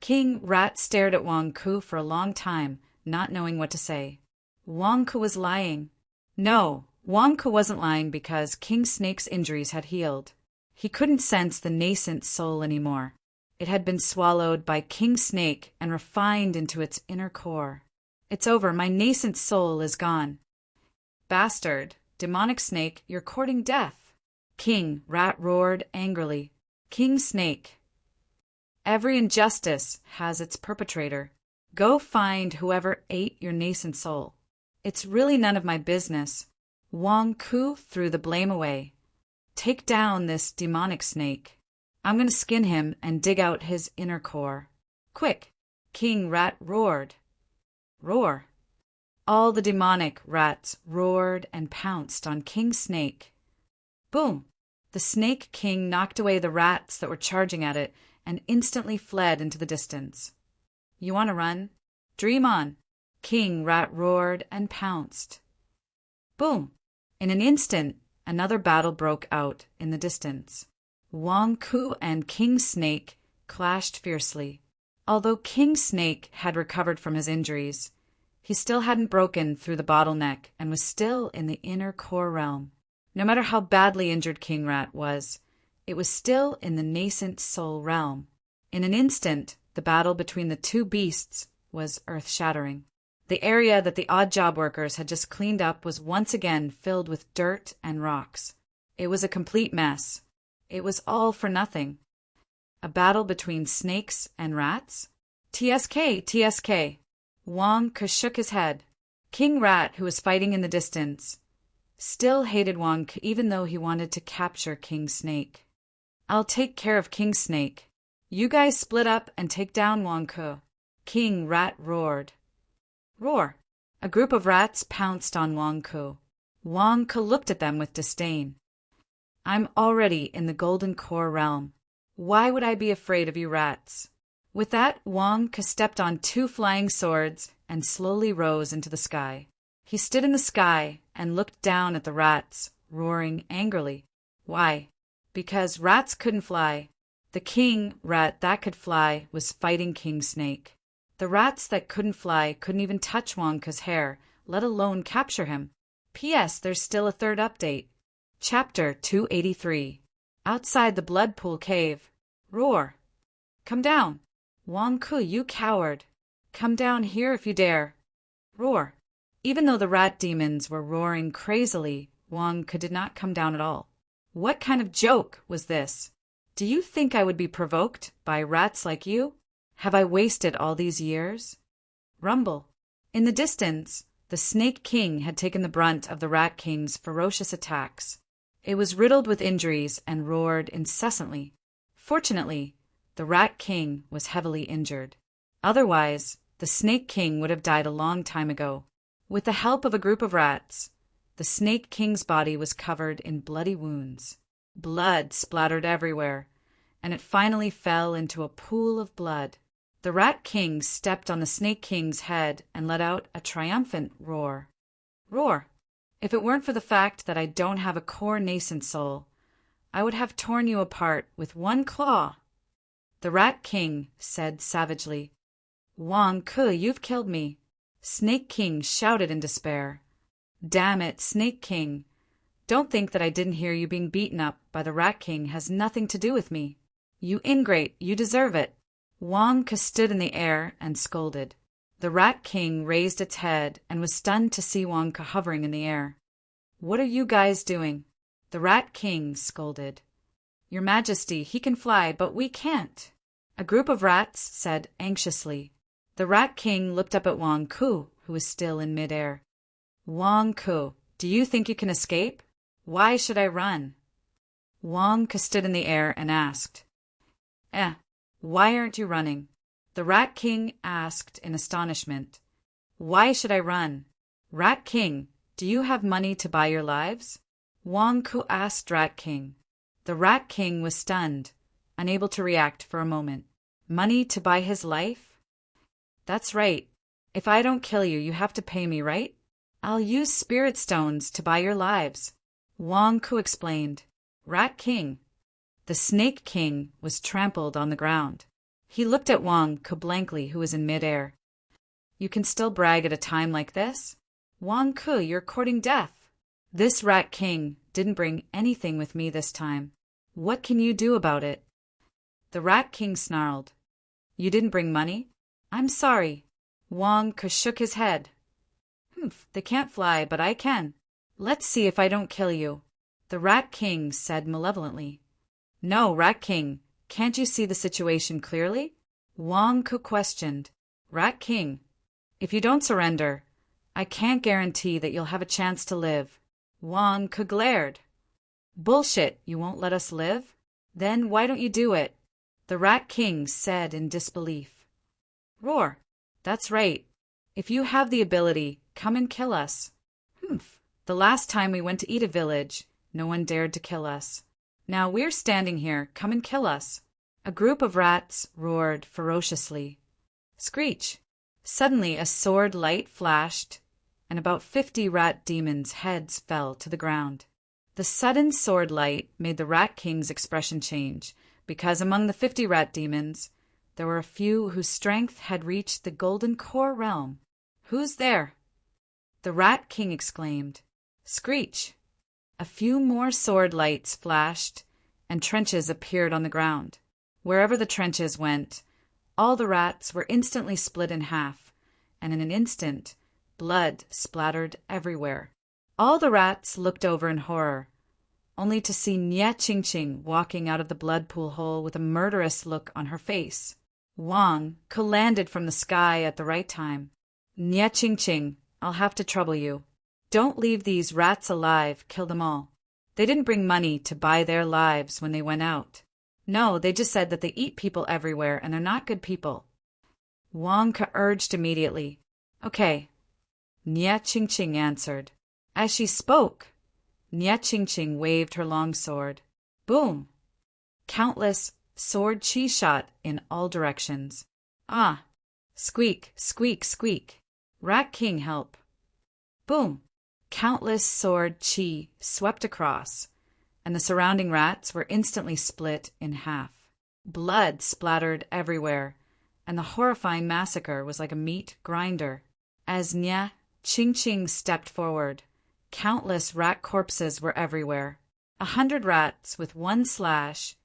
A: King Rat stared at Wang Ku for a long time, not knowing what to say. Wang Ku was lying. No, Wang Ku wasn't lying because King Snake's injuries had healed. He couldn't sense the nascent soul anymore. It had been swallowed by King Snake and refined into its inner core. It's over, my nascent soul is gone. Bastard, demonic snake, you're courting death. King Rat roared angrily. King Snake. Every injustice has its perpetrator. Go find whoever ate your nascent soul. It's really none of my business. Wang Ku threw the blame away. Take down this demonic snake. I'm going to skin him and dig out his inner core. Quick! King Rat roared. Roar! All the demonic rats roared and pounced on King Snake. Boom! The Snake King knocked away the rats that were charging at it and instantly fled into the distance. You want to run? Dream on! King Rat roared and pounced. Boom! In an instant, another battle broke out in the distance. Wang Ku and King Snake clashed fiercely. Although King Snake had recovered from his injuries, he still hadn't broken through the bottleneck and was still in the inner core realm. No matter how badly injured King Rat was, it was still in the nascent soul realm. In an instant, the battle between the two beasts was earth-shattering. The area that the odd job workers had just cleaned up was once again filled with dirt and rocks. It was a complete mess. It was all for nothing. A battle between snakes and rats? TSK, TSK. Wang Ke shook his head. King Rat, who was fighting in the distance, still hated Wang Ke even though he wanted to capture King Snake. I'll take care of King Snake. You guys split up and take down Wang Ke. King Rat roared. Roar! A group of rats pounced on Wang Ke. Wang Ke looked at them with disdain. I'm already in the golden core realm. Why would I be afraid of you rats? With that, Wang Ke stepped on 2 flying swords and slowly rose into the sky. He stood in the sky and looked down at the rats, roaring angrily. Why? Because rats couldn't fly. The king rat that could fly was fighting King Snake. The rats that couldn't fly couldn't even touch Wang Ke's hair, let alone capture him. P.S. There's still a third update. Chapter 283. Outside the Blood Pool Cave. Roar! Come down! Wang Ke, you coward! Come down here if you dare! Roar! Even though the rat demons were roaring crazily, Wang Ke did not come down at all. What kind of joke was this? Do you think I would be provoked by rats like you? Have I wasted all these years? Rumble. In the distance, the Snake King had taken the brunt of the Rat King's ferocious attacks. It was riddled with injuries and roared incessantly. Fortunately, the Rat King was heavily injured. Otherwise, the Snake King would have died a long time ago. With the help of a group of rats, the Snake King's body was covered in bloody wounds. Blood splattered everywhere, and it finally fell into a pool of blood. The Rat King stepped on the Snake King's head and let out a triumphant roar. Roar! If it weren't for the fact that I don't have a core nascent soul, I would have torn you apart with one claw. The Rat King said savagely. Wang Ke, you've killed me. Snake King shouted in despair. Damn it, Snake King. Don't think that I didn't hear you being beaten up by the Rat King has nothing to do with me. You ingrate, you deserve it. Wang Ke stood in the air and scolded. The Rat King raised its head and was stunned to see Wang Ke hovering in the air. What are you guys doing? The Rat King scolded. Your Majesty, he can fly, but we can't. A group of rats said anxiously. The Rat King looked up at Wang Ke, who was still in midair. Wang Ke, do you think you can escape? Why should I run? Wang Ke stood in the air and asked. Why aren't you running? The Rat King asked in astonishment. Why should I run? Rat King, do you have money to buy your lives? Wang Ke asked Rat King. The Rat King was stunned, unable to react for a moment. Money to buy his life? That's right. If I don't kill you, you have to pay me, right? I'll use spirit stones to buy your lives. Wang Ke explained. Rat King. The Snake King was trampled on the ground. He looked at Wang Ke blankly, who was in midair. You can still brag at a time like this? Wang Ke, you're courting death. This Rat King didn't bring anything with me this time. What can you do about it? The Rat King snarled. You didn't bring money? I'm sorry. Wang Ke shook his head. They can't fly, but I can. Let's see if I don't kill you. The Rat King said malevolently. No, Rat King. Can't you see the situation clearly? Wang Ke questioned. Rat King, if you don't surrender, I can't guarantee that you'll have a chance to live. Wang Ke glared. Bullshit, you won't let us live? Then why don't you do it? The Rat King said in disbelief. Roar. That's right. If you have the ability, come and kill us. The last time we went to eat a village, no one dared to kill us. Now we're standing here, come and kill us. A group of rats roared ferociously. Screech! Suddenly a sword light flashed, and about 50 rat demons' heads fell to the ground. The sudden sword light made the Rat King's expression change, because among the 50 rat demons, there were a few whose strength had reached the golden core realm. "Who's there?" the Rat King exclaimed. Screech! A few more sword lights flashed, and trenches appeared on the ground. Wherever the trenches went, all the rats were instantly split in half, and in an instant, blood splattered everywhere. All the rats looked over in horror, only to see Nya Ching Ching walking out of the blood pool hole with a murderous look on her face. Wang landed from the sky at the right time. "Nya Ching Ching, I'll have to trouble you. Don't leave these rats alive, kill them all. They didn't bring money to buy their lives when they went out. No, they just said that they eat people everywhere and they're not good people." Wang urged immediately. "Okay," Nya Ching Ching answered. As she spoke, Nya Ching Ching waved her long sword. Boom! Countless sword chi shot in all directions. Ah! Squeak, squeak, squeak. Rat King, help! Boom! Countless sword chi swept across, and the surrounding rats were instantly split in half. Blood splattered everywhere, and the horrifying massacre was like a meat grinder. As Nya Ching Ching stepped forward, countless rat corpses were everywhere. 100 rats with one slash,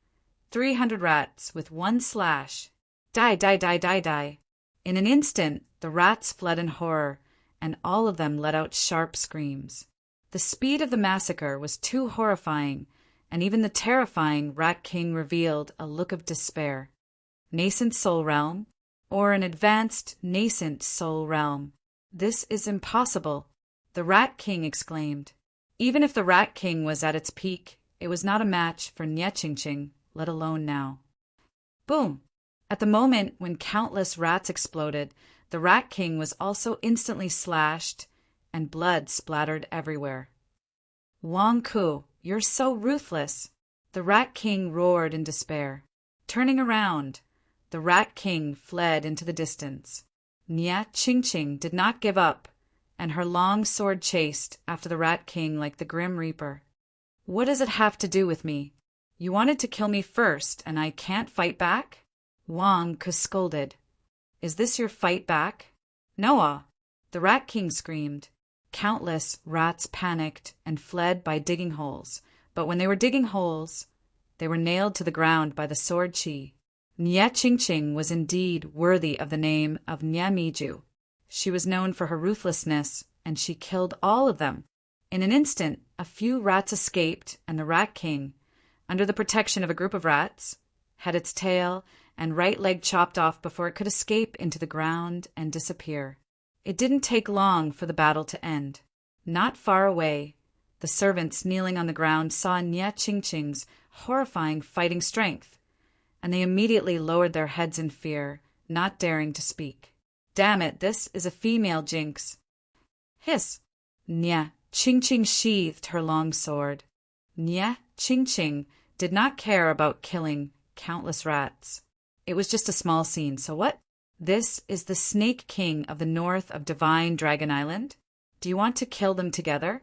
A: 300 rats with one slash. Die, die, die, die, die. In an instant, the rats fled in horror, and all of them let out sharp screams. The speed of the massacre was too horrifying, and even the terrifying Rat King revealed a look of despair. Nascent soul realm, or an advanced nascent soul realm. This is impossible, the Rat King exclaimed. Even if the Rat King was at its peak, it was not a match for Nya Ching Ching, let alone now. Boom! At the moment when countless rats exploded, the Rat King was also instantly slashed, and blood splattered everywhere. "Wang Ku, you're so ruthless!" the Rat King roared in despair. Turning around, the Rat King fled into the distance. Nya Ching Ching did not give up, and her long sword chased after the Rat King like the Grim Reaper. "What does it have to do with me? You wanted to kill me first, and I can't fight back?" Wang Ku scolded. "Is this your fight back?" "Noah!" the Rat King screamed. Countless rats panicked and fled by digging holes, but when they were digging holes, they were nailed to the ground by the sword chi. Nya Ching Ching was indeed worthy of the name of Nya Miju. She was known for her ruthlessness, and she killed all of them. In an instant, a few rats escaped, and the Rat King, under the protection of a group of rats, had its tail and right leg chopped off before it could escape into the ground and disappear. It didn't take long for the battle to end. Not far away, the servants kneeling on the ground saw Nya Ching Ching's horrifying fighting strength, and they immediately lowered their heads in fear, not daring to speak. "Damn it, this is a female jinx." Hiss! Nya Ching Ching sheathed her long sword. Nya Ching Ching did not care about killing countless rats. It was just a small scene, so what? This is the Snake King of the north of Divine Dragon Island. Do you want to kill them together?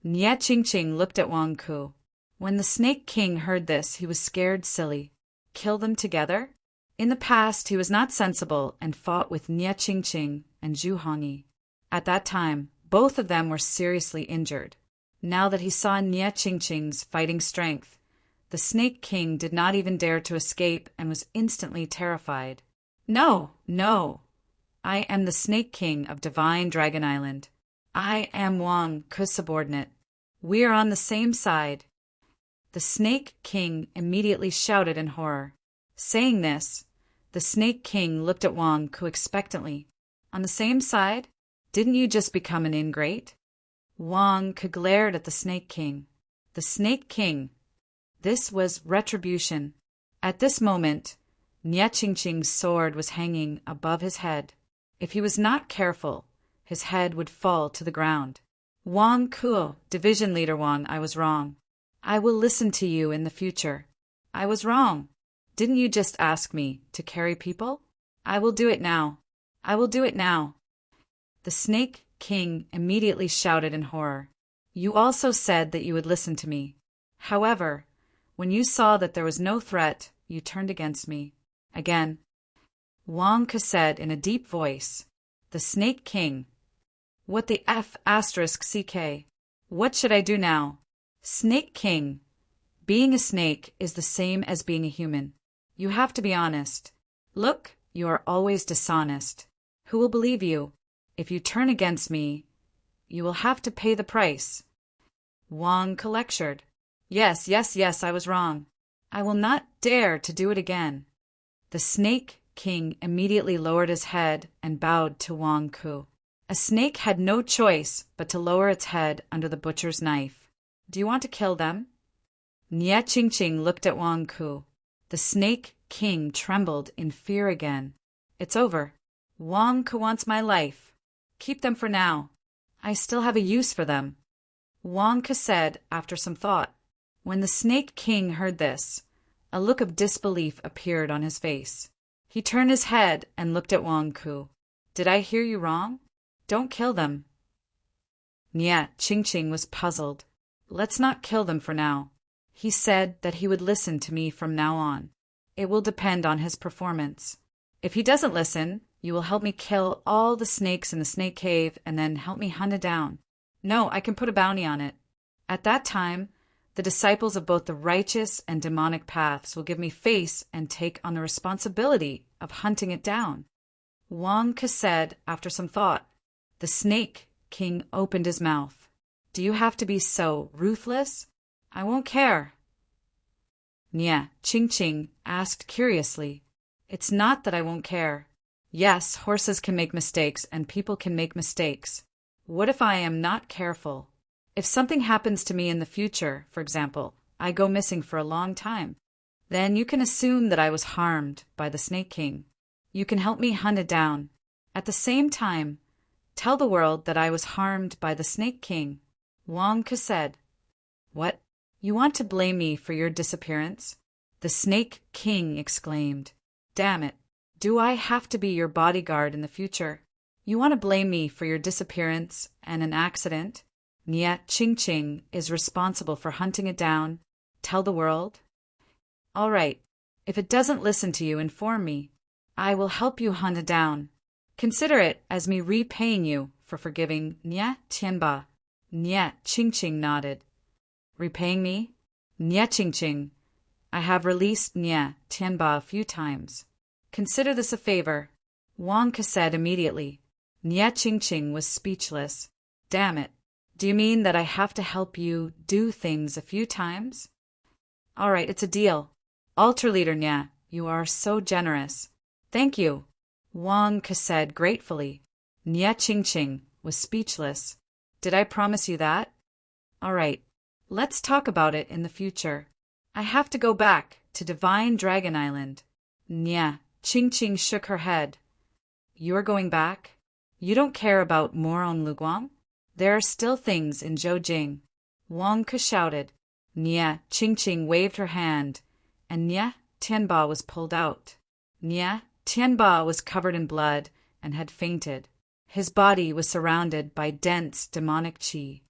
A: Nya Ching Ching looked at Wang Ku. When the Snake King heard this, he was scared silly. Kill them together? In the past, he was not sensible and fought with Nya Ching Ching and Zhu Hongyi. At that time, both of them were seriously injured. Now that he saw Nya Ching Ching's fighting strength, the Snake King did not even dare to escape and was instantly terrified. "No, no! I am the Snake King of Divine Dragon Island. I am Wang Ku's subordinate. We are on the same side." The Snake King immediately shouted in horror. Saying this, the Snake King looked at Wang Ku expectantly. "On the same side? Didn't you just become an ingrate?" Wang Ku glared at the Snake King. The Snake King. This was retribution. At this moment, Nya Ching Ching's sword was hanging above his head. If he was not careful, his head would fall to the ground. "Wang Ku, Division Leader Wang, I was wrong. I will listen to you in the future. I was wrong." Didn't you just ask me to carry people? I will do it now. I will do it now. The Snake King immediately shouted in horror. You also said that you would listen to me. However, when you saw that there was no threat, you turned against me. Again. Wang Ke said in a deep voice. The Snake King. What the F asterisk CK? What should I do now? Snake King. Being a snake is the same as being a human. You have to be honest. Look, you are always dishonest. Who will believe you? If you turn against me, you will have to pay the price. Wang Ke lectured. Yes, I was wrong. I will not dare to do it again. The Snake King immediately lowered his head and bowed to Wang Ke. A snake had no choice but to lower its head under the butcher's knife. Do you want to kill them? Nie Ching Ching looked at Wang Ke. The Snake King trembled in fear again. It's over. Wang Ke wants my life. Keep them for now. I still have a use for them. Wang Ke said after some thought. When the Snake King heard this, a look of disbelief appeared on his face. He turned his head and looked at Wang Ke. Did I hear you wrong? Don't kill them. Nie Ching Ching was puzzled. Let's not kill them for now. He said that he would listen to me from now on. It will depend on his performance. If he doesn't listen, you will help me kill all the snakes in the snake cave and then help me hunt it down. No, I can put a bounty on it. At that time, the disciples of both the righteous and demonic paths will give me face and take on the responsibility of hunting it down. Wang Ke said after some thought. The Snake King opened his mouth. Do you have to be so ruthless? I won't care. Nie Ching Ching asked curiously. It's not that I won't care. Yes, horses can make mistakes and people can make mistakes. What if I am not careful? If something happens to me in the future, for example, I go missing for a long time, then you can assume that I was harmed by the Snake King. You can help me hunt it down. At the same time, tell the world that I was harmed by the Snake King. Wang Ke said. What? You want to blame me for your disappearance? The Snake King exclaimed. Damn it. Do I have to be your bodyguard in the future? You want to blame me for your disappearance and an accident? Nie Ching Ching is responsible for hunting it down. Tell the world? All right. If it doesn't listen to you, inform me. I will help you hunt it down. Consider it as me repaying you for forgiving Nie Tianba. Nie Ching Ching nodded. Repaying me? Nie Ching Ching. I have released Nie Tianba a few times. Consider this a favor. Wang Ke said immediately. Nie Ching Ching was speechless. Damn it. Do you mean that I have to help you do things a few times? All right, it's a deal. Altar Leader Nie, you are so generous. Thank you. Wang Ke said gratefully. Nie Ching Ching was speechless. Did I promise you that? All right. Let's talk about it in the future. I have to go back to Divine Dragon Island. Nie Ching Ching shook her head. You're going back? You don't care about Moron Luguang? There are still things in Zhoujing. Wang Ke shouted. Nie Ching Ching waved her hand, and Nie Tianba was pulled out. Nie Tianba was covered in blood and had fainted. His body was surrounded by dense demonic qi.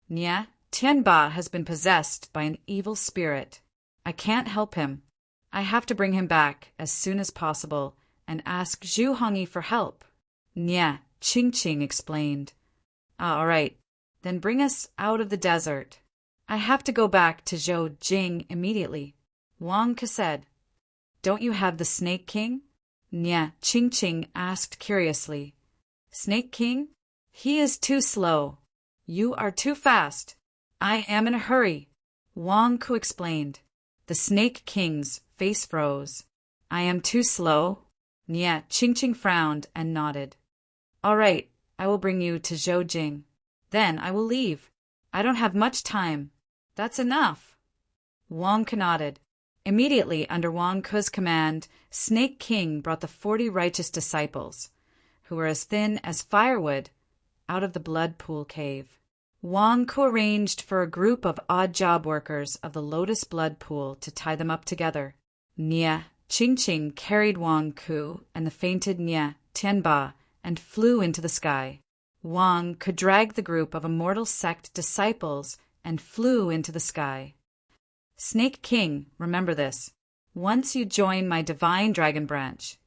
A: Nie Tianba has been possessed by an evil spirit. I can't help him. I have to bring him back as soon as possible and ask Zhu Hongyi for help. Nie Ching Ching explained. All right, then bring us out of the desert. I have to go back to Zhoujing immediately. Wang Ke said. Don't you have the Snake King? Nie Ching Ching asked curiously. Snake King? He is too slow. You are too fast. I am in a hurry. Wang Ke explained. The Snake King's face froze. I am too slow? Nie Ching Ching frowned and nodded. All right, I will bring you to Zhoujing. Then I will leave. I don't have much time. That's enough. Wang Ke nodded. Immediately under Wang Ke's command, Snake King brought the 40 righteous disciples, who were as thin as firewood, out of the blood pool cave. Wang Ke arranged for a group of odd job workers of the lotus blood pool to tie them up together. Nia Qingqing carried Wang Ku and the fainted Nia Tianba and flew into the sky. Wang could drag the group of immortal sect disciples and flew into the sky. Snake King, remember this. Once you join my divine dragon branch,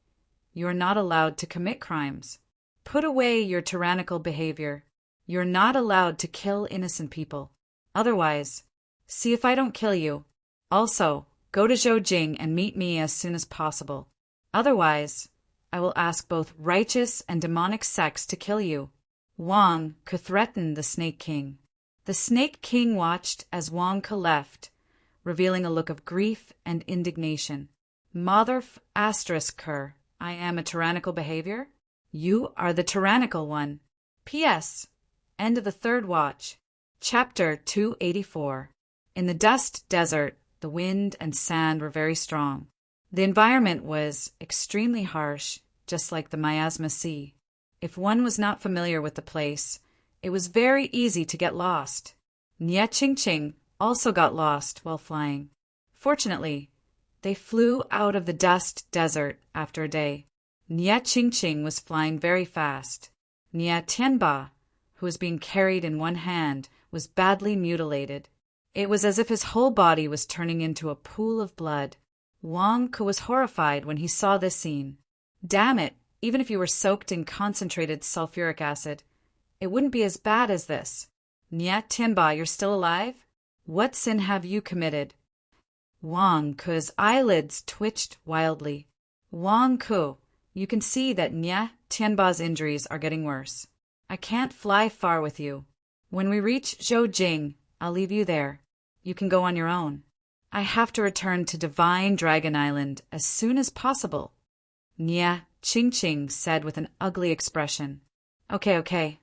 A: you are not allowed to commit crimes. Put away your tyrannical behavior. You're not allowed to kill innocent people. Otherwise, see if I don't kill you. Also, go to Zhoujing and meet me as soon as possible. Otherwise, I will ask both righteous and demonic sects to kill you. Wang Ke threatened the Snake King. The Snake King watched as Wang Ke left, revealing a look of grief and indignation. Mother****, I am a tyrannical behavior? You are the tyrannical one. P.S. End of the third watch. Chapter 284. In the dust desert, the wind and sand were very strong. The environment was extremely harsh, just like the Miasma Sea. If one was not familiar with the place, it was very easy to get lost. Nia Qingqing also got lost while flying. Fortunately, they flew out of the dust desert after a day. Nia Qingqing was flying very fast. Nia Tianba, who was being carried in one hand, was badly mutilated. It was as if his whole body was turning into a pool of blood. Wang Ke was horrified when he saw this scene. Damn it, even if you were soaked in concentrated sulfuric acid, it wouldn't be as bad as this. Nia Tianba, you're still alive? What sin have you committed? Wang Ke's eyelids twitched wildly. Wang Ke, you can see that Nia Tianba's injuries are getting worse. I can't fly far with you. When we reach Zhoujing, I'll leave you there. You can go on your own. I have to return to Divine Dragon Island as soon as possible. Nia Qingqing said with an ugly expression. Okay.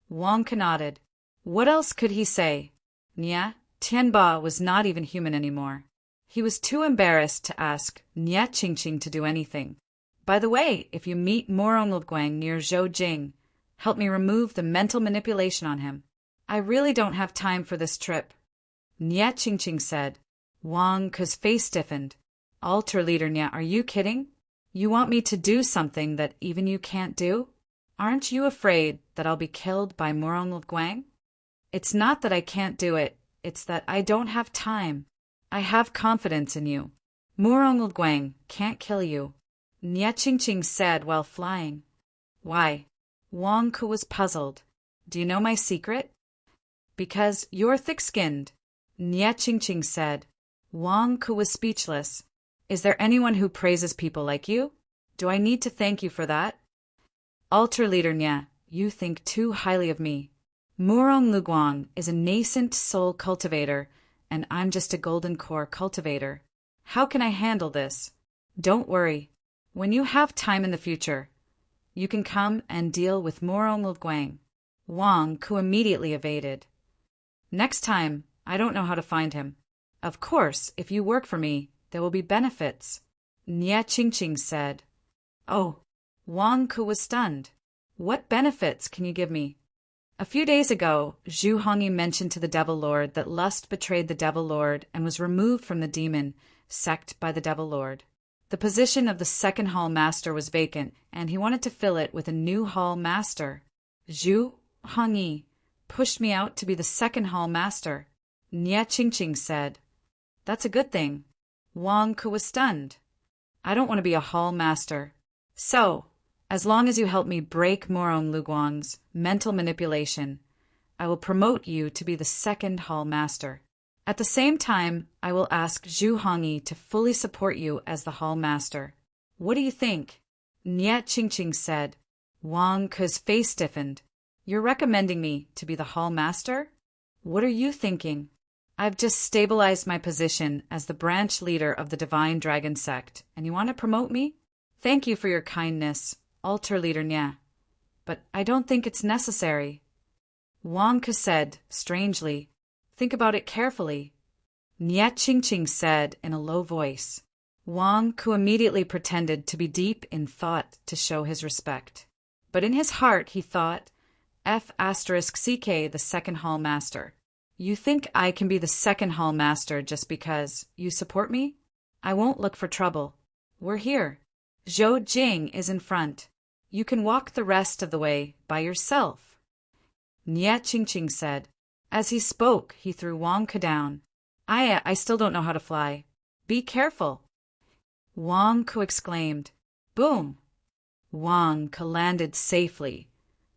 A: Wang Ke nodded. What else could he say? Nia Tianba was not even human anymore. He was too embarrassed to ask Nia Qingqing to do anything. By the way, if you meet Morongulguang near Zhoujing, help me remove the mental manipulation on him. I really don't have time for this trip. Nia Qingqing said. Wang Ke's face stiffened. Altar leader Nia, are you kidding? You want me to do something that even you can't do? Aren't you afraid that I'll be killed by Morongulguang? It's not that I can't do it, it's that I don't have time. I have confidence in you. Morongulguang can't kill you. Nia Qingqing said while flying. Why? Wang Ke was puzzled. Do you know my secret? Because you're thick-skinned. Nia Qingqing said. Wang Ke was speechless. Is there anyone who praises people like you? Do I need to thank you for that? Altar leader Nia, you think too highly of me. Morongulguang is a nascent soul cultivator, and I'm just a golden core cultivator. How can I handle this? Don't worry. When you have time in the future, you can come and deal with Morongulguang. Wang Ke immediately evaded. Next time, I don't know how to find him. Of course, if you work for me, there will be benefits. Nia Qingqing said. Oh, Wang Ke was stunned. What benefits can you give me? A few days ago, Zhu Hongyi mentioned to the Devil Lord that lust betrayed the Devil Lord and was removed from the demon sect by the Devil Lord. The position of the second hall master was vacant, and he wanted to fill it with a new hall master. Zhu Hongyi pushed me out to be the second hall master. Nia Qingqing said. That's a good thing. Wang Ke was stunned. I don't want to be a hall master. So, as long as you help me break Morongulguang's mental manipulation, I will promote you to be the second hall master. At the same time, I will ask Zhu Hongyi to fully support you as the hall master. What do you think? Nia Qingqing said. Wang Ke's face stiffened. You're recommending me to be the hall master? What are you thinking? I've just stabilized my position as the branch leader of the Divine Dragon Sect, and you want to promote me? Thank you for your kindness, Altar Leader Nia, but I don't think it's necessary. Wang Ke said, strangely. Think about it carefully. Nia Qingqing said in a low voice. Wang Ke immediately pretended to be deep in thought to show his respect. But in his heart he thought, F***CK, the second hall master. You think I can be the second hall master just because you support me? I won't look for trouble. We're here. Zhou Jing is in front. You can walk the rest of the way by yourself. Nie Qingqing said. As he spoke, he threw Wang Ke down. I still don't know how to fly. Be careful. Wang Ke exclaimed. Boom! Wang Ke landed safely,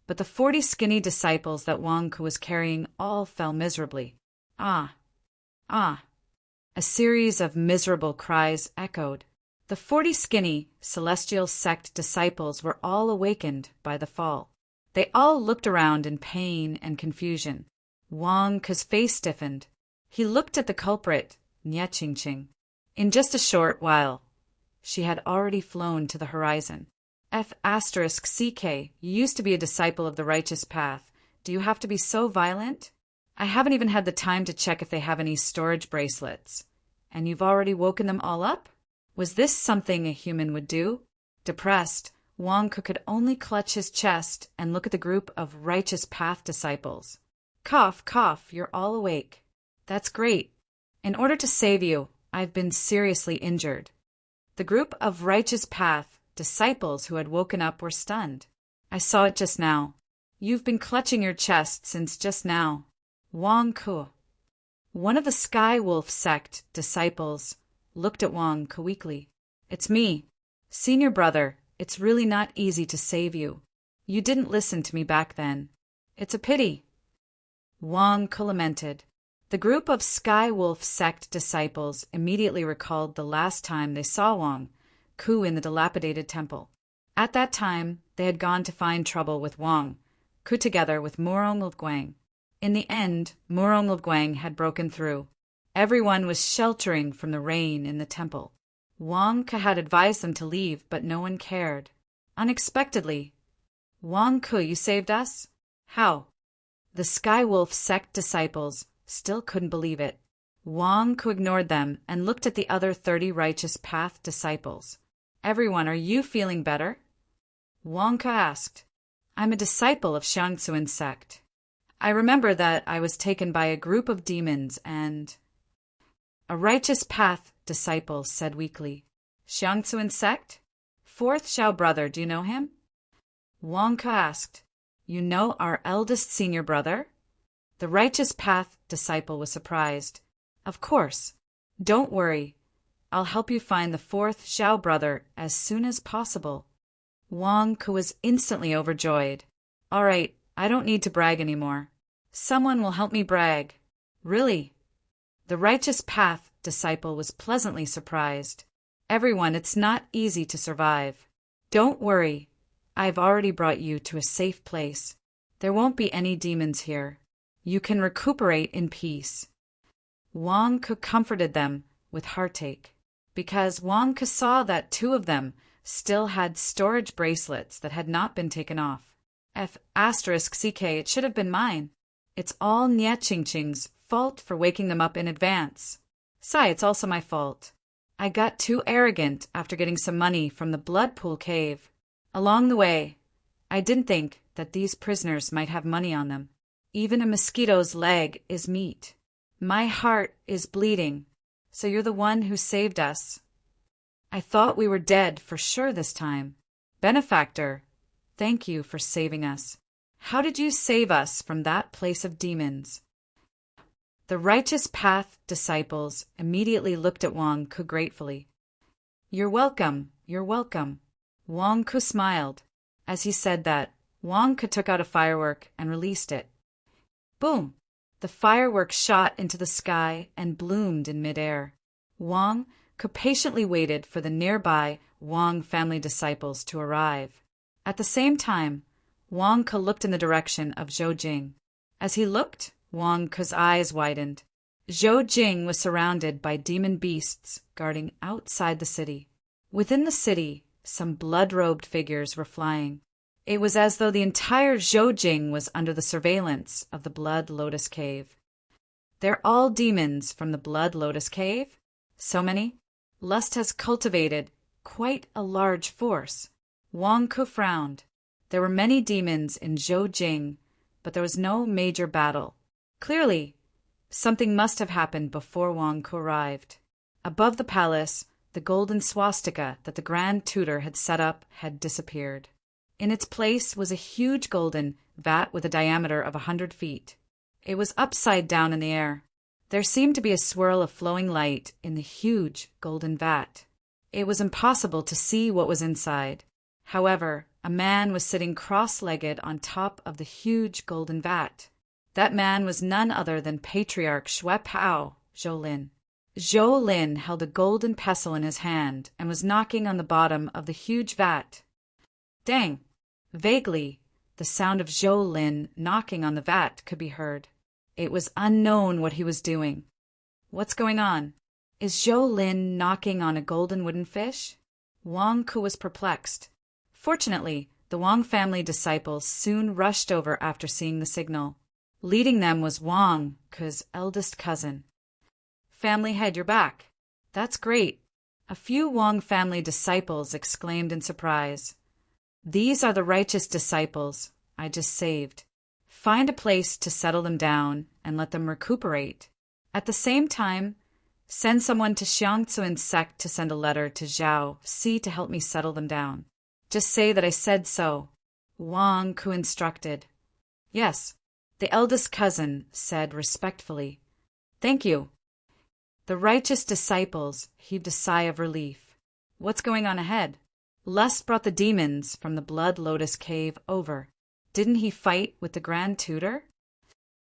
A: but the 40 skinny disciples that Wang Ke was carrying all fell miserably. Ah! Ah! A series of miserable cries echoed. The 40 skinny, celestial sect disciples were all awakened by the fall. They all looked around in pain and confusion. Wang Ke's face stiffened. He looked at the culprit, Nie Qingqing. In just a short while, she had already flown to the horizon. F***CK, you used to be a disciple of the righteous path. Do you have to be so violent? I haven't even had the time to check if they have any storage bracelets. And you've already woken them all up? Was this something a human would do? Depressed, Wang Ke could only clutch his chest and look at the group of righteous path disciples. Cough, cough, you're all awake. That's great. In order to save you, I've been seriously injured. The group of righteous path disciples who had woken up were stunned. I saw it just now. You've been clutching your chest since just now. Wang Ke. One of the Sky Wolf sect disciples looked at Wang Ke weakly. It's me, senior brother. It's really not easy to save you. You didn't listen to me back then. It's a pity. Wang Ke lamented. The group of Sky Wolf sect disciples immediately recalled the last time they saw Wang Ke in the dilapidated temple. At that time, they had gone to find trouble with Wang Ke together with Murong Guang. In the end, Murong Guang had broken through. Everyone was sheltering from the rain in the temple. Wang Ke had advised them to leave, but no one cared. Unexpectedly, Wang Ke, you saved us? How? The Sky Wolf sect disciples still couldn't believe it. Wang Ke ignored them and looked at the other 30 righteous path disciples. Everyone, are you feeling better? Wang Ke asked. I'm a disciple of Xiangcuan sect. I remember that I was taken by a group of demons and... A righteous path disciple said weakly. Xiangcuan sect? Fourth Xiao brother, do you know him? Wang Ke asked. You know our eldest senior brother? The righteous path disciple was surprised. Of course. Don't worry. I'll help you find the fourth Xiao brother as soon as possible. Wang Ke was instantly overjoyed. All right, I don't need to brag anymore. Someone will help me brag. Really? The righteous path disciple was pleasantly surprised. Everyone, it's not easy to survive. Don't worry. I've already brought you to a safe place. There won't be any demons here. You can recuperate in peace. Wang Ke comforted them with heartache, because Wang Ke saw that 2 of them still had storage bracelets that had not been taken off. F***CK, it should have been mine. It's all Nie Qingqing's fault for waking them up in advance. It's also my fault. I got too arrogant after getting some money from the Blood Pool Cave. Along the way, I didn't think that these prisoners might have money on them. Even a mosquito's leg is meat. My heart is bleeding, so you're the one who saved us. I thought we were dead for sure this time. Benefactor, thank you for saving us. How did you save us from that place of demons? The righteous path disciples immediately looked at Wang Ke gratefully. You're welcome, you're welcome. Wang Ke smiled. As he said that, Wang Ke took out a firework and released it. Boom! The firework shot into the sky and bloomed in midair. Wang Ke patiently waited for the nearby Wang family disciples to arrive. At the same time, Wang Ke looked in the direction of Zhou Jing. As he looked, Wang Ke's eyes widened. Zhou Jing was surrounded by demon beasts guarding outside the city. Within the city, some blood-robed figures were flying. It was as though the entire Zhou Jing was under the surveillance of the Blood Lotus Cave. They're all demons from the Blood Lotus Cave? So many? Lust has cultivated quite a large force. Wang Ke frowned. There were many demons in Zhou Jing, but there was no major battle. Clearly, something must have happened before Wang Ke arrived. Above the palace, the golden swastika that the Grand Tutor had set up had disappeared. In its place was a huge golden vat with a diameter of 100 feet. It was upside down in the air. There seemed to be a swirl of flowing light in the huge golden vat. It was impossible to see what was inside. However, a man was sitting cross-legged on top of the huge golden vat. That man was none other than Patriarch Shui Pao, Zhou Lin. Zhou Lin held a golden pestle in his hand and was knocking on the bottom of the huge vat. Dang! Vaguely, the sound of Zhou Lin knocking on the vat could be heard. It was unknown what he was doing. What's going on? Is Zhou Lin knocking on a golden wooden fish? Wang Ku was perplexed. Fortunately, the Wang family disciples soon rushed over after seeing the signal. Leading them was Wang Ku's eldest cousin. Family head, you're back. That's great. A few Wang family disciples exclaimed in surprise. These are the righteous disciples I just saved. Find a place to settle them down and let them recuperate. At the same time, send someone to Xiangcuan's sect to send a letter to Zhao Si to help me settle them down. Just say that I said so. Wang Ku instructed. Yes, the eldest cousin said respectfully. Thank you. The righteous disciples heaved a sigh of relief. What's going on ahead? Lust brought the demons from the Blood Lotus Cave over. Didn't he fight with the Grand Tutor?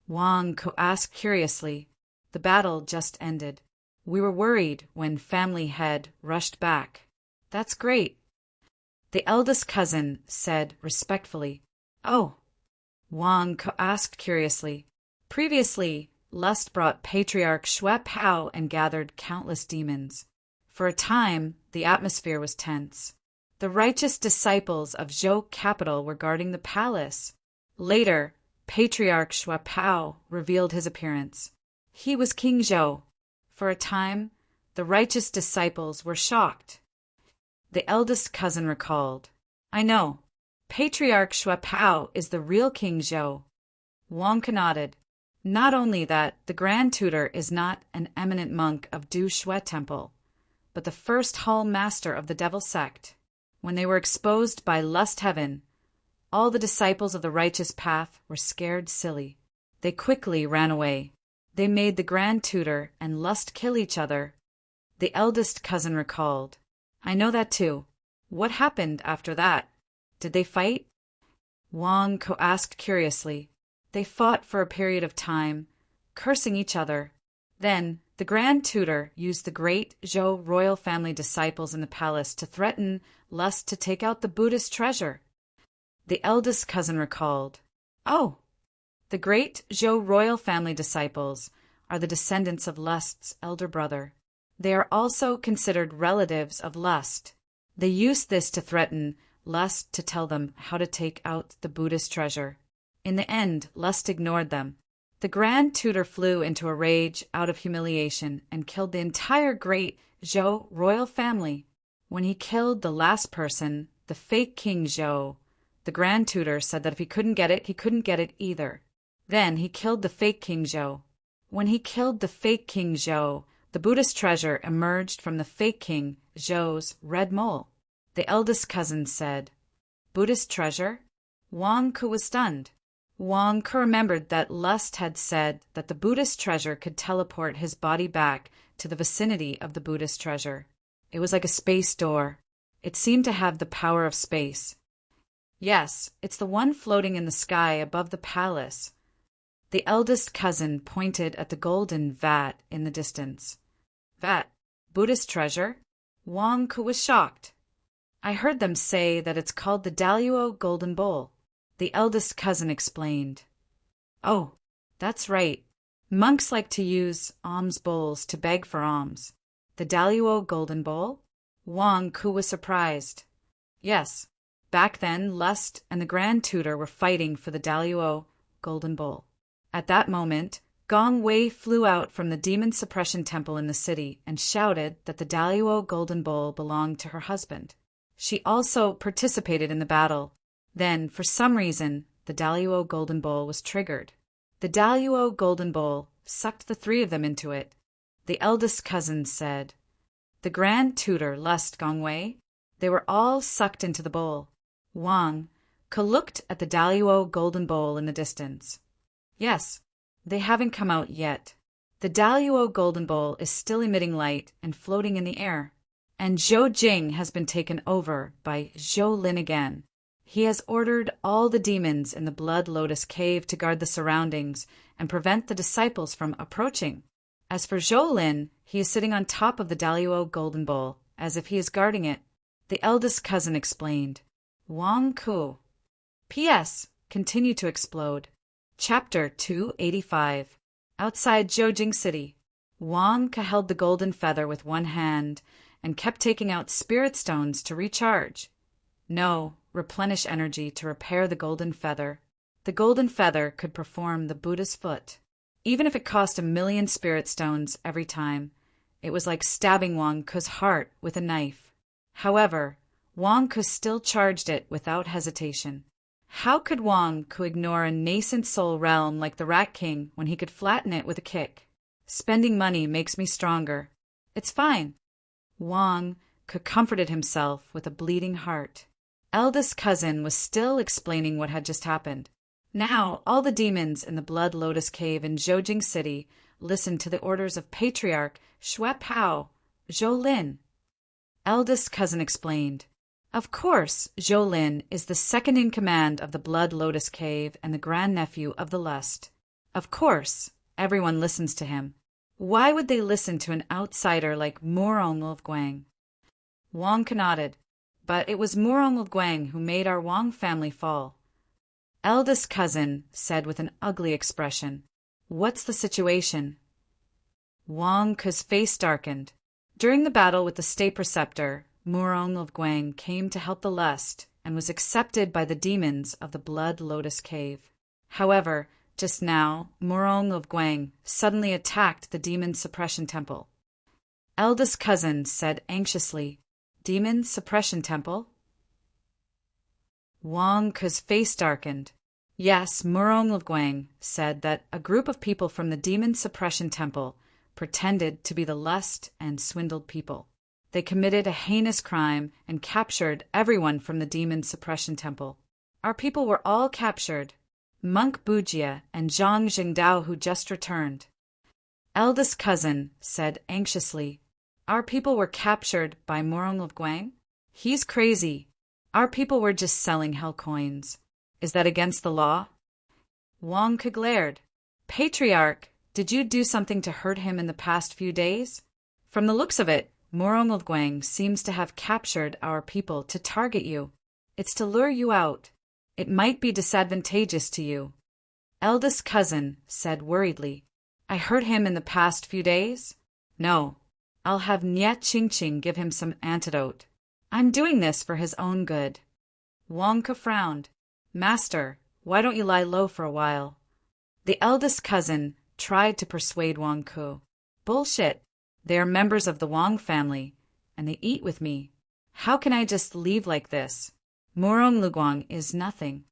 A: Wang Ku asked curiously. The battle just ended. We were worried when Family Head rushed back. That's great. The eldest cousin said respectfully. Oh. Wang Ku asked curiously. Previously, Lust brought Patriarch Shui Pao and gathered countless demons. For a time, the atmosphere was tense. The righteous disciples of Zhou capital were guarding the palace. Later, Patriarch Shui Pao revealed his appearance. He was King Zhou. For a time, the righteous disciples were shocked. The eldest cousin recalled. I know. Patriarch Shui Pao is the real King Zhou. Wang nodded. Not only that, the Grand Tutor is not an eminent monk of Du Shui Temple, but the first hall master of the Devil Sect. When they were exposed by Lust Heaven, all the disciples of the righteous path were scared silly. They quickly ran away. They made the Grand Tutor and Lust kill each other. The eldest cousin recalled. I know that too. What happened after that? Did they fight? Wang Ku asked curiously. They fought for a period of time, cursing each other. Then, the Grand Tutor used the great Zhou royal family disciples in the palace to threaten Lust to take out the Buddhist treasure. The eldest cousin recalled. Oh! The great Zhou royal family disciples are the descendants of Lust's elder brother. They are also considered relatives of Lust. They used this to threaten Lust to tell them how to take out the Buddhist treasure. In the end, Lust ignored them. The Grand Tutor flew into a rage out of humiliation and killed the entire great Zhou royal family. When he killed the last person, the fake King Zhou, the Grand Tutor said that if he couldn't get it, he couldn't get it either. Then he killed the fake King Zhou. When he killed the fake King Zhou, the Buddhist treasure emerged from the fake King Zhou's red mole. The eldest cousin said, Buddhist treasure? Wang Ku was stunned. Wang Ku remembered that Lust had said that the Buddhist treasure could teleport his body back to the vicinity of the Buddhist treasure. It was like a space door. It seemed to have the power of space. Yes, it's the one floating in the sky above the palace. The eldest cousin pointed at the golden vat in the distance. Vat? Buddhist treasure? Wang Ku was shocked. I heard them say that it's called the Daluo Golden Bowl. The eldest cousin explained. Oh, that's right. Monks like to use alms bowls to beg for alms. The Daluo Golden Bowl? Wang Ku was surprised. Yes, back then Lust and the Grand Tutor were fighting for the Daluo Golden Bowl. At that moment, Gong Wei flew out from the demon suppression temple in the city and shouted that the Daluo Golden Bowl belonged to her husband. She also participated in the battle. Then, for some reason, the Daluo Golden Bowl was triggered. The Daluo Golden Bowl sucked the three of them into it. The eldest cousin said, the Grand Tutor Lust Gongwei. They were all sucked into the bowl. Wang Ke looked at the Daluo golden bowl in the distance. Yes, they haven't come out yet. The Daluo golden bowl is still emitting light and floating in the air. And Zhou Jing has been taken over by Zhou Lin again. He has ordered all the demons in the Blood Lotus Cave to guard the surroundings and prevent the disciples from approaching. As for Zhou Lin, he is sitting on top of the Daluo golden bowl, as if he is guarding it. The eldest cousin explained. Wang Ku. P.S. Continue to explode. Chapter 285. Outside Zhoujing City, Wang Ke held the golden feather with one hand and kept taking out spirit stones to recharge. No, replenish energy to repair the golden feather. The golden feather could perform the Buddha's foot. Even if it cost 1,000,000 spirit stones every time, it was like stabbing Wang Ke's heart with a knife. However, Wang Ke still charged it without hesitation. How could Wang Ke ignore a nascent soul realm like the Rat King when he could flatten it with a kick? Spending money makes me stronger. It's fine. Wang Ke comforted himself with a bleeding heart. Eldest cousin was still explaining what had just happened. Now all the demons in the Blood Lotus Cave in Zhoujing City listened to the orders of Patriarch Shui Pao, Zhou Lin. Eldest cousin explained. Of course, Zhou Lin is the second in command of the Blood Lotus Cave and the grandnephew of the Lust. Of course, everyone listens to him. Why would they listen to an outsider like Murong of Guang? Wang Ke nodded. But it was Murong of Guang who made our Wang family fall. Eldest cousin said with an ugly expression. What's the situation? Wang Ke's face darkened. During the battle with the State Preceptor, Murong of Guang came to help the Lust and was accepted by the demons of the Blood Lotus Cave. However, just now, Murong of Guang suddenly attacked the Demon Suppression Temple. Eldest cousin said anxiously, Demon Suppression Temple? Wang Ke's face darkened. Yes, Murong of Guang said that a group of people from the Demon Suppression Temple pretended to be the Lust and swindled people. They committed a heinous crime and captured everyone from the Demon Suppression Temple. Our people were all captured. Monk Bujia and Zhang Jingdao who just returned. Eldest cousin said anxiously, Our people were captured by Murong of Guang? He's crazy. Our people were just selling hell coins. Is that against the law? Wang Ke glared. Patriarch, did you do something to hurt him in the past few days? From the looks of it, Murong of Guang seems to have captured our people to target you. It's to lure you out. It might be disadvantageous to you. Eldest cousin said worriedly. I hurt him in the past few days? No. I'll have Nye Qingqing give him some antidote. I'm doing this for his own good. Wang Ke frowned. Master, why don't you lie low for a while? The eldest cousin tried to persuade Wang Ke. Bullshit. They are members of the Wang family, and they eat with me. How can I just leave like this? Murong Luguang is nothing.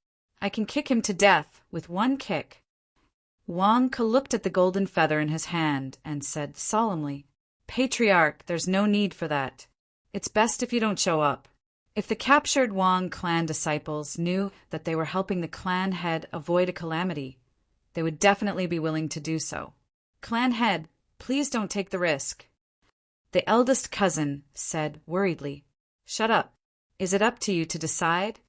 A: I can kick him to death with one kick. Wang Ke looked at the golden feather in his hand and said solemnly, Patriarch, there's no need for that. It's best if you don't show up. If the captured Wang clan disciples knew that they were helping the clan head avoid a calamity, they would definitely be willing to do so. Clan head, please don't take the risk. The eldest cousin said worriedly, Shut up. Is it up to you to decide?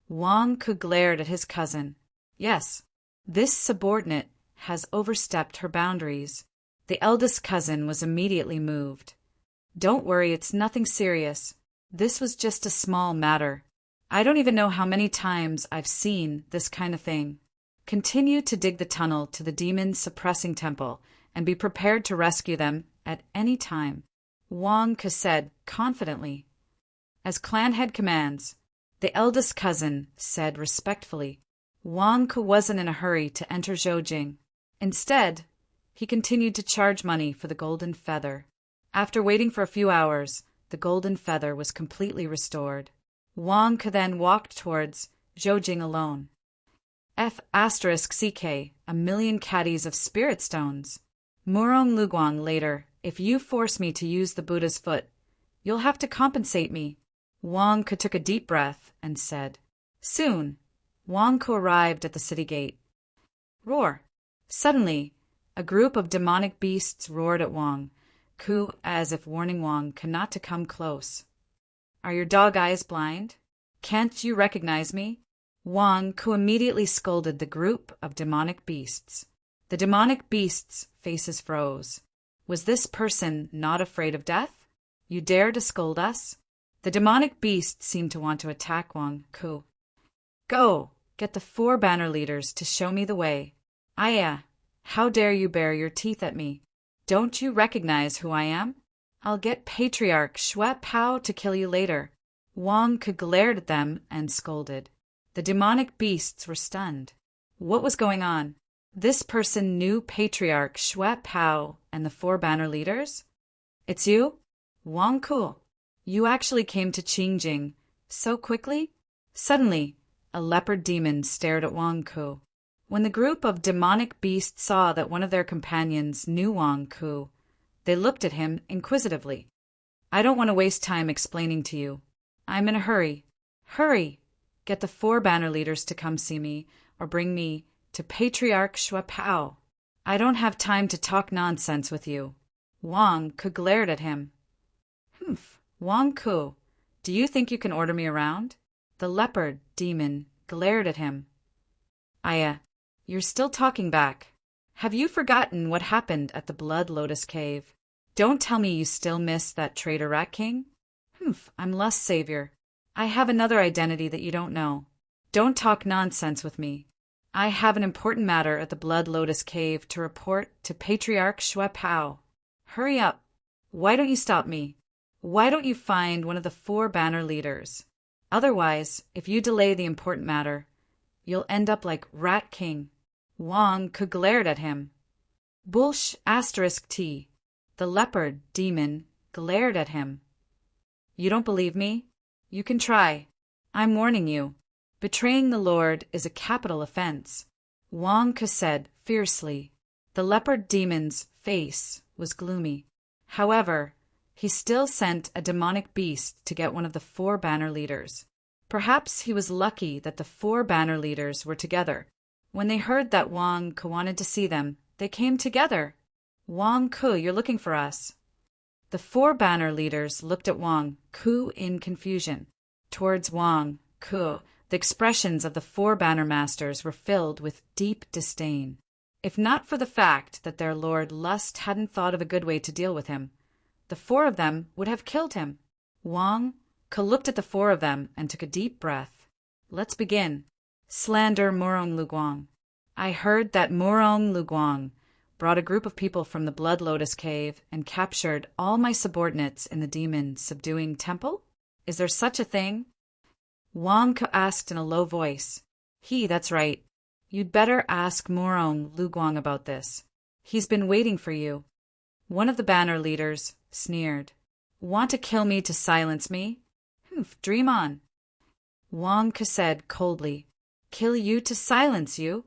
A: Wang Ke glared at his cousin. Yes, this subordinate has overstepped her boundaries. The eldest cousin was immediately moved. Don't worry, it's nothing serious. This was just a small matter. I don't even know how many times I've seen this kind of thing. Continue to dig the tunnel to the demon suppressing temple and be prepared to rescue them at any time, Wang Ke said confidently. As clan head commands, the eldest cousin said respectfully. Wang Ke wasn't in a hurry to enter Zhoujing. Instead, he continued to charge money for the golden feather. After waiting for a few hours, the golden feather was completely restored. Wang Ke then walked towards Zhoujing alone. F***CK, 1,000,000 caddies of spirit stones. Murong Luguang later If you force me to use the Buddha's foot, you'll have to compensate me. Wang Ke took a deep breath and said. Soon, Wang Ke arrived at the city gate. Roar! Suddenly, a group of demonic beasts roared at Wang Ke as if warning Wang Ke not to come close. Are your dog eyes blind? Can't you recognize me? Wang Ke immediately scolded the group of demonic beasts. The demonic beasts' faces froze. Was this person not afraid of death? You dare to scold us? The demonic beasts seemed to want to attack Wang Ke. Go, get the 4 banner leaders to show me the way. Aya, how dare you bare your teeth at me? Don't you recognize who I am? I'll get Patriarch Shui Pao to kill you later. Wang Ke glared at them and scolded. The demonic beasts were stunned. What was going on? This person knew Patriarch Shui Pao and the 4 banner leaders? It's you? Wang Ke, you actually came to Qingjing so quickly? Suddenly, a leopard demon stared at Wang Ke. When the group of demonic beasts saw that one of their companions knew Wang Ke, they looked at him inquisitively. I don't want to waste time explaining to you. I'm in a hurry. Hurry! Get the 4 banner leaders to come see me, or bring me to Patriarch Shui Pao. I don't have time to talk nonsense with you. Wang Ke glared at him. Humph, Wang Ke, do you think you can order me around? The leopard demon glared at him. Aya, you're still talking back. Have you forgotten what happened at the Blood Lotus Cave? Don't tell me you still miss that traitor Rat King? Humph, I'm Lust Savior. I have another identity that you don't know. Don't talk nonsense with me. I have an important matter at the Blood Lotus Cave to report to Patriarch Shui Pao. Hurry up. Why don't you stop me? Why don't you find one of the 4 banner leaders? Otherwise, if you delay the important matter, you'll end up like Rat King. Wang Ke glared at him. Bullsh *T. The leopard demon glared at him. You don't believe me? You can try. I'm warning you. Betraying the Lord is a capital offense. Wang Ke said fiercely. The leopard demon's face was gloomy. However, he still sent a demonic beast to get one of the 4 banner leaders. Perhaps he was lucky that the 4 banner leaders were together. When they heard that Wang Ke wanted to see them, they came together. Wang Ke, you're looking for us. The 4 banner leaders looked at Wang Ke in confusion. Towards Wang Ke, the expressions of the 4 banner masters were filled with deep disdain. If not for the fact that their lord Lust hadn't thought of a good way to deal with him, the 4 of them would have killed him. Wang Ke looked at the 4 of them and took a deep breath. Let's begin. Slander Morong Luguang. I heard that Morong Luguang brought a group of people from the Blood Lotus Cave and captured all my subordinates in the demon-subduing temple? Is there such a thing? Wang Ke asked in a low voice. That's right. You'd better ask Morong Luguang about this. He's been waiting for you. One of the banner leaders sneered. Want to kill me to silence me? Dream on. Wang Ke said coldly. Kill you to silence you?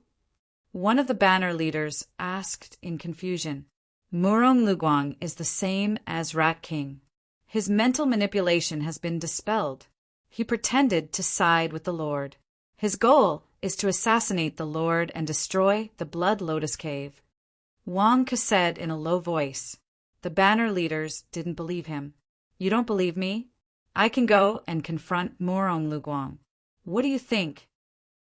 A: One of the banner leaders asked in confusion. Morong Luguang is the same as Rat King. His mental manipulation has been dispelled. He pretended to side with the Lord. His goal is to assassinate the Lord and destroy the Blood Lotus Cave. Wang Ke said in a low voice. The banner leaders didn't believe him. You don't believe me? I can go and confront Morong Luguang. What do you think?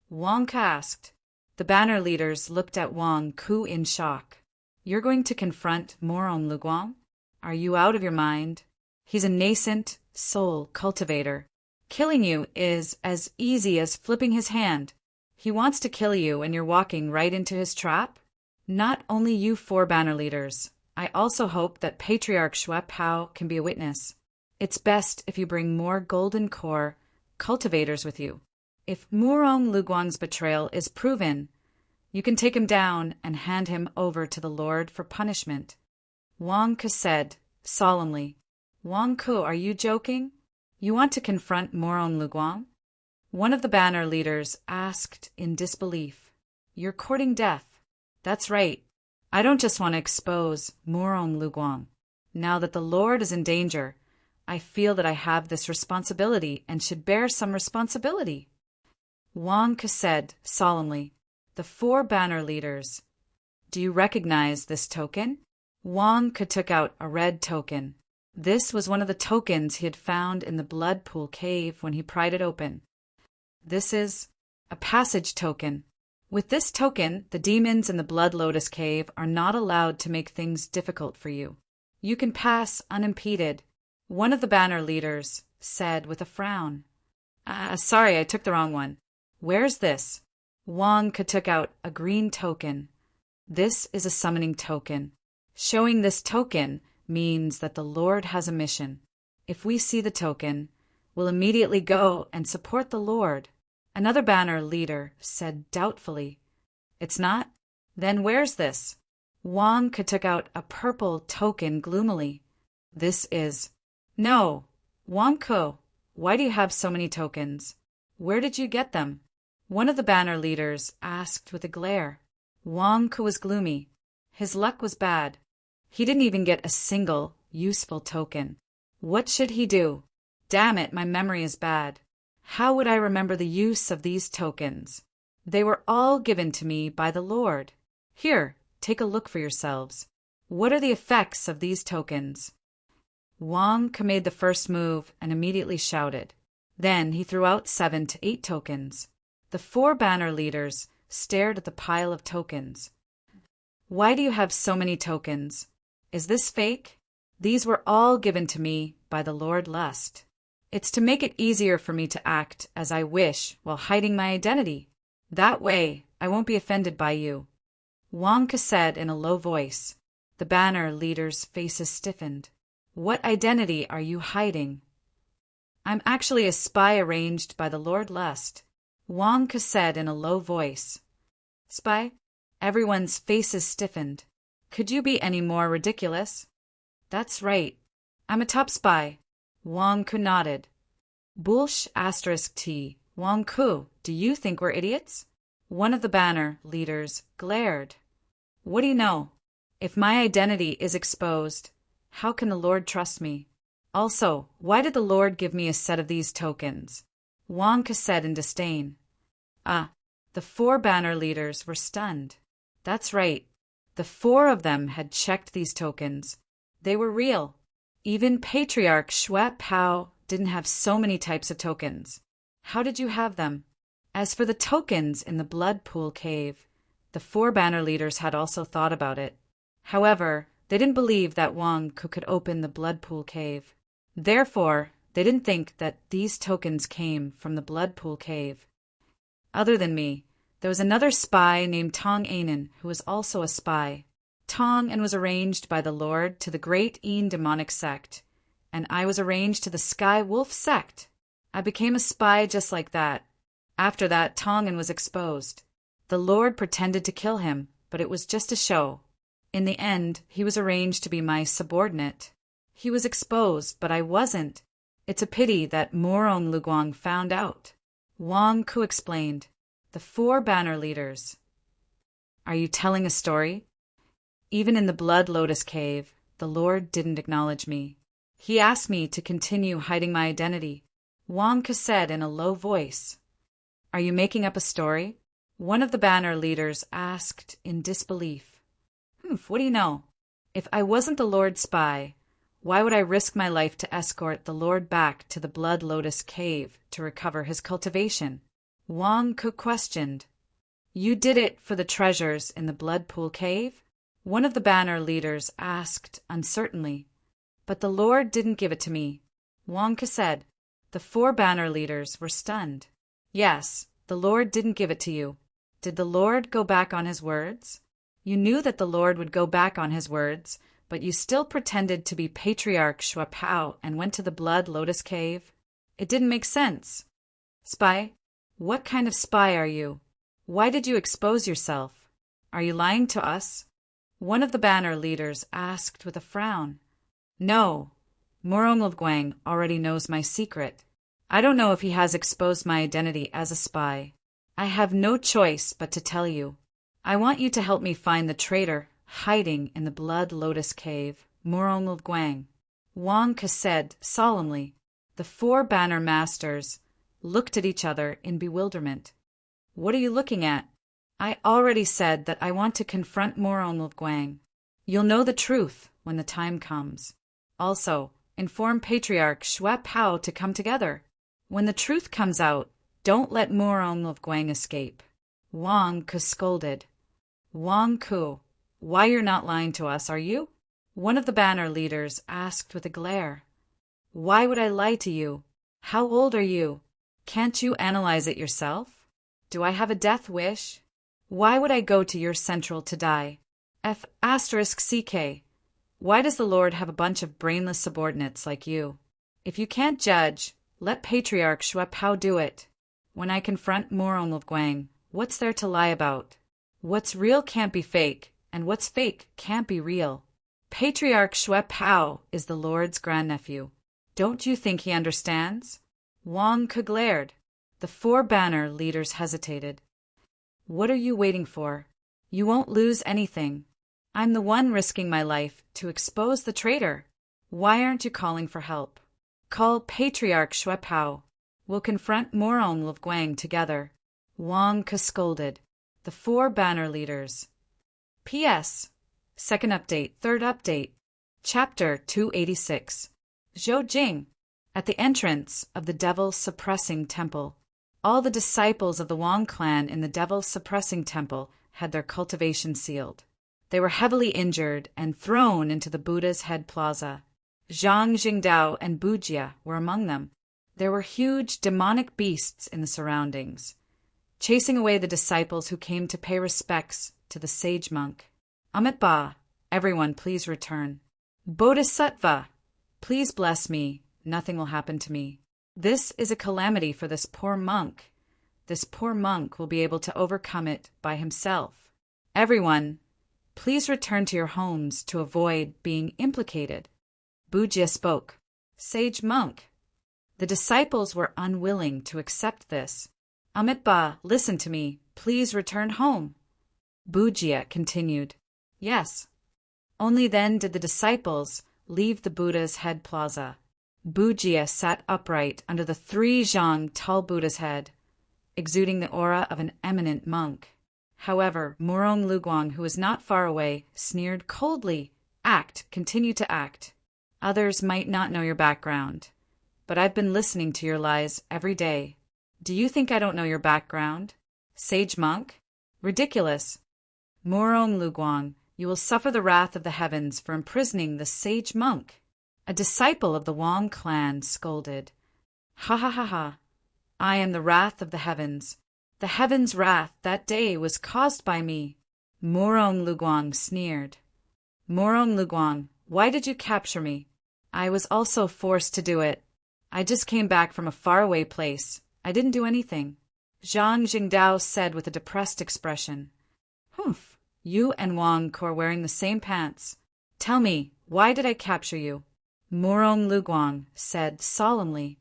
A: Wang Ke asked. The banner leaders looked at Wang Ke in shock. You're going to confront Morong Luguang? Are you out of your mind? He's a nascent soul cultivator. Killing you is as easy as flipping his hand. He wants to kill you and you're walking right into his trap? Not only you 4 banner leaders. I also hope that Patriarch Shui Pao can be a witness. It's best if you bring more golden core cultivators with you. If Morong Luguang's betrayal is proven, you can take him down and hand him over to the Lord for punishment. Wang Ke said solemnly. Wang Ke, are you joking? You want to confront Morong Luguang? One of the banner leaders asked in disbelief. You're courting death. That's right. I don't just want to expose Morong Luguang. Now that the Lord is in danger, I feel that I have this responsibility and should bear some responsibility. Wang Ke said solemnly, "The 4 banner leaders. Do you recognize this token?" Wang Ke took out a red token. This was one of the tokens he had found in the blood pool cave when he pried it open. This is a passage token. With this token, the demons in the Blood Lotus Cave are not allowed to make things difficult for you. You can pass unimpeded. One of the banner leaders said with a frown. Sorry, I took the wrong one. Where's this? Wang Ke took out a green token. This is a summoning token. Showing this token means that the Lord has a mission. If we see the token, we'll immediately go and support the Lord. Another banner leader said doubtfully. It's not? Then where's this? Wang Ke took out a purple token gloomily. This is. No. Wang Ke, why do you have so many tokens? Where did you get them? One of the banner leaders asked with a glare. Wang Ke was gloomy. His luck was bad. He didn't even get a single useful token. What should he do? Damn it, my memory is bad. How would I remember the use of these tokens? They were all given to me by the Lord. Here, take a look for yourselves. What are the effects of these tokens? Wang Ke made the first move and immediately shouted. Then he threw out 7 to 8 tokens. The 4 banner leaders stared at the pile of tokens. Why do you have so many tokens? Is this fake? These were all given to me by the Lord Lust. It's to make it easier for me to act as I wish while hiding my identity. That way, I won't be offended by you. Wang Ke said in a low voice. The banner leaders' faces stiffened. What identity are you hiding? I'm actually a spy arranged by the Lord Lust. Wang Ke said in a low voice. Spy? Everyone's faces stiffened. Could you be any more ridiculous? That's right. I'm a top spy. Wang Ke nodded. Bullsh *T. Wang Ke, do you think we're idiots? One of the banner leaders glared. What do you know? If my identity is exposed, how can the Lord trust me? Also, why did the Lord give me a set of these tokens? Wang Ke said in disdain. The 4 banner leaders were stunned. That's right. The 4 of them had checked these tokens. They were real. Even Patriarch Shui Pao didn't have so many types of tokens. How did you have them? As for the tokens in the blood pool cave, the 4 banner leaders had also thought about it. However, they didn't believe that Wang Ke could open the blood pool cave. Therefore, they didn't think that these tokens came from the blood pool cave. Other than me, there was another spy named Tong Anen who was also a spy. Tong and was arranged by the Lord to the Great Een demonic sect, and I was arranged to the Sky Wolf sect. I became a spy just like that. After that, Tongan was exposed. The Lord pretended to kill him, but it was just a show. In the end, he was arranged to be my subordinate. He was exposed, but I wasn't. It's a pity that Morong Luguang found out. Wang Ke explained. The 4 banner leaders. Are you telling a story? Even in the Blood Lotus Cave, the Lord didn't acknowledge me. He asked me to continue hiding my identity. Wang Ke said in a low voice. Are you making up a story? One of the banner leaders asked in disbelief. What do you know? If I wasn't the Lord's spy, why would I risk my life to escort the Lord back to the Blood Lotus Cave to recover his cultivation? Wang Ke questioned. You did it for the treasures in the Blood Pool Cave? One of the banner leaders asked uncertainly. But the Lord didn't give it to me. Wang Ke said. The 4 banner leaders were stunned. Yes, the Lord didn't give it to you. Did the Lord go back on his words? You knew that the Lord would go back on his words, but you still pretended to be Patriarch Shui Pao and went to the Blood Lotus Cave. It didn't make sense. Spy? What kind of spy are you? Why did you expose yourself? Are you lying to us? One of the banner leaders asked with a frown. No, Morong Guang already knows my secret. I don't know if he has exposed my identity as a spy. I have no choice but to tell you. I want you to help me find the traitor hiding in the Blood Lotus Cave, Morong Guang. Wang Ke said solemnly. The four banner masters looked at each other in bewilderment. What are you looking at? I already said that I want to confront Morong Guang. You'll know the truth when the time comes. Also, inform Patriarch Xue Pao to come together. When the truth comes out, don't let Morong Guang escape. Wang Ke scolded. Wang Ku, why you're not lying to us, are you? One of the banner leaders asked with a glare. Why would I lie to you? How old are you? Can't you analyze it yourself? Do I have a death wish? Why would I go to your central to die? F***CK. Why does the Lord have a bunch of brainless subordinates like you? If you can't judge, let Patriarch Xue Pao do it. When I confront Morong Guang, what's there to lie about? What's real can't be fake, and what's fake can't be real. Patriarch Xue Pao is the Lord's grandnephew. Don't you think he understands? Wang Ke glared. The four banner leaders hesitated. What are you waiting for? You won't lose anything. I'm the one risking my life to expose the traitor. Why aren't you calling for help? Call Patriarch Xue Pao. We'll confront Morong Guang together. Wang Ke scolded. The four banner leaders. P.S. Second update, third update. Chapter 286. Zhou Jing. At the entrance of the devil-suppressing temple. All the disciples of the Wang clan in the devil-suppressing temple had their cultivation sealed. They were heavily injured and thrown into the Buddha's head plaza. Zhang Jingdao and Bujia were among them. There were huge demonic beasts in the surroundings, chasing away the disciples who came to pay respects to the sage monk. Amitabha, everyone please return. Bodhisattva, please bless me, nothing will happen to me. This is a calamity for this poor monk. This poor monk will be able to overcome it by himself. Everyone, please return to your homes to avoid being implicated. Bujia spoke. Sage monk. The disciples were unwilling to accept this. Amitabha, listen to me. Please return home. Bujia continued. Yes. Only then did the disciples leave the Buddha's head plaza. Bujia sat upright under the three zhang tall Buddha's head, exuding the aura of an eminent monk. However, Morong Guang, who was not far away, sneered coldly. Continue to act. Others might not know your background, but I've been listening to your lies every day. Do you think I don't know your background? Sage monk? Ridiculous. Morong Guang, you will suffer the wrath of the heavens for imprisoning the sage monk. A disciple of the Wang clan scolded. Ha ha ha ha. I am the wrath of the heavens. The heavens' wrath that day was caused by me. Morong Guang sneered. Morong Guang, why did you capture me? I was also forced to do it. I just came back from a faraway place. I didn't do anything. Zhang Jingdao said with a depressed expression. Humph, you and Wang Ke are wearing the same pants. Tell me, why did I capture you? Morong Guang said solemnly.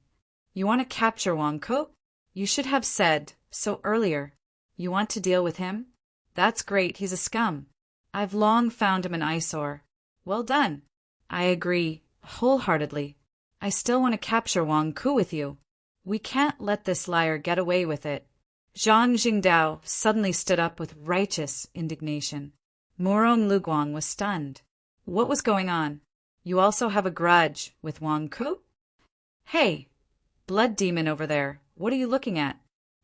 A: You want to capture Wang Ke? You should have said so earlier. You want to deal with him? That's great, he's a scum. I've long found him an eyesore. Well done. I agree wholeheartedly. I still want to capture Wang Ke with you. We can't let this liar get away with it. Zhang Jingdao suddenly stood up with righteous indignation. Morong Guang was stunned. What was going on? You also have a grudge with Wang Ke? Hey, blood demon over there, what are you looking at?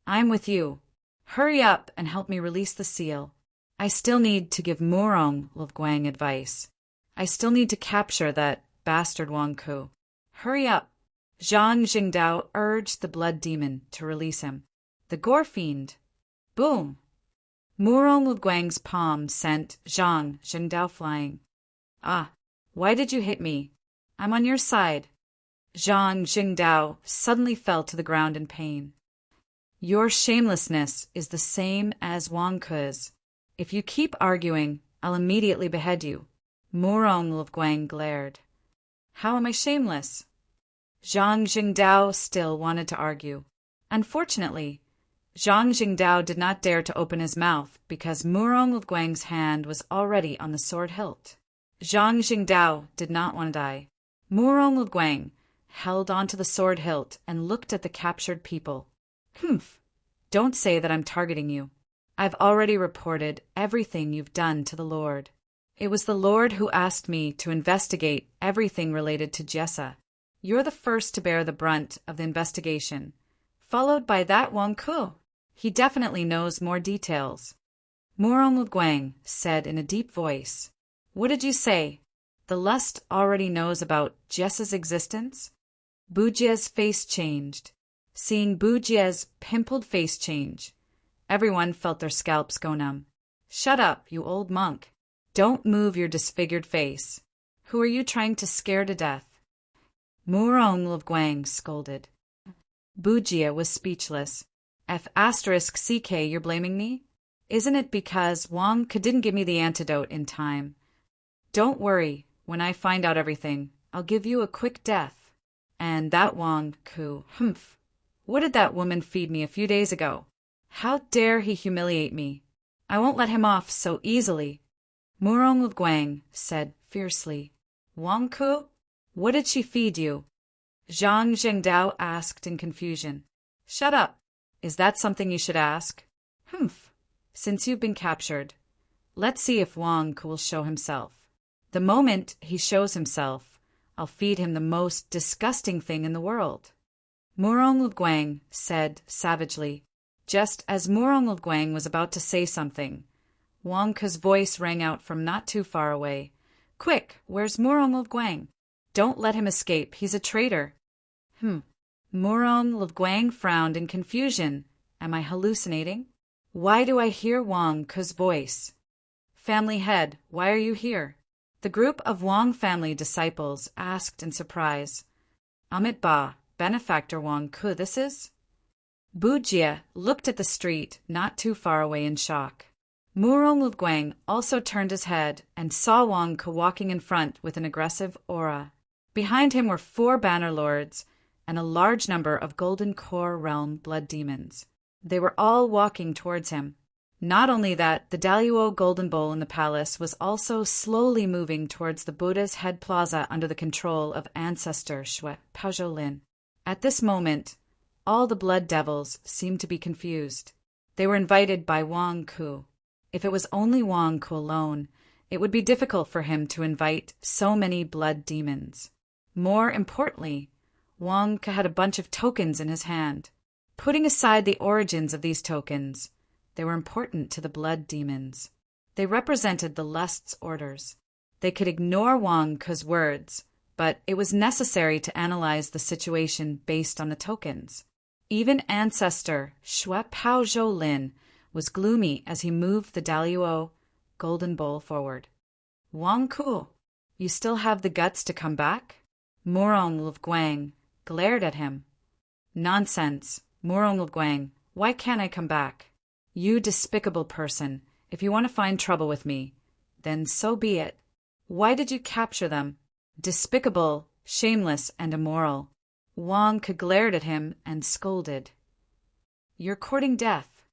A: I'm with you. Hurry up and help me release the seal. I still need to give Morong Guang advice. I still need to capture that bastard Wang Ke. Hurry up. Zhang Jingdao urged the blood demon to release him. The gore fiend. Boom. Morong Guang's palm sent Zhang Jingdao flying. Ah, why did you hit me? I'm on your side. Zhang Jingdao suddenly fell to the ground in pain. Your shamelessness is the same as Wang Ke's. If you keep arguing, I'll immediately behead you. Morong Guang glared. How am I shameless? Zhang Jingdao still wanted to argue. Unfortunately, Zhang Jingdao did not dare to open his mouth because Morong Guang's hand was already on the sword hilt. Zhang Jingdao did not want to die. Murong Guang held onto the sword hilt and looked at the captured people. Humph! Don't say that I'm targeting you. I've already reported everything you've done to the Lord. It was the Lord who asked me to investigate everything related to Jessa. You're the first to bear the brunt of the investigation, followed by that Wang Ku. He definitely knows more details. Murong Guang said in a deep voice. What did you say? The lust already knows about Jessa's existence? Bujie's face changed. Seeing Bujie's pimpled face change, everyone felt their scalps go numb. Shut up, you old monk. Don't move your disfigured face. Who are you trying to scare to death? Murong Guang scolded. Bujie was speechless. F***CK, you're blaming me? Isn't it because Wang Ke didn't give me the antidote in time? Don't worry, when I find out everything, I'll give you a quick death. And that Wang Ku, humph. What did that woman feed me a few days ago? How dare he humiliate me? I won't let him off so easily. Murong Guang said fiercely. Wang Ku? What did she feed you? Zhang Zhengdao asked in confusion. Shut up. Is that something you should ask? Humph. Since you've been captured, let's see if Wang Ku will show himself. The moment he shows himself, I'll feed him the most disgusting thing in the world. Murong Guang said savagely. Just as Murong Guang was about to say something, Wang Ke's voice rang out from not too far away. Quick, where's Murong Guang? Don't let him escape, he's a traitor. Murong Guang frowned in confusion. Am I hallucinating? Why do I hear Wang Ke's voice? Family head, why are you here? The group of Wang family disciples asked in surprise. Amit Ba, benefactor Wang Ke this is? Bujie looked at the street not too far away in shock. Murong Guang also turned his head and saw Wang Ke walking in front with an aggressive aura. Behind him were 4 banner lords and a large number of Golden Core Realm blood demons. They were all walking towards him. Not only that, the Daluo Golden Bowl in the palace was also slowly moving towards the Buddha's Head Plaza under the control of Ancestor Shui Paozhou. At this moment, all the blood devils seemed to be confused. They were invited by Wang Ku. If it was only Wang Ku alone, it would be difficult for him to invite so many blood demons. More importantly, Wang Ke had a bunch of tokens in his hand. Putting aside the origins of these tokens, they were important to the blood demons. They represented the lust's orders. They could ignore Wang Ke's words, but it was necessary to analyze the situation based on the tokens. Even Ancestor Shui Paozhou was gloomy as he moved the Daluo Golden Bowl forward. Wang Ku, you still have the guts to come back? Murong Guang glared at him. Nonsense, Murong Guang, why can't I come back? You despicable person, if you want to find trouble with me, then so be it. Why did you capture them? Despicable, shameless, and immoral. Wang Ke glared at him and scolded. You're courting death.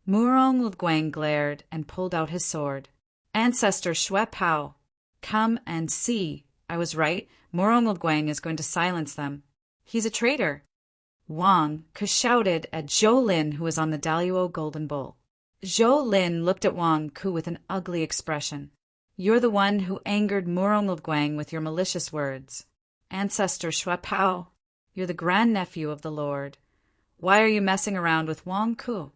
A: Murong Guang glared and pulled out his sword. Ancestor Shui Pao, come and see. I was right. Murong Guang is going to silence them. He's a traitor. Wang Ke shouted at Zhou Lin, who was on the Daluo Golden Bowl. Zhou Lin looked at Wang Ke with an ugly expression. You're the one who angered Murong Guang with your malicious words. Ancestor Shui Pao, you're the grandnephew of the Lord. Why are you messing around with Wang Ke?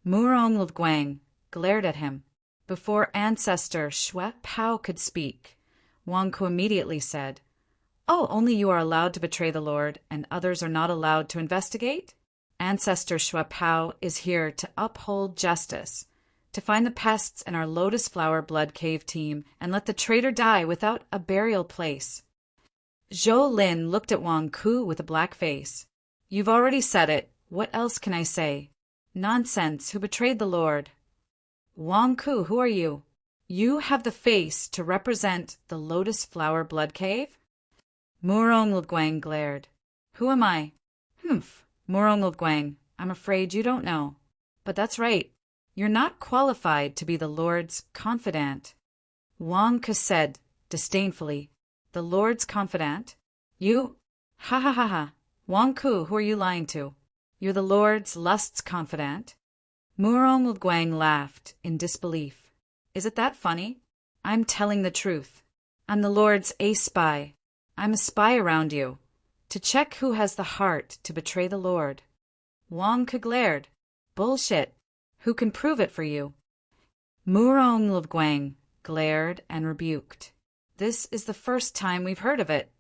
A: Murong Guang glared at him. Before Ancestor Shui Pao could speak, Wang Ke immediately said, Oh, only you are allowed to betray the Lord, and others are not allowed to investigate? Ancestor Shui Pao is here to uphold justice, to find the pests in our Lotus Flower Blood Cave team, and let the traitor die without a burial place. Zhou Lin looked at Wang Ke with a black face. You've already said it. What else can I say? Nonsense, who betrayed the Lord? Wang Ke, who are you? You have the face to represent the Lotus Flower Blood Cave? Murong Guang glared. Who am I? Humph, Murong Guang, I'm afraid you don't know. But that's right. You're not qualified to be the Lord's confidant. Wang Ke said disdainfully. The Lord's confidant? You? Ha ha ha ha. Wang Ku, who are you lying to? You're the Lord's lust's confidant? Murong Guang laughed in disbelief. Is it that funny? I'm telling the truth. I'm the Lord's ace spy. I'm a spy around you, to check who has the heart to betray the Lord. Wang Ke glared. Bullshit. Who can prove it for you? Murong Guang glared and rebuked. This is the first time we've heard of it.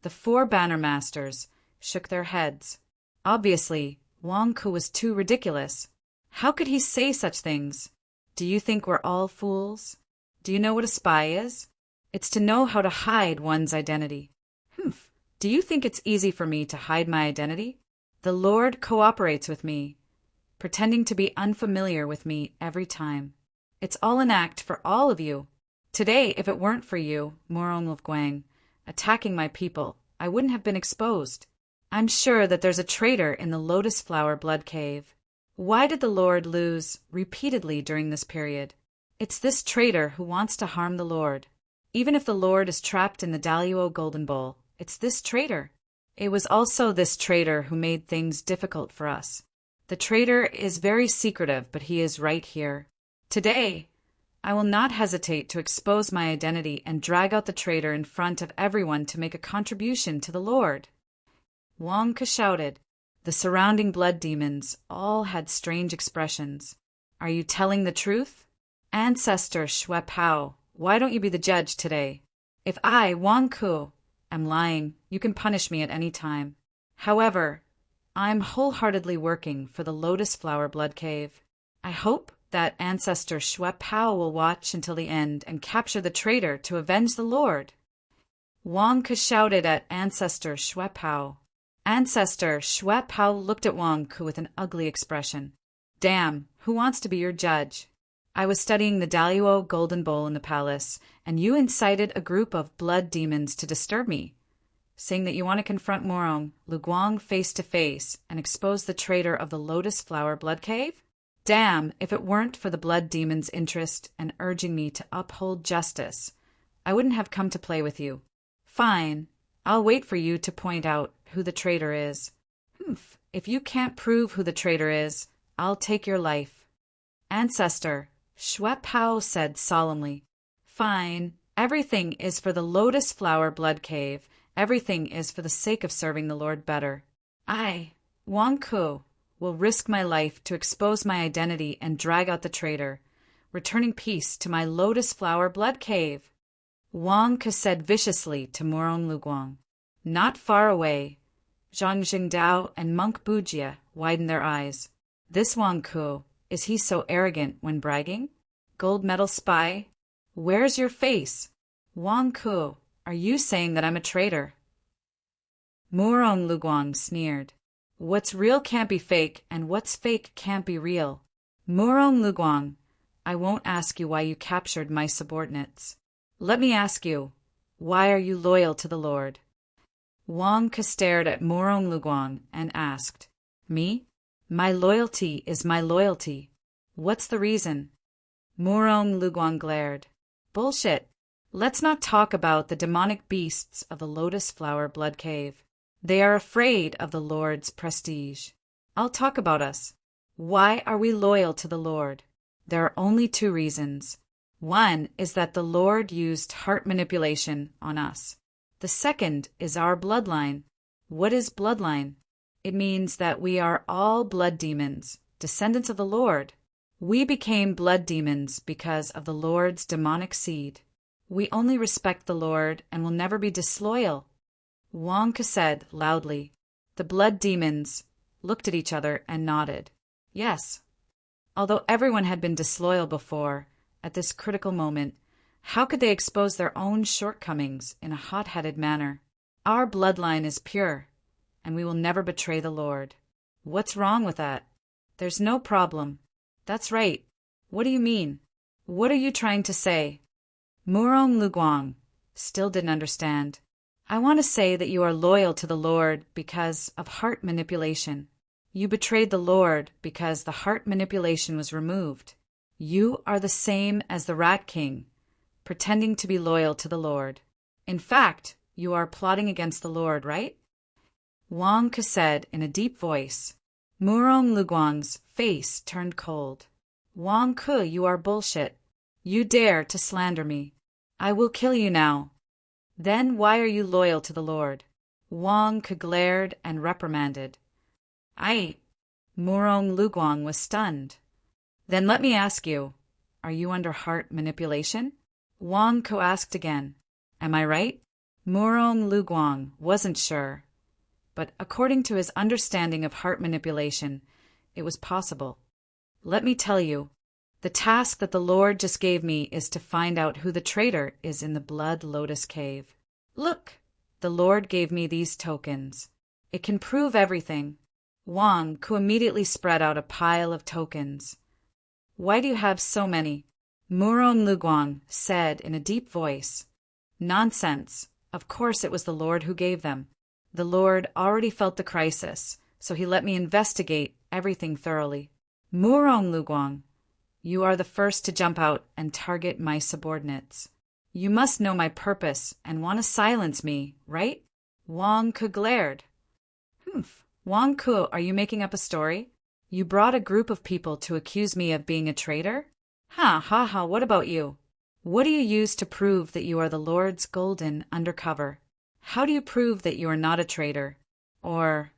A: The four banner masters shook their heads. Obviously, Wang Ke was too ridiculous. How could he say such things? Do you think we're all fools? Do you know what a spy is? It's to know how to hide one's identity. Humph. Do you think it's easy for me to hide my identity? The Lord cooperates with me, pretending to be unfamiliar with me every time. It's all an act for all of you. Today, if it weren't for you, Murong Guang, attacking my people, I wouldn't have been exposed. I'm sure that there's a traitor in the Lotus Flower Blood Cave. Why did the Lord lose repeatedly during this period? It's this traitor who wants to harm the Lord. Even if the Lord is trapped in the Daluo Golden Bowl, it's this traitor. It was also this traitor who made things difficult for us. The traitor is very secretive, but he is right here. Today, I will not hesitate to expose my identity and drag out the traitor in front of everyone to make a contribution to the Lord. Wang Ke shouted. The surrounding blood demons all had strange expressions. Are you telling the truth? Ancestor Shui Pao, why don't you be the judge today? If I, Wang Ke, am lying, you can punish me at any time. However, I'm wholeheartedly working for the Lotus Flower Blood Cave. I hope that Ancestor Shui Pao will watch until the end and capture the traitor to avenge the Lord. Wang Ke shouted at Ancestor Shui Pao. Ancestor Shui Pao looked at Wang Ke with an ugly expression. Damn, who wants to be your judge? I was studying the Daluo Golden Bowl in the palace, and you incited a group of blood demons to disturb me, saying that you want to confront Murong Guang face to face and expose the traitor of the Lotus Flower Blood Cave? Damn, if it weren't for the blood demon's interest and urging me to uphold justice, I wouldn't have come to play with you. Fine, I'll wait for you to point out who the traitor is. Humph, if you can't prove who the traitor is, I'll take your life. Ancestor, Shui Pao said solemnly. Fine, everything is for the Lotus Flower Blood Cave. Everything is for the sake of serving the Lord better. I, Wang Ke, will risk my life to expose my identity and drag out the traitor, returning peace to my Lotus Flower Blood Cave. Wang Ke said viciously to Murong Guang. Not far away, Zhang Jingdao and Monk Bujia widened their eyes. This Wang Ke, is he so arrogant when bragging? Gold medal spy? Where's your face? Wang Ke, are you saying that I'm a traitor? Murong Guang sneered. What's real can't be fake, and what's fake can't be real. Murong Guang, I won't ask you why you captured my subordinates. Let me ask you, why are you loyal to the Lord? Wang Ke stared at Murong Guang and asked, Me? My loyalty is my loyalty. What's the reason? Murong Guang glared. Bullshit. Let's not talk about the demonic beasts of the Lotus Flower Blood Cave. They are afraid of the Lord's prestige. I'll talk about us. Why are we loyal to the Lord? There are only two reasons. One is that the Lord used heart manipulation on us. The second is our bloodline. What is bloodline? It means that we are all blood demons, descendants of the Lord. We became blood demons because of the Lord's demonic seed. We only respect the Lord and will never be disloyal. Wang Ke said loudly. The blood demons looked at each other and nodded. Yes. Although everyone had been disloyal before, at this critical moment, how could they expose their own shortcomings in a hot-headed manner? Our bloodline is pure, and we will never betray the Lord. What's wrong with that? There's no problem. That's right. What do you mean? What are you trying to say? Murong Guang still didn't understand. I want to say that you are loyal to the Lord because of heart manipulation. You betrayed the Lord because the heart manipulation was removed. You are the same as the Rat King, pretending to be loyal to the Lord. In fact, you are plotting against the Lord, right? Wang Ke said in a deep voice. Murong Luguang's face turned cold. Wang Ke, you are bullshit. You dare to slander me. I will kill you now. Then why are you loyal to the Lord? Wang Ke glared and reprimanded. Murong Luguang was stunned. Then let me ask you, are you under heart manipulation? Wang Ke asked again. Am I right? Murong Luguang wasn't sure, but according to his understanding of heart manipulation, it was possible. Let me tell you, the task that the Lord just gave me is to find out who the traitor is in the Blood Lotus Cave. Look, the Lord gave me these tokens. It can prove everything. Wang Ke immediately spread out a pile of tokens. Why do you have so many? Murong Luguang said in a deep voice. Nonsense. Of course it was the Lord who gave them. The Lord already felt the crisis, so he let me investigate everything thoroughly. Murong Luguang, you are the first to jump out and target my subordinates. You must know my purpose and want to silence me, right? Wang Ke glared. Wang Ke, are you making up a story? You brought a group of people to accuse me of being a traitor? What about you? What do you use to prove that you are the Lord's golden undercover? How do you prove that you are not a traitor? Or,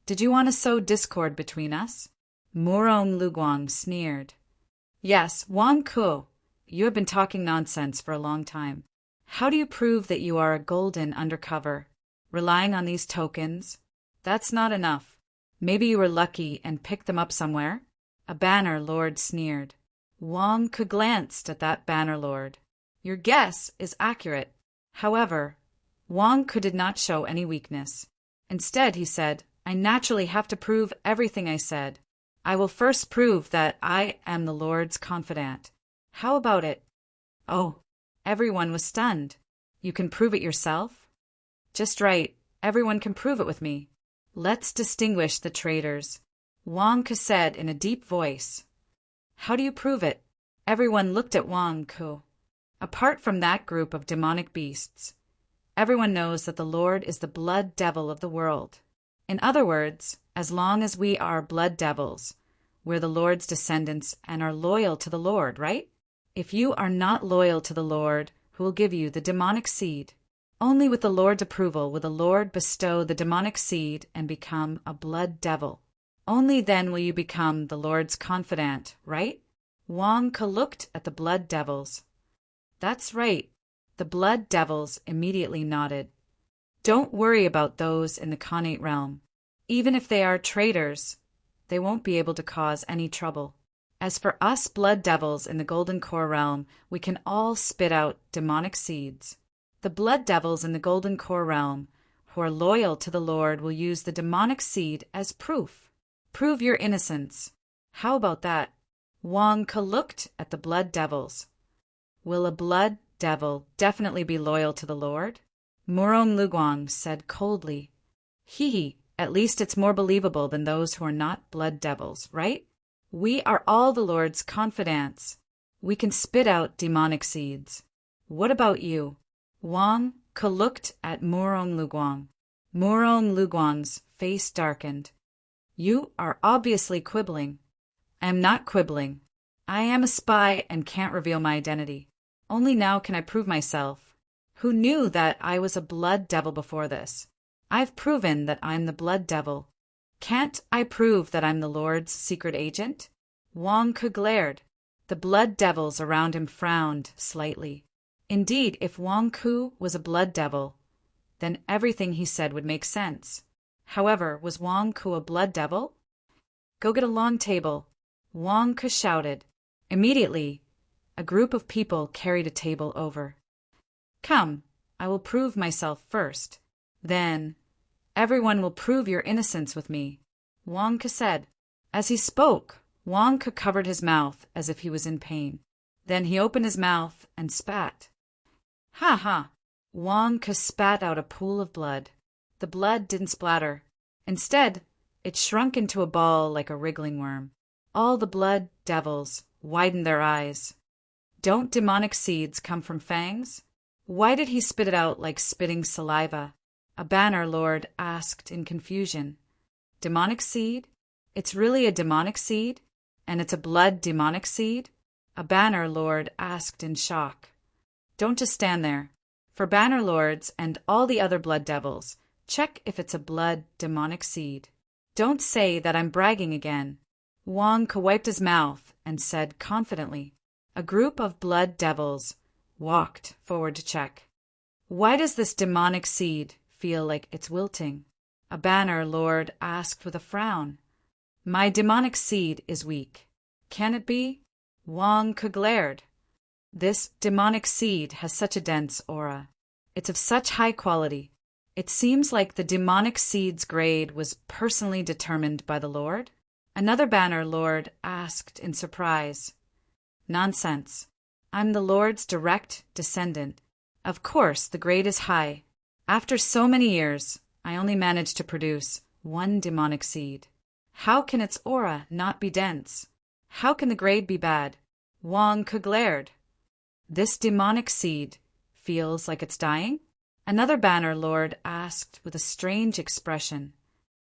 A: did you want to sow discord between us? Murong Luguang sneered. Yes, Wang Ke, you have been talking nonsense for a long time. How do you prove that you are a golden undercover? Relying on these tokens? That's not enough. Maybe you were lucky and picked them up somewhere? A banner lord sneered. Wang Ke glanced at that banner lord. Your guess is accurate. However, Wang Ke did not show any weakness. Instead, he said, I naturally have to prove everything I said. I will first prove that I am the Lord's confidant. How about it? Oh, everyone was stunned. You can prove it yourself? Just right. Everyone can prove it with me. Let's distinguish the traitors. Wang Ke said in a deep voice. How do you prove it? Everyone looked at Wang Ke. Apart from that group of demonic beasts, everyone knows that the Lord is the blood devil of the world. In other words, as long as we are blood devils, we're the Lord's descendants and are loyal to the Lord, right? If you are not loyal to the Lord, who will give you the demonic seed, only with the Lord's approval will the Lord bestow the demonic seed and become a blood devil. Only then will you become the Lord's confidant, right? Wang Ke looked at the blood devils. That's right. The blood devils immediately nodded. Don't worry about those in the Khanate realm. Even if they are traitors, they won't be able to cause any trouble. As for us blood devils in the Golden Core realm, we can all spit out demonic seeds. The blood devils in the Golden Core realm, who are loyal to the Lord, will use the demonic seed as proof. Prove your innocence. How about that? Wang Ke looked at the blood devils. Will a blood devil definitely be loyal to the Lord? Murong Luguang said coldly. At least it's more believable than those who are not blood devils, right? We are all the Lord's confidants. We can spit out demonic seeds. What about you? Wang Ke looked at Murong Luguang. Murong Luguang's face darkened. You are obviously quibbling. I am not quibbling. I am a spy and can't reveal my identity. Only now can I prove myself. Who knew that I was a blood devil before this? I've proven that I'm the blood devil. Can't I prove that I'm the Lord's secret agent? Wang Ke glared. The blood devils around him frowned slightly. Indeed, if Wang Ke was a blood devil, then everything he said would make sense. However, was Wang Ke a blood devil? Go get a long table, Wang Ke shouted. Immediately, a group of people carried a table over. Come, I will prove myself first. Then, everyone will prove your innocence with me, Wang Ke said. As he spoke, Wang Ke covered his mouth as if he was in pain. Then he opened his mouth and spat. Wang Ke spat out a pool of blood. The blood didn't splatter. Instead, it shrunk into a ball like a wriggling worm. All the blood devils widened their eyes. Don't demonic seeds come from fangs? Why did he spit it out like spitting saliva? A banner lord asked in confusion. Demonic seed? It's really a demonic seed? And it's a blood demonic seed? A banner lord asked in shock. Don't just stand there. For banner lords and all the other blood devils, check if it's a blood demonic seed. Don't say that I'm bragging again. Wong wiped his mouth and said confidently. A group of blood devils walked forward to check. Why does this demonic seed feel like it's wilting? A banner lord asked with a frown. My demonic seed is weak. Can it be? Wong glared. This demonic seed has such a dense aura. It's of such high quality. It seems like the demonic seed's grade was personally determined by the Lord. Another banner lord asked in surprise. Nonsense. I'm the Lord's direct descendant. Of course, the grade is high. After so many years, I only managed to produce one demonic seed. How can its aura not be dense? How can the grade be bad? Wong glared. This demonic seed feels like it's dying? Another banner lord asked with a strange expression.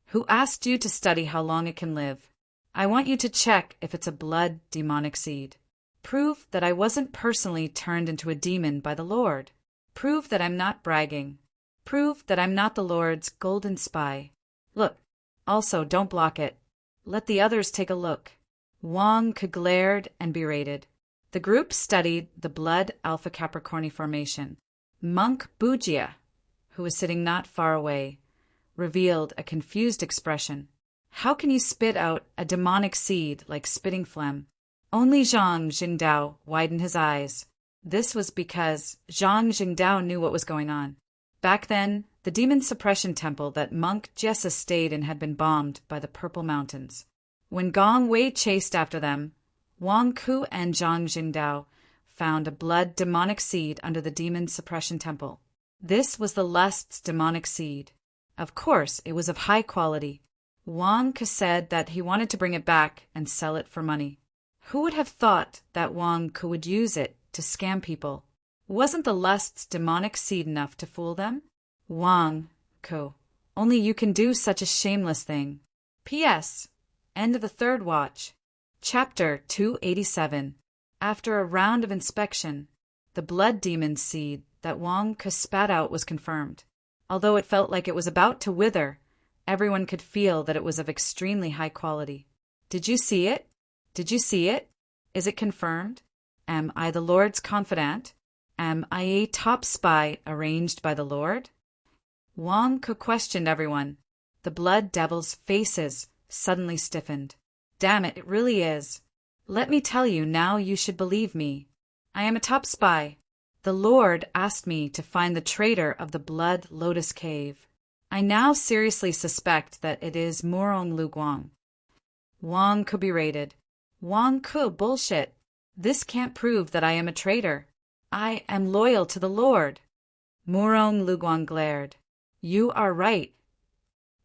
A: Who asked you to study how long it can live? I want you to check if it's a blood demonic seed. Prove that I wasn't personally turned into a demon by the Lord. Prove that I'm not bragging. Prove that I'm not the Lord's golden spy. Look, also don't block it. Let the others take a look. Wong glared and berated. The group studied the blood Alpha Capricorni formation. Monk Bujia, who was sitting not far away, revealed a confused expression. How can you spit out a demonic seed like spitting phlegm? Only Zhang Jingdao widened his eyes. This was because Zhang Jingdao knew what was going on. Back then, the demon suppression temple that Monk Jessa stayed in had been bombed by the Purple Mountains. When Gong Wei chased after them, Wang Ku and Zhang Jingdao found a blood demonic seed under the demon suppression temple. This was the lust's demonic seed. Of course, it was of high quality. Wang Ku said that he wanted to bring it back and sell it for money. Who would have thought that Wang Ku would use it to scam people? Wasn't the lust's demonic seed enough to fool them? Wang Ku, only you can do such a shameless thing. P.S. End of the third watch. Chapter 287. After a round of inspection, the blood demon seed that Wang Ku spat out was confirmed. Although it felt like it was about to wither, everyone could feel that it was of extremely high quality. Did you see it? Did you see it? Is it confirmed? Am I the Lord's confidant? Am I a top spy arranged by the Lord? Wang Ku questioned everyone. The blood devils' faces suddenly stiffened. Damn it, it really is. Let me tell you, now you should believe me. I am a top spy. The Lord asked me to find the traitor of the Blood Lotus Cave. I now seriously suspect that it is Murong Luguang. Wang Ku berated. Wang Ku, bullshit. This can't prove that I am a traitor. I am loyal to the Lord. Murong Luguang glared. You are right.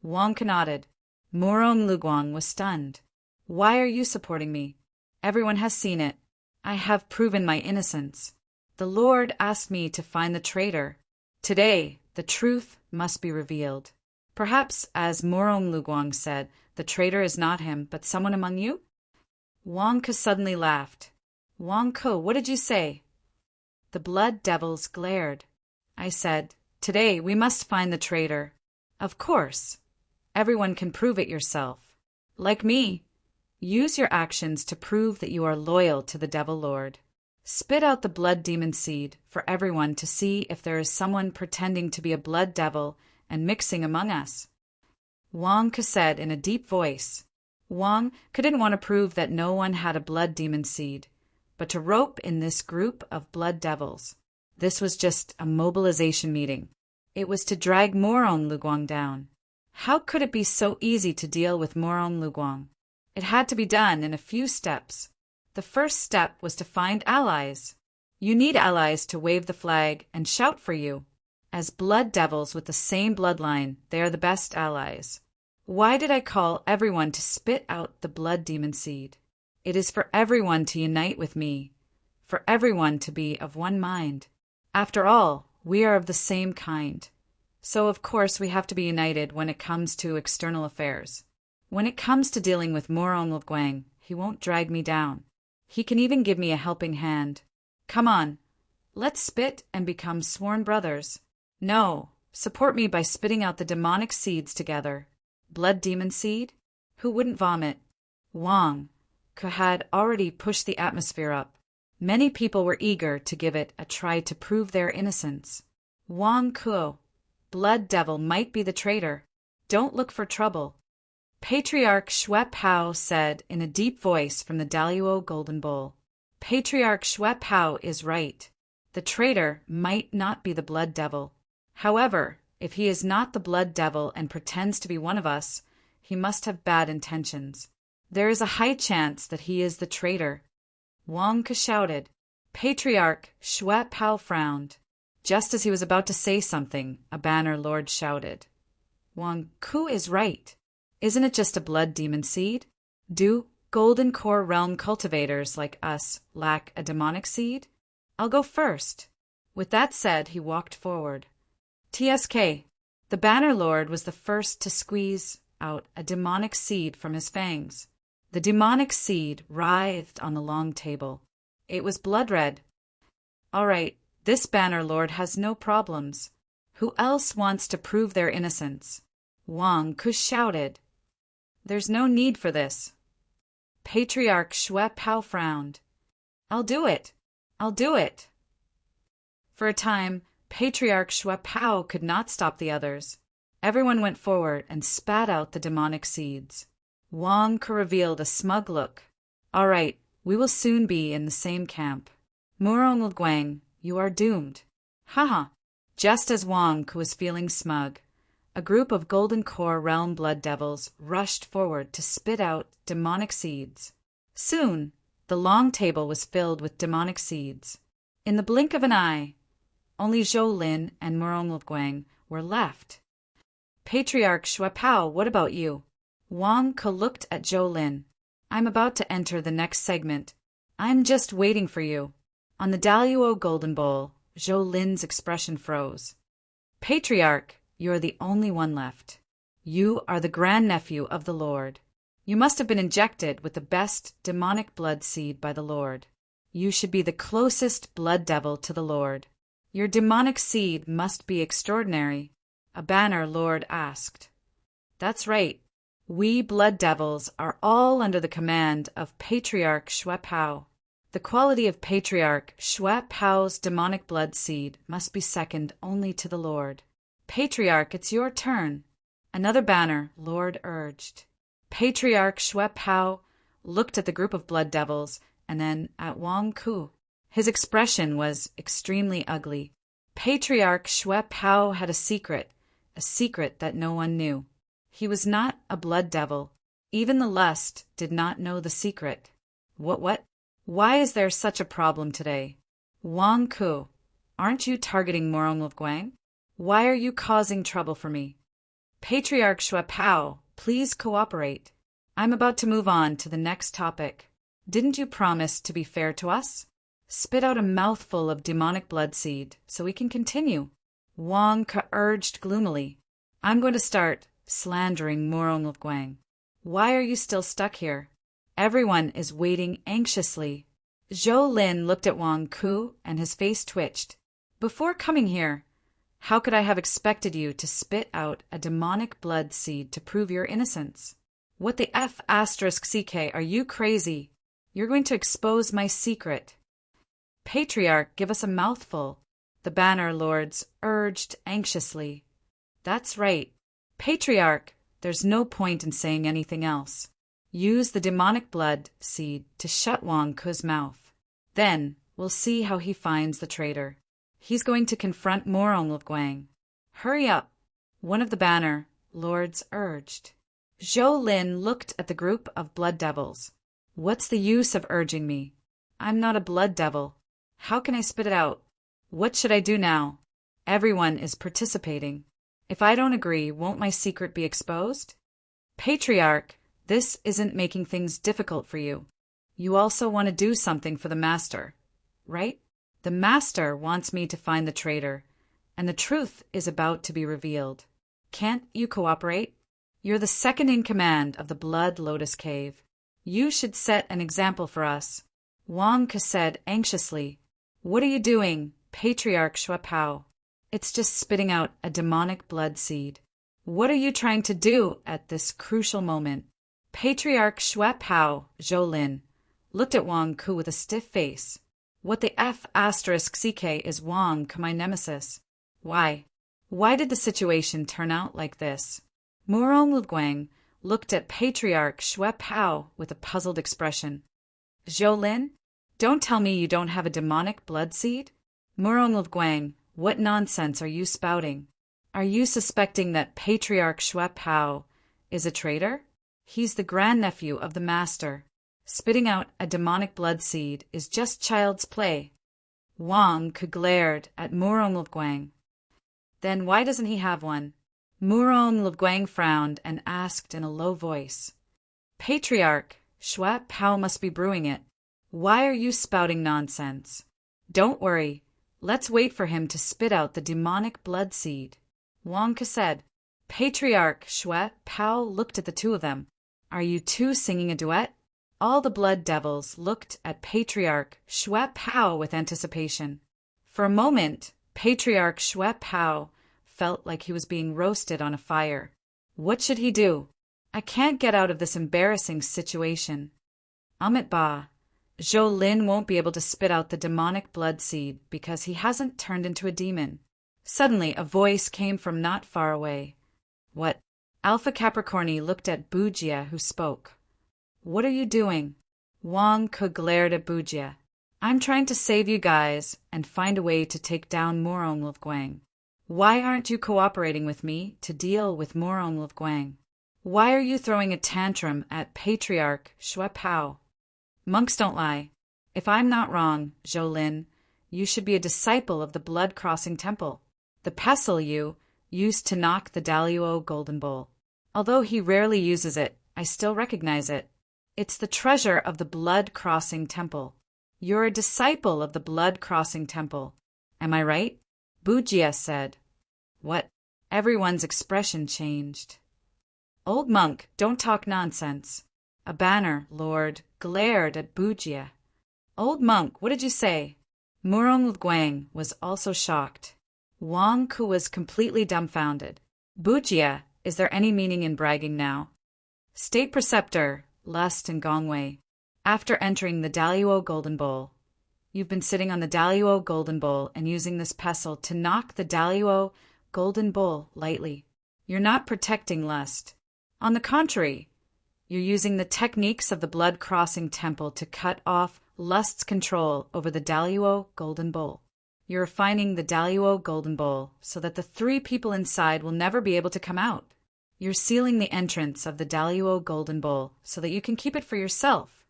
A: Wang Ku nodded. Murong Luguang was stunned. Why are you supporting me? Everyone has seen it. I have proven my innocence. The Lord asked me to find the traitor. Today, the truth must be revealed. Perhaps, as Murong Luguang said, the traitor is not him, but someone among you? Wang Ku suddenly laughed. Wang Ku, what did you say? The blood devils glared. I said, today we must find the traitor. Of course. Everyone can prove it yourself. Like me. Use your actions to prove that you are loyal to the Devil Lord. Spit out the blood demon seed for everyone to see if there is someone pretending to be a blood devil and mixing among us. Wang Ku said in a deep voice. Wang Ku didn't want to prove that no one had a blood demon seed, but to rope in this group of blood devils. This was just a mobilization meeting. It was to drag Murong Luguang down. How could it be so easy to deal with Murong Luguang? It had to be done in a few steps. The first step was to find allies. You need allies to wave the flag and shout for you. As blood devils with the same bloodline, they are the best allies. Why did I call everyone to spit out the blood demon seed? It is for everyone to unite with me, for everyone to be of one mind. After all, we are of the same kind. So of course we have to be united when it comes to external affairs. When it comes to dealing with Morongwang, he won't drag me down. He can even give me a helping hand. Come on, let's spit and become sworn brothers. No, support me by spitting out the demonic seeds together. Blood demon seed? Who wouldn't vomit? Wang Ke had already pushed the atmosphere up. Many people were eager to give it a try to prove their innocence. Wang Ke, blood devil, might be the traitor. Don't look for trouble. Patriarch Shui Pao said in a deep voice from the Daluo Golden Bowl. Patriarch Shui Pao is right. The traitor might not be the blood devil. However, if he is not the blood devil and pretends to be one of us, he must have bad intentions. There is a high chance that he is the traitor. Wang Ke shouted. Patriarch Shui Pao frowned. Just as he was about to say something, a banner lord shouted. Wang Ke is right. Isn't it just a blood demon seed? Do golden core realm cultivators like us lack a demonic seed? I'll go first. With that said, he walked forward. TSK. The banner lord was the first to squeeze out a demonic seed from his fangs. The demonic seed writhed on the long table. It was blood red. All right, this banner lord has no problems. Who else wants to prove their innocence? Wang Ke shouted. There's no need for this. Patriarch Shui Pao frowned. I'll do it. I'll do it. For a time, Patriarch Shui Pao could not stop the others. Everyone went forward and spat out the demonic seeds. Wang Ke revealed a smug look. All right, we will soon be in the same camp. Morongwang, you are doomed. Haha. Just as Wang Ke was feeling smug, a group of Golden Core Realm blood devils rushed forward to spit out demonic seeds. Soon, the long table was filled with demonic seeds. In the blink of an eye, only Zhou Lin and Morongwang were left. Patriarch Shui Pao, what about you? Wang Ke looked at Zhou Lin. I'm about to enter the next segment. I'm just waiting for you. On the Daluo Golden Bowl, Zhou Lin's expression froze. Patriarch, you're the only one left. You are the grandnephew of the Lord. You must have been injected with the best demonic blood seed by the Lord. You should be the closest blood devil to the Lord. Your demonic seed must be extraordinary, a banner lord asked. That's right. We blood devils are all under the command of Patriarch Shui Pao. The quality of Patriarch Shui Pao's demonic blood seed must be second only to the Lord. Patriarch, it's your turn. Another banner lord urged. Patriarch Shui Pao looked at the group of blood devils and then at Wang Ke. His expression was extremely ugly. Patriarch Shui Pao had a secret that no one knew. He was not a blood devil. Even the lust did not know the secret. What? Why is there such a problem today? Wang Ke, aren't you targeting Morongwang? Why are you causing trouble for me? Patriarch Shui Pao, please cooperate. I'm about to move on to the next topic. Didn't you promise to be fair to us? Spit out a mouthful of demonic blood seed so we can continue. Wang Ke urged gloomily. I'm going to start slandering Morongwang. Why are you still stuck here? Everyone is waiting anxiously. Zhou Lin looked at Wang Ke and his face twitched. Before coming here, how could I have expected you to spit out a demonic blood seed to prove your innocence? What the F***CK, are you crazy? You're going to expose my secret. Patriarch, give us a mouthful, the banner lords urged anxiously. That's right. Patriarch, there's no point in saying anything else. Use the demonic blood seed to shut Wang Ke's mouth. Then we'll see how he finds the traitor. He's going to confront Morongwang. Hurry up, one of the banner lords urged. Zhou Lin looked at the group of blood devils. What's the use of urging me? I'm not a blood devil. How can I spit it out? What should I do now? Everyone is participating. If I don't agree, won't my secret be exposed? Patriarch, this isn't making things difficult for you. You also want to do something for the master. right? The master wants me to find the traitor, and the truth is about to be revealed. Can't you cooperate? You're the second in command of the Blood Lotus Cave. You should set an example for us. Wang Ke said anxiously. What are you doing, Patriarch Shuapao? It's just spitting out a demonic blood seed. What are you trying to do at this crucial moment? Patriarch Shuapao, Zhou looked at Wang Ke with a stiff face. What the F***ck is Wang Ke, my nemesis? Why? Why did the situation turn out like this? Murong Guang looked at Patriarch Shuapao with a puzzled expression. Zhou, don't tell me you don't have a demonic blood seed? Murong Guang, what nonsense are you spouting? Are you suspecting that Patriarch Shuapao is a traitor? He's the grandnephew of the master. Spitting out a demonic blood seed is just child's play. Wang Ke glared at Murong Guang. Then why doesn't he have one? Murong Guang frowned and asked in a low voice. Patriarch Shuapao must be brewing it. Why are you spouting nonsense? Don't worry. Let's wait for him to spit out the demonic blood seed. Wang Ke said. Patriarch Shuapao looked at the two of them. Are you two singing a duet? All the blood devils looked at Patriarch Shuapao with anticipation. For a moment, Patriarch Shuapao felt like he was being roasted on a fire. What should he do? I can't get out of this embarrassing situation. Amit Ba, Zhou won't be able to spit out the demonic blood seed because he hasn't turned into a demon. Suddenly, a voice came from not far away. What? Alpha Capricorni looked at Bujia, who spoke. What are you doing? Wang Ke glared at Bujia. I'm trying to save you guys and find a way to take down Murong Guang. Why aren't you cooperating with me to deal with Murong Guang? Why are you throwing a tantrum at Patriarch Shuapao? Monks don't lie. If I'm not wrong, Zhou, you should be a disciple of the blood-crossing temple. The pestle you used to knock the Daluo golden bowl. Although he rarely uses it, I still recognize it. It's the treasure of the blood-crossing temple. You're a disciple of the blood-crossing temple. Am I right? Bujia said. What? Everyone's expression changed. Old monk, don't talk nonsense. A banner, Lord, glared at Bujia. Old monk, what did you say? Murong Guang was also shocked. Wang Ke was completely dumbfounded. Bujia, is there any meaning in bragging now? State Preceptor, Lust and Gongwei. After entering the Daluo Golden Bowl, you've been sitting on the Daluo Golden Bowl and using this pestle to knock the Daluo Golden Bowl lightly. You're not protecting Lust. On the contrary, you're using the techniques of the blood-crossing temple to cut off Lust's control over the Daluo Golden Bowl. You're refining the Daluo Golden Bowl so that the three people inside will never be able to come out. You're sealing the entrance of the Daluo Golden Bowl so that you can keep it for yourself.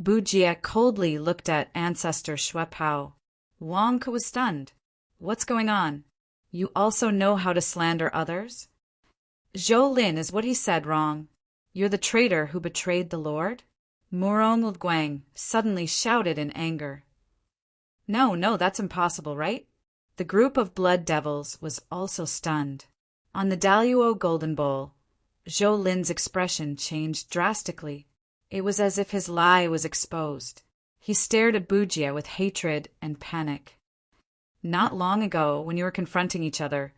A: Bujia coldly looked at Ancestor Shuapao. Wang Ke was stunned. What's going on? You also know how to slander others? Zhou is what he said wrong. You're the traitor who betrayed the Lord? Murong Guang suddenly shouted in anger. No, that's impossible, right? The group of blood devils was also stunned. On the Daluo Golden Bowl, Zhou expression changed drastically. It was as if his lie was exposed. He stared at Bujia with hatred and panic. Not long ago, when you were confronting each other,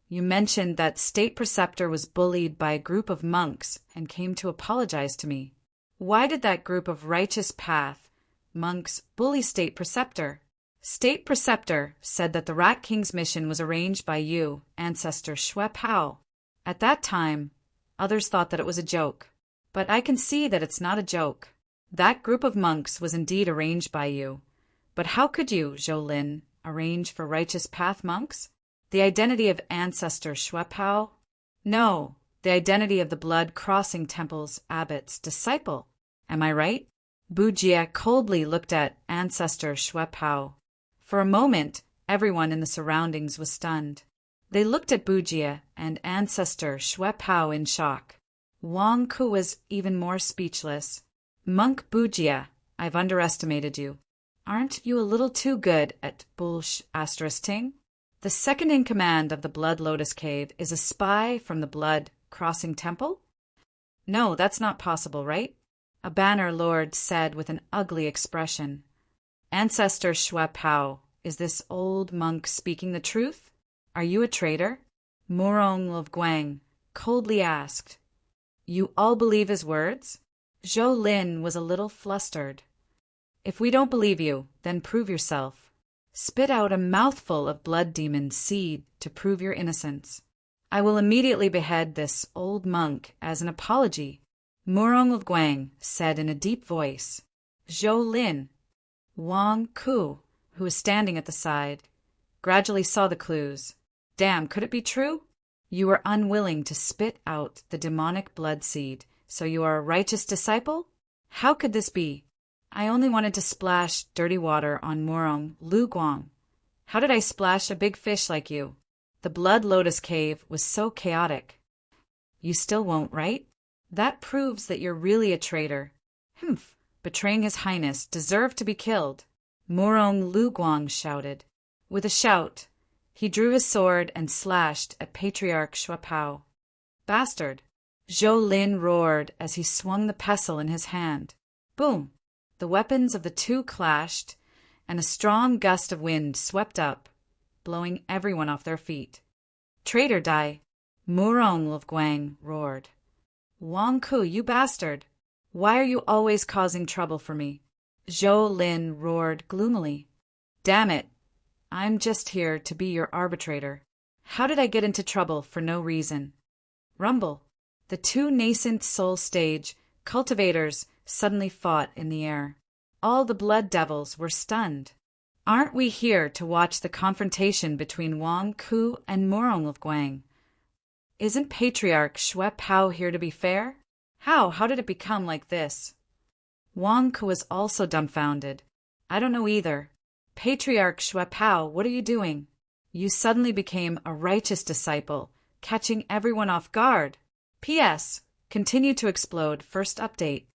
A: you mentioned that State Preceptor was bullied by a group of monks and came to apologize to me. Why did that group of righteous path monks bully State Preceptor? State Preceptor said that the Rat King's mission was arranged by you, Ancestor Shuapao. At that time, others thought that it was a joke. But I can see that it's not a joke. That group of monks was indeed arranged by you. But how could you, Zhou, arrange for righteous path monks? The identity of Ancestor Shuapao? No, the identity of the blood-crossing temple's abbot's disciple. Am I right? Bujia coldly looked at Ancestor Shuapao. For a moment, everyone in the surroundings was stunned. They looked at Bujia and Ancestor Shuapao in shock. Wang Ke was even more speechless. Monk Bujia, I've underestimated you. Aren't you a little too good at ting? The second in command of the Blood Lotus Cave is a spy from the Blood Crossing Temple? No, that's not possible, right? A banner lord said with an ugly expression. Ancestor Shui Pao, is this old monk speaking the truth? Are you a traitor? Murong of Guang coldly asked. You all believe his words? Zhou Lin was a little flustered. If we don't believe you, then prove yourself. Spit out a mouthful of blood demon seed to prove your innocence. I will immediately behead this old monk as an apology, Murong of Guang said in a deep voice. Zhou Lin, Wang Ku, who was standing at the side, gradually saw the clues. Damn, could it be true? You were unwilling to spit out the demonic blood seed, so you are a righteous disciple? How could this be? I only wanted to splash dirty water on Murong Lu Guang. How did I splash a big fish like you? The Blood Lotus Cave was so chaotic. You still won't, right? That proves that you're really a traitor. Humph, betraying His Highness deserved to be killed. Murong Lu Guang shouted. With a shout, he drew his sword and slashed at Patriarch Shui Pao. Bastard! Zhou Lin roared as he swung the pestle in his hand. Boom! The weapons of the two clashed, and a strong gust of wind swept up, blowing everyone off their feet. Traitor Dai! Murong of Guang roared. Wang Ku, you bastard! Why are you always causing trouble for me? Zhou Lin roared gloomily. Damn it! I'm just here to be your arbitrator. How did I get into trouble for no reason? Rumble. The two nascent soul stage cultivators suddenly fought in the air. All the blood devils were stunned. Aren't we here to watch the confrontation between Wang Ku and Murong of Guang? Isn't Patriarch Shui Pao here to be fair? How did it become like this? Wang Ku was also dumbfounded. I don't know either. Patriarch Shui Pao, what are you doing? You suddenly became a righteous disciple, catching everyone off guard. P.S. Continue to explode. First update.